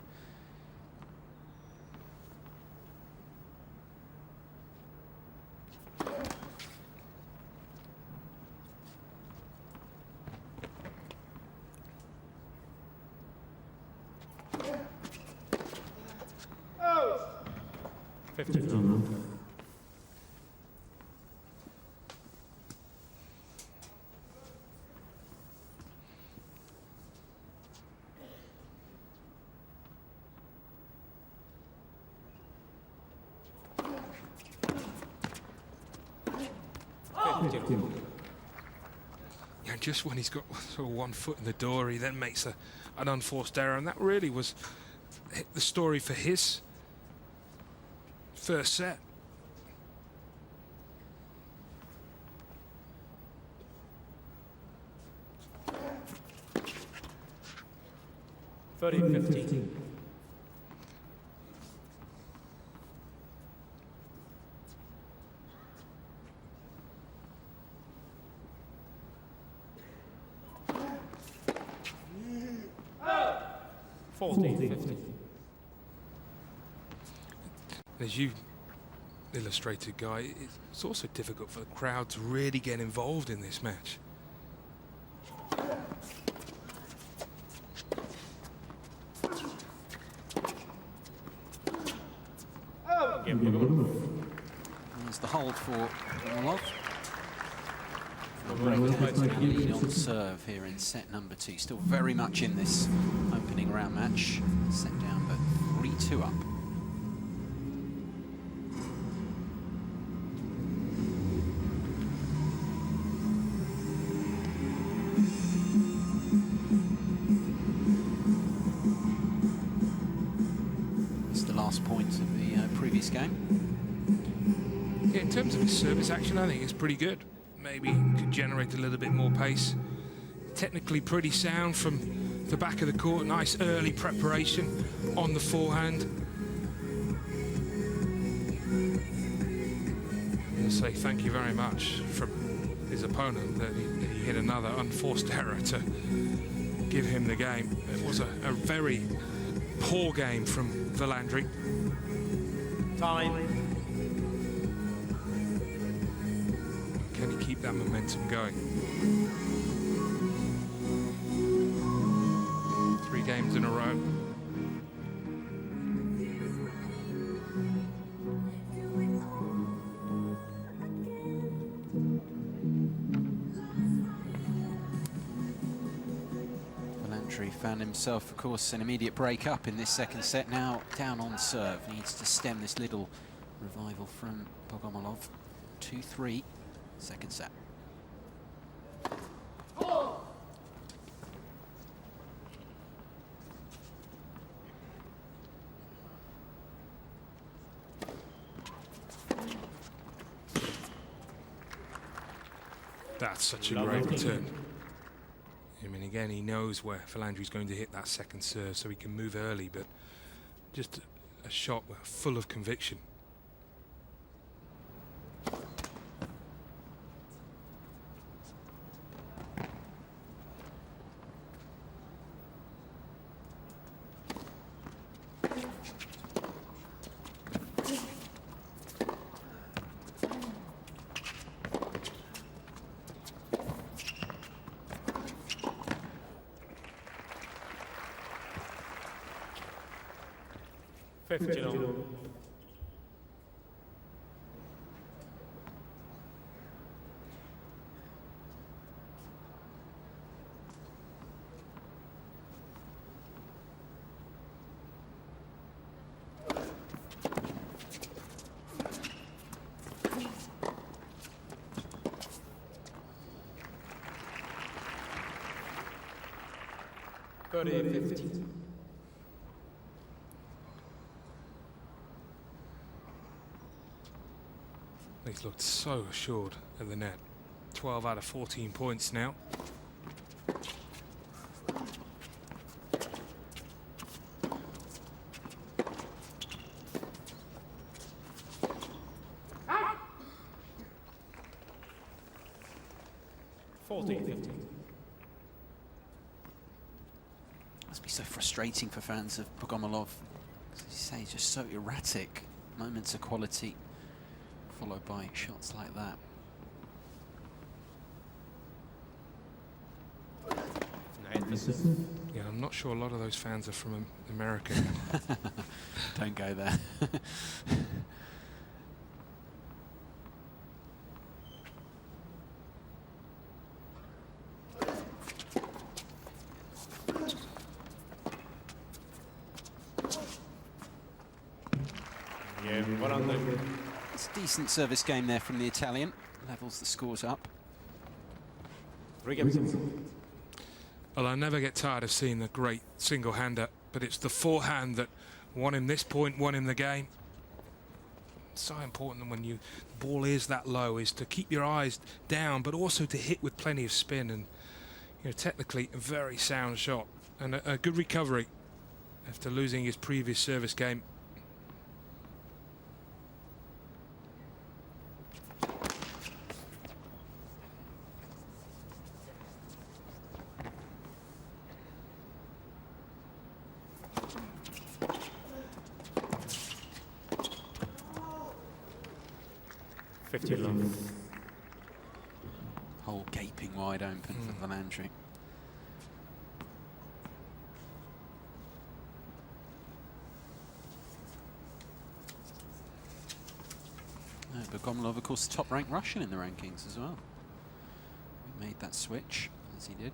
Yeah, just when he's got sort of one foot in the door, he then makes an unforced error, and that really was the story for his first set. $30-15. As you illustrated, Guy, it's also difficult for the crowd to really get involved in this match. There's the hold for Bogomolov. Lead on serve here in set number 2. Still very much in this opening round match. Set down, but 3-2 up. It's the last point of the previous game. Yeah, in terms of his service action, I think it's pretty good. Maybe could generate a little bit more pace. Technically pretty sound from the back of the court. Nice early preparation on the forehand. And say thank you very much from his opponent that he hit another unforced error to give him the game. It was a very poor game from Landry. Time. Can he keep that momentum going? 3 games in a row. Landry found himself, of course, an immediate break up in this second set. Now down on serve. Needs to stem this little revival from Bogomolov. 2-3. Second set. That's such a great return. I mean, again, he knows where Landry's going to hit that second serve, so he can move early, but just a shot full of conviction. 50. He's looked so assured at the net. 12 out of 14 points now. Must be so frustrating for fans of Bogomolov. As you say, he's just so erratic. Moments of quality, followed by shots like that. Yeah, I'm not sure a lot of those fans are from America. Don't go there. It's a decent service game there from the Italian. Levels the scores up. Well, I never get tired of seeing the great single-hander, but it's the forehand that won him this point, won him the game. It's so important when the ball is that low, is to keep your eyes down, but also to hit with plenty of spin. And technically a very sound shot and a good recovery after losing his previous service game. Hole gaping wide open for Valandry. Bogomolov, of course, the top-ranked Russian in the rankings as well. He made that switch, as he did.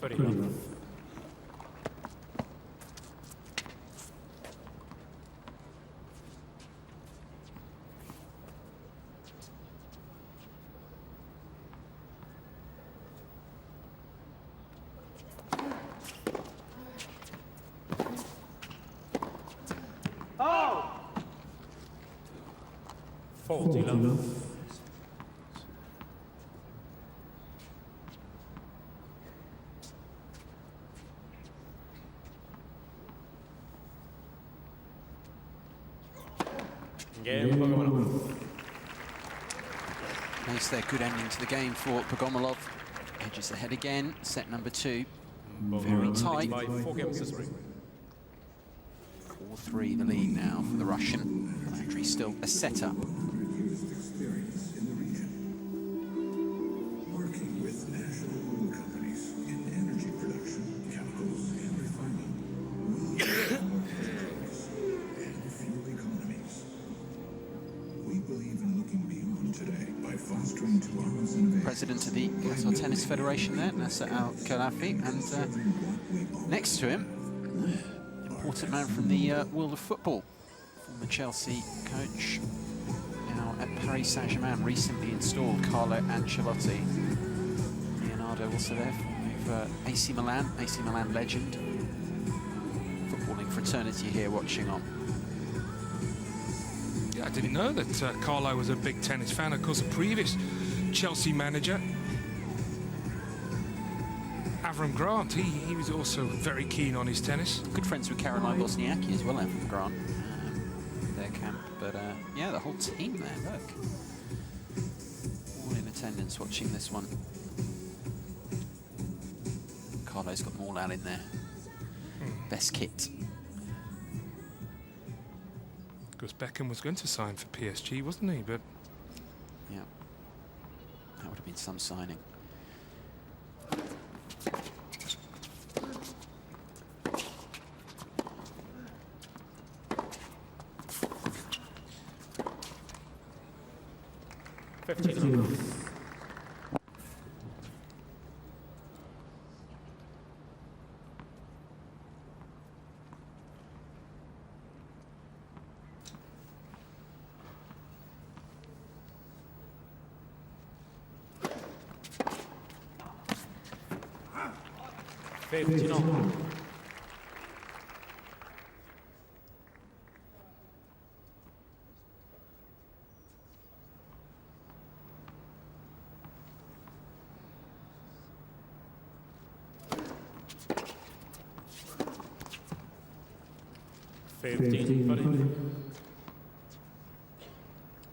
31. Nice there, good ending to the game for Bogomolov. Edges ahead again, set number 2. Very tight. 4-3 the lead now for the Russian. Valandry still a setup. Working with national oil companies in energy production, chemicals, and refining. And fuel economies. We believe in looking beyond today by fostering tomorrow's innovation. President of the Qatar Tennis Federation there, Nasser Al-Khelafi, and next to him, important man from the world of football, former Chelsea coach, now at Paris Saint-Germain, recently installed, Carlo Ancelotti. Leonardo also there, with AC Milan legend. Footballing fraternity here watching on. Yeah, I didn't know that Carlo was a big tennis fan. Of course, the previous Chelsea manager, Avram Grant, he was also very keen on his tennis. Good friends with Caroline Wozniacki as well, Avram Grant, their camp. But yeah, the whole team there, look. All in attendance watching this one. Carlo's got them all out in there. Best kit. Because Beckham was going to sign for PSG, wasn't he? But yeah, that would have been some signing. 15.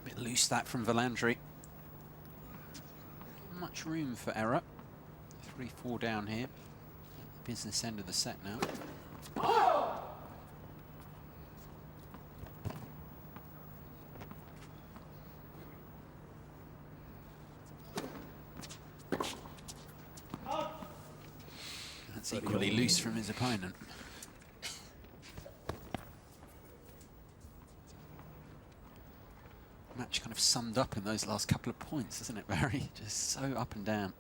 Bit loose that from Valandri. Much room for error. 3-4 down here. Business end of the set now. That's equally loose from his opponent. Match kind of summed up in those last couple of points, isn't it, Barry? Just so up and down.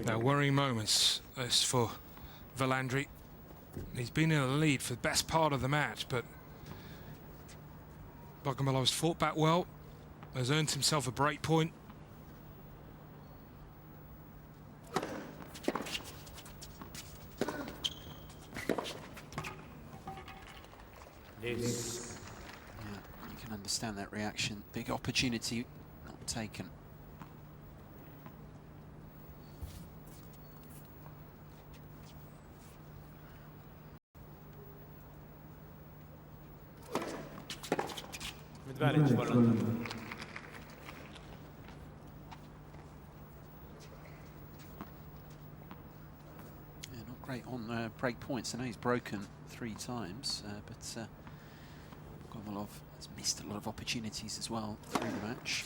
Now, worrying moments as for Valandri. He's been in the lead for the best part of the match, but Bogomilov's fought back well, has earned himself a break point. Yeah, you can understand that reaction. Big opportunity not taken. Advantage. Yeah, not great on break points. I know he's broken 3 times, but Bogomolov has missed a lot of opportunities as well through the match.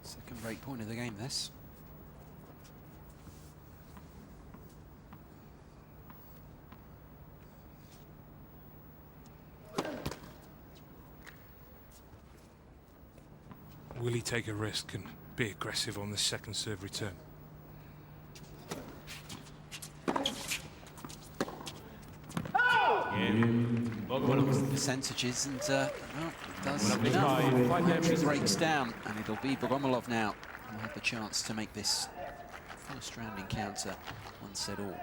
Second break point of the game, this. Will he take a risk and be aggressive on the second serve return? Percentages, and well, does enough. He breaks down, and it'll be Bogomolov now who'll have the chance to make this first round encounter 1-set-all.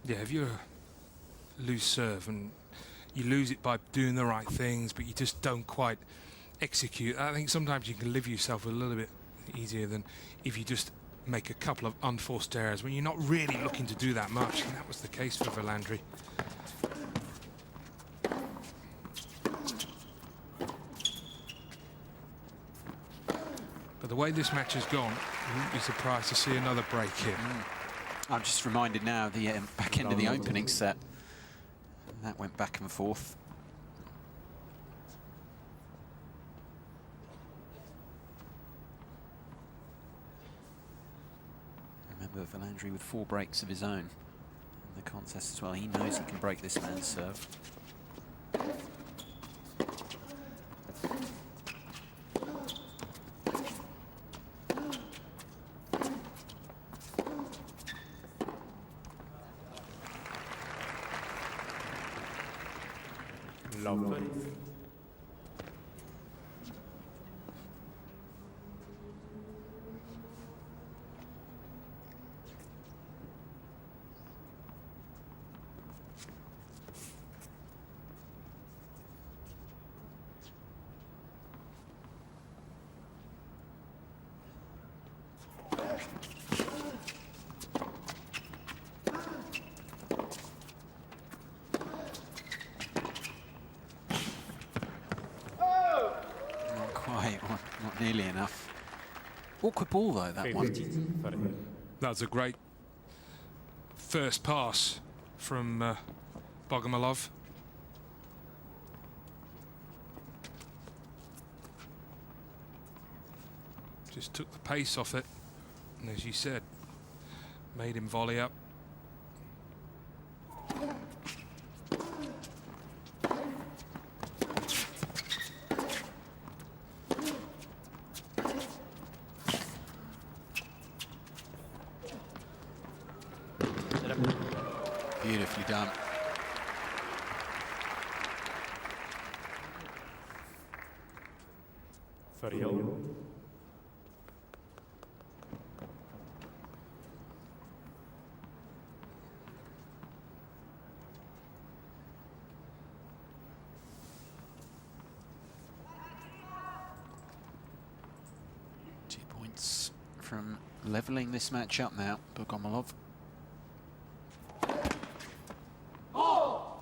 Yeah, if you're a loose serve and you lose it by doing the right things, but you just don't quite execute, I think sometimes you can live yourself a little bit easier than if you just make a couple of unforced errors when you're not really looking to do that much, and that was the case for Valandri. But the way this match has gone, I wouldn't be surprised to see another break here. I'm just reminded now the back end of the opening set. That went back and forth. Remember, Valandry with 4 breaks of his own in the contest as well. He knows he can break this man's serve. Love. Not nearly enough. Awkward ball though, that one. That's a great first pass from Bogomolov. Just took the pace off it, and as you said, made him volley up. Beautifully done. Ferriol. From levelling this match up now, Bogomolov. Oh!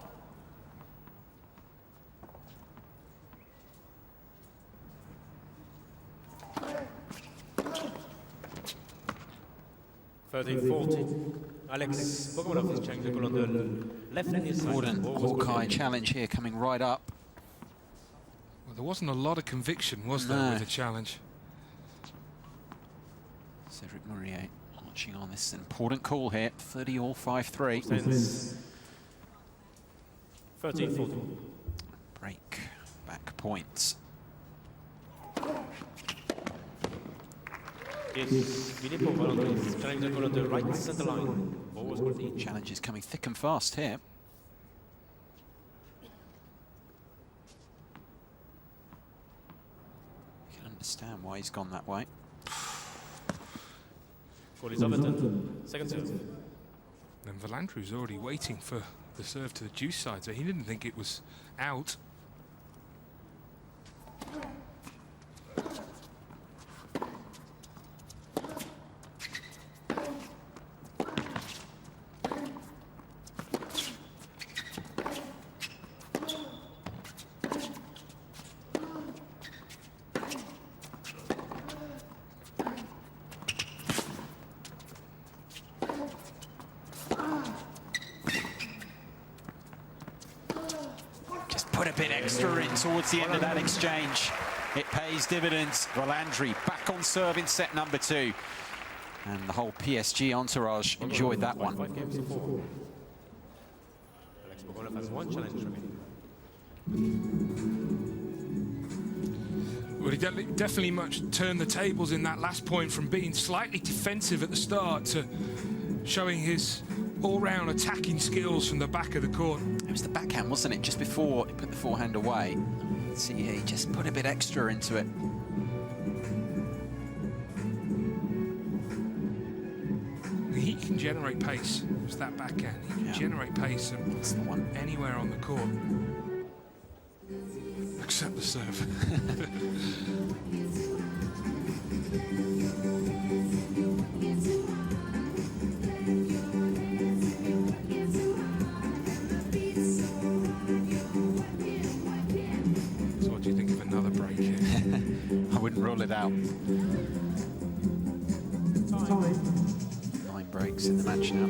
13-14. Alex Bogomolov is changing the goal on the left hand side. Important Hawkeye challenge here coming right up. Well, there wasn't a lot of conviction, was there, with the challenge? Cedric Mourier watching on this important call here. 30-all, 5-3. 13-14. Break back points. Challenging the goal on the right center line. Challenge is coming thick and fast here. You can understand why he's gone that way. Second serve. And Valandry's already waiting for the serve to the juice side, so he didn't think it was out. Put a bit extra in towards the end of that exchange. It pays dividends. Valandry back on serve in set number 2. And the whole PSG entourage enjoyed that one. 5 games to 4. Alex Bogomolov has 1 challenge remaining. Well, he definitely much turned the tables in that last point from being slightly defensive at the start to showing his all-round attacking skills from the back of the court. It was the backhand, wasn't it? Just before he put the forehand away. See, he just put a bit extra into it. He can generate pace. It's that backhand. He can generate pace anywhere on the court. Except the serve. So what do you think of another break here? I wouldn't rule it out. 9 breaks in the match now.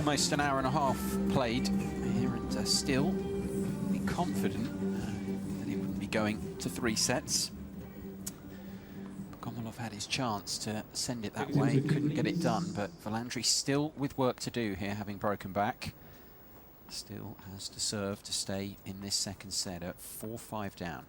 almost an hour and a half played here, and still be confident that he wouldn't be going to 3 sets. Bogomolov had his chance to send it that way, couldn't get it done, but Valandry still with work to do here, having broken back. Still has to serve to stay in this second set at 4-5 down.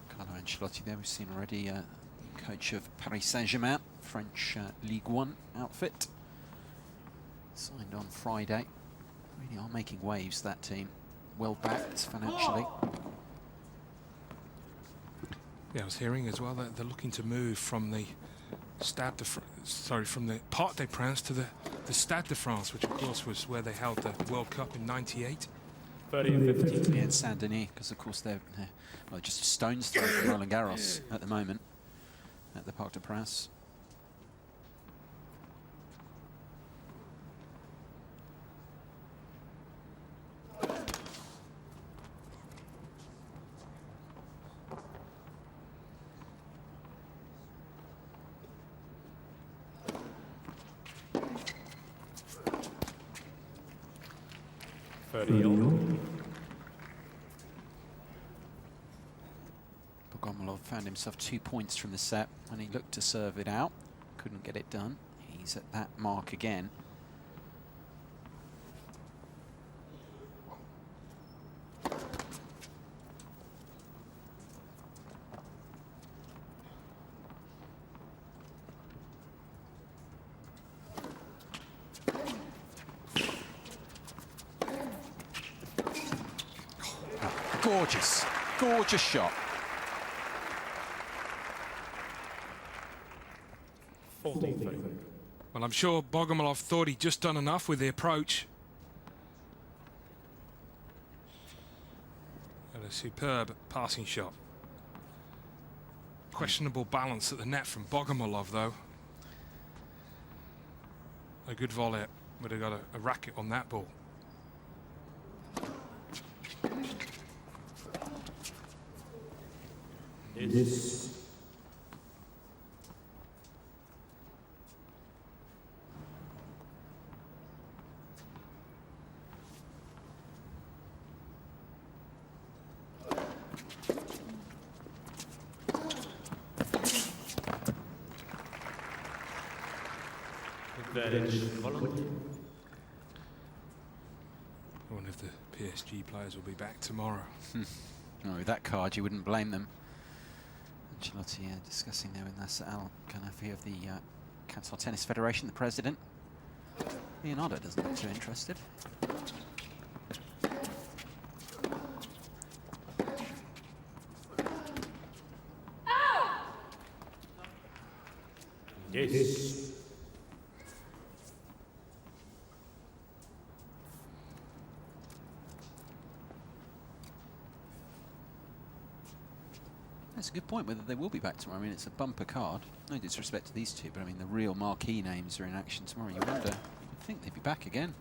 Carlo Ancelotti there, we've seen already, coach of Paris Saint-Germain, French Ligue 1 outfit. Signed on Friday. Really are making waves, that team. Well backed financially. Yeah, I was hearing as well that they're looking to move from the from the Parc des Princes to the Stade de France, which of course was where they held the World Cup in '98. 30 and 15. Yeah, Saint-Denis, because of course they're well, just a stone's throw from Roland Garros at the moment at the Parc des Princes. Bogomolov found himself 2 points from the set when he looked to serve it out. Couldn't get it done. He's at that mark again. Gorgeous, gorgeous shot. Well, I'm sure Bogomolov thought he'd just done enough with the approach. And a superb passing shot. Questionable balance at the net from Bogomolov, though. A good volley would have got a racket on that ball. One of the PSG players will be back tomorrow. Oh, with that card, you wouldn't blame them. Ancelotti discussing there with Nasser Al-Khelaifi of the Qatar Tennis Federation, the president. Leonardo doesn't look too interested. Yes. That's a good point, whether they will be back tomorrow. I mean, it's a bumper card. No disrespect to these two, but I mean, the real marquee names are in action tomorrow. You wonder, you'd think they'd be back again.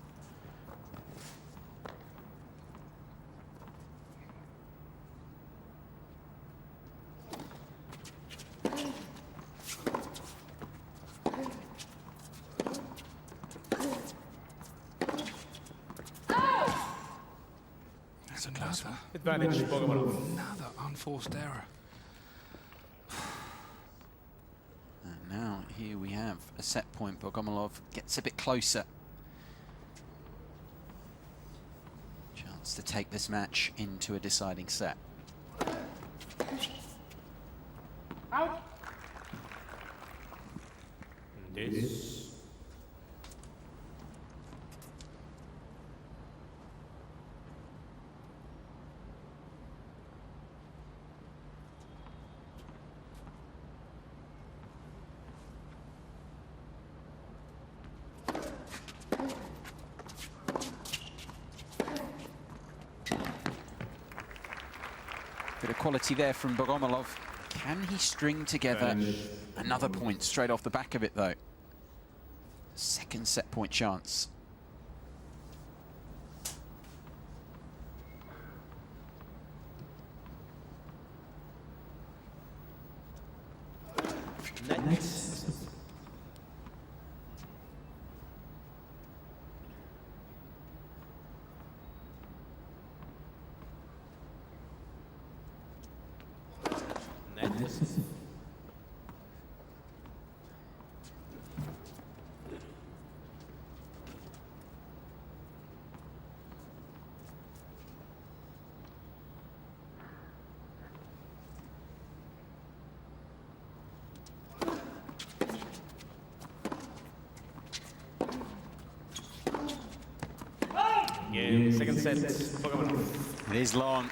That's another Advantage, Bogomolov. Another unforced error. And now here we have a set point. Bogomolov gets a bit closer. Chance to take this match into a deciding set. Out. Yes. Bit of quality there from Bogomolov. Can he string together another point straight off the back of it, though? Second set point chance. Next. Game, second set. It is long.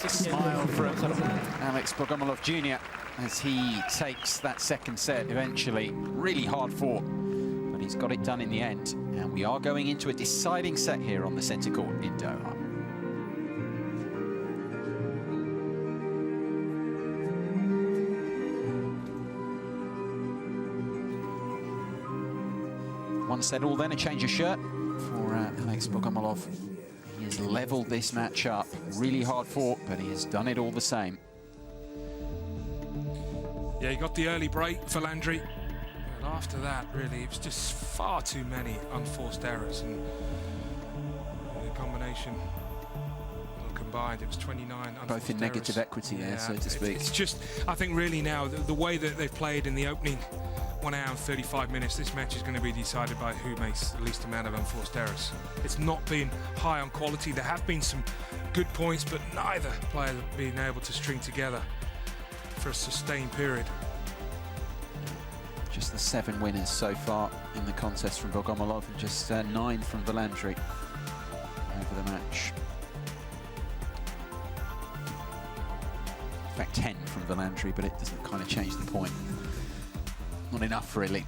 Smile from Alex Bogomolov Jr. as he takes that second set eventually. Really hard fought, but he's got it done in the end. And we are going into a deciding set here on the centre court in Doha. One set all, then a change of shirt for Alex Bogomolov. He has levelled this match up. Really hard fought, but he has done it all the same. Yeah, he got the early break for Landry. But after that, really, it was just far too many unforced errors. And the combination, well, combined, it was 29 unforced both in errors. Negative equity there, so to speak. It's just, I think really now, the way that they've played in the opening 1 hour and 35 minutes, this match is going to be decided by who makes the least amount of unforced errors. It's not been high on quality. There have been some good points, but neither player have been able to string together for a sustained period. Just the 7 winners so far in the contest from Bogomolov, and just 9 from Valandri over the match. In fact, 10 from Valandri, but it doesn't kind of change the point. Not enough, really.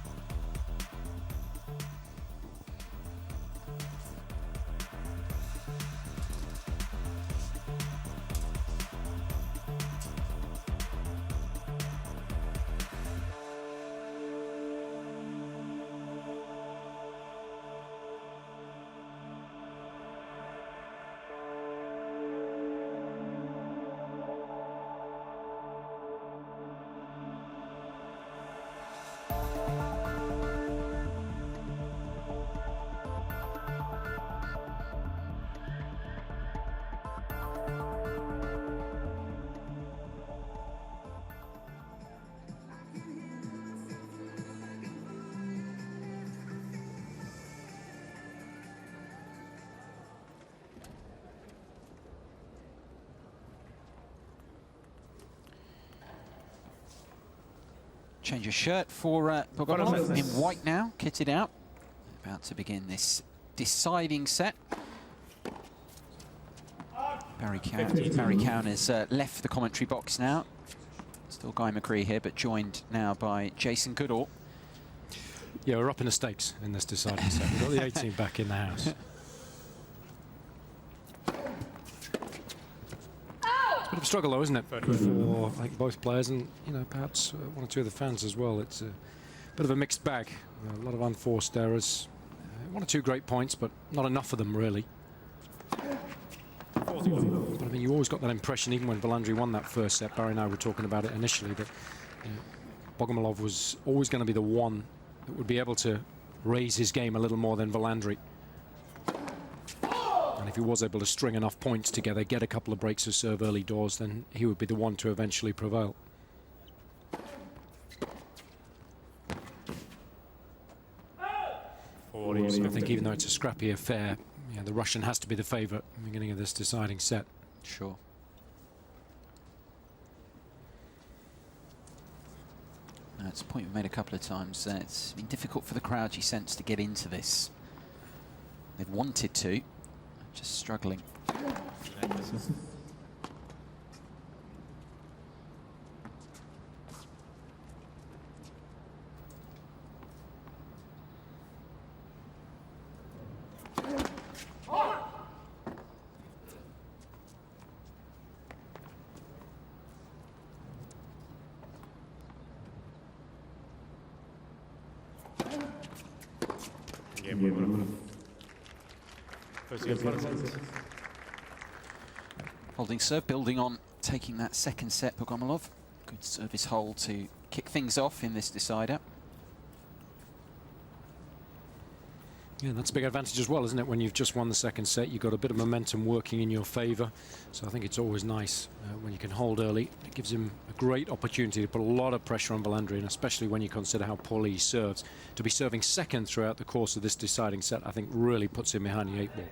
Change of shirt for Bogomolov in white now, kitted out. About to begin this deciding set. Barry Cowan has left the commentary box now. Still Guy McCree here, but joined now by Jason Goodall. Yeah, we're up in the stakes in this deciding set. We've got the 18 back in the house. Bit of a struggle, though, isn't it, for I think both players and perhaps one or two of the fans as well. It's a bit of a mixed bag. A lot of unforced errors. 1 or 2 great points, but not enough of them really. But I mean, you always got that impression, even when Valandri won that first set. Barry and I were talking about it initially, that Bogomolov was always going to be the one that would be able to raise his game a little more than Valandri. And if he was able to string enough points together, get a couple of breaks of serve early doors, then he would be the one to eventually prevail. I think even though it's a scrappy affair, the Russian has to be the favourite at the beginning of this deciding set. Sure. It's a point we've made a couple of times. It's been difficult for the crowd, you sense, to get into this. They've wanted to. Just struggling. Game over. First set. Holding serve, building on taking that second set, Bogomolov. Good service hold to kick things off in this decider. Yeah, that's a big advantage as well, isn't it? When you've just won the second set, you've got a bit of momentum working in your favour. So I think it's always nice when you can hold early. It gives him a great opportunity to put a lot of pressure on Valandri, and especially when you consider how poorly he serves. To be serving second throughout the course of this deciding set, I think really puts him behind the 8 ball.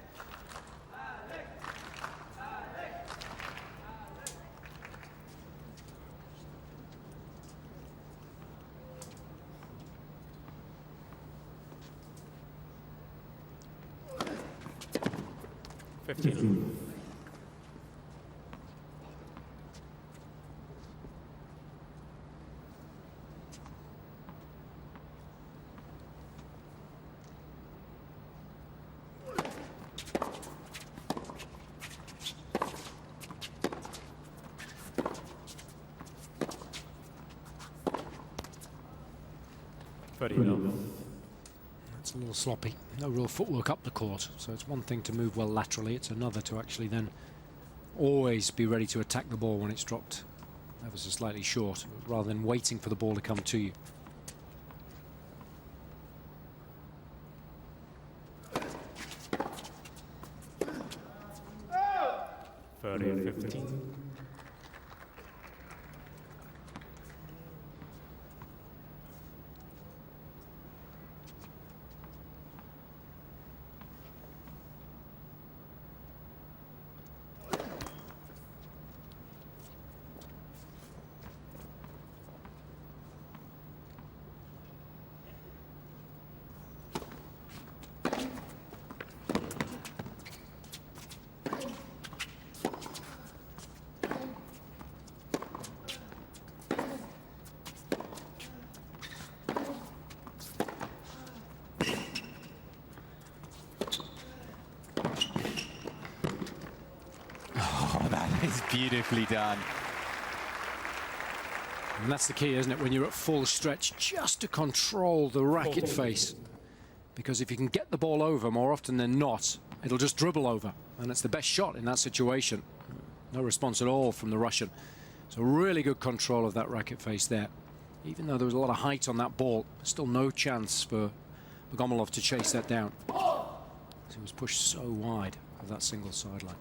That's a little sloppy. No real footwork up the court. So it's one thing to move well laterally. It's another to actually then always be ready to attack the ball when it's dropped ever so slightly short, rather than waiting for the ball to come to you. And 15. It's beautifully done. And that's the key, isn't it, when you're at full stretch, just to control the racket face. Because if you can get the ball over, more often than not, it'll just dribble over. And it's the best shot in that situation. No response at all from the Russian. So really good control of that racket face there. Even though there was a lot of height on that ball, still no chance for Bogomolov to chase that down. He was pushed so wide of that single sideline.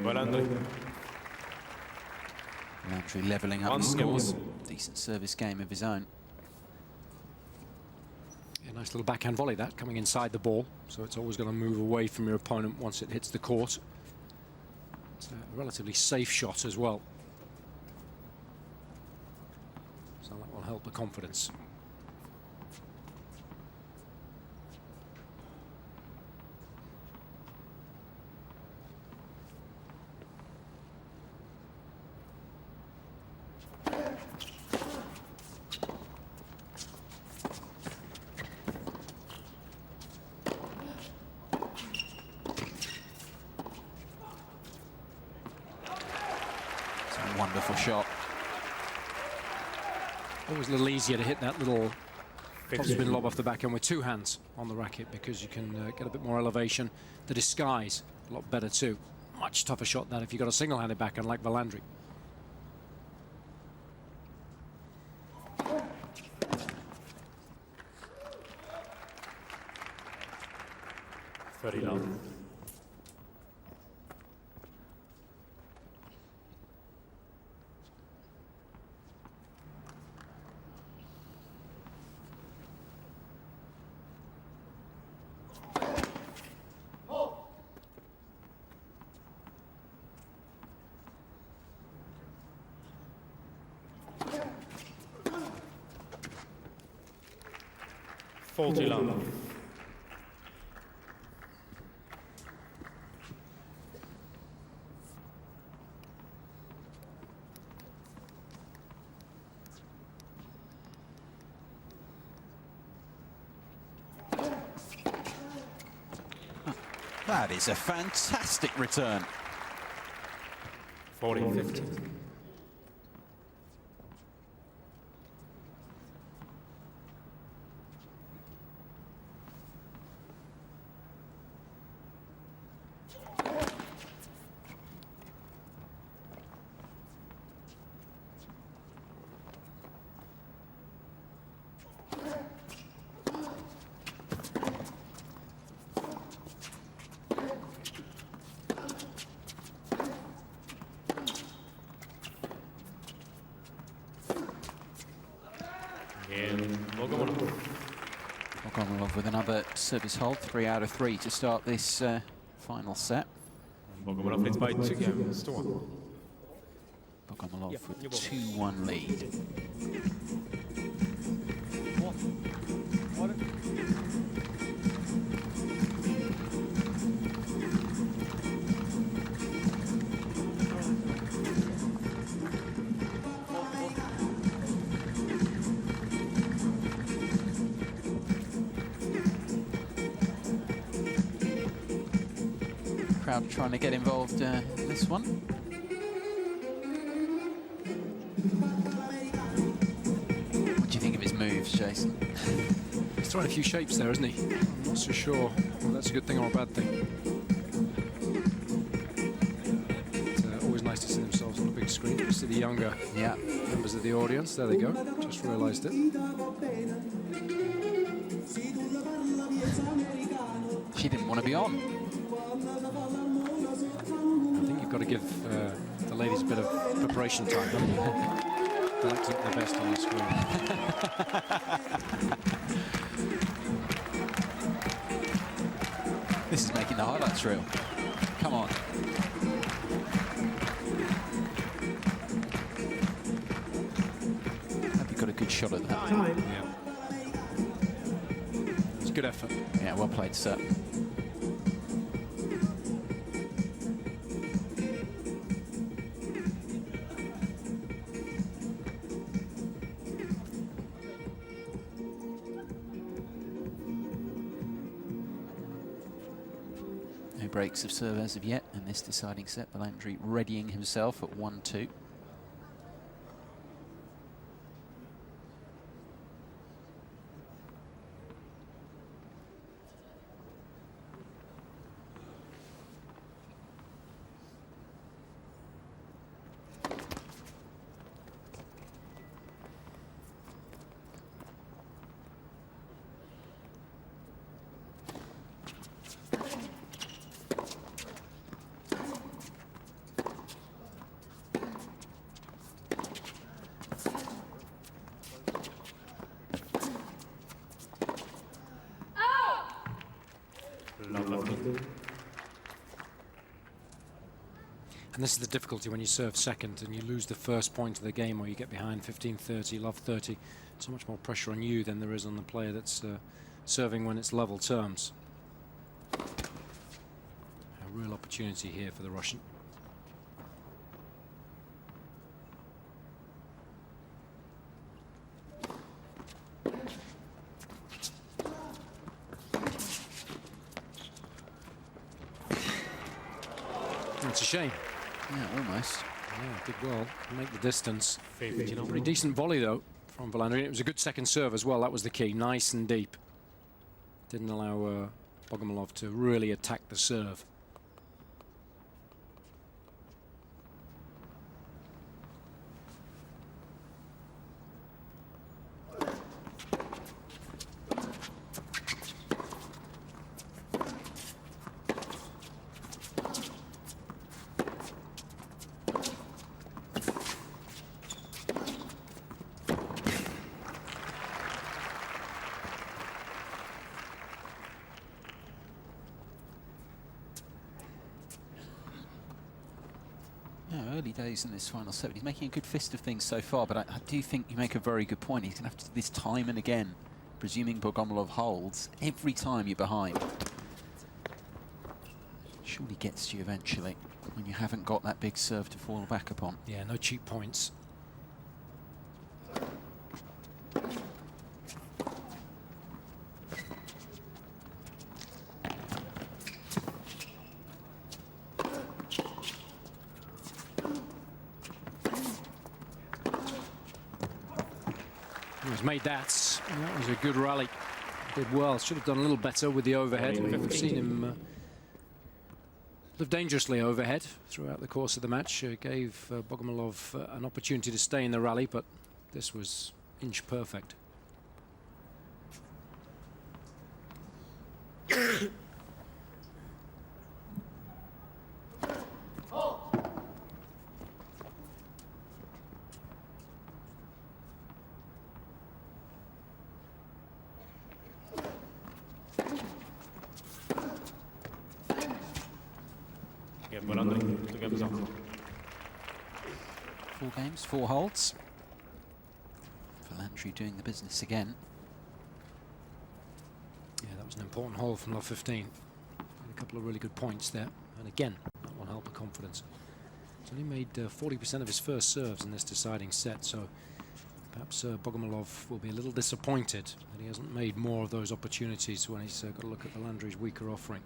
Valandri levelling up the scores. Decent service game of his own. Yeah, nice little backhand volley that, coming inside the ball. So it's always going to move away from your opponent once it hits the court. It's a relatively safe shot as well. So that will help the confidence. Wonderful shot. Always a little easier to hit that little topspin lob off the backhand with two hands on the racket, because you can get a bit more elevation. The disguise, a lot better too. Much tougher shot than if you've got a single-handed backhand like Valandri. long. Faulty long. That is a fantastic return. 40-50. Bogomolov with another service hold, 3 out of 3 to start this final set. Bogomolov leads by 2 games to 1. Bogomolov with a 2-1 lead. Crowd trying to get involved in this one. What do you think of his moves, Jason? He's throwing a few shapes there, isn't he? I'm not so sure whether that's a good thing or a bad thing. It's always nice to see themselves on the big screen, to see the younger members of the audience. There they go. Just realised it. She didn't want to be on. I think you've got to give the ladies a bit of preparation time, haven't you? They like to look their best on the screen. This is making the highlights reel. Come on. Hope you got a good shot at that. Yeah. It's a good effort. Yeah, well played, sir. Breaks of serve as of yet in this deciding set. Belandri readying himself at 1-2. And this is the difficulty when you serve second and you lose the first point of the game, or you get behind 15-30, love 30. So much more pressure on you than there is on the player that's serving when it's level terms. A real opportunity here for the Russian. It's a shame. Yeah, almost. Yeah, did well. Make the distance. Pretty decent volley, though, from Belandri. It was a good second serve as well. That was the key. Nice and deep. Didn't allow Bogomolov to really attack the serve. Early days in this final set. He's making a good fist of things so far, but I do think you make a very good point. He's going to have to do this time and again, presuming Bogomolov holds every time you're behind. Surely gets to you eventually when you haven't got that big serve to fall back upon. Yeah, no cheap points. He's made that. That was a good rally. Did well. Should have done a little better with the overhead. We've seen him live dangerously overhead throughout the course of the match. Gave Bogomolov an opportunity to stay in the rally, but this was inch perfect. Four games, 4 holds. Valandry doing the business again. Yeah, that was an important hole from love 15. A couple of really good points there. And again, that will help the confidence. He's only made 40% of his first serves in this deciding set, so perhaps Bogomolov will be a little disappointed that he hasn't made more of those opportunities when he's got to look at Valandry's weaker offering.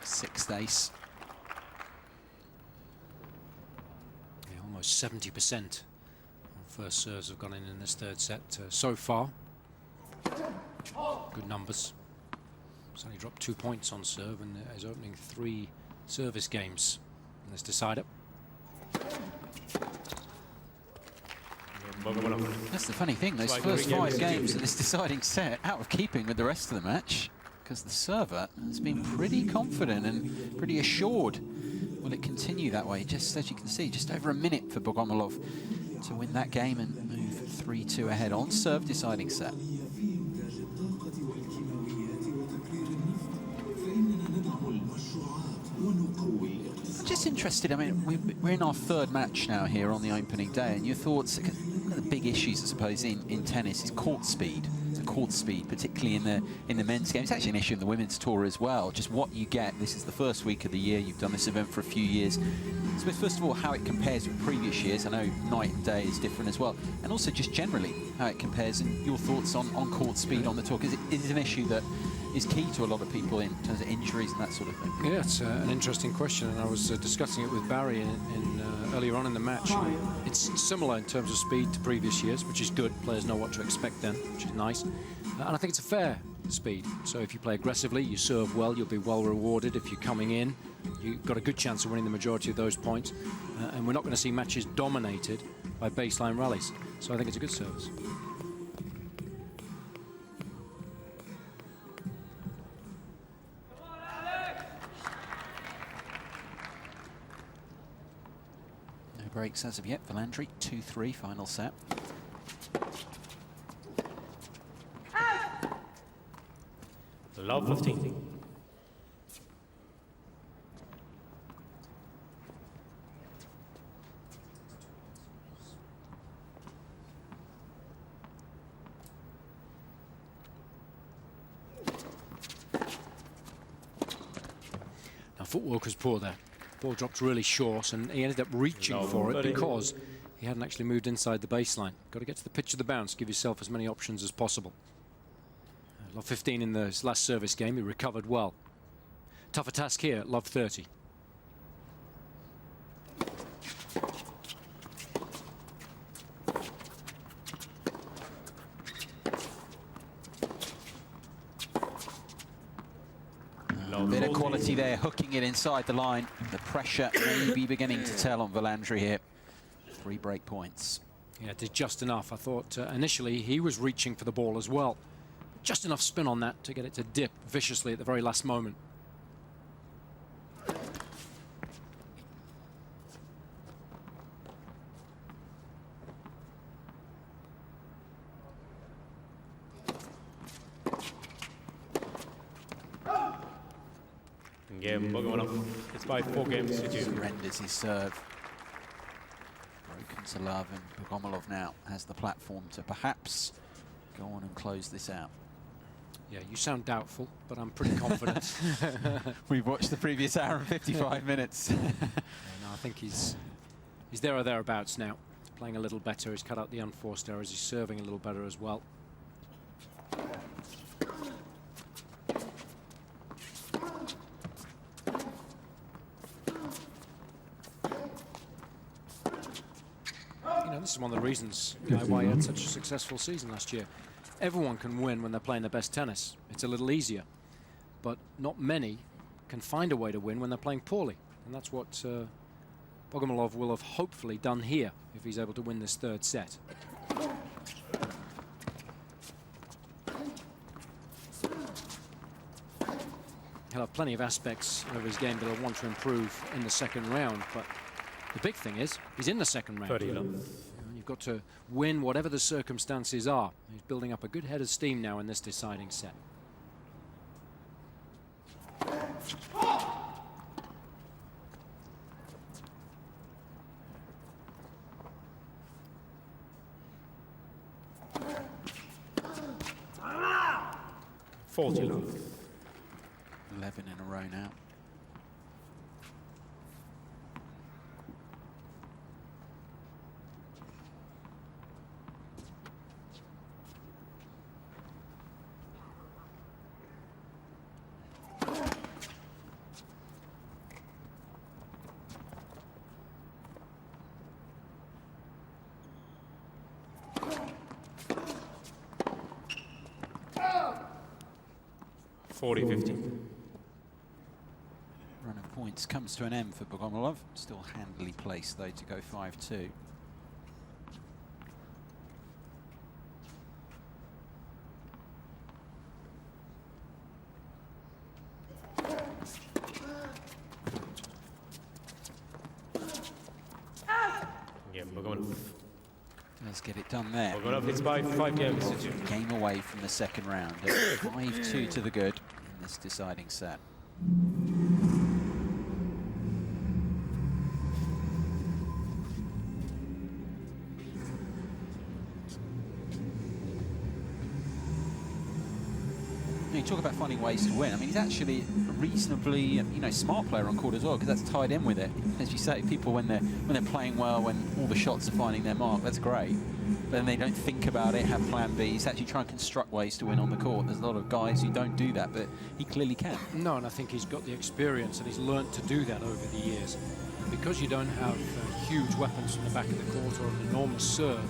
Sixth ace. Yeah, almost 70% on first serves have gone in this third set so far. Good numbers. He's only dropped 2 points on serve and is opening 3 service games in this decider. That's the funny thing, those first 5 games of this deciding set out of keeping with the rest of the match, because the server has been pretty confident and pretty assured. Will it continue that way? Just as you can see, just over a minute for Bogomolov to win that game and move 3-2 ahead on serve deciding set. Just interested, I mean, we're in our 3rd match now here on the opening day, and your thoughts, one of the big issues, I suppose, in tennis is court speed. So court speed, particularly in the men's game. It's actually an issue in the women's tour as well, just what you get. This is the first week of the year, you've done this event for a few years. So first of all, how it compares with previous years. I know night and day is different as well. And also just generally, how it compares, and your thoughts on court speed on the tour, because it is an issue that is key to a lot of people in terms of injuries and that sort of thing. Yeah, it's an interesting question, and I was discussing it with Barry earlier on in the match. It's similar in terms of speed to previous years, which is good. Players know what to expect then, which is nice. And I think it's a fair speed. So if you play aggressively, you serve well, you'll be well rewarded. If you're coming in, you've got a good chance of winning the majority of those points. And we're not going to see matches dominated by baseline rallies. So I think it's a good service. Breaks as of yet. Valandry 2-3 final set. Love 15. Now footwork was poor there. Ball dropped really short, and he ended up reaching for it because he hadn't actually moved inside the baseline. Got to get to the pitch of the bounce, give yourself as many options as possible. Love 15 in the last service game, he recovered well. Tougher task here at love 30. Bit of quality there, hooking it inside the line. The pressure may be beginning to tell on Valandry here. 3 break points. Yeah, did just enough. I thought initially he was reaching for the ball as well. Just enough spin on that to get it to dip viciously at the very last moment. Game Bogomolov. It's by 4 games to 2. Surrenders his serve. Broken to love, and Bogomolov now has the platform to perhaps go on and close this out. Yeah, you sound doubtful, but I'm pretty confident. We've watched the previous hour and 55 minutes. No, I think he's there or thereabouts now. He's playing a little better. He's cut out the unforced errors. He's serving a little better as well. You know, this is one of the reasons why he had such a successful season last year. Everyone can win when they're playing their best tennis. It's a little easier. But not many can find a way to win when they're playing poorly. And that's what Bogomolov will have hopefully done here if he's able to win this third set. He'll have plenty of aspects of his game that he'll want to improve in the second round. But the big thing is, he's in the second round. You've got to win whatever the circumstances are. He's building up a good head of steam now in this deciding set. Faulty love. 11 in a row now. Run of points comes to an end for Bogomolov. Still handily placed though to go 5-2. Yeah, Bogomolov. Let's get it done there. Bogomolov hits by 5 games to 2. Game away from the second round. 5-2 to the good in this deciding set. You talk about finding ways to win. I mean, he's actually a reasonably, smart player on court as well, because that's tied in with it. As you say, people when they're playing well, when all the shots are finding their mark, that's great. But then they don't think about it, have plan B. He's actually trying to construct ways to win on the court. There's a lot of guys who don't do that, but he clearly can. No, and I think he's got the experience and he's learnt to do that over the years. Because you don't have huge weapons from the back of the court or an enormous serve,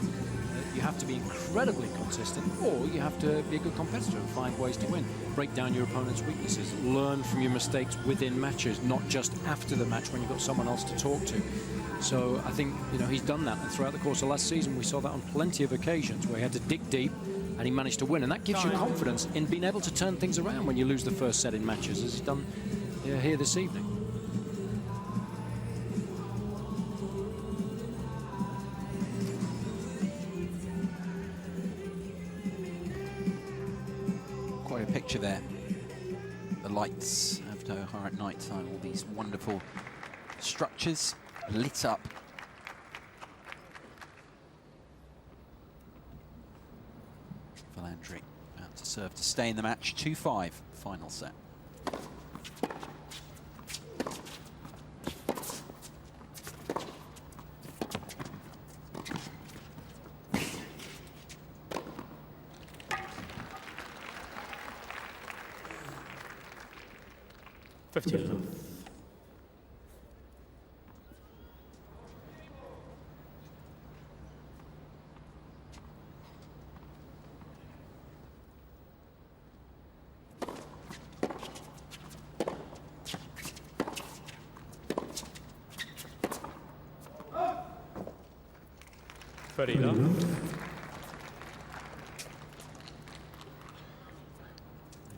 you have to be incredibly consistent, or you have to be a good competitor and find ways to win. Break down your opponent's weaknesses. Learn from your mistakes within matches, not just after the match when you've got someone else to talk to. So I think he's done that, and throughout the course of last season we saw that on plenty of occasions where he had to dig deep and he managed to win, and that gives you confidence in being able to turn things around when you lose the first set in matches, as he's done here this evening. Quite a picture there. The lights of Doha at night time, all these wonderful structures lit up. Valandry about to serve to stay in the match. 2-5, final set.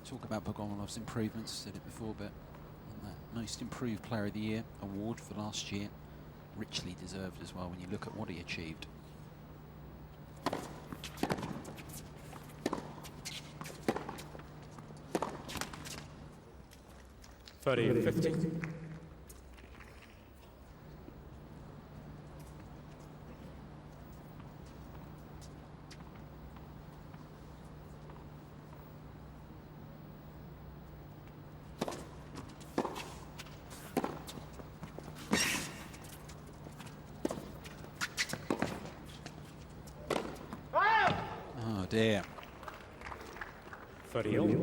Talk about Bogomilov's improvements, said it before, but on that Most Improved Player of the Year award for last year, richly deserved as well when you look at what he achieved. 30-50. Oh dear. 30.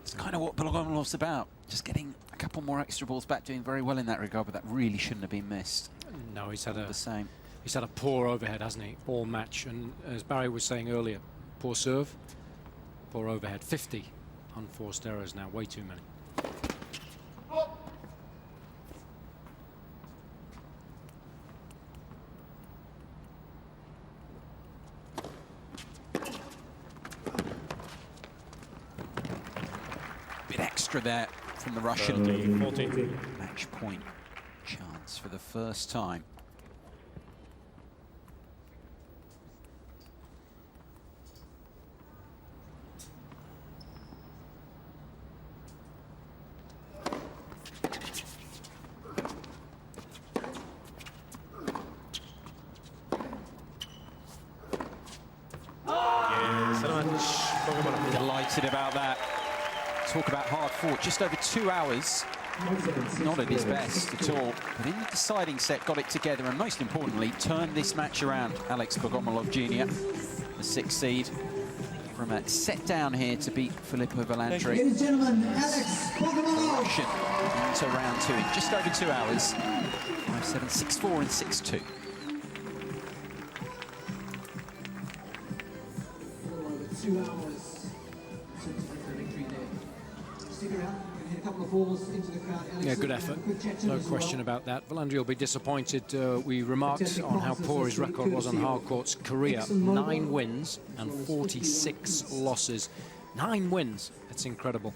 It's kind of what Bogomilov's about. Just getting a couple more extra balls back, doing very well in that regard, but that really shouldn't have been missed. No, he's had the same. He's had a poor overhead, hasn't he, all match? And as Barry was saying earlier, poor serve, poor overhead. 50 unforced errors now, way too many. Bit extra there from the Russian. 40. Match point chance for the first time. Delighted about that. Talk about hard fought. Just over 2 hours. Not at his best at all. But in the deciding set, got it together and most importantly, turned this match around. Alex Bogomolov Jr., the 6th seed, from a set down here to beat Filippo Volandri. Ladies and gentlemen, Alex Bogomolov. Into round 2 in just over 2 hours. 5-7, 6-4 and 6-2. Over 2 hours to take the victory there. Stick around. A couple of balls into the crowd. Alex, Yeah, good effort. No question about that. Volandri will be disappointed. We remarked on how poor his record was on hard courts. Career, 9 wins and 46 losses. 9 wins. That's incredible.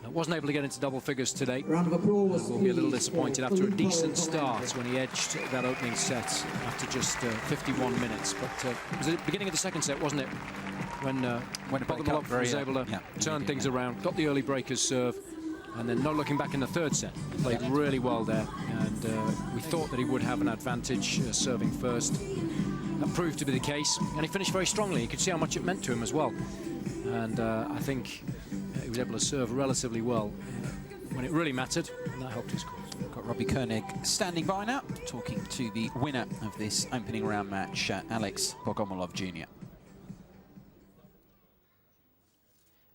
Wasn't able to get into double figures today. Round of applause. Will be a little disappointed after a decent start when he edged that opening set after just 51 minutes. But it was at the beginning of the second set, wasn't it? When Bogomolov was able to turn things around, got the early breakers serve, and then no looking back in the third set. He played really well there, and we thought that he would have an advantage serving first. That proved to be the case, and he finished very strongly. You could see how much it meant to him as well. And I think he was able to serve relatively well when it really mattered, and that helped his cause. Got Robbie Koenig standing by now, talking to the winner of this opening round match, Alex Bogomolov Jr.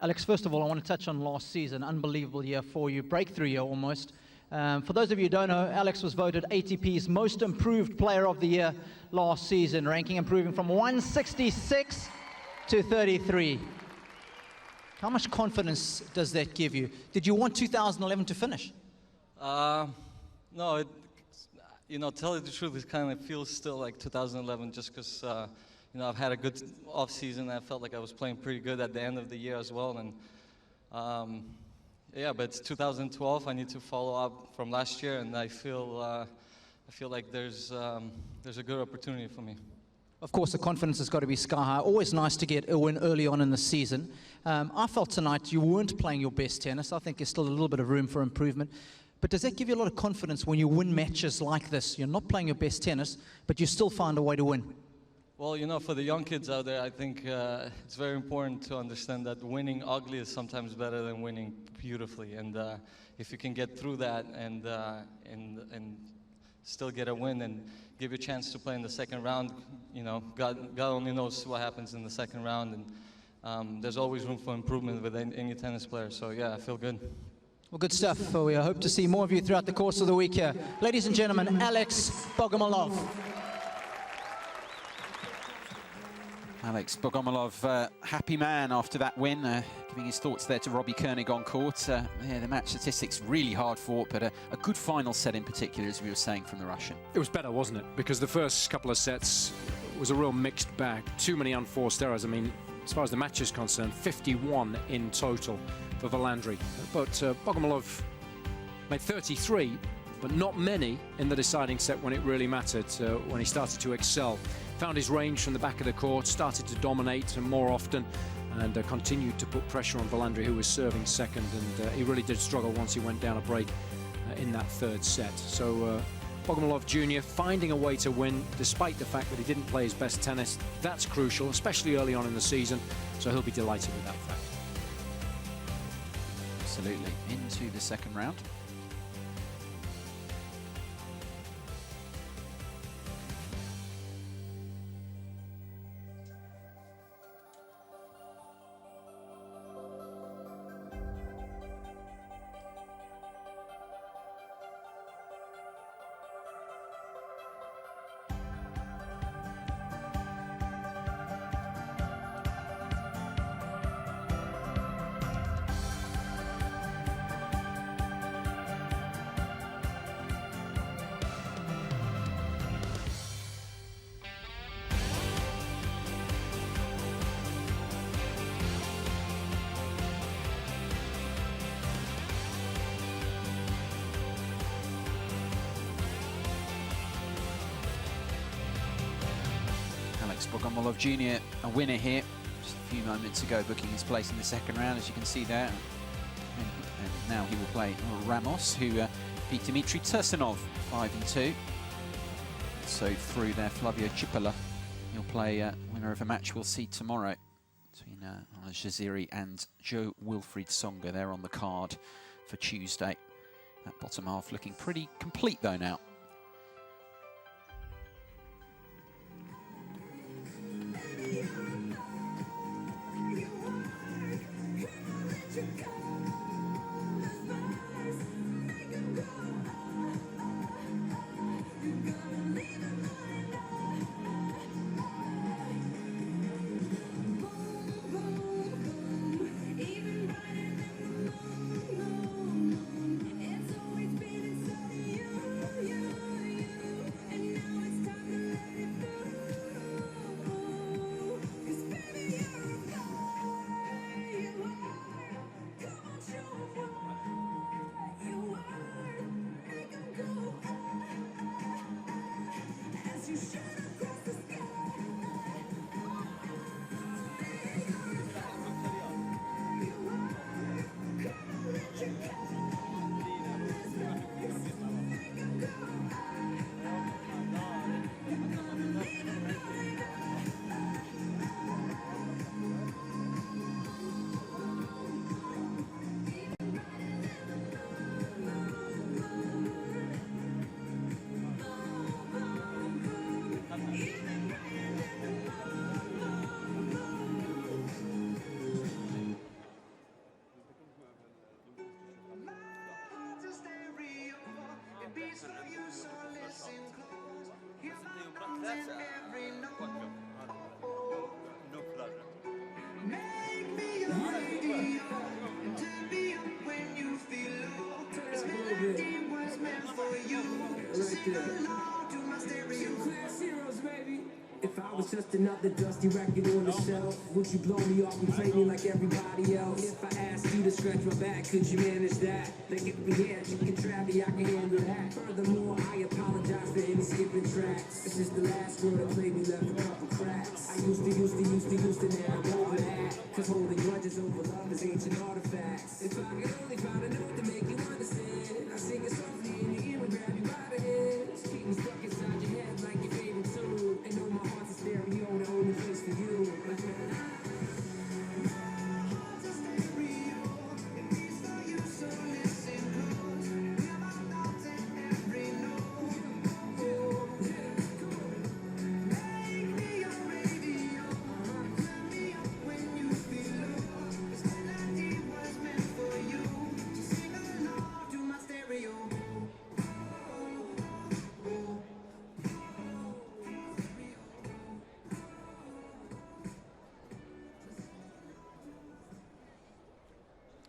Alex, first of all, I want to touch on last season. Unbelievable year for you, breakthrough year almost. For those of you who don't know, Alex was voted ATP's most improved player of the year last season, ranking improving from 166 to 33. How much confidence does that give you? Did you want 2011 to finish? No, tell you the truth, it kind of feels still like 2011 just because, I've had a good off-season. I felt like I was playing pretty good at the end of the year as well. And but it's 2012. I need to follow up from last year, and I feel like there's a good opportunity for me. Of course, the confidence has got to be sky high. Always nice to get a win early on in the season. I felt tonight you weren't playing your best tennis. I think there's still a little bit of room for improvement. But does that give you a lot of confidence when you win matches like this? You're not playing your best tennis, but you still find a way to win. Well, for the young kids out there, I think it's very important to understand that winning ugly is sometimes better than winning beautifully. And if you can get through that and still get a win and give you a chance to play in the second round, God only knows what happens in the second round. And there's always room for improvement with any tennis player. So, yeah, I feel good. Well, good stuff. We hope to see more of you throughout the course of the week here. Ladies and gentlemen, Alex Bogomolov. Alex Bogomolov, happy man after that win, giving his thoughts there to Robbie Koenig on court. The match statistics really hard fought, but a good final set in particular, as we were saying from the Russian. It was better, wasn't it? Because the first couple of sets was a real mixed bag. Too many unforced errors. I mean, as far as the match is concerned, 51 in total for Volandri. But Bogomolov made 33, but not many in the deciding set when it really mattered, when he started to excel. Found his range from the back of the court, started to dominate and more often, and continued to put pressure on Valandri, who was serving second, and he really did struggle once he went down a break in that third set. So Bogomolov Jr. finding a way to win despite the fact that he didn't play his best tennis. That's crucial, especially early on in the season, so he'll be delighted with that fact. Absolutely. Into the second round. Bogomolov Jr., a winner here, just a few moments ago, booking his place in the second round, as you can see there. And now he will play Ramos, who beat Dmitry Tursunov 5-2. So through there, Flavio Cipolla, he'll play winner of a match we'll see tomorrow between Al-Jaziri and Jo-Wilfried Tsonga. They're on the card for Tuesday. That bottom half looking pretty complete though now. If I was just another dusty record on the shelf, would you blow me off and play me like everybody else? If I asked you to scratch my back, could you manage that? Then if we had you can trap me, I can handle that. Furthermore, I apologize for any skipping tracks. This is the last word I played, we left a couple cracks. I used to, now I'm over that. Cause holding grudges over love is ancient artifacts. If I could only find a note to make you understand, I sing it softly in your ear and grab you by the hands. Keep me stuck inside your head like your favorite tune. And know my heart's a stereo, the only place for you.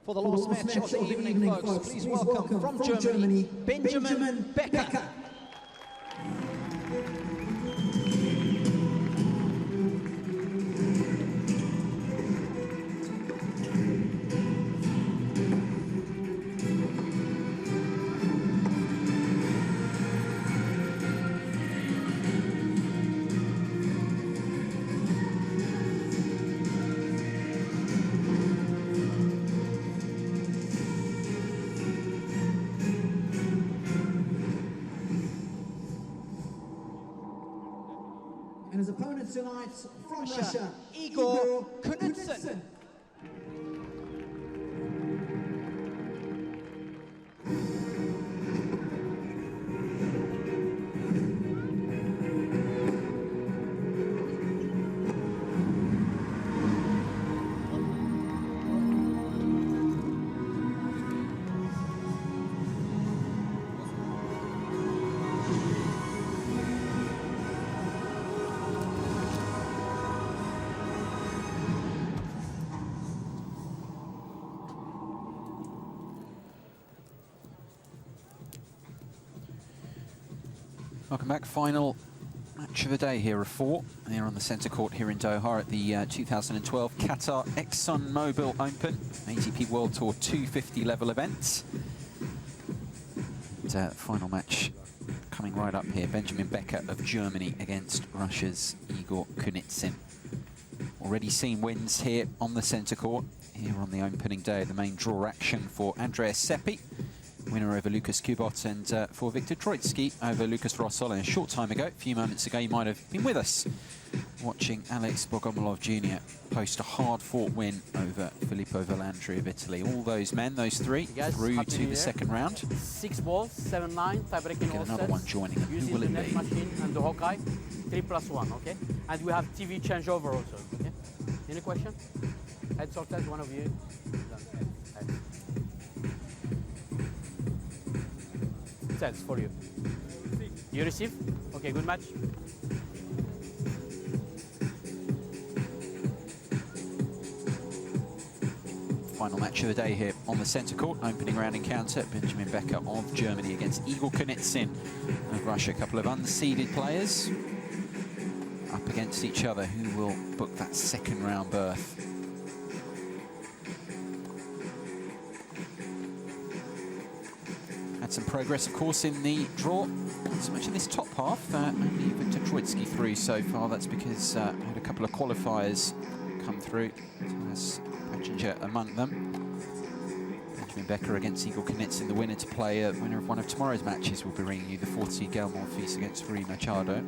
For the last match of the evening, folks, please welcome from Germany, Benjamin Becker. opponent tonight from Russia, Igor Kunitsin. Welcome back. Final match of the day here of 4 here on the centre court here in Doha at the 2012 Qatar ExxonMobil Open ATP World Tour 250 level event. And, final match coming right up here. Benjamin Becker of Germany against Russia's Igor Kunitsin. Already seen wins here on the centre court here on the opening day of the main draw action for Andreas Seppi, winner over Lukas Kubot, and for Viktor Troicki over Lukas Rosol. And a short time ago, a few moments ago, you might have been with us watching Alex Bogomolov Jr. post a hard-fought win over Filippo Volandri of Italy. All those men, those three, through to the second round. 6 balls, 7-9, tie-breaking all Get another sets. one joining them. Who will it net be? machine and the Hawkeye, 3+1, okay? And we have TV changeover also, okay? Any question? Heads or tails, one of you? Heads. Tails for you. You receive? Okay, good match. Final match of the day here on the centre court. Opening round encounter, Benjamin Becker of Germany against Igor Kunitsin of Russia. A couple of unseeded players up against each other. Who will book that second round berth? Had some progress, of course, in the draw. Not so much in this top half. Only Viktor Troicki through so far. That's because had a couple of qualifiers come through. Thomas Pachinger among them. Benjamin Becker against Igor Kunitsin, the winner to play. Winner of one of tomorrow's matches will be ringing you, the 40 Gael Monfils against Rui Machado.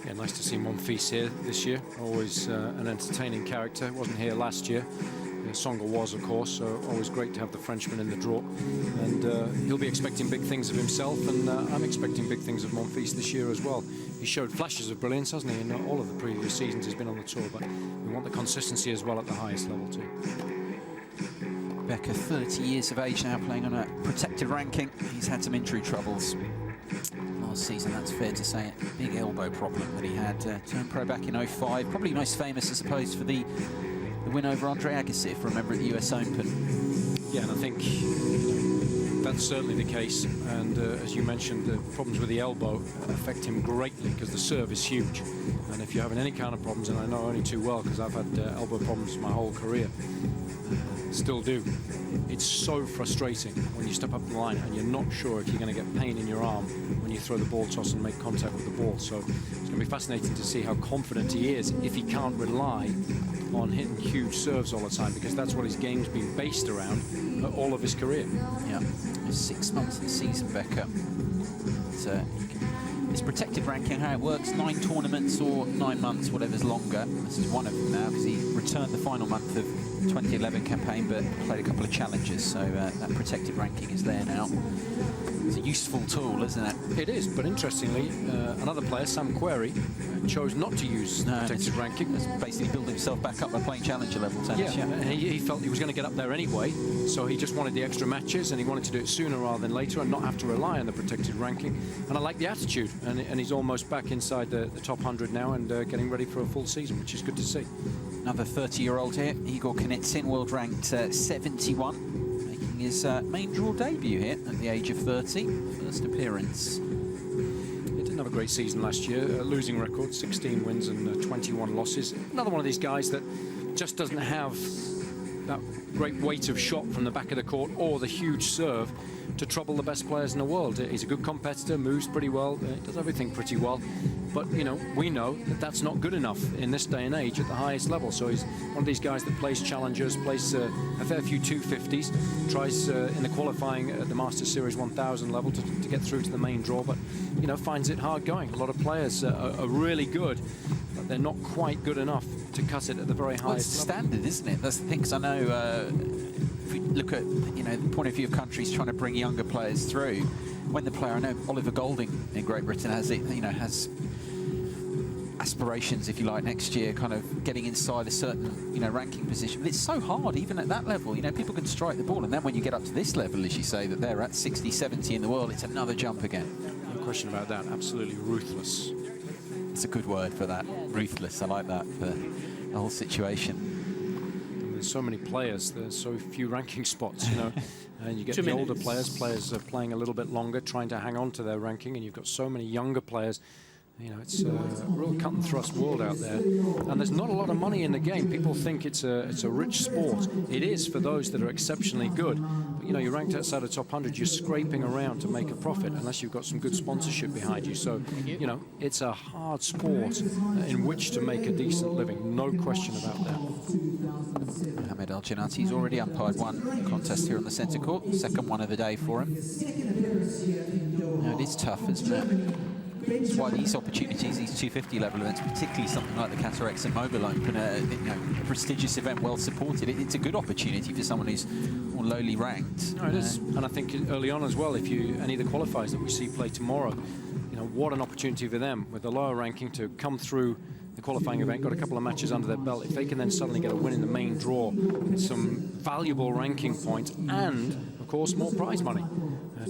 Yeah, nice to see Monfils here this year. Always an entertaining character. Wasn't here last year. Tsonga was, of course, so always great to have the Frenchman in the draw. And he'll be expecting big things of himself, and I'm expecting big things of Monfils this year as well. He showed flashes of brilliance, hasn't he, in all of the previous seasons he's been on the tour, but we want the consistency as well at the highest level too. Becker, 30 years of age now, playing on a protected ranking. He's had some injury troubles last season, that's fair to say. A big elbow problem that he had. Turned pro back in 05. Probably most famous, I suppose, for the win over Andre Agassi, if I remember, at the US Open. Yeah, and I think that's certainly the case. And as you mentioned, the problems with the elbow affect him greatly because the serve is huge. And if you're having any kind of problems, and I know only too well because I've had elbow problems my whole career, still do. It's so frustrating when you step up the line and you're not sure if you're going to get pain in your arm when you throw the ball toss and make contact with the ball. So it's going to be fascinating to see how confident he is if he can't rely on hitting huge serves all the time, because that's what his game's been based around all of his career. Yeah, 6 months of the season, Becker. His protected ranking, how it works, 9 tournaments or 9 months, whatever's longer. This is one of them now, because he returned the final month of 2011 campaign, but played a couple of challenges, so that protected ranking is there now. It's a useful tool, isn't it? It is, but interestingly, another player, Sam Querrey, chose not to use protected ranking. Basically build himself back up by playing challenger level tennis. Yeah, and he felt he was going to get up there anyway, so he just wanted the extra matches, and he wanted to do it sooner rather than later and not have to rely on the protected ranking. And I like the attitude, and he's almost back inside the top 100 now and getting ready for a full season, which is good to see. Another 30-year-old here, Igor Kunitsin, world ranked 71, making his main draw debut here at the age of 30, first appearance. He didn't have a great season last year, losing record, 16 wins and 21 losses. Another one of these guys that just doesn't have that great weight of shot from the back of the court or the huge serve to trouble the best players in the world. He's a good competitor, moves pretty well, does everything pretty well. But, you know, we know that that's not good enough in this day and age at the highest level. So he's one of these guys that plays challengers, plays a fair few 250s, tries in the qualifying at the Masters Series 1000 level to get through to the main draw, but, you know, finds it hard going. A lot of players are really good, but they're not quite good enough to cut it at the very highest level. It's standard, isn't it? That's the thing, because I know if we look at, you know, the point of view of countries trying to bring younger players through, when the player, I know Oliver Golding in Great Britain has it, you know, has aspirations, if you like, next year, kind of getting inside a certain, you know, ranking position. But it's so hard, even at that level. You know, people can strike the ball, and then when you get up to this level, as you say, that they're at 60, 70 in the world, it's another jump again. No question about that. Absolutely ruthless. It's a good word for that. Ruthless. I like that for the whole situation. There's so many players. There's so few ranking spots, you know. And you get the older players are playing a little bit longer, trying to hang on to their ranking, and you've got so many younger players. You know, it's a real cut and thrust world out there, and there's not a lot of money in the game. People think it's a rich sport. It is for those that are exceptionally good. But, you know, you're ranked outside the top 100. You're scraping around to make a profit unless you've got some good sponsorship behind you. So, you know, it's a hard sport in which to make a decent living. No question about that. Mohamed Al Jannati's already umpired one contest here on the centre court, second one of the day for him. Now, it is tough, isn't it? That's why these opportunities, these 250 level events, particularly something like the Qatar ExxonMobil Open, you know, a prestigious event, well supported, it's a good opportunity for someone who's more lowly ranked. No, it is, and I think early on as well, if any of the qualifiers that we see play tomorrow, you know, what an opportunity for them with the lower ranking to come through the qualifying event, got a couple of matches under their belt. If they can then suddenly get a win in the main draw, some valuable ranking points and, of course, more prize money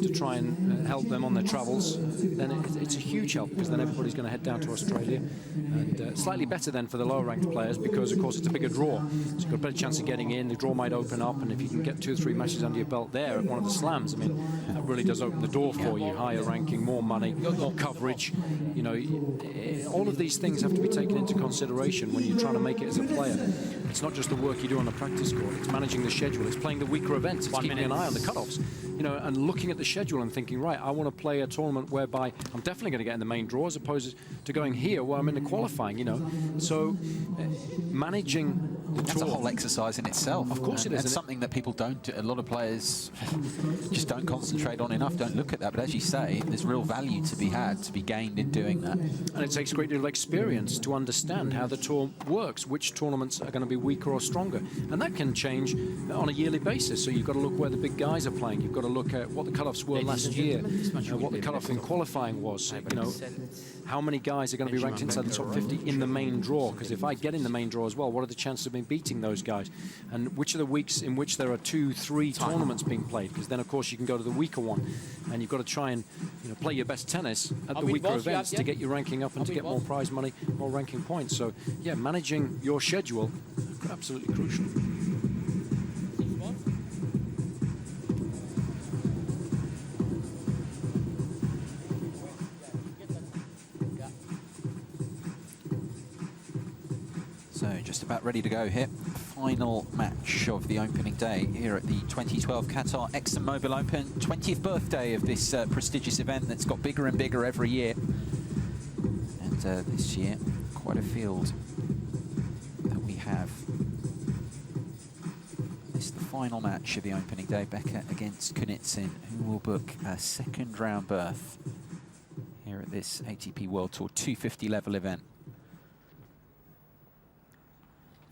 to try and help them on their travels, then it's a huge help, because then everybody's going to head down to Australia. And slightly better then for the lower ranked players, because of course it's a bigger draw, so you've got a better chance of getting in. The draw might open up, and if you can get 2 or 3 matches under your belt there at one of the slams, I mean, that really does open the door for you. Higher ranking, more money, more coverage. You know, all of these things have to be taken into consideration when you're trying to make it as a player. It's not just the work you do on the practice court, it's managing the schedule, it's playing the weaker events, it's keeping an eye on the cutoffs, you know, and looking at the schedule and thinking, right, I want to play a tournament whereby I'm definitely going to get in the main draw, as opposed to going here where I'm in the qualifying, you know. So managing the That's tour, a whole exercise in itself. Of course it is. And something that people don't, a lot of players just don't concentrate on enough, don't look at that. But as you say, there's real value to be had, to be gained in doing that. And it takes a great deal of experience to understand how the tour works, which tournaments are going to be weaker or stronger. And that can change on a yearly basis. So you've got to look where the big guys are playing. You've got to look at what the cutoffs were last year, what the cutoff in qualifying was. You know, how many guys are going to be ranked inside the top 50 in the main draw? Because if I get in the main draw as well, what are the chances of me beating those guys? And which are the weeks in which there are 2, 3 tournaments being played? Because then, of course, you can go to the weaker one, and you've got to try and, you know, play your best tennis at the weaker events to get your ranking up and to get more prize money, more ranking points. So, yeah, managing your schedule, absolutely crucial. So just about ready to go here. Final match of the opening day here at the 2012 Qatar ExxonMobil Open. 20th birthday of this prestigious event that's got bigger and bigger every year. And this year, quite a field that we have. This is the final match of the opening day. Becker against Kunitsin, who will book a second round berth here at this ATP World Tour 250 level event.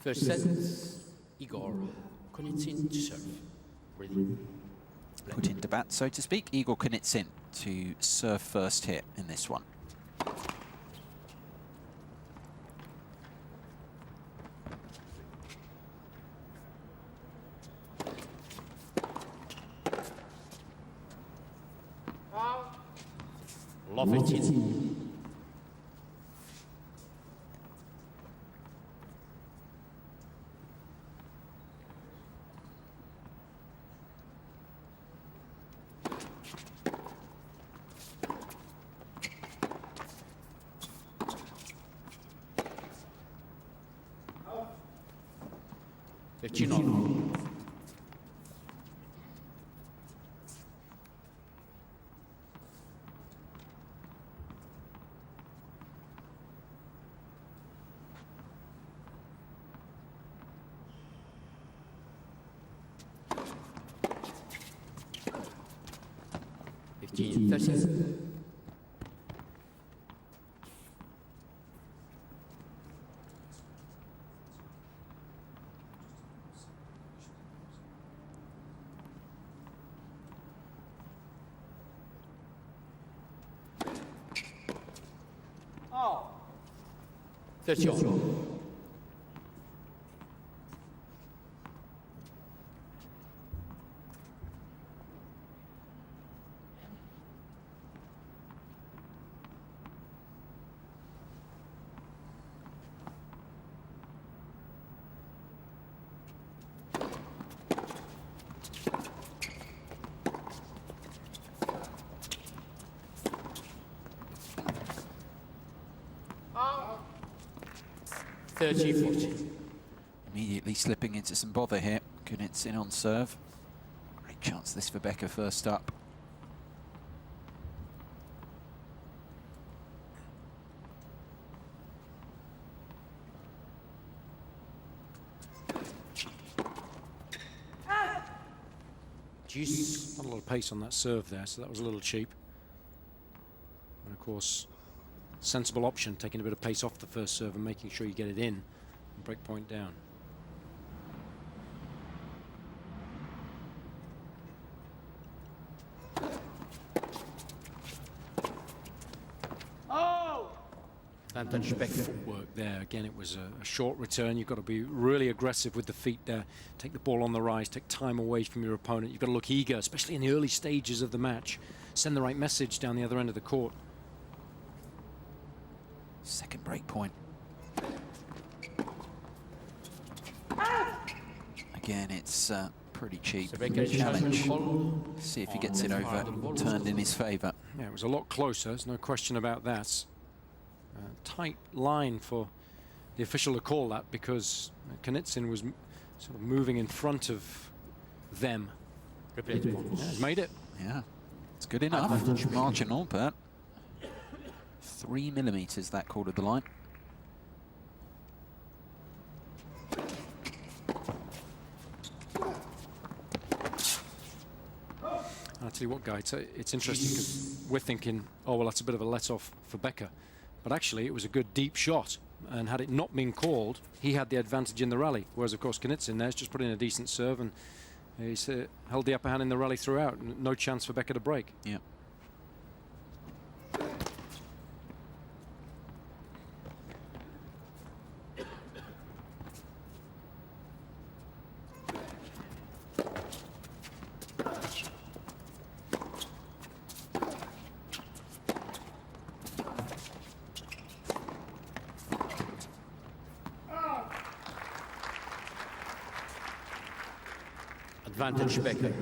First set, Igor Kunitsin to serve. Ready. Put into bat, so to speak. Igor Kunitsin to serve first here in this one. Love it. 15-30. Oh. 30. Immediately slipping into some bother here. Kunitz in on serve. Great chance this for Becker first up. Jeez. Not a lot of pace on that serve there, so that was a little cheap. And of course, sensible option, taking a bit of pace off the first serve and making sure you get it in and break point down. Oh! Advantage Becker. Footwork there. Again, it was a short return. You've got to be really aggressive with the feet there. Take the ball on the rise, take time away from your opponent. You've got to look eager, especially in the early stages of the match. Send the right message down the other end of the court. Second break point. Again, it's pretty cheap challenge. See if he gets it over, turned in his favour. Yeah, it was a lot closer. There's no question about that. Tight line for the official to call that because Kunitz was sort of moving in front of them. Yeah, he's made it. Yeah, it's good enough. Marginal, but 3 millimeters that called at the line. I'll tell you what, Guy, it's interesting because we're thinking, oh, well, that's a bit of a let-off for Becker. But actually, it was a good deep shot. And had it not been called, he had the advantage in the rally. Whereas, of course, Kunitz there's just put in a decent serve and he's held the upper hand in the rally throughout. No chance for Becker to break. Yeah. Advantage Becker.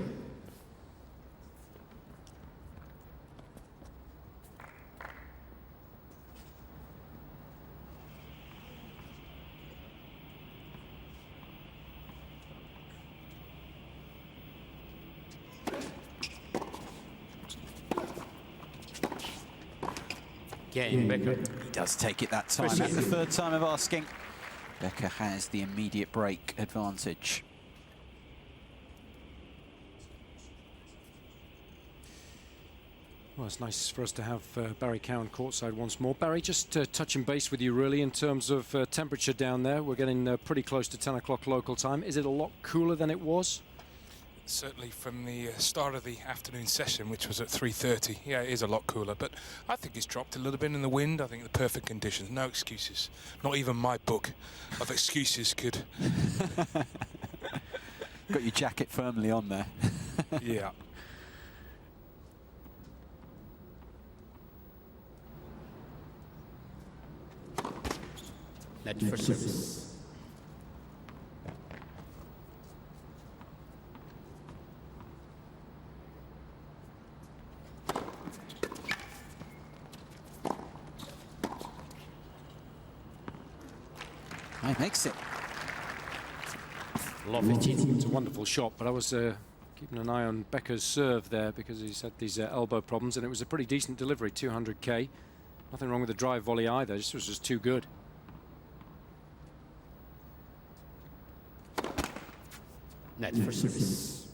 Again, Becker. He does take it that time. That's the third time of asking. Becker has the immediate break advantage. Well, it's nice for us to have Barry Cowan courtside once more. Barry, just touching base with you really in terms of temperature down there. We're getting pretty close to 10 o'clock local time. Is it a lot cooler than it was? Certainly from the start of the afternoon session, which was at 3:30. Yeah, it is a lot cooler, but I think it's dropped a little bit in the wind. I think the perfect conditions, no excuses. Not even my book of excuses could. Got your jacket firmly on there. Yeah. Net for service. He makes it. It's a wonderful shot, but I was keeping an eye on Becker's serve there because he's had these elbow problems, and it was a pretty decent delivery, 200k. Nothing wrong with the drive volley either. This was just too good. Net for service.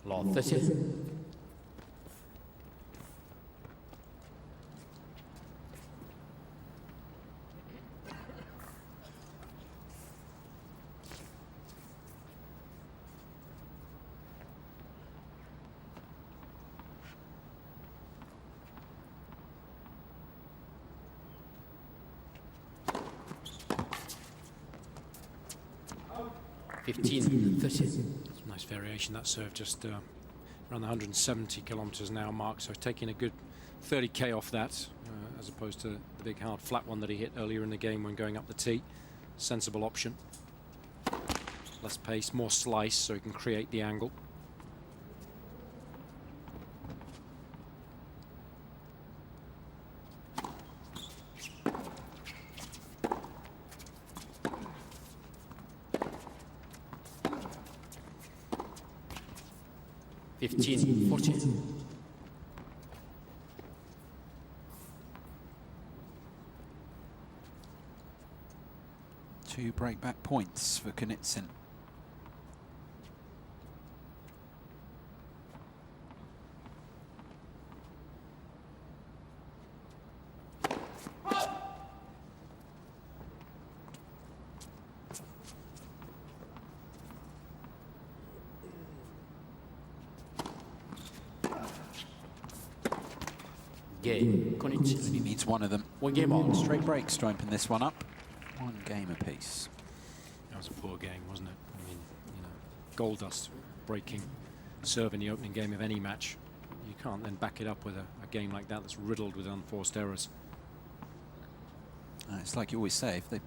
Law 30. Nice variation, that serve, just around the 170 kilometers an hour mark, so taking a good 30k off that, as opposed to the big hard flat one that he hit earlier in the game when going up the tee. Sensible option. Less pace, more slice, so he can create the angle. Two break-back points for Knudsen. He needs one of them. One game on. Straight breaks to open this one up. One game apiece. That was a poor game, wasn't it? I mean, you know, gold dust breaking serve in the opening game of any match. You can't then back it up with a game like that that's riddled with unforced errors. It's like you always say, if they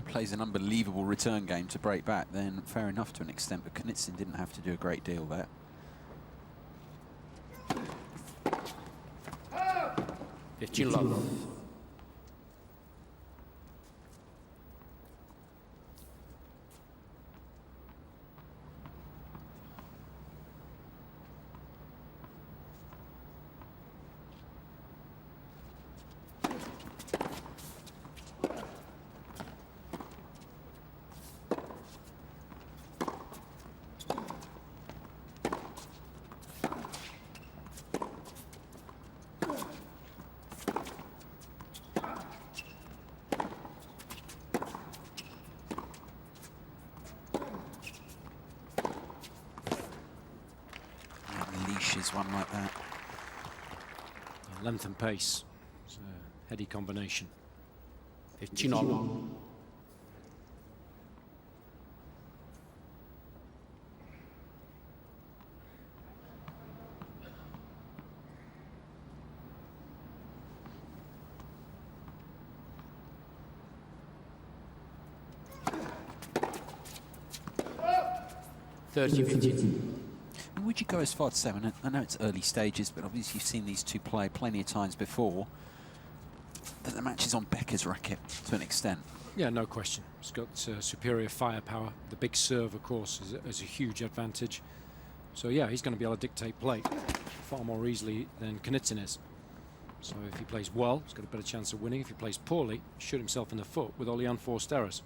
plays an unbelievable return game to break back, then fair enough to an extent, but Knudsen didn't have to do a great deal there. Love. One like that. Length and pace. It's a heady combination. 15 all. Would you go as far to say, I know it's early stages, but obviously you've seen these two play plenty of times before, that the match is on Becker's racket to an extent? Yeah, no question. He's got superior firepower. The big serve, of course, is a huge advantage. So yeah, he's going to be able to dictate play far more easily than Knudsen is. So if he plays well, he's got a better chance of winning. If he plays poorly, shoot himself in the foot with all the unforced errors.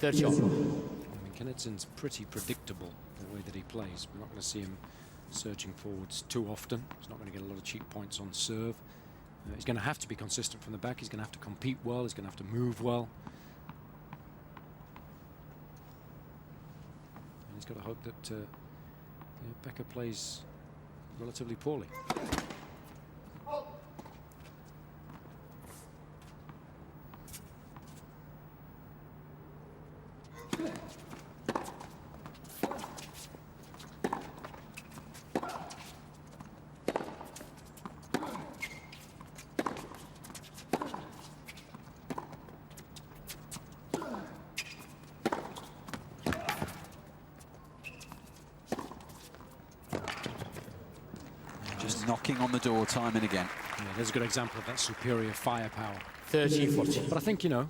I mean, Knudsen's pretty predictable the way that he plays. We're not going to see him surging forwards too often. He's not going to get a lot of cheap points on serve. He's going to have to be consistent from the back. He's going to have to compete well. He's going to have to move well. And he's got to hope that Becker plays relatively poorly. Knocking on the door time and again. Yeah, there's a good example of that superior firepower. 30-40. But I think, you know,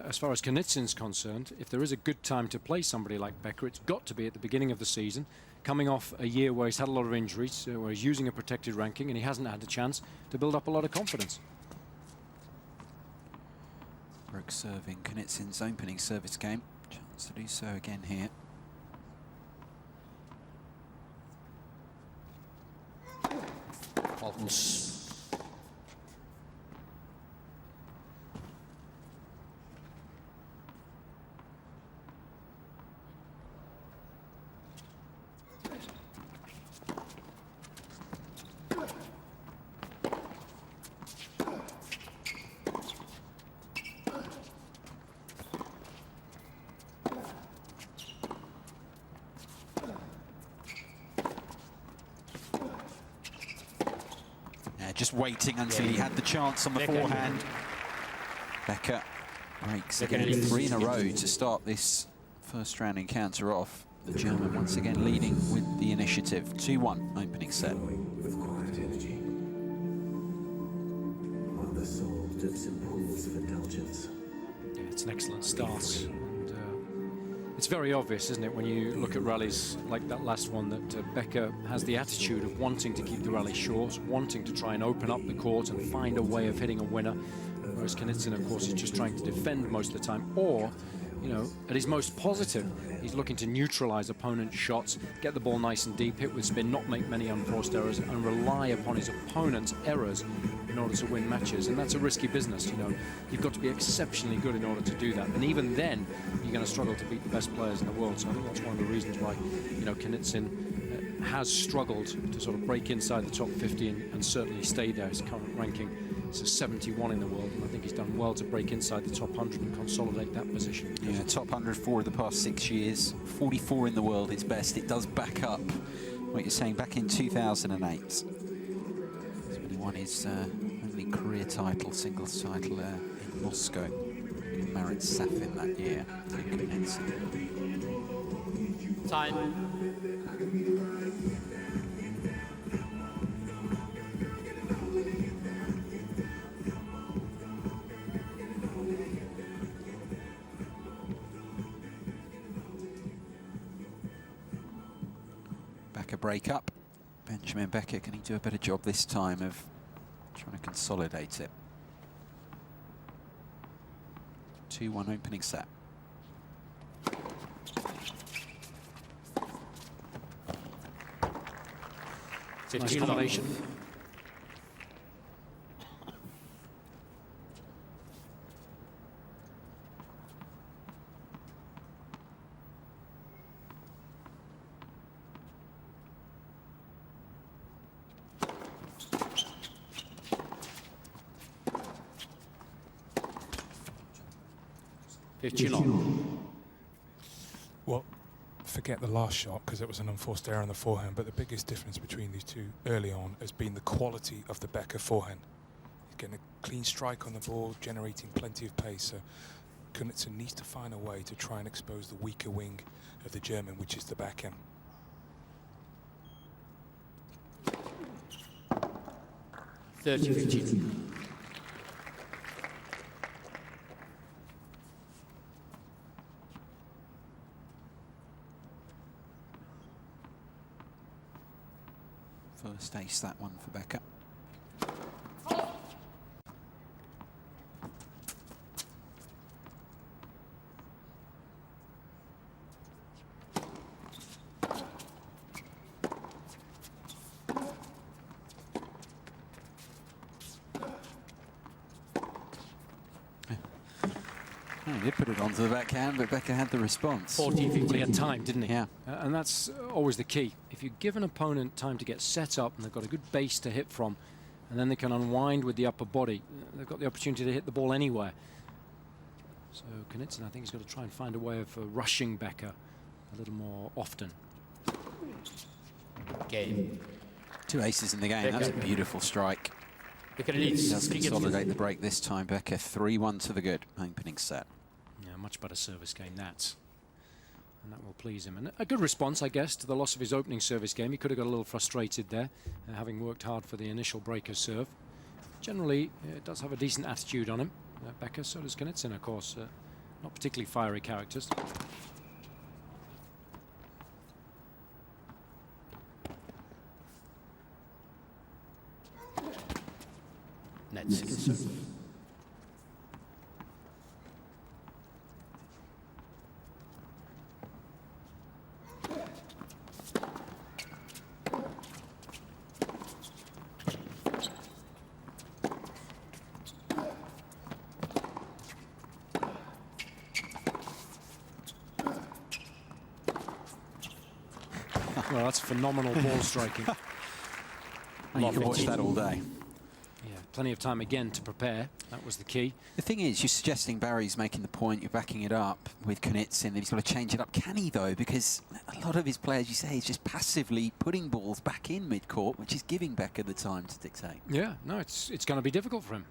as far as Knudsen's concerned, if there is a good time to play somebody like Becker, it's got to be at the beginning of the season, coming off a year where he's had a lot of injuries, where he's using a protected ranking, and he hasn't had a chance to build up a lot of confidence. Broke serving Knitsin's opening service game. Chance to do so again here. Monfils. Just waiting until he had the chance on the forehand. Becker breaks again, 3 in a row to start this first round encounter off. The German once again leading with the initiative. 2-1 opening set. With quiet energy, while the soul dips in pools of indulgence. Yeah, it's an excellent start. And, it's very obvious, isn't it, when you look at rallies like that last one, that Becker has the attitude of wanting to keep the rally short, wanting to try and open up the court and find a way of hitting a winner. Whereas Knitsin, of course, is just trying to defend most of the time. Or, you know, at his most positive, he's looking to neutralize opponent's shots, get the ball nice and deep, hit with spin, not make many unforced errors, and rely upon his opponent's errors in order to win matches. And that's a risky business, you know. You've got to be exceptionally good in order to do that. And even then, you're going to struggle to beat the best players in the world. So I think that's one of the reasons why, you know, Knitsin has struggled to sort of break inside the top 50 and certainly stay there. His current ranking is 71 in the world, and I think he's done well to break inside the top 100 and consolidate that position. Yeah, top 104 of the past 6 years, 44 in the world, its best. It does back up what you're saying back in 2008. He's won his only career title, singles title in Moscow. Married Safin that year. Time. Break up. Benjamin Becker, can he do a better job this time of trying to consolidate it? 2-1 opening set. Nice combination. Well, forget the last shot because it was an unforced error on the forehand, but the biggest difference between these two early on has been the quality of the Becker forehand. He's getting a clean strike on the ball, generating plenty of pace, so Knitsin needs to find a way to try and expose the weaker wing of the German, which is the backhand. First ace, that one for Becker. He did put it onto the backhand, but Becker had the response. 40-50. He had time, didn't he? Yeah. And that's always the key. If you give an opponent time to get set up and they've got a good base to hit from, and then they can unwind with the upper body, they've got the opportunity to hit the ball anywhere. So Knitsin, I think, has got to try and find a way of rushing Becker a little more often. Game. 2 aces in the game. Becker. That's a beautiful strike. Becker He leads. does consolidate the break this time. Becker 3-1 to the good opening set. Yeah, much better service game, that. And that will please him. And a good response, I guess, to the loss of his opening service game. He could have got a little frustrated there, having worked hard for the initial breaker serve. Generally, it does have a decent attitude on him. Becker, so does Knitsin, of course. Not particularly fiery characters. Nets. Well, that's phenomenal ball striking. You can watch that all day. Yeah, plenty of time again to prepare. That was the key. The thing is, you're suggesting Barry's making the point, you're backing it up with Knudsen, that he's got to change it up. Can he, though? Because a lot of his players, you say, he's just passively putting balls back in mid-court, which is giving Becker the time to dictate. Yeah, no, it's going to be difficult for him.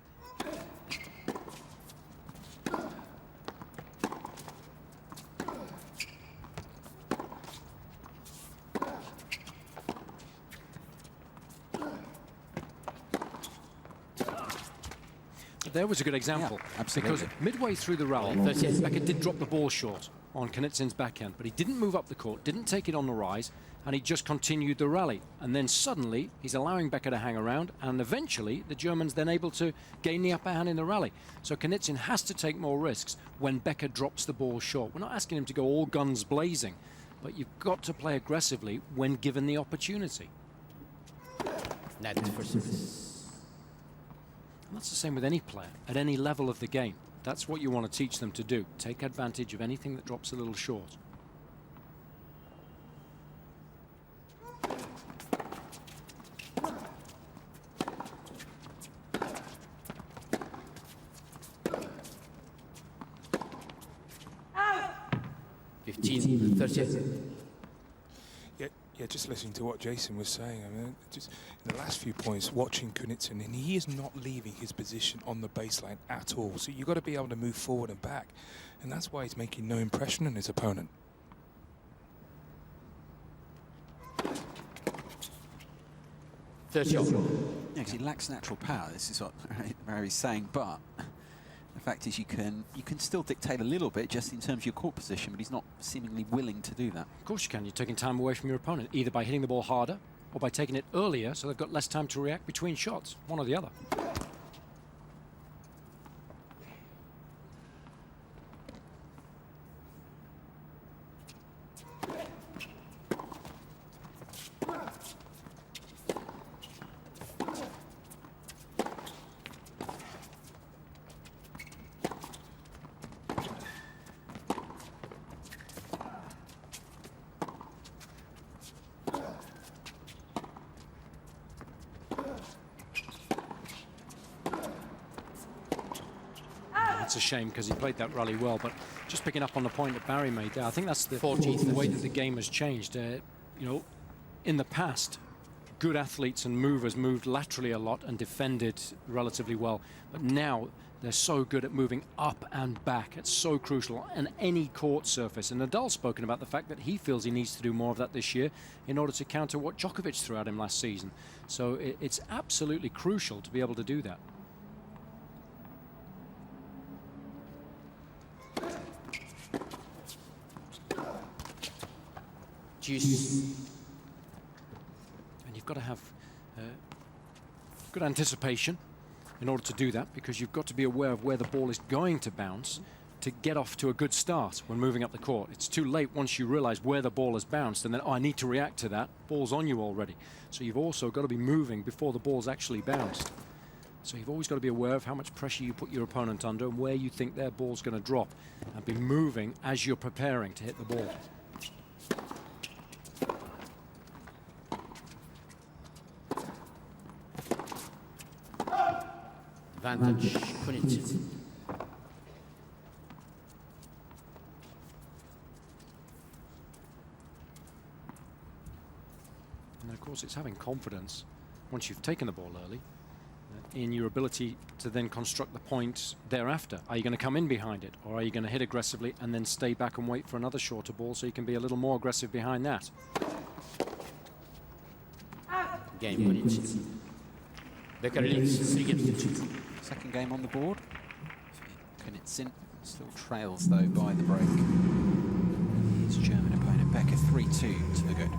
There was a good example, because midway through the rally, Becker did drop the ball short on Knudsen's backhand, but he didn't move up the court, didn't take it on the rise, and he just continued the rally. And then suddenly, he's allowing Becker to hang around, and eventually, the German's then able to gain the upper hand in the rally. So Knudsen has to take more risks when Becker drops the ball short. We're not asking him to go all guns blazing, but you've got to play aggressively when given the opportunity. Net for service. And that's the same with any player at any level of the game. That's what you want to teach them to do. Take advantage of anything that drops a little short. Out. 15, 30. Yeah, just listening to what Jason was saying, I mean, just in the last few points, watching Knudsen, and he is not leaving his position on the baseline at all. So you've got to be able to move forward and back, and that's why he's making no impression on his opponent. Yeah, because he lacks natural power. This is what Barry's saying, but the fact is you can still dictate a little bit just in terms of your court position, but he's not seemingly willing to do that. Of course you can. You're taking time away from your opponent, either by hitting the ball harder or by taking it earlier so they've got less time to react between shots, one or the other. It's a shame because he played that rally well, but just picking up on the point that Barry made there, I think that's the 14th way that the game has changed. You know, in the past, good athletes and movers moved laterally a lot and defended relatively well, but now they're so good at moving up and back. It's so crucial on any court surface. And Nadal's spoken about the fact that he feels he needs to do more of that this year in order to counter what Djokovic threw at him last season. So it's absolutely crucial to be able to do that. And you've got to have good anticipation in order to do that, because you've got to be aware of where the ball is going to bounce to get off to a good start when moving up the court. It's too late once you realize where the ball has bounced and then, oh, I need to react to that. Ball's on you already. So you've also got to be moving before the ball's actually bounced. So you've always got to be aware of how much pressure you put your opponent under and where you think their ball's going to drop, and be moving as you're preparing to hit the ball. Advantage, Knudsen. And of course, it's having confidence once you've taken the ball early in your ability to then construct the point thereafter. Are you going to come in behind it, or are you going to hit aggressively and then stay back and wait for another shorter ball so you can be a little more aggressive behind that? Game Knudsen. Becker leads 3-2. Second game on the board. Knudsen still trails though by the break. His German opponent Becker 3-2 to the good.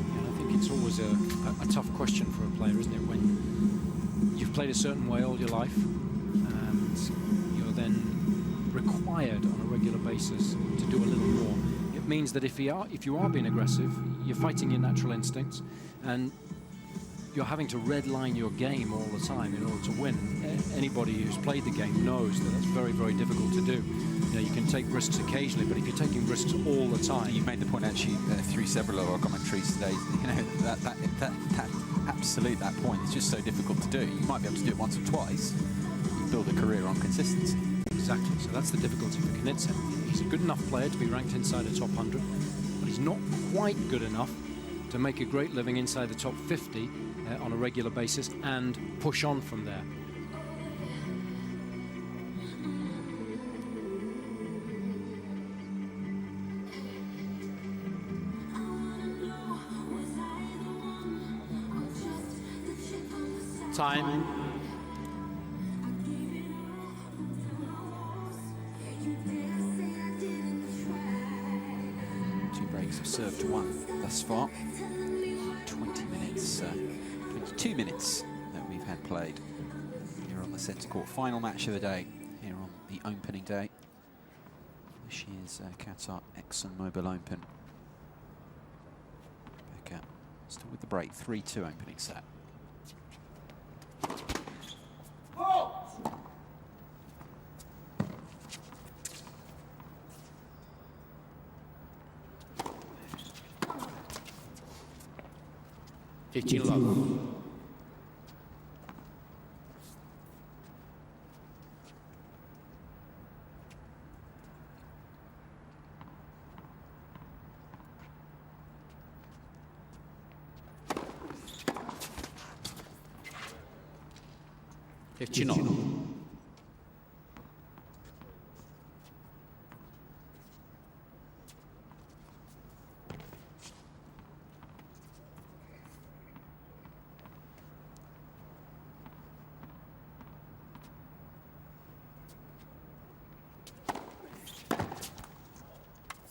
And I think it's always a tough question for a player, isn't it, when you've played a certain way all your life and you're then required on a regular basis to do a little more. It means that if you are being aggressive, you're fighting your natural instincts, and you're having to redline your game all the time in order to win. Anybody who's played the game knows that that's very, very difficult to do. You know, you can take risks occasionally, but if you're taking risks all the time... You made the point actually through several of our commentaries today, you know, that point is just so difficult to do. You might be able to do it once or twice. You build a career on consistency. Exactly, so that's the difficulty for Knudsen. He's a good enough player to be ranked inside the top 100, but he's not quite good enough to make a great living inside the top 50 on a regular basis and push on from there. Time. Two breaks have served one thus far. 20 minutes, 22 minutes that we've had played here on the centre court. Final match of the day here on the opening day. This year's Qatar ExxonMobil Open. Becker still with the break, 3-2 opening set. Love.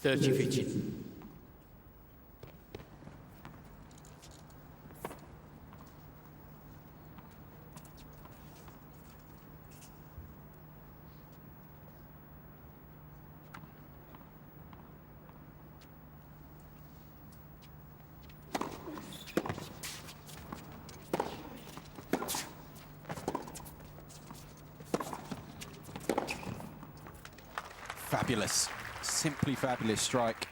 $30-15. Fabulous. Simply fabulous strike.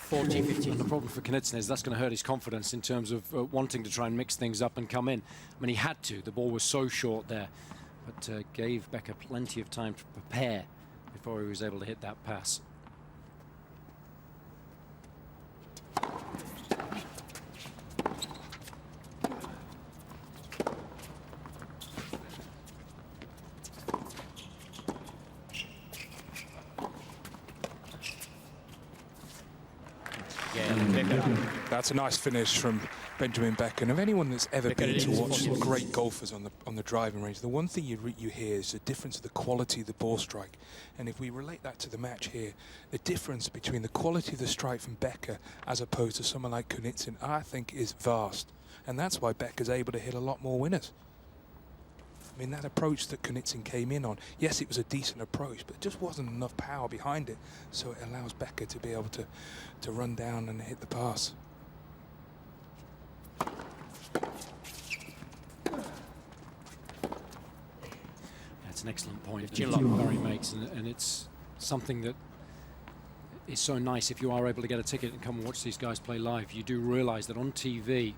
40-15. The problem for Knudsen is that's going to hurt his confidence in terms of wanting to try and mix things up and come in. I mean, he had to. The ball was so short there. But gave Becker plenty of time to prepare before he was able to hit that pass. That's a nice finish from Benjamin Becker. And if anyone that's ever been to watch great golfers on the driving range, the one thing you hear is the difference of the quality of the ball strike. And if we relate that to the match here, the difference between the quality of the strike from Becker as opposed to someone like Knudsen, I think is vast. And that's why Becker's able to hit a lot more winners. I mean, that approach that Knudsen came in on, yes, it was a decent approach, but just wasn't enough power behind it. So it allows Becker to be able to run down and hit the pass. That's an excellent point that Barry makes, and it's something that is so nice if you are able to get a ticket and come and watch these guys play live. You do realize that on TV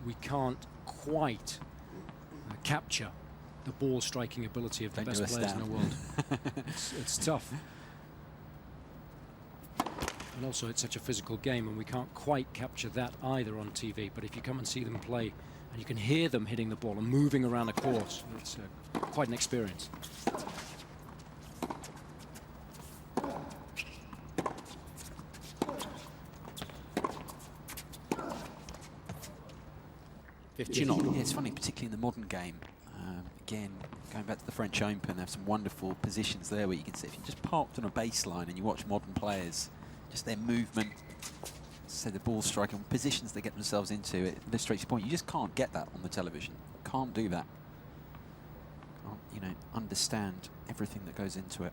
we can't quite capture the ball striking ability of the best players in the world. It's tough. And also it's such a physical game, and we can't quite capture that either on TV. But if you come and see them play, and you can hear them hitting the ball and moving around the course, it's quite an experience. Yeah, it's funny, particularly in the modern game. Again, going back to the French Open, they have some wonderful positions there where you can see, if you just parked on a baseline and you watch modern players, just their movement, so the ball striking, positions they get themselves into, it illustrates your point. You just can't get that on the television. Can't do that. Can't, you know, understand everything that goes into it.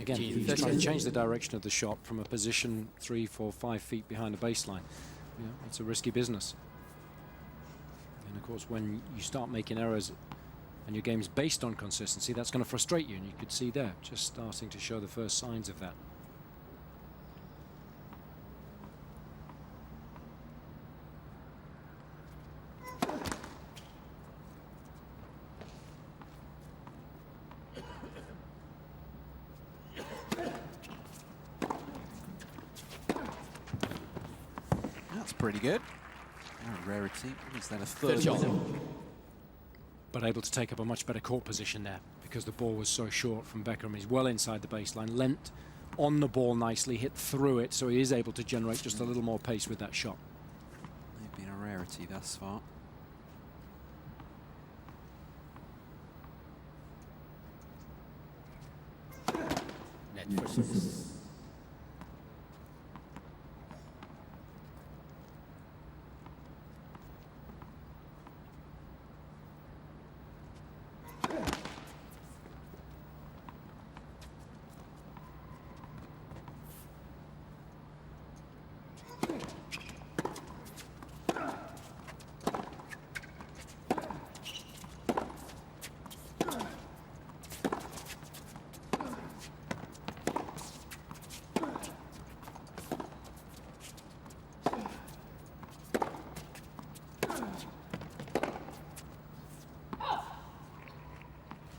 again, he's trying to change the direction of the shot from a position 3, 4, 5 feet behind the baseline. You know, it's a risky business. And of course, when you start making errors and your game's based on consistency, that's going to frustrate you. And you could see there, just starting to show the first signs of that. That's pretty good. A rarity. Is that a third shot? But able to take up a much better court position there because the ball was so short from Becker. He's well inside the baseline, lent on the ball nicely, hit through it, so he is able to generate just a little more pace with that shot. They've been a rarity thus far. Net for service.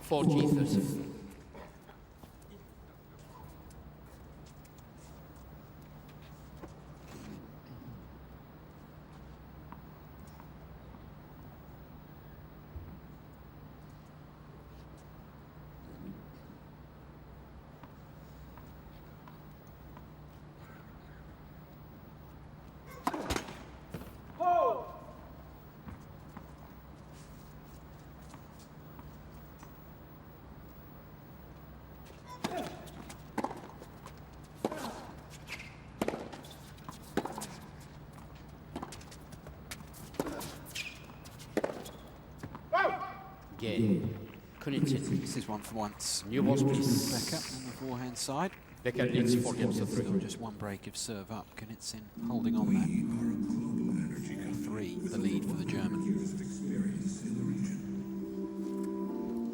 For G30. Gael. This is one for once. New balls, please. Becker on the forehand side. Becker leads 4 games to 3. Still just one break of serve up. Knudsen holding on there. 3, the lead for the German. Years of experience in the region.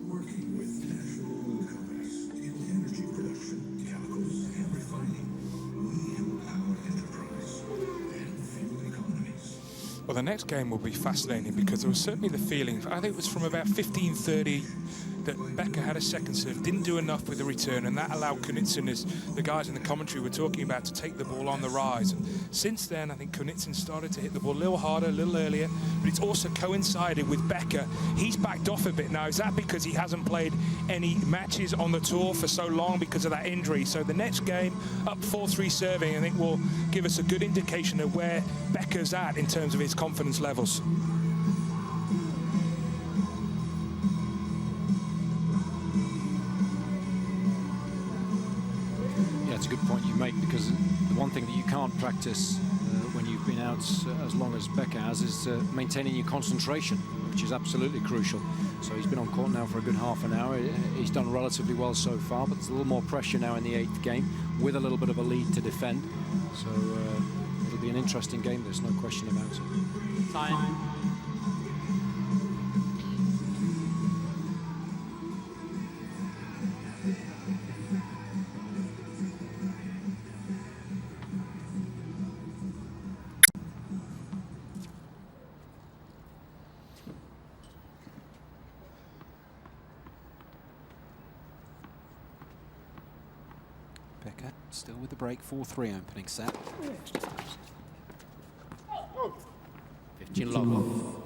Working with national oil companies in energy production, chemicals, and refining. We empower enterprise and fuel economies. Well, the next game will be fascinating because there was certainly the feeling, I think it was from about 15:30, that Becker had a second serve, didn't do enough with the return, and that allowed Knudsen, as the guys in the commentary were talking about, to take the ball on the rise. And since then, I think Knudsen started to hit the ball a little harder, a little earlier, but it's also coincided with Becker. He's backed off a bit now. Is that because he hasn't played any matches on the tour for so long because of that injury? So the next game, up 4-3 serving, I think will give us a good indication of where Becker's at in terms of his confidence levels. It's a good point you make, because the one thing that you can't practice when you've been out as long as Becker has is maintaining your concentration, which is absolutely crucial. So he's been on court now for a good half an hour. He's done relatively well so far, but there's a little more pressure now in the 8th game with a little bit of a lead to defend. So it'll be an interesting game, there's no question about it. Time. Becker still with the break, 4-3 opening set. 15 love.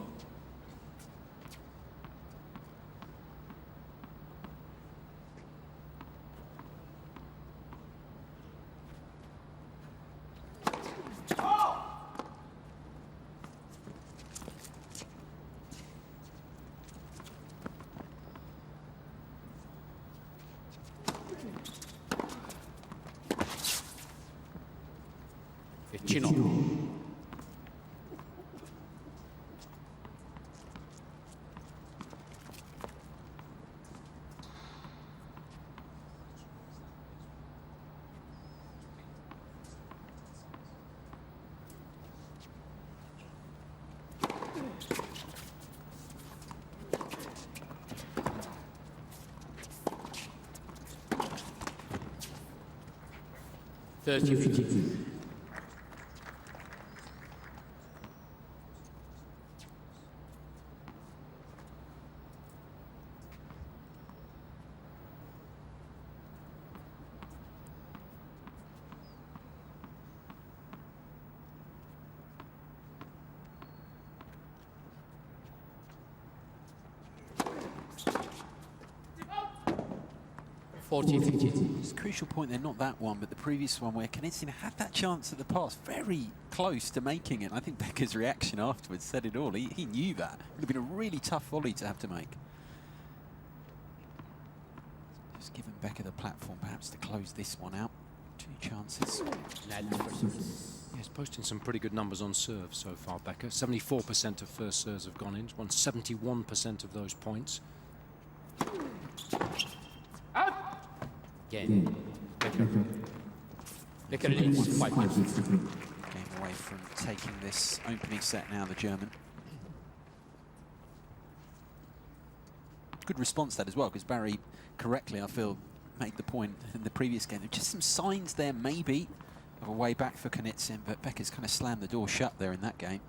30-50. It's a crucial point there, not that one, but the previous one where Knudsen had that chance at the pass, very close to making it. I think Becker's reaction afterwards said it all. He knew that. It would have been a really tough volley to have to make. Just giving Becker the platform perhaps to close this one out. 2 chances. He's posting some pretty good numbers on serve so far, Becker. 74% of first serves have gone in. He's won 71% of those points. Again. Becker leads 5 points. Game away from taking this opening set now, the German. Good response that as well, because Barry correctly, I feel, made the point in the previous game. There are just some signs there, maybe, of a way back for Knudsen, but Becker's kind of slammed the door shut there in that game.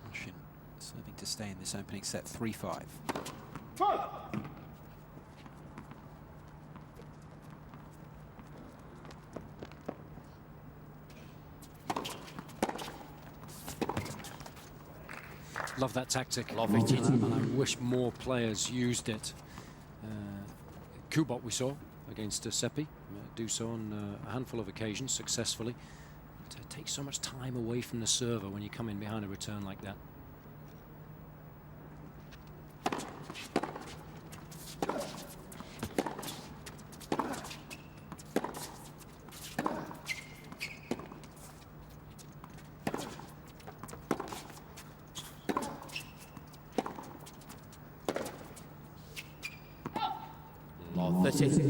Russian serving to stay in this opening set, 3-5. Love that tactic. Love it. And I wish more players used it. Kubot we saw against Seppi do so on a handful of occasions successfully. It takes so much time away from the server when you come in behind a return like that. That's it.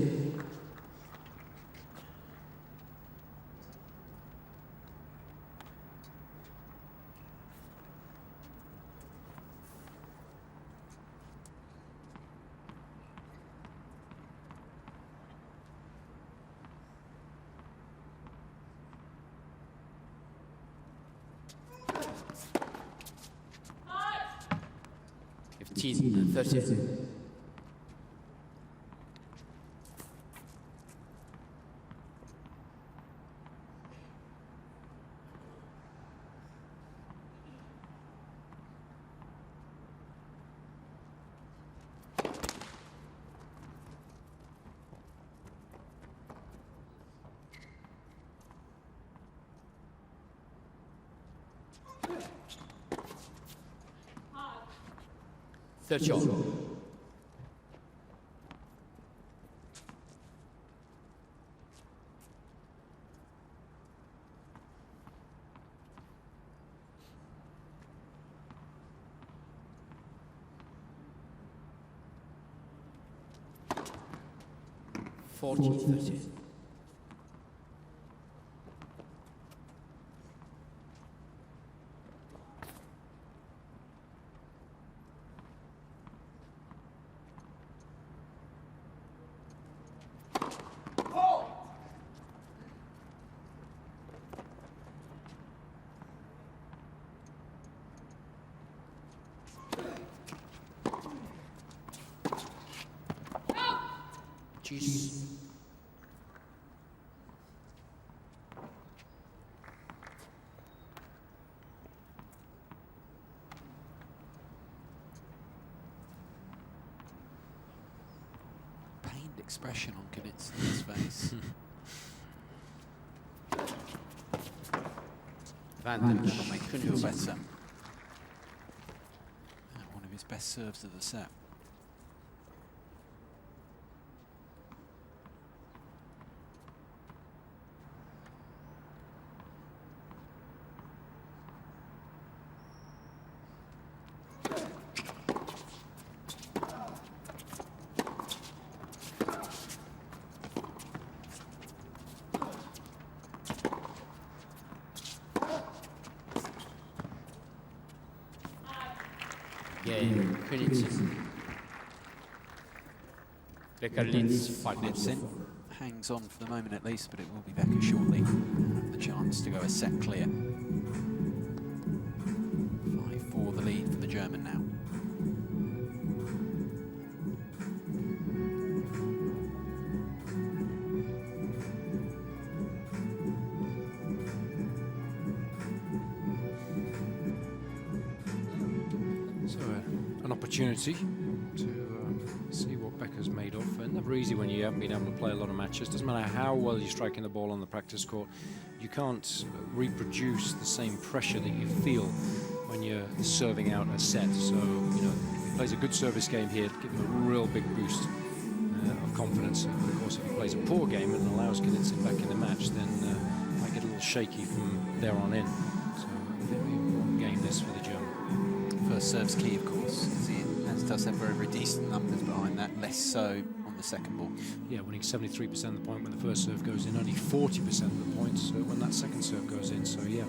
Fifteen, 30. Third shot. $40-30. Jeez. Pained expression on Knudsen's face. That'll make him feel better. One of his best serves of the set. Gael, Kunitsin. Becker leads 5 minutes in. Hangs on for the moment at least, but it will be Becker shortly. The chance to go a set clear. 5-4 the lead for the German now. An opportunity to see what Becker's made of. Never easy when you haven't been able to play a lot of matches. Doesn't matter how well you're striking the ball on the practice court, you can't reproduce the same pressure that you feel when you're serving out a set. So, you know, if he plays a good service game here, give him a real big boost of confidence. And of course, if he plays a poor game and allows Kunitsin back in the match, then might get a little shaky from there on in. So, a very important game this for the German. First serve's key, of course, as does have very, very decent numbers behind that, less so on the second ball. Yeah, winning 73% of the point when the first serve goes in, only 40% of the points when that second serve goes in. So yeah,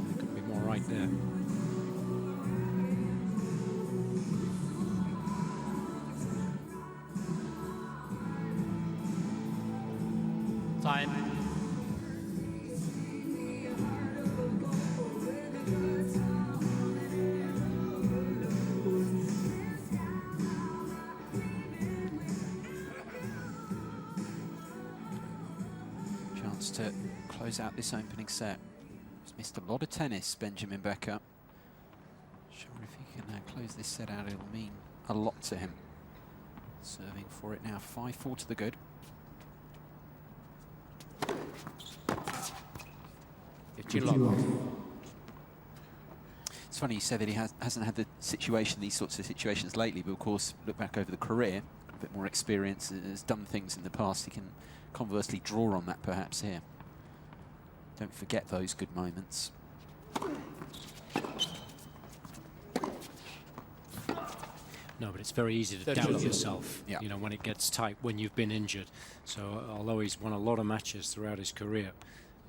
there could be more right there. Time. To close out this opening set. He's missed a lot of tennis, Benjamin Becker. Sure, if he can close this set out, it'll mean a lot to him. Serving for it now, 5-4 to the good. It's funny you say that he hasn't had these sorts of situations lately, but of course, look back over the career, a bit more experience, has done things in the past. He can conversely draw on that perhaps here. Don't forget those good moments. No, but it's very easy to doubt yourself, you know, when it gets tight, when you've been injured. So although he's won a lot of matches throughout his career,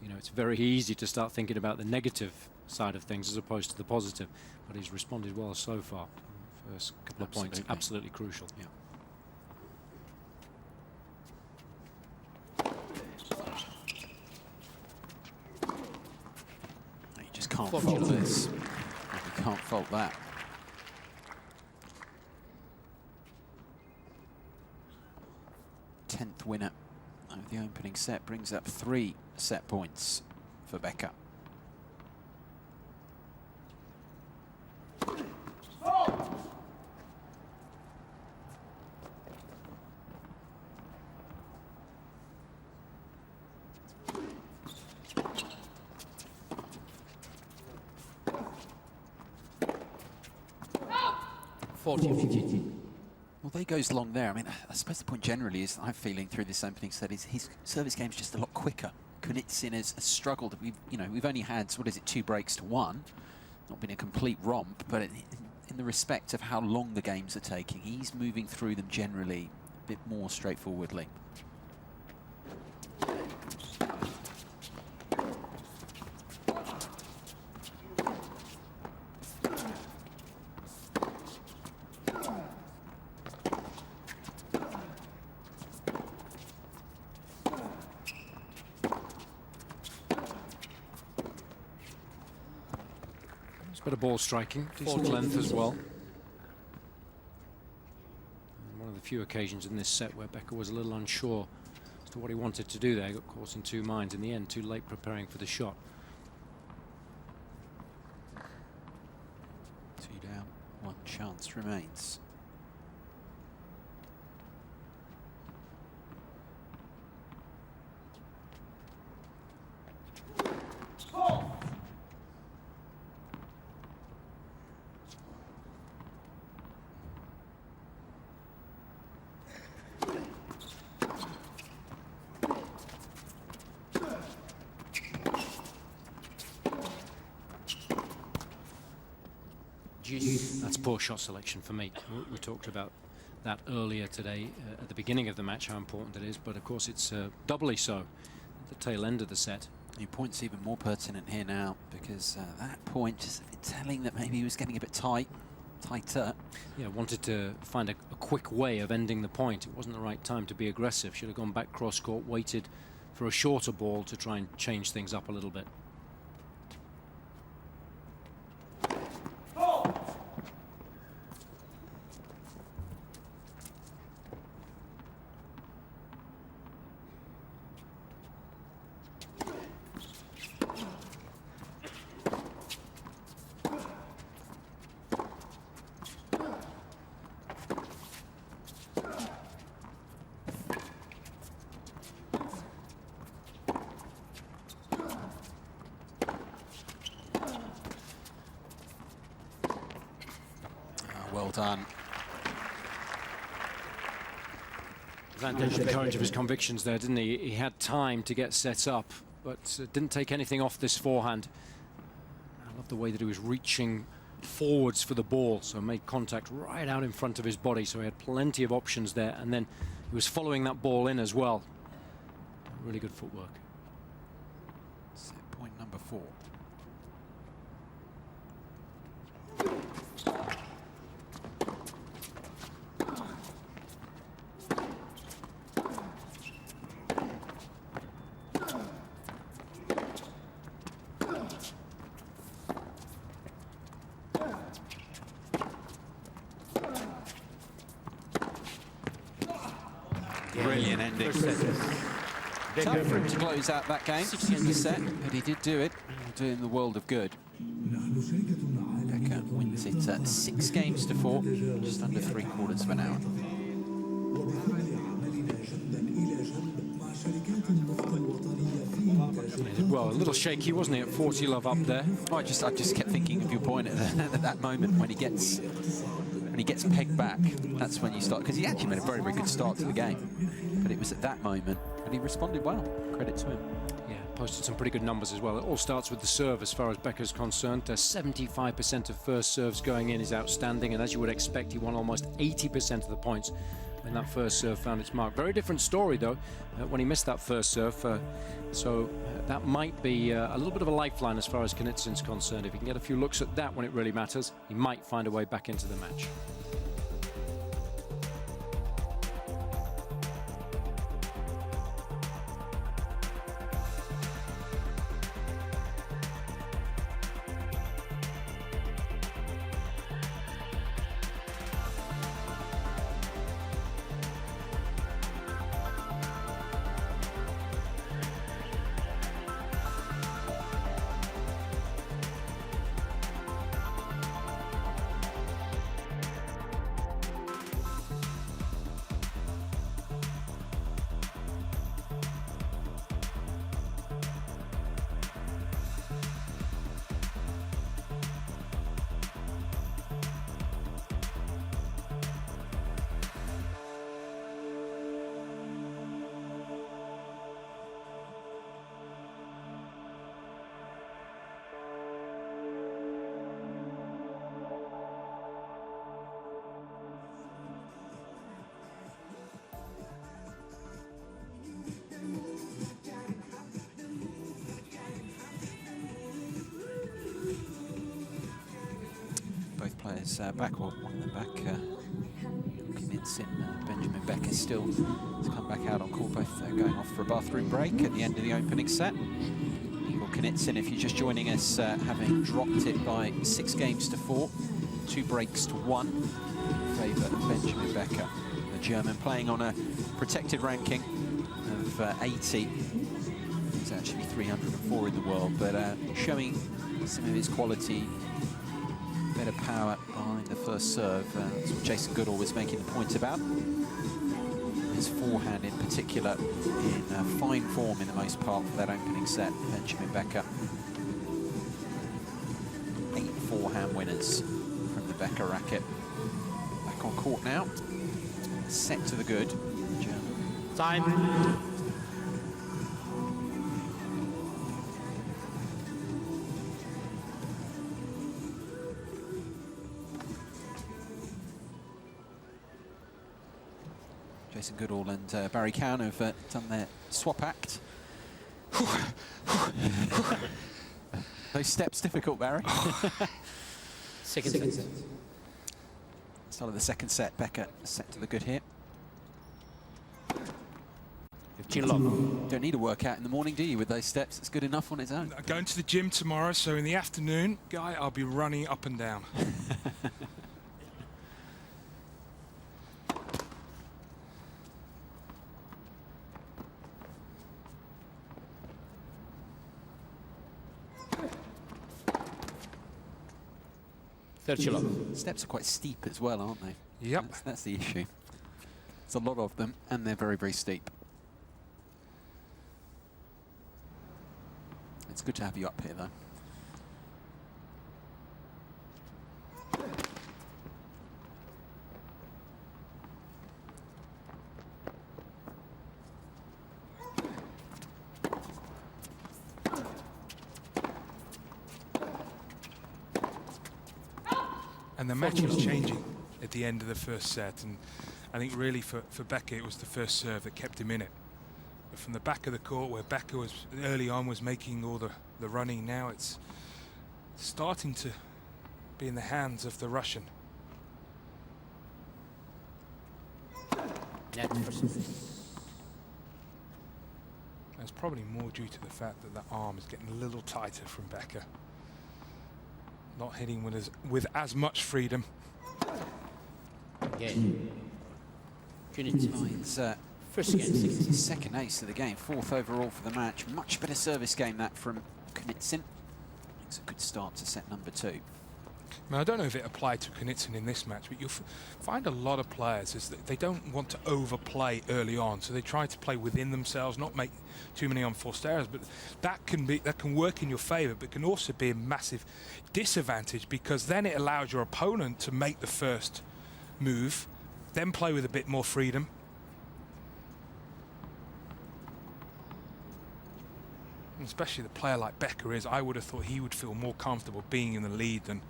you know, it's very easy to start thinking about the negative side of things as opposed to the positive. But he's responded well so far. First couple of points, absolutely crucial. Yeah. Can't fault this. You can't fault that. Tenth winner of the opening set brings up 3 set points for Becker. Well, there goes long there. I mean, I suppose the point generally is, I'm feeling through this opening set, is his service game's just a lot quicker. Kunitsin has struggled. We've only had, what is it, 2 breaks to 1. Not been a complete romp, but in the respect of how long the games are taking, he's moving through them generally a bit more straightforwardly. Bit of ball striking, decent length as well. And one of the few occasions in this set where Becker was a little unsure as to what he wanted to do there. Got caught in 2 minds in the end, too late preparing for the shot. 2 down, 1 chance remains. That's poor shot selection for me. We talked about that earlier today at the beginning of the match, how important it is, but of course it's doubly so at the tail end of the set. Your point's even more pertinent here now, because that point just telling that maybe he was getting a bit tight. tighter. Yeah, wanted to find a quick way of ending the point. It wasn't the right time to be aggressive. Should have gone back cross-court, waited for a shorter ball to try and change things up a little bit. Well done. Advantage the courage of his convictions there, didn't he? He had time to get set up, but didn't take anything off this forehand. I love the way that he was reaching forwards for the ball, so made contact right out in front of his body, so he had plenty of options there, and then he was following that ball in as well. Really good footwork. Set point number 4. Brilliant ending. Tough for him to close out that game in the set, but he did do it, doing the world of good. Becker wins it 6 games to 4, just under 3/4 of an hour. Well, a little shaky, wasn't he, at 40 love up there? Oh, I just kept thinking of your point at that moment when he gets pegged back. That's when you start, because he actually made a very, very good start to the game, but it was at that moment, and he responded well. Credit to him. Yeah, posted some pretty good numbers as well. It all starts with the serve as far as Becker's concerned. 75% of first serves going in is outstanding, and as you would expect, he won almost 80% of the points when that first serve found its mark. Very different story, though, when he missed that first serve. So that might be a little bit of a lifeline as far as Knudsen's concerned. If he can get a few looks at that when it really matters, he might find a way back into the match. Players back, or one of them back. Knudsen, Benjamin Becker still to come back out on court, both going off for a bathroom break at the end of the opening set. Igor Knudsen, if you're just joining us, having dropped it by 6 games to 4, 2 breaks to 1 in favour of Benjamin Becker, the German, playing on a protected ranking of 80. He's actually 304 in the world, but showing some of his quality. Better power behind the first serve. That's what Jason Goodall was making the point about. His forehand in particular in fine form in the most part for that opening set. Benjamin Becker. 8 forehand winners from the Becker racket. Back on court now. Set to the good. German. Time. Jason Goodall and Barry Cowan have done their swap act. Those steps difficult, Barry. Second set. Start of the second set. Becker set to the good here. Don't need a workout in the morning, do you, with those steps? It's good enough on its own. I'm going to the gym tomorrow, so in the afternoon, Guy, I'll be running up and down. Steps are quite steep as well, aren't they? Yep. That's the issue. There's a lot of them, and they're very, very steep. It's good to have you up here, though. And the match was changing at the end of the first set, and I think really for Becker it was the first serve that kept him in it. But from the back of the court, where Becker was early on was making all the running, now it's starting to be in the hands of the Russian. That's probably more due to the fact that the arm is getting a little tighter from Becker. Not hitting with as much freedom. Finds his second ace of the game, 4th overall for the match. Much better service game that from Knitsin. Makes a good start to set number 2. Now, I don't know if it applied to Knitsin in this match, but you'll find a lot of players is that they don't want to overplay early on, so they try to play within themselves, not make too many unforced errors. But that can work in your favour, but can also be a massive disadvantage, because then it allows your opponent to make the first move, then play with a bit more freedom. And especially the player like Becker is, I would have thought he would feel more comfortable being in the lead than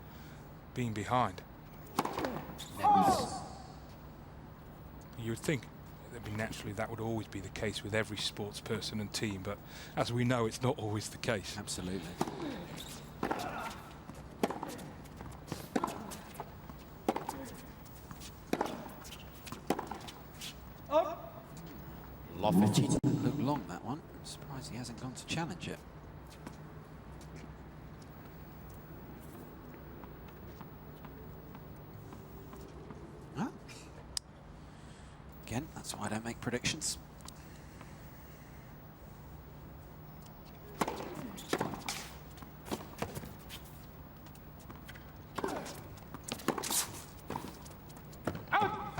being behind. You would think, naturally, that would always be the case with every sports person and team, but as we know, it's not always the case. Absolutely. Looked long, that one. I'm surprised he hasn't gone to challenge it. Again, that's why I don't make predictions.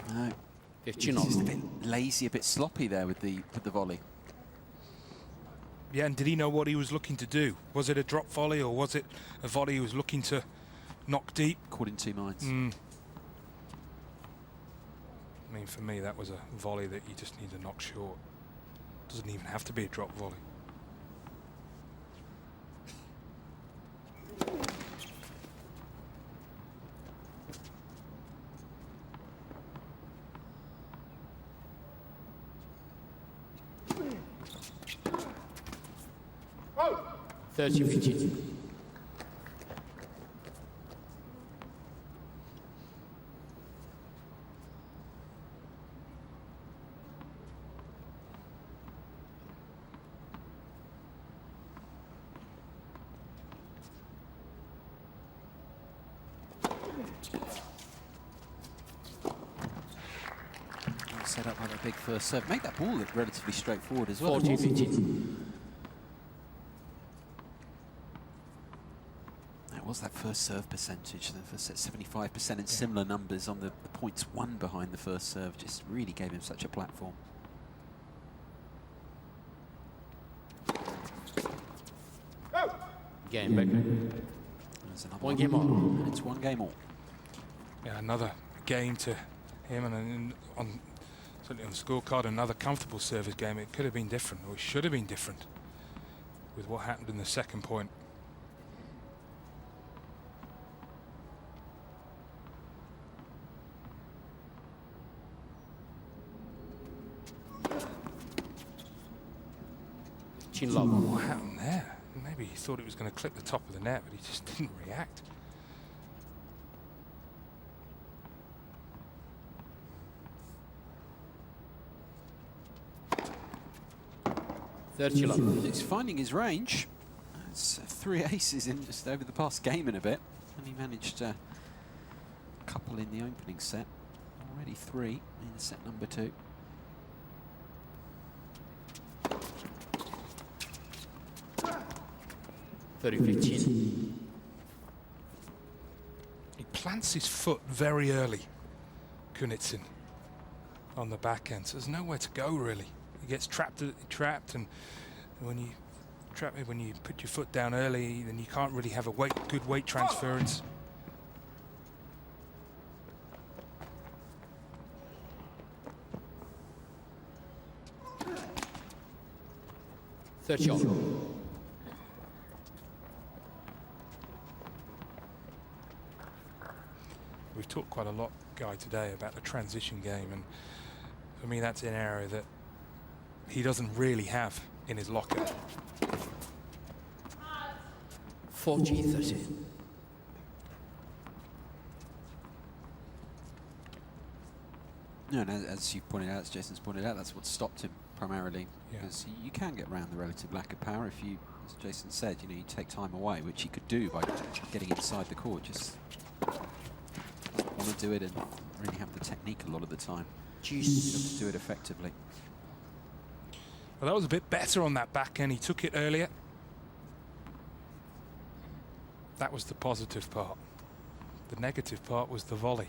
No. He's just a bit lazy, a bit sloppy there with the volley. Yeah, and did he know what he was looking to do? Was it a drop volley, or was it a volley he was looking to knock deep? Caught in two minds. I mean, for me, that was a volley that you just need to knock short. Doesn't even have to be a drop volley. Oh! 30-15. Set up with a big first serve. Make that ball look relatively straightforward as well. 40-15. That was that first serve percentage. The first set 75% and similar numbers on the points won behind the first serve. Just really gave him such a platform. Game back. One game all. And it's one game all. Yeah, another game to him, and on certainly on the scorecard, another comfortable service game. It could have been different, or it should have been different, with what happened in the second point. What happened there? Maybe he thought it was going to clip the top of the net, but he just didn't react. 30 love. He's finding his range. It's 3 aces in just over the past game and a bit. And he managed a couple in the opening set. Already 3 in set number 2. He plants his foot very early, Kunitsin, on the backhand. So there's nowhere to go really. He gets trapped, and when you put your foot down early, then you can't really have a good weight transference. We've talked quite a lot, Guy, today about the transition game, and for me that's an area that he doesn't really have in his locker. 40-30. No, and as you pointed out, as Jason's pointed out, that's what stopped him primarily. Because you can get around the relative lack of power if you, as Jason said, you take time away, which he could do by getting inside the court. Just want to do it and really have the technique a lot of the time. To do it effectively. Well, that was a bit better on that backhand. He took it earlier. That was the positive part. The negative part was the volley.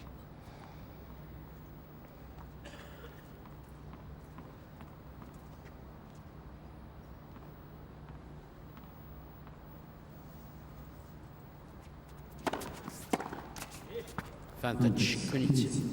Advantage, Kunitsin.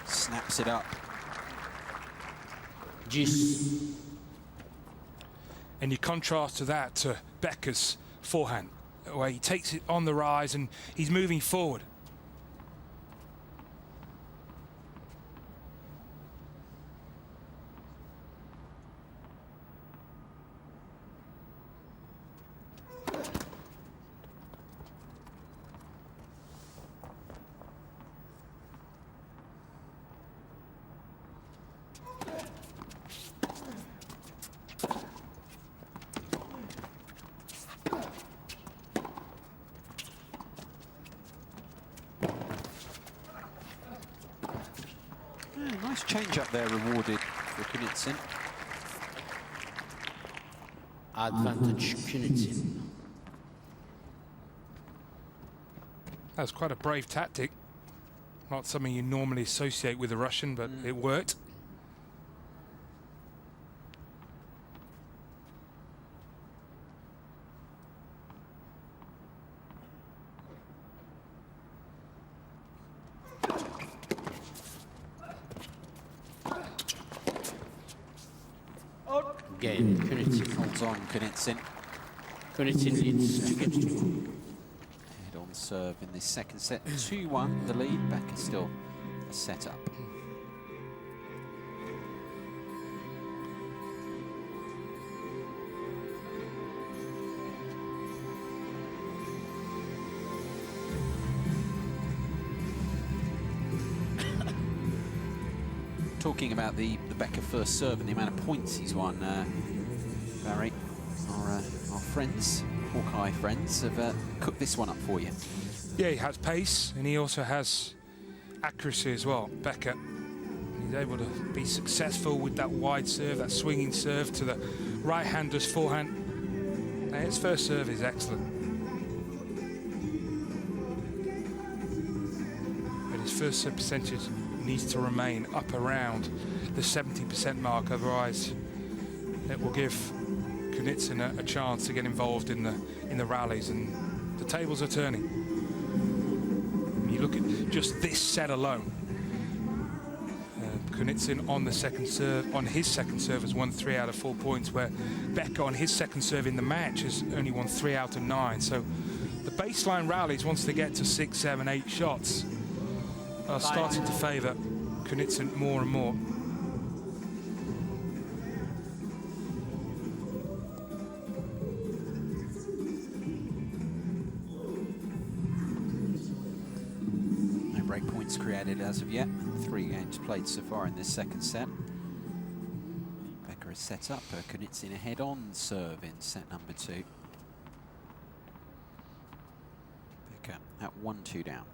Snaps it up. And you contrast to that to Becker's forehand, where he takes it on the rise and he's moving forward. Nice change up there rewarded for Kunitsin. Advantage, Kunitsin. That was quite a brave tactic. Not something you normally associate with a Russian, but it worked. Gael, Kunitsin. Holds on, Kunitsin. Kunitsin leads 2-2. Head on serve in this second set. 2-1 the lead. Back is still a set up. Talking about the Becker first serve and the amount of points he's won, Barry, our friends, Hawkeye friends, have cooked this one up for you. Yeah, he has pace and he also has accuracy as well, Becker. He's able to be successful with that wide serve, that swinging serve to the right-hander's forehand. And his first serve is excellent. But his first serve percentage needs to remain up around the 70% mark, otherwise it will give Kunitsin a chance to get involved in the rallies, and the tables are turning. You look at just this set alone. Kunitsyn on the second serve, on his second serve, has won 3 out of 4 points, where Becker on his second serve in the match has only won 3 out of 9. So the baseline rallies, once they get to 6, 7, 8 shots, are starting to favour Kunitsyn more and more. Break points created as of yet. 3 games played so far in this second set. Becker is set up. Kunitsyn ahead on serve in set number 2. Becker at 1-2 down.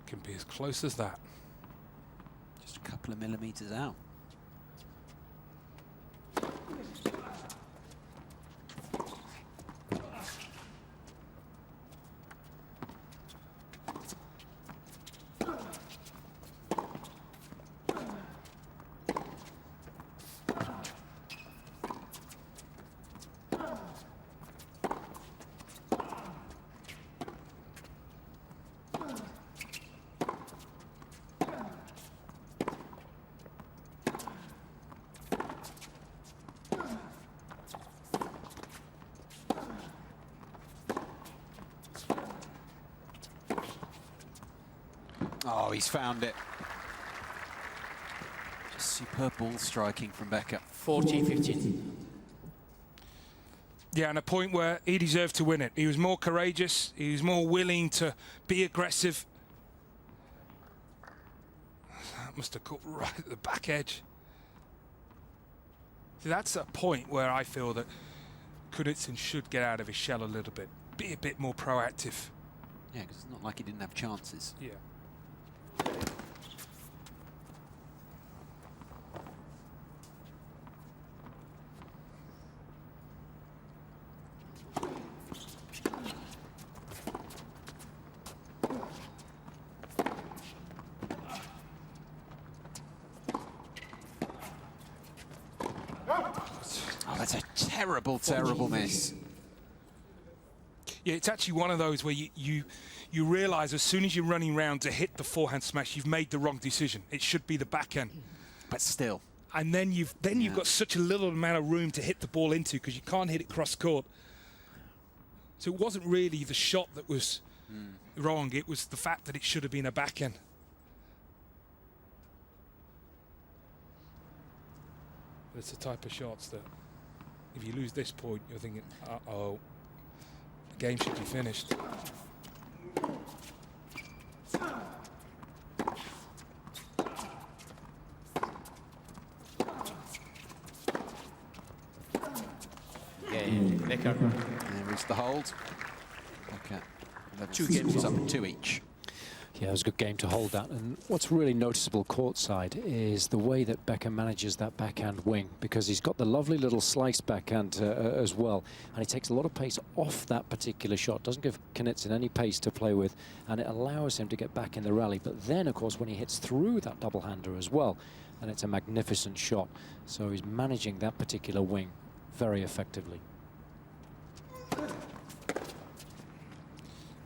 Can be as close as that. Just a couple of millimetres out. Oh, he's found it. Just superb ball striking from Becker. 14-15. Yeah, and a point where he deserved to win it. He was more courageous. He was more willing to be aggressive. That must have caught right at the back edge. See, that's a point where I feel that Kunitsyn should get out of his shell a little bit. Be a bit more proactive. Yeah, because it's not like he didn't have chances. Yeah. Oh, that's a terrible, terrible miss. Yeah, it's actually one of those where you realise as soon as you're running round to hit the forehand smash, you've made the wrong decision. It should be the backhand. But still. And then you've got such a little amount of room to hit the ball into because you can't hit it cross court. So it wasn't really the shot that was wrong. It was the fact that it should have been a backhand. But it's the type of shots that if you lose this point, you're thinking, uh-oh, the game should be finished. Becker. There is the hold. Okay. 2 games up, 2 each. Yeah, it was a good game to hold that. And what's really noticeable courtside is the way that Becker manages that backhand wing, because he's got the lovely little slice backhand as well. And he takes a lot of pace off that particular shot. Doesn't give Kunitsyn any pace to play with, and it allows him to get back in the rally. But then, of course, when he hits through that double-hander as well, and it's a magnificent shot. So he's managing that particular wing very effectively.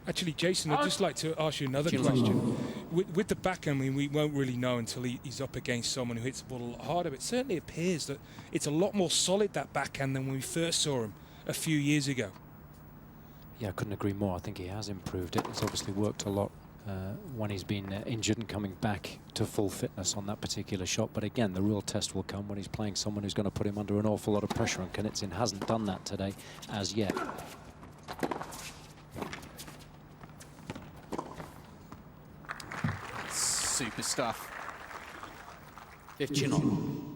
Actually, Jason, I'd just like to ask you another question. With the backhand, I mean, we won't really know until he's up against someone who hits the ball a lot harder, but it certainly appears that it's a lot more solid, that backhand, than when we first saw him a few years ago. Yeah, I couldn't agree more. I think he has improved it. He's obviously worked a lot when he's been injured and coming back to full fitness on that particular shot. But again, the real test will come when he's playing someone who's going to put him under an awful lot of pressure, and Knitsyn hasn't done that today as yet. Super stuff. 15.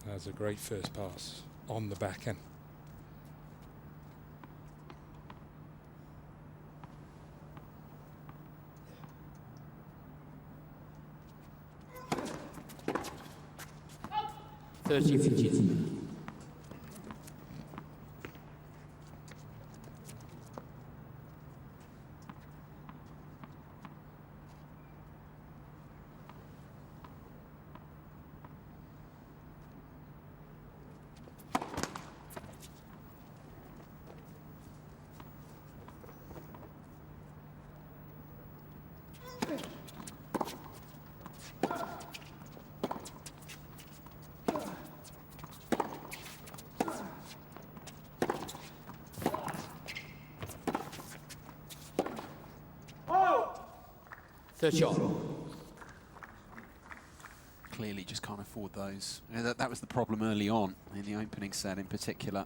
That's a great first pass on the backhand. Third shot. Clearly just can't afford those. You know, that was the problem early on in the opening set in particular.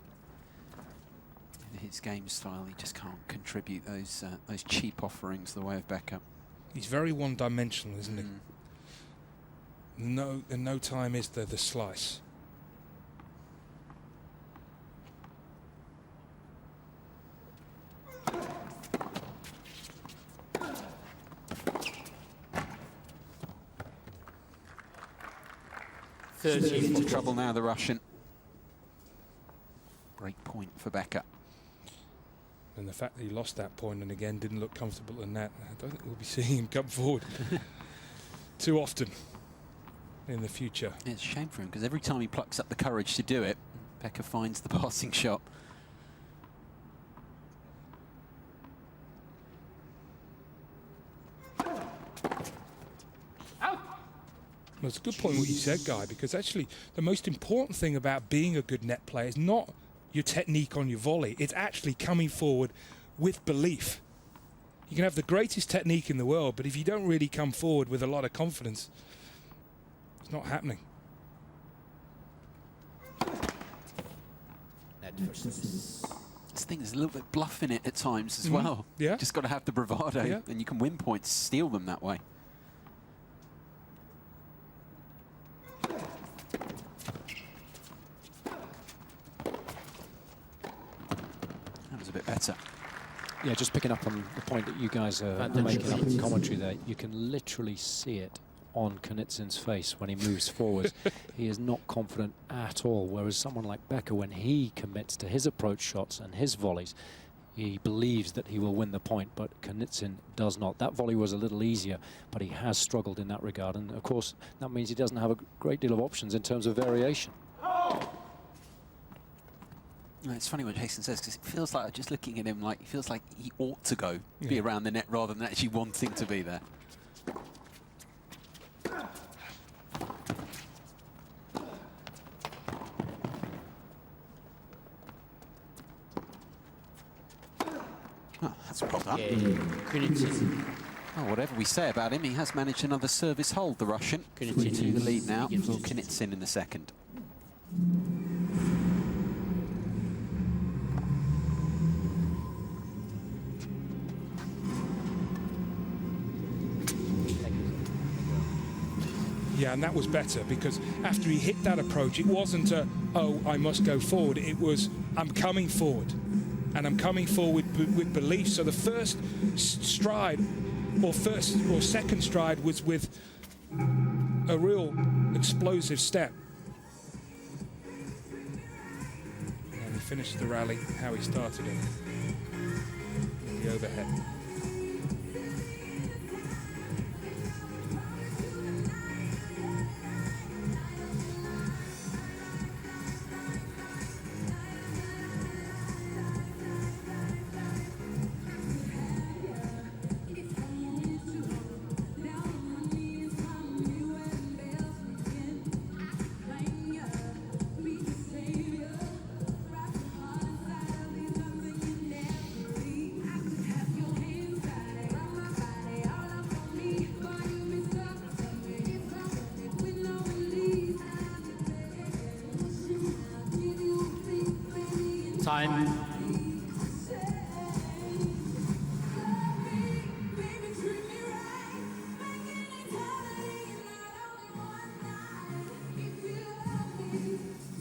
In his game style, he just can't contribute those cheap offerings the way of Becker. He's very one-dimensional, isn't he? No, in no time is there the slice. Into trouble now, the Russian. Great point for Becker. And the fact that he lost that point and again didn't look comfortable in that, I don't think we'll be seeing him come forward too often in the future. Yeah, it's a shame for him, because every time he plucks up the courage to do it, Becker finds the passing shot. Well, it's a good point what you said, Guy, because actually the most important thing about being a good net player is not your technique on your volley. It's actually coming forward with belief. You can have the greatest technique in the world, but if you don't really come forward with a lot of confidence, it's not happening. This thing is a little bit bluff in it at times as well. Yeah. Just got to have the bravado, and you can win points, steal them that way. A bit better. Yeah, just picking up on the point that you guys are making up in commentary there, you can literally see it on Knitsyn's face when he moves forward. He is not confident at all, whereas someone like Becker, when he commits to his approach shots and his volleys, he believes that he will win the point, but Knitsyn does not. That volley was a little easier, but he has struggled in that regard, and of course that means he doesn't have a great deal of options in terms of variation. It's funny what Jason says, because it feels like, just looking at him, like it feels like he ought to go be around the net rather than actually wanting to be there. Oh, that's well done. Oh, whatever we say about him, he has managed another service hold, the Russian. 3-2 the lead now for Knitsyn in the second. Yeah, and that was better, because after he hit that approach, it wasn't a, oh, I must go forward. It was, I'm coming forward. And I'm coming forward with belief. So the first stride, or second stride, was with a real explosive step. And he finished the rally how he started it. The overhead. Time.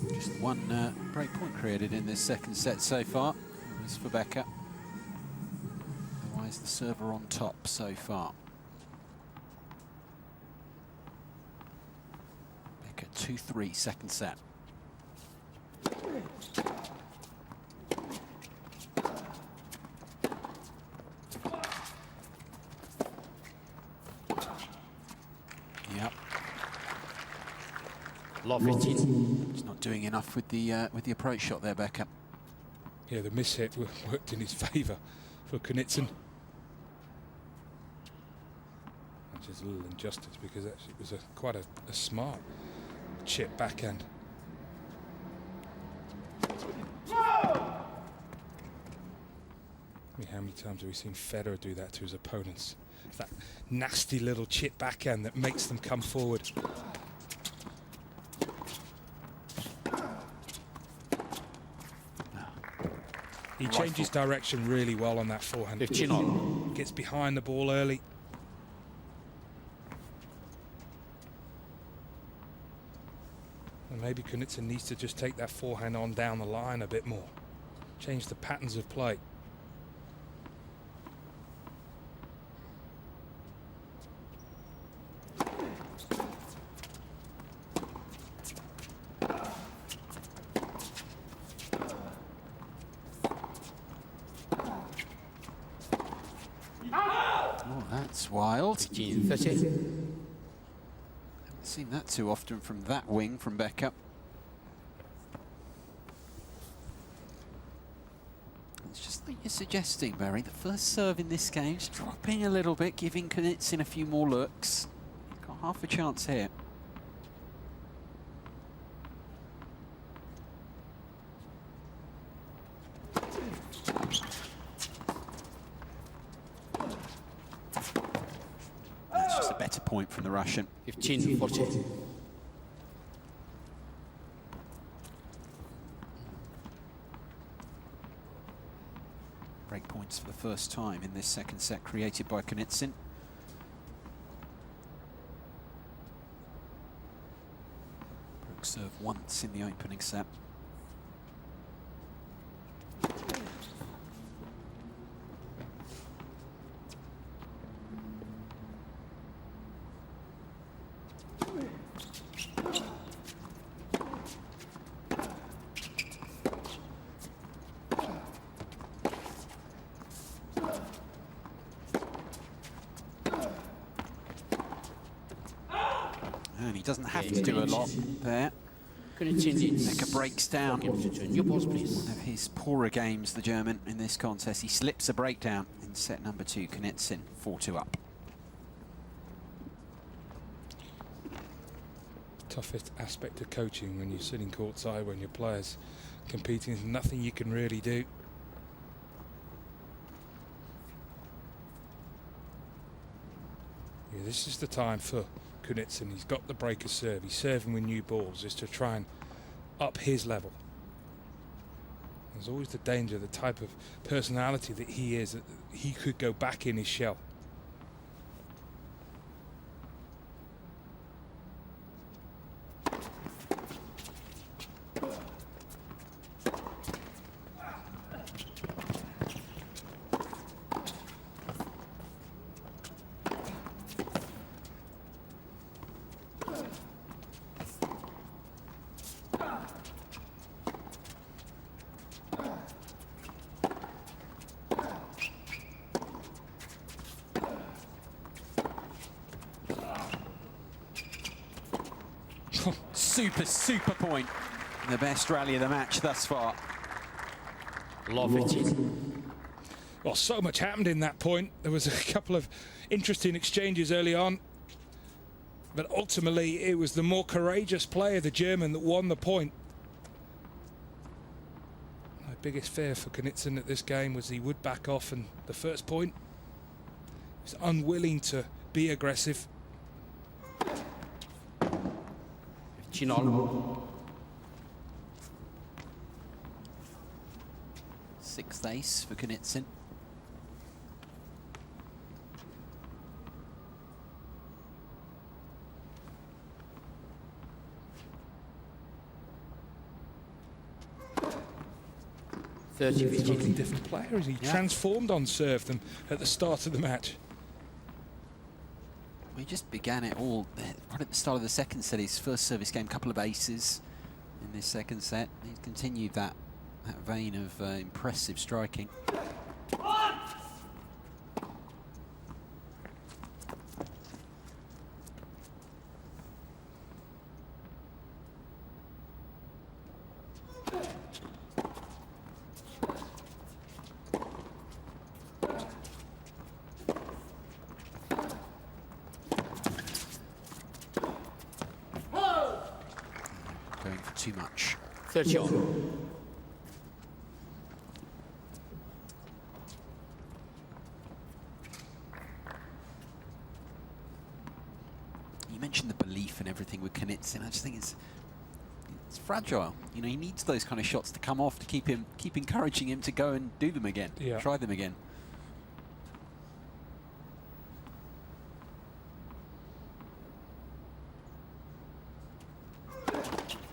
Just one break point created in this second set so far. It was for Becca. Otherwise, the server on top so far. Becca 2-3, second set. Yep. Love 15. He's not doing enough with the approach shot there, Becca. Yeah, the mishit worked in his favour for Knudsen. Which is a little injustice because actually it was quite a smart chip backhand. I mean, how many times have we seen Federer do that to his opponents? That nasty little chip backhand that makes them come forward. He changes direction really well on that forehand. 15 on. Gets behind the ball early. And maybe Knudsen needs to just take that forehand on down the line a bit more. Change the patterns of play. Oh, that's wild. 15, 30. Haven't seen that too often from that wing from Becca. It's just like you're suggesting, Barry. The first serve in this game is dropping a little bit, giving Knudsen a few more looks. Got half a chance here. That's just a better point from the Russian. 15, 40. Break points for the first time in this second set created by Knudsen. Broke serve once in the opening set. And he doesn't have to do a lot there. Becca breaks down. New balls, please. One of his poorer games, the German, in this contest. He slips a breakdown in set number 2. Knudsen 4-2 up. Toughest aspect of coaching when you're sitting courtside, when your players competing, there's nothing you can really do. Yeah, this is the time for Knudsen. He's got the breaker serve. He's serving with new balls, is to try and up his level. There's always the danger, the type of personality that he is, that he could go back in his shell. Super point. The best rally of the match thus far. Love 15. Well, so much happened in that point. There was a couple of interesting exchanges early on. But ultimately, it was the more courageous player, the German, that won the point. My biggest fear for Knudsen at this game was he would back off, and the first point, he was unwilling to be aggressive. 15 all. 6th ace for Knudsen. He's a totally different player, is he? Transformed on serve them at the start of the match. We just began it all right at the start of the second set. His first service game, couple of aces in this second set. He's continued that vein of impressive striking. Going for too much. 30 on. You mentioned the belief and everything with Knudsen. I just think it's fragile. You know, he needs those kind of shots to come off to keep encouraging him to go and do them again, try them again.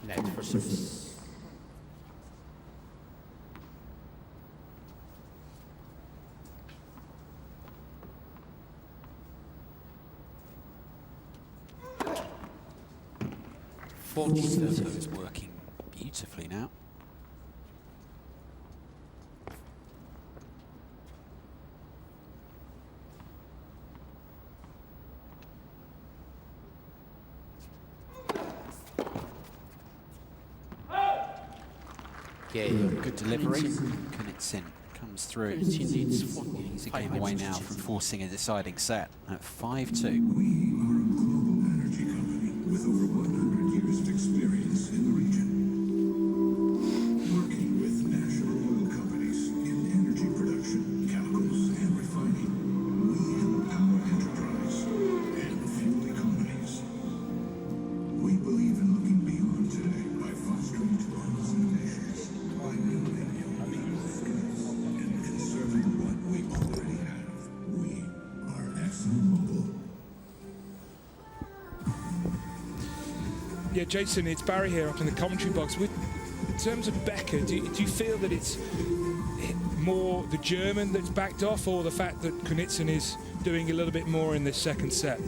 Net for service. Servo is working beautifully now. Gael. Good delivery. Knudsen comes through. He's a game away now from forcing a deciding set at 5-2. We are a global energy company with over 100 years of experience in the region. Working with national oil companies in energy production, chemicals, and refining, we empower enterprise and fuel economies. We believe in looking beyond today by fostering tomorrow's innovations, by building new skills, and conserving what we already have. We are ExxonMobil. Yeah, Jason, it's Barry here up in the commentary box. In terms of Becker, do you feel that it's more the German that's backed off, or the fact that Knudsen is doing a little bit more in this second set?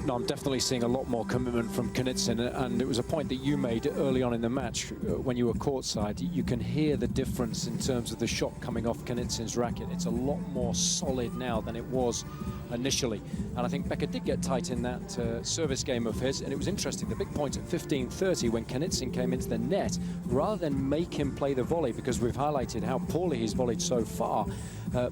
No, I'm definitely seeing a lot more commitment from Knudsen, and it was a point that you made early on in the match when you were courtside. You can hear the difference in terms of the shot coming off Knudsen's racket. It's a lot more solid now than it was initially, and I think Becker did get tight in that service game of his, and it was interesting, the big point at 15:30 when Knudsen came into the net, rather than make him play the volley, because we've highlighted how poorly he's volleyed so far,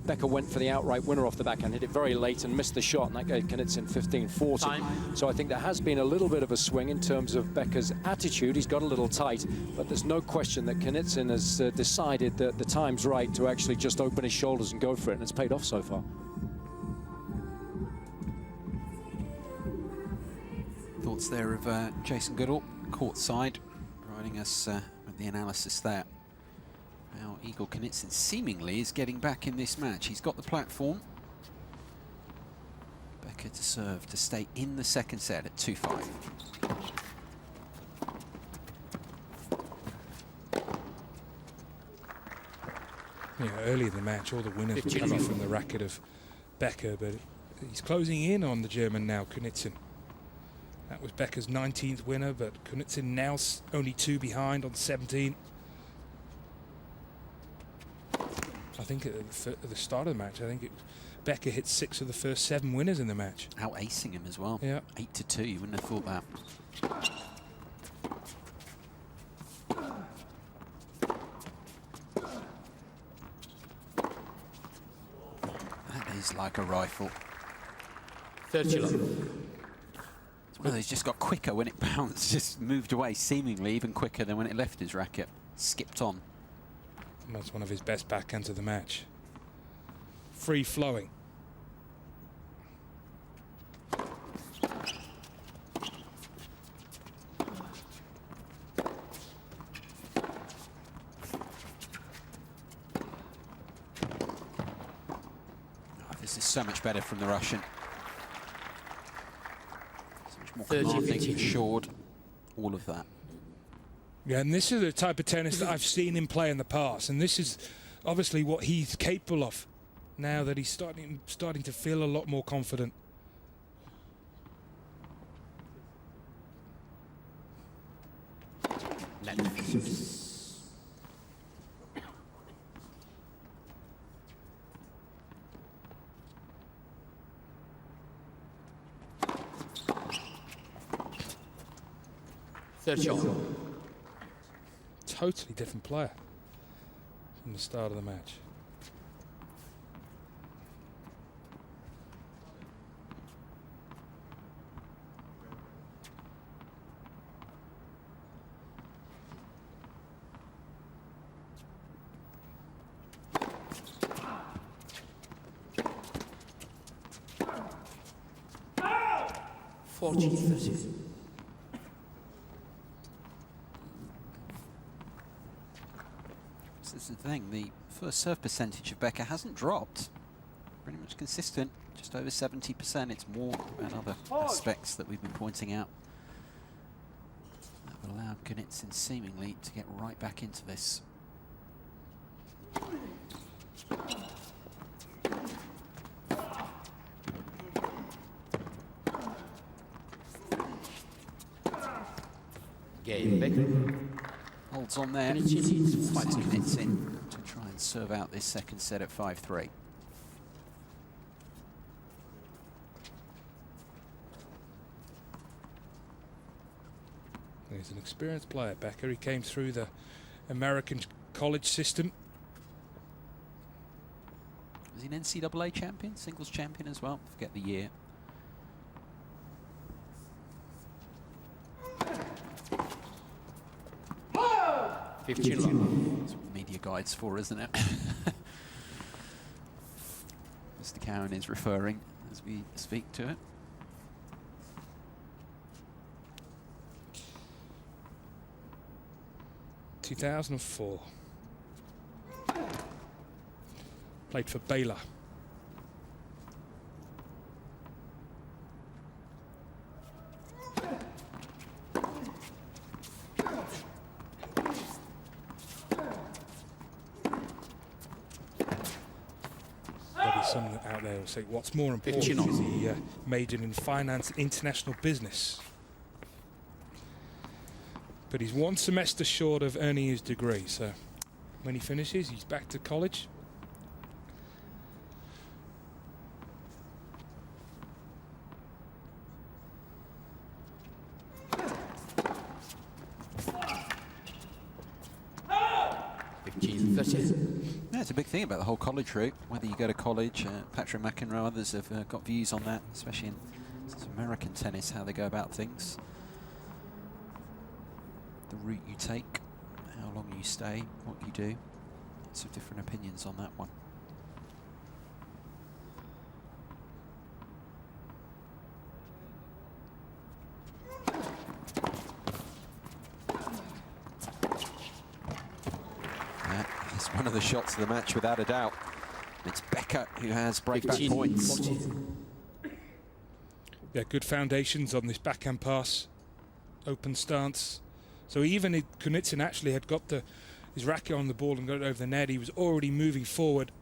Becker went for the outright winner off the backhand, hit it very late and missed the shot, and that gave Knudsen 15-40. So I think there has been a little bit of a swing in terms of Becker's attitude. He's got a little tight, but there's no question that Knudsen has decided that the time's right to actually just open his shoulders and go for it, and it's paid off so far. Thoughts there of Jason Goodall, courtside, providing us with the analysis there. Now Igor Knudsen seemingly is getting back in this match. He's got the platform. Becker to serve to stay in the second set at 2-5. You know, early in the match, all the winners were coming from the racket of Becker, but he's closing in on the German now, Knudsen. That was Becker's 19th winner, but Knudsen now only 2 behind on 17. I think at the start of the match, I think Becker hit 6 of the first 7 winners in the match. Out acing him as well. Yeah. 8-2, you wouldn't have thought that. That is like a rifle. 30 love. It's one of those just got quicker when it bounced, just moved away seemingly even quicker than when it left his racket. Skipped on. And that's one of his best backhands of the match. Free flowing. so much better from the Russian. So much more 30, commanding, 50. assured, all of that. Yeah, and this is the type of tennis that I've seen him play in the past, and this is obviously what he's capable of now that he's starting to feel a lot more confident. Third shot. Totally different player from the start of the match. This is the thing, the first serve percentage of Becker hasn't dropped. Pretty much consistent, just over 70%. It's more about other aspects that we've been pointing out that have allowed Kunitsin seemingly to get right back into this. Gael, Becker. Holds on there, fights Kunitsin to try and serve out this second set at 5-3. He's an experienced player, Becker. He came through the American college system. Was he an NCAA champion, singles champion as well? Forget the year. That's what the media guide's for, isn't it? Mr. Cowan is referring as we speak to it. – 2004. Played for Baylor. Someone out there will say, what's more important is he majored in finance and international business. But he's one semester short of earning his degree, so when he finishes, he's back to college. It's a big thing about the whole college route, whether you go to college. Patrick McEnroe, others have got views on that, especially in American tennis, how they go about things. The route you take, how long you stay, what you do. Lots of different opinions on that one. One of the shots of the match, without a doubt. It's Becker who has breakback points. Yeah, good foundations on this backhand pass, open stance. So even if Kunitsin actually had got his racket on the ball and got it over the net, he was already moving forward.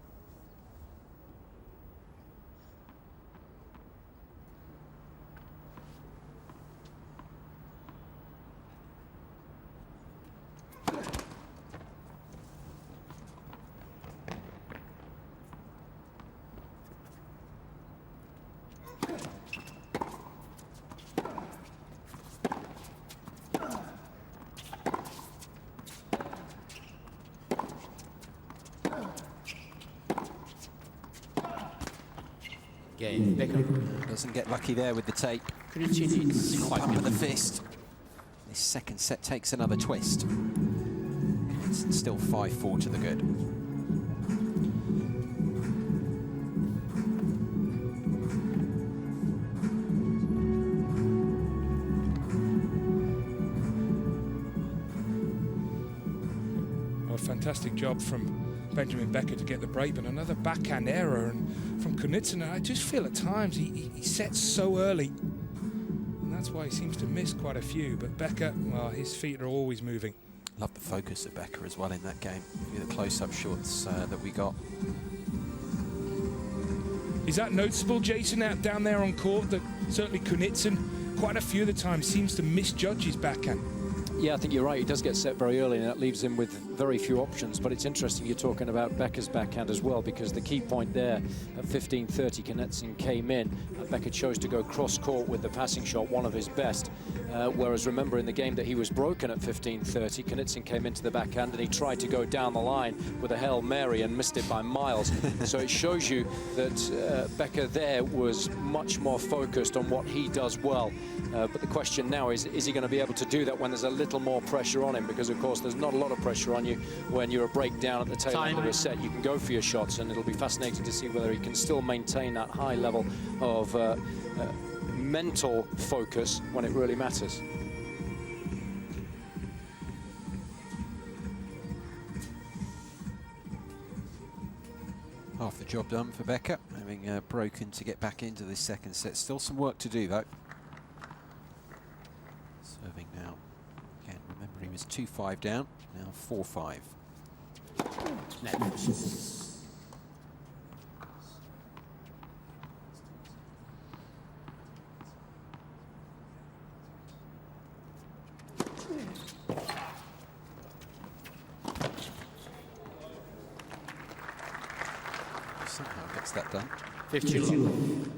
Doesn't get lucky there with the tape. Pump of the fist. This second set takes another twist. It's still 5-4 to the good. Well, fantastic job from Benjamin Becker to get the break, but another backhand error and from Knudsen. I just feel at times he sets so early, and that's why he seems to miss quite a few. But Becker, well, his feet are always moving. Love the focus of Becker as well in that game. The close-up shots that we got. Is that noticeable, Jason, out down there on court, that certainly Knudsen quite a few of the times seems to misjudge his backhand? Yeah, I think you're right. He does get set very early, and that leaves him with very few options. But it's interesting you're talking about Becker's backhand as well, because the key point there at 15:30, Knudsen came in. Becker chose to go cross-court with the passing shot, one of his best. Whereas remember in the game that he was broken at 15:30, Knudsen came into the backhand and he tried to go down the line with a Hail Mary and missed it by miles. So it shows you that Becker there was much more focused on what he does well. But the question now is he going to be able to do that when there's a little more pressure on him? Because of course there's not a lot of pressure on you when you're a breakdown at the tail end of a set. You can go for your shots, and it'll be fascinating to see whether he can still maintain that high level of mental focus when it really matters. Half the job done for Becker, having broken to get back into this second set. Still some work to do though. Serving now. Again, remember he was 2-5 down, now 4-5. Somehow gets that done. 52.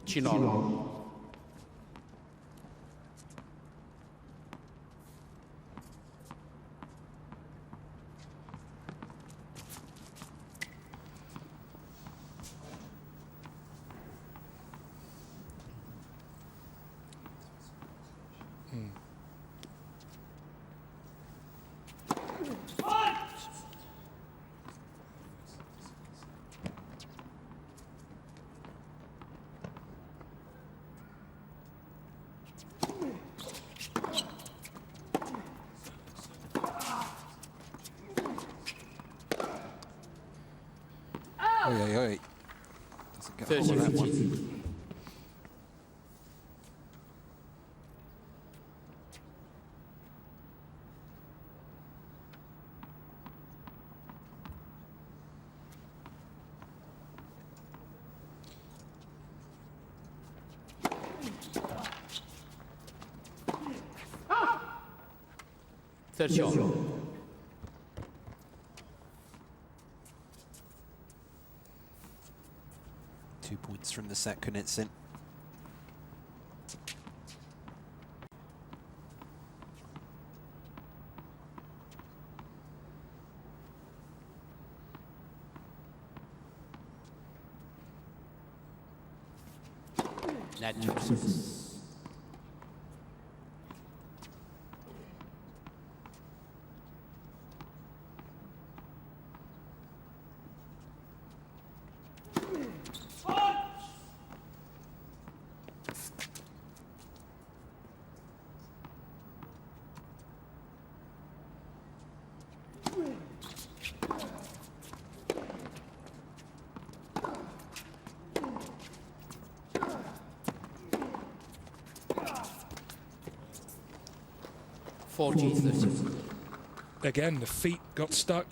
Chino. Doesn't get hold of that one. Third shot. 2 points from the set, Knudsen. Again, the feet got stuck.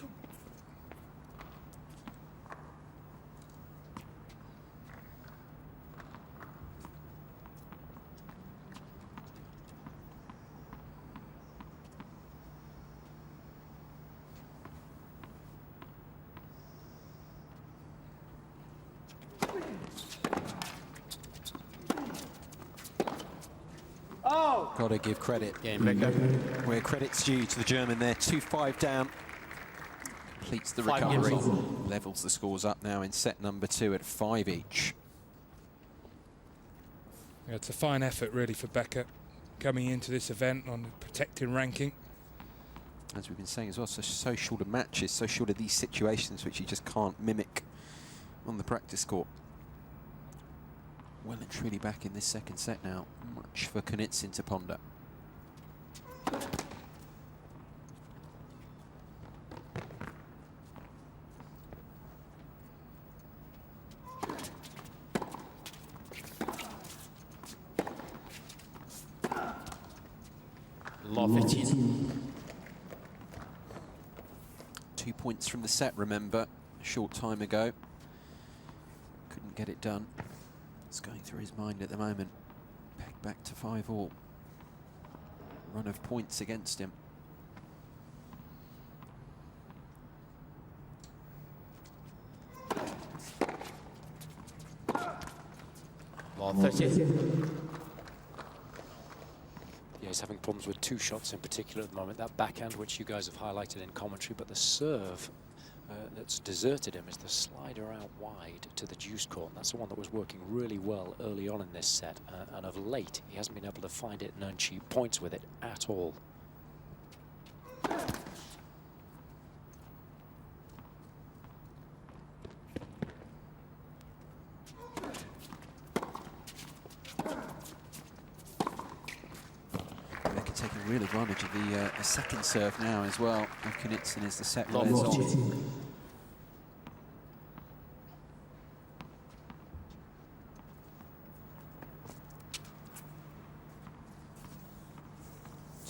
Got to give credit where credit's due to the German there. 2-5 down. completes the 5 recovery. games Levels the scores up now in set number 2 at 5 each. Yeah, it's a fine effort really for Becker coming into this event on the protecting ranking. As we've been saying as well, so short of matches, so short of these situations which you just can't mimic on the practice court. Well and truly back in this second set now. Much for Knudsen to ponder. Law 15. 2 points from the set, remember, a short time ago. Couldn't get it done. It's going through his mind at the moment. Pegged back to 5-all. Run of points against him. Law 13. Yeah, he's having problems with 2 shots in particular at the moment. That backhand, which you guys have highlighted in commentary, but the serve that's deserted him is the slider out wide to the deuce court. That's the one that was working really well early on in this set, and of late he hasn't been able to find it and earn cheap points with it at all. Taking real advantage of the second serve now as well of Knudsen as the set wears on.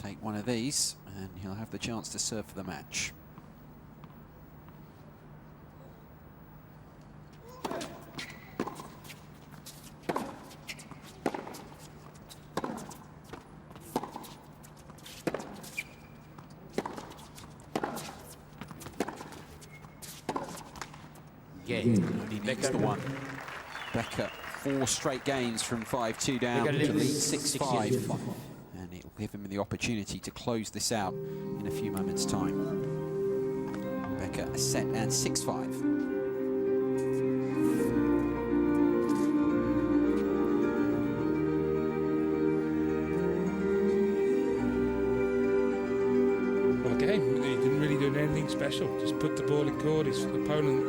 Take one of these and he'll have the chance to serve for the match. Only needs the one. Becker, 4 straight games from 5-2 down to lead 6-5. And it will give him the opportunity to close this out in a few moments' time. Becker a set and 6-5. Anything special, just put the ball in court. His opponent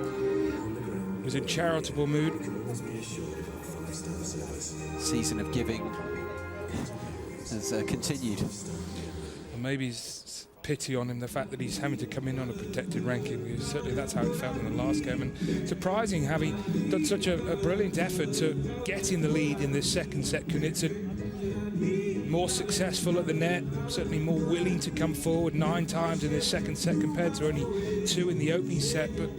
was in charitable mood. Season of giving has continued. And maybe it's pity on him, the fact that he's having to come in on a protected ranking, because certainly that's how it felt in the last game. And surprising, having done such a brilliant effort to get in the lead in this second set. Knudsen more successful at the net, certainly more willing to come forward 9 times in this second set compared to only 2 in the opening set, but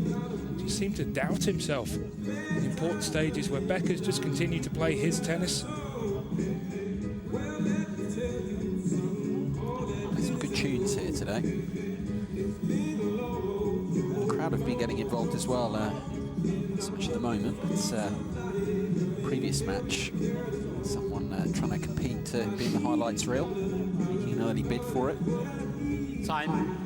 just seemed to doubt himself in important stages where Becker's just continued to play his tennis. Some good tunes here today. The crowd have been getting involved as well, so much at the moment, but previous match, someone trying to compete to be in the highlights reel, making an early bid for it. Time.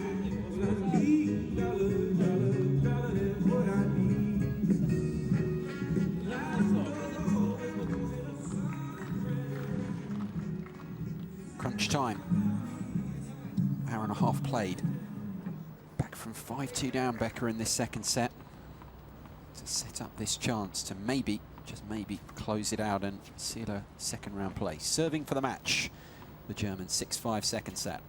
Crunch time. Hour and a half played. Back from 5-2 down, Becker in this second set to set up this chance to maybe, just maybe, close it out and seal a second round place. Serving for the match, the German 6-5 second set.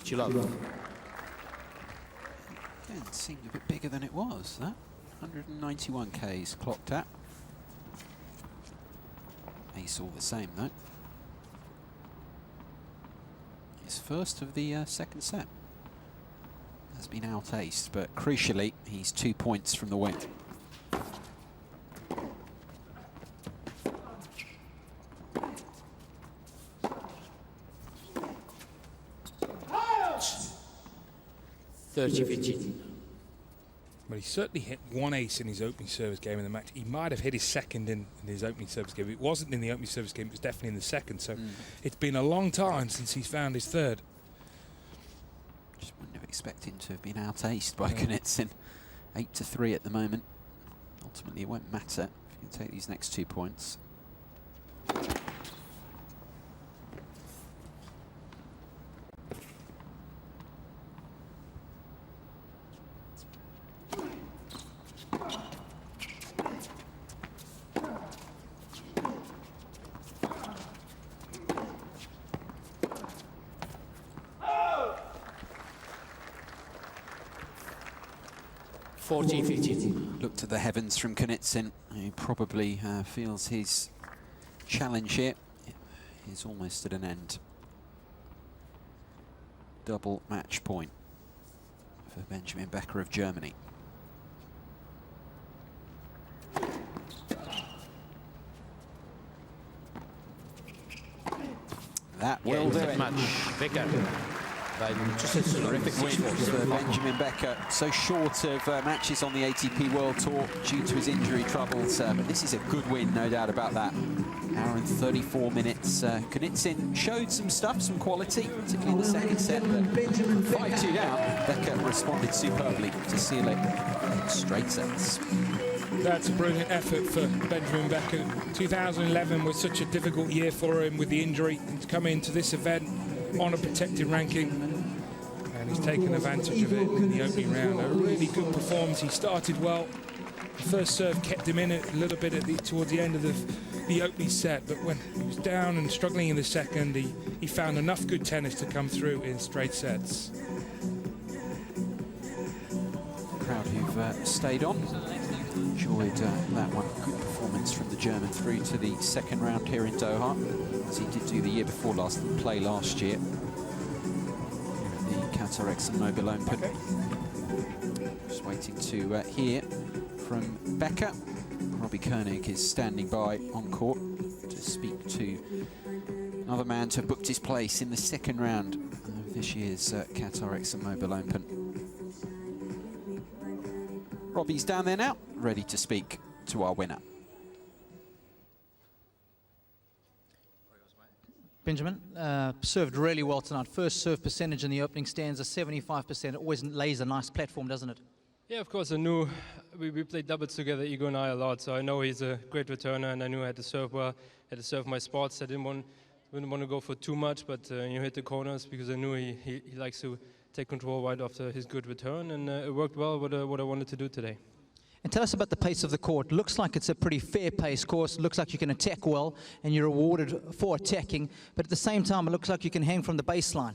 Match you love. Again, seemed a bit bigger than it was, that. 191 Ks clocked at. Ace all the same, though. His first of the second set. Has been out-aced, but crucially, he's 2 points from the win. Well, he certainly hit one ace in his opening service game in the match. He might have hit his second in his opening service game. It wasn't in the opening service game, it was definitely in the second. So it's been a long time since he's found his third. Just wouldn't have expected him to have been out-aced by Knitsin. 8-3 at the moment. Ultimately, it won't matter if you can take these next 2 points. Look to the heavens from Knitsin, who probably feels his challenge here is almost at an end. Double match point for Benjamin Becker of Germany. That will do it. Match. Becker. Just a terrific win for Benjamin Becker. So short of matches on the ATP World Tour due to his injury troubles, but this is a good win, no doubt about that. Hour and 34 minutes. Knitsin showed some stuff, some quality, particularly in the second set, but 5-2 down. Becker responded superbly to seal it in straight sets. That's a brilliant effort for Benjamin Becker. 2011 was such a difficult year for him with the injury. He's come into this event on a protected ranking, and he's taken advantage of it in the opening round. A really good performance. He started well. The first serve kept him in it a little bit towards the end of the opening set, but when he was down and struggling in the second, he found enough good tennis to come through in straight sets. Crowd who've stayed on enjoyed that one. Good performance from the German through to the second round here in Doha, as he did do the year before last, play last year. The Qatar ExxonMobil Open. Just waiting to hear from Becker. Robbie Koenig is standing by on court to speak to another man to have booked his place in the second round of this year's Qatar ExxonMobil Open. Robbie's down there now, ready to speak to our winner. Benjamin, served really well tonight. First serve percentage in the opening stands is 75%. It always lays a nice platform, doesn't it? Yeah, of course. I knew we played doubles together, Igor and I, a lot, so I know he's a great returner, and I knew I had to serve well, had to serve my spots. I didn't want to go for too much, but hit the corners, because I knew he likes to take control right after his good return, and it worked well what I wanted to do today. And tell us about the pace of the court. Looks like it's a pretty fair pace course. Looks like you can attack well, and you're rewarded for attacking, but at the same time it looks like you can hang from the baseline.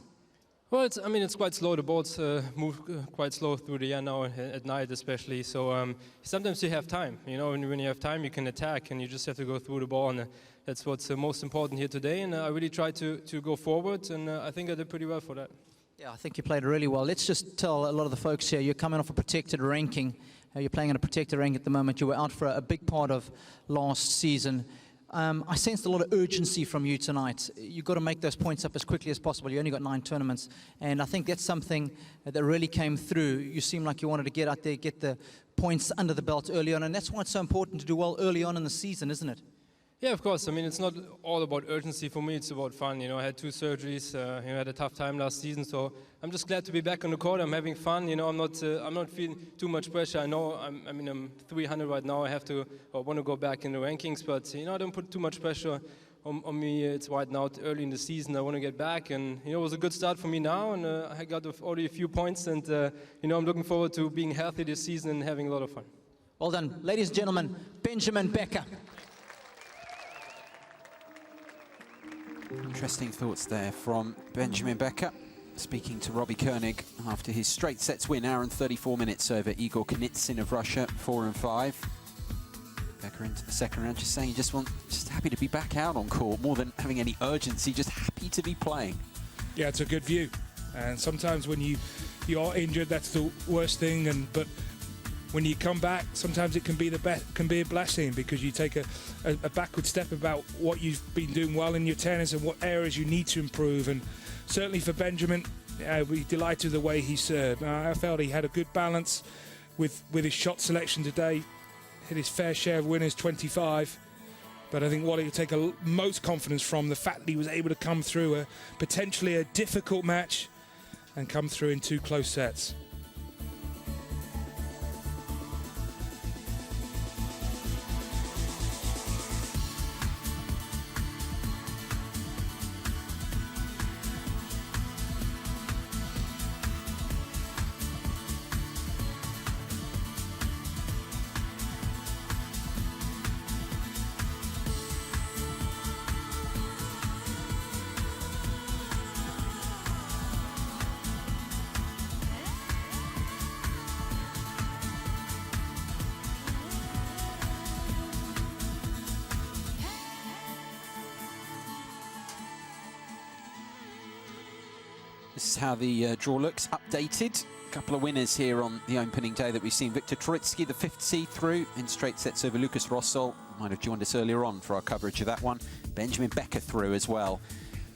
Well, it's quite slow. The balls move quite slow through the air now at night, especially. So sometimes you have time. You know, when you have time, you can attack, and you just have to go through the ball, and that's what's most important here today. And I really tried to go forward, and I think I did pretty well for that. Yeah, I think you played really well. Let's just tell a lot of the folks here, you're coming off a protected ranking. You're playing on a protected rank at the moment. You were out for a big part of last season. I sensed a lot of urgency from you tonight. You've got to make those points up as quickly as possible. You only got 9 tournaments, and I think that's something that really came through. You seem like you wanted to get out there, get the points under the belt early on, and that's why it's so important to do well early on in the season, isn't it? Yeah, of course. I mean, it's not all about urgency for me. It's about fun. You know, I had 2 surgeries. I had a tough time last season, so I'm just glad to be back on the court. I'm having fun. You know, I'm not feeling too much pressure. I know I'm 300 right now. I want to go back in the rankings, but I don't put too much pressure on me. It's right now early in the season. I want to get back, and it was a good start for me now, and I got already a few points, and I'm looking forward to being healthy this season and having a lot of fun. Well done, ladies and gentlemen. Benjamin Becker. Interesting thoughts there from Benjamin Becker. speaking to Robbie Koenig after his straight sets win, hour and 34 minutes over Igor Knitsin of Russia, 4-5. Becker into the second round, just saying just happy to be back out on court, more than having any urgency, just happy to be playing. Yeah, it's a good view. And sometimes when you are injured, that's the worst thing. But when you come back, sometimes it can be a blessing, because you take a backward step about what you've been doing well in your tennis and what areas you need to improve. And certainly for Benjamin, we're delighted with the way he served. I felt he had a good balance with his shot selection today. Hit his fair share of winners, 25. But I think what he'll take most confidence from, the fact that he was able to come through potentially a difficult match and come through in 2 close sets. This is how the draw looks, updated. A couple of winners here on the opening day that we've seen. Viktor Troicki, the 5th seed, through in straight sets over Lukas Rosol. Might have joined us earlier on for our coverage of that one. Benjamin Becker through as well.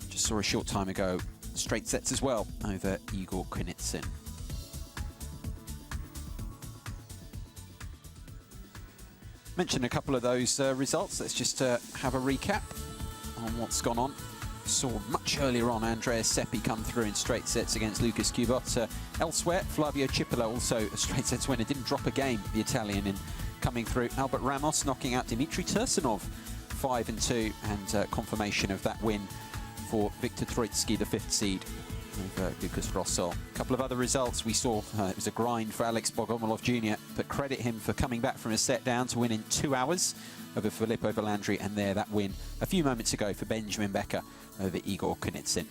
Just saw a short time ago. Straight sets as well over Igor Knitsin. Mentioned a couple of those results. Let's just have a recap on what's gone on. Saw much earlier on Andreas Seppi come through in straight sets against Lukas Kubot. Elsewhere, Flavio Cipolla, also a straight sets winner, didn't drop a game, the Italian, in coming through. Albert Ramos knocking out Dmitry Tursunov, 5-2, and confirmation of that win for Viktor Troicki, the 5th seed, over Lukas Rosol. A couple of other results we saw. It was a grind for Alex Bogomolov Jr., but credit him for coming back from a set down to win in 2 hours over Filippo Volandri, and there that win a few moments ago for Benjamin Becker over Igor Knitsin.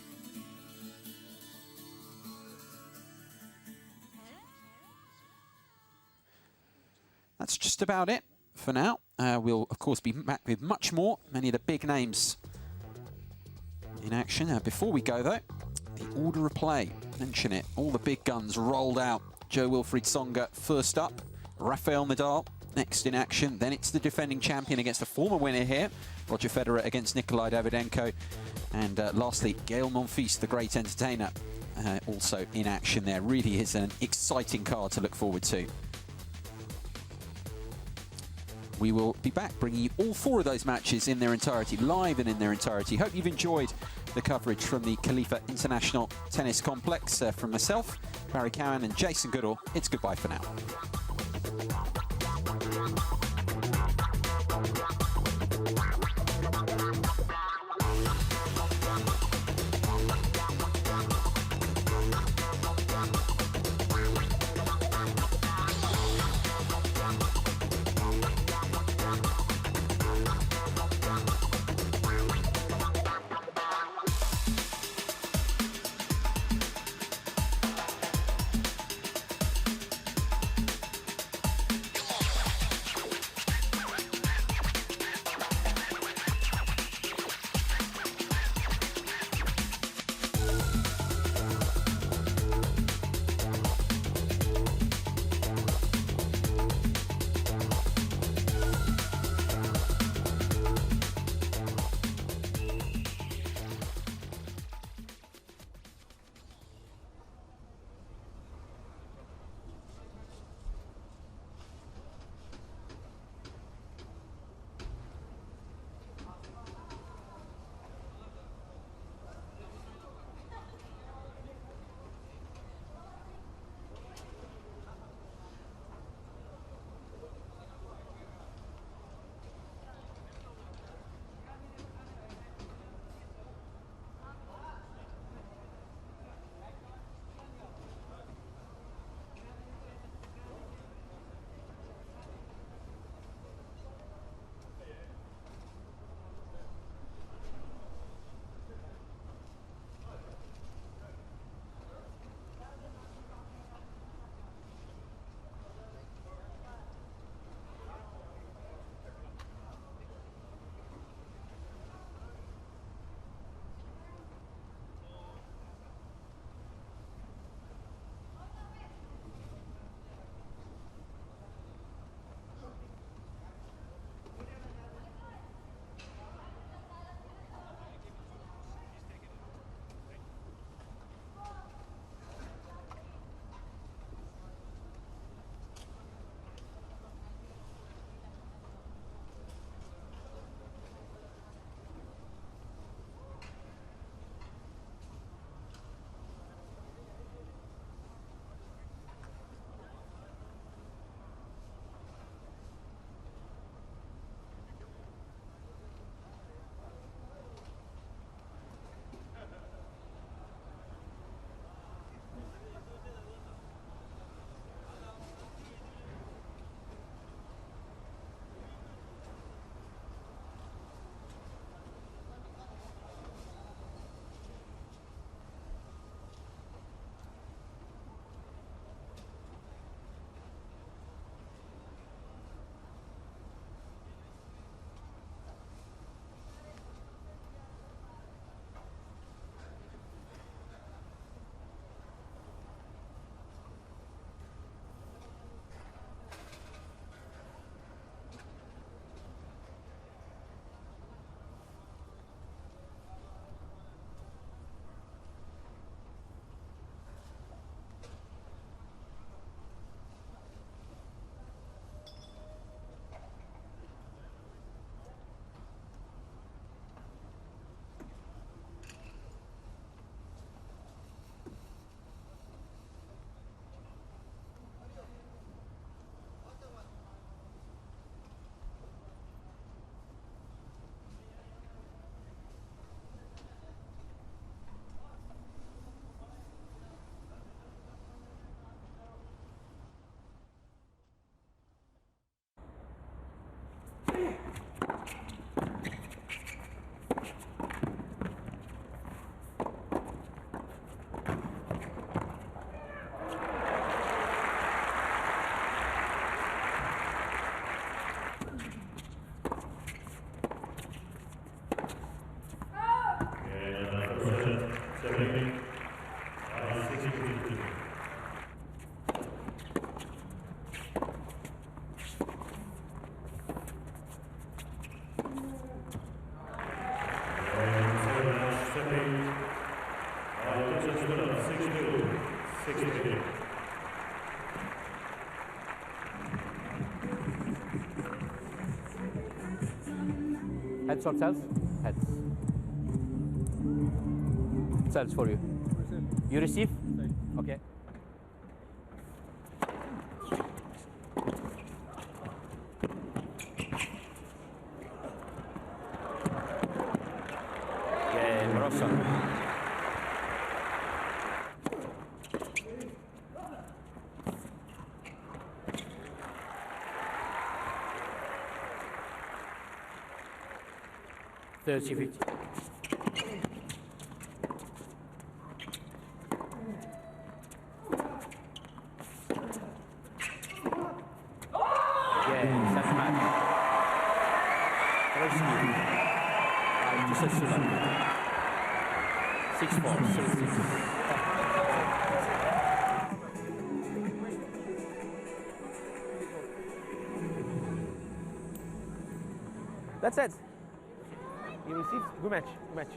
That's just about it for now. We'll of course be back with much more, many of the big names in action. Before we go though, the order of play, mention it, all the big guns rolled out. Jo-Wilfried Tsonga first up, Rafael Nadal next in action, then it's the defending champion against the former winner here, Roger Federer against Nikolay Davydenko, and lastly Gael Monfils, the great entertainer, also in action there. Really is an exciting card to look forward to. We will be back bringing you all 4 of those matches in their entirety, live and in their entirety. Hope you've enjoyed the coverage from the Khalifa International Tennis Complex. From myself, Barry Cowan and Jason Goodall, it's goodbye for now. Heads or tails? Heads. Tails for you. You receive? Okay. Game, Rossa. Third shift. That's it. You received. Good match. Good match.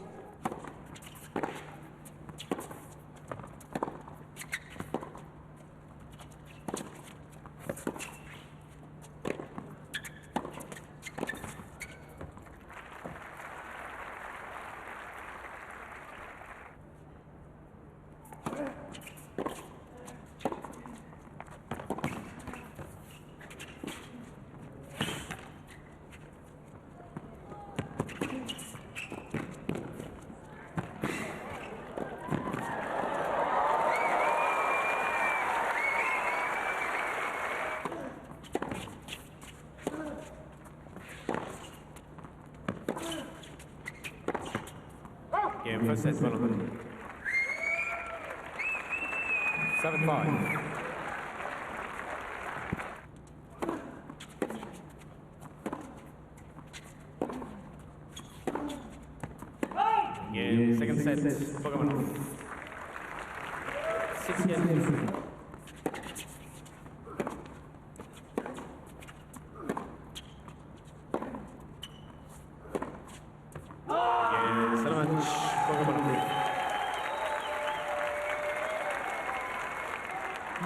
Game first set, 100. 7-5. Game second set, Pokemon. 6 games.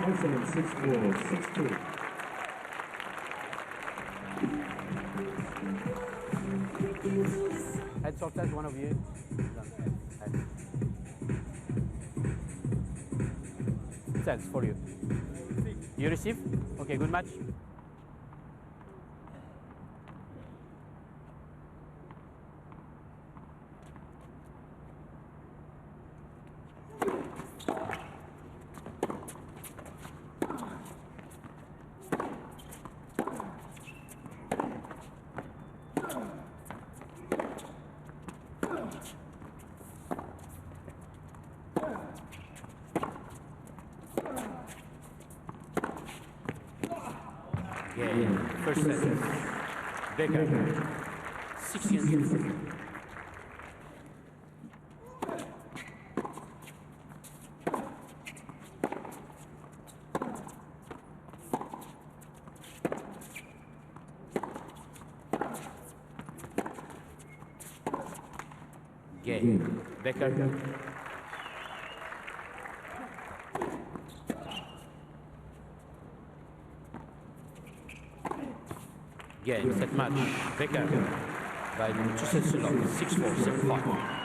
Excellent, 6-4, 6-2. Heads or tails, one of you. Heads. Tails for you. You receive? Okay, good match. First set. Becker. 6 games. Gael. Becker. Gael, set match. Becker by 2 sets long, 6-4, 7-5.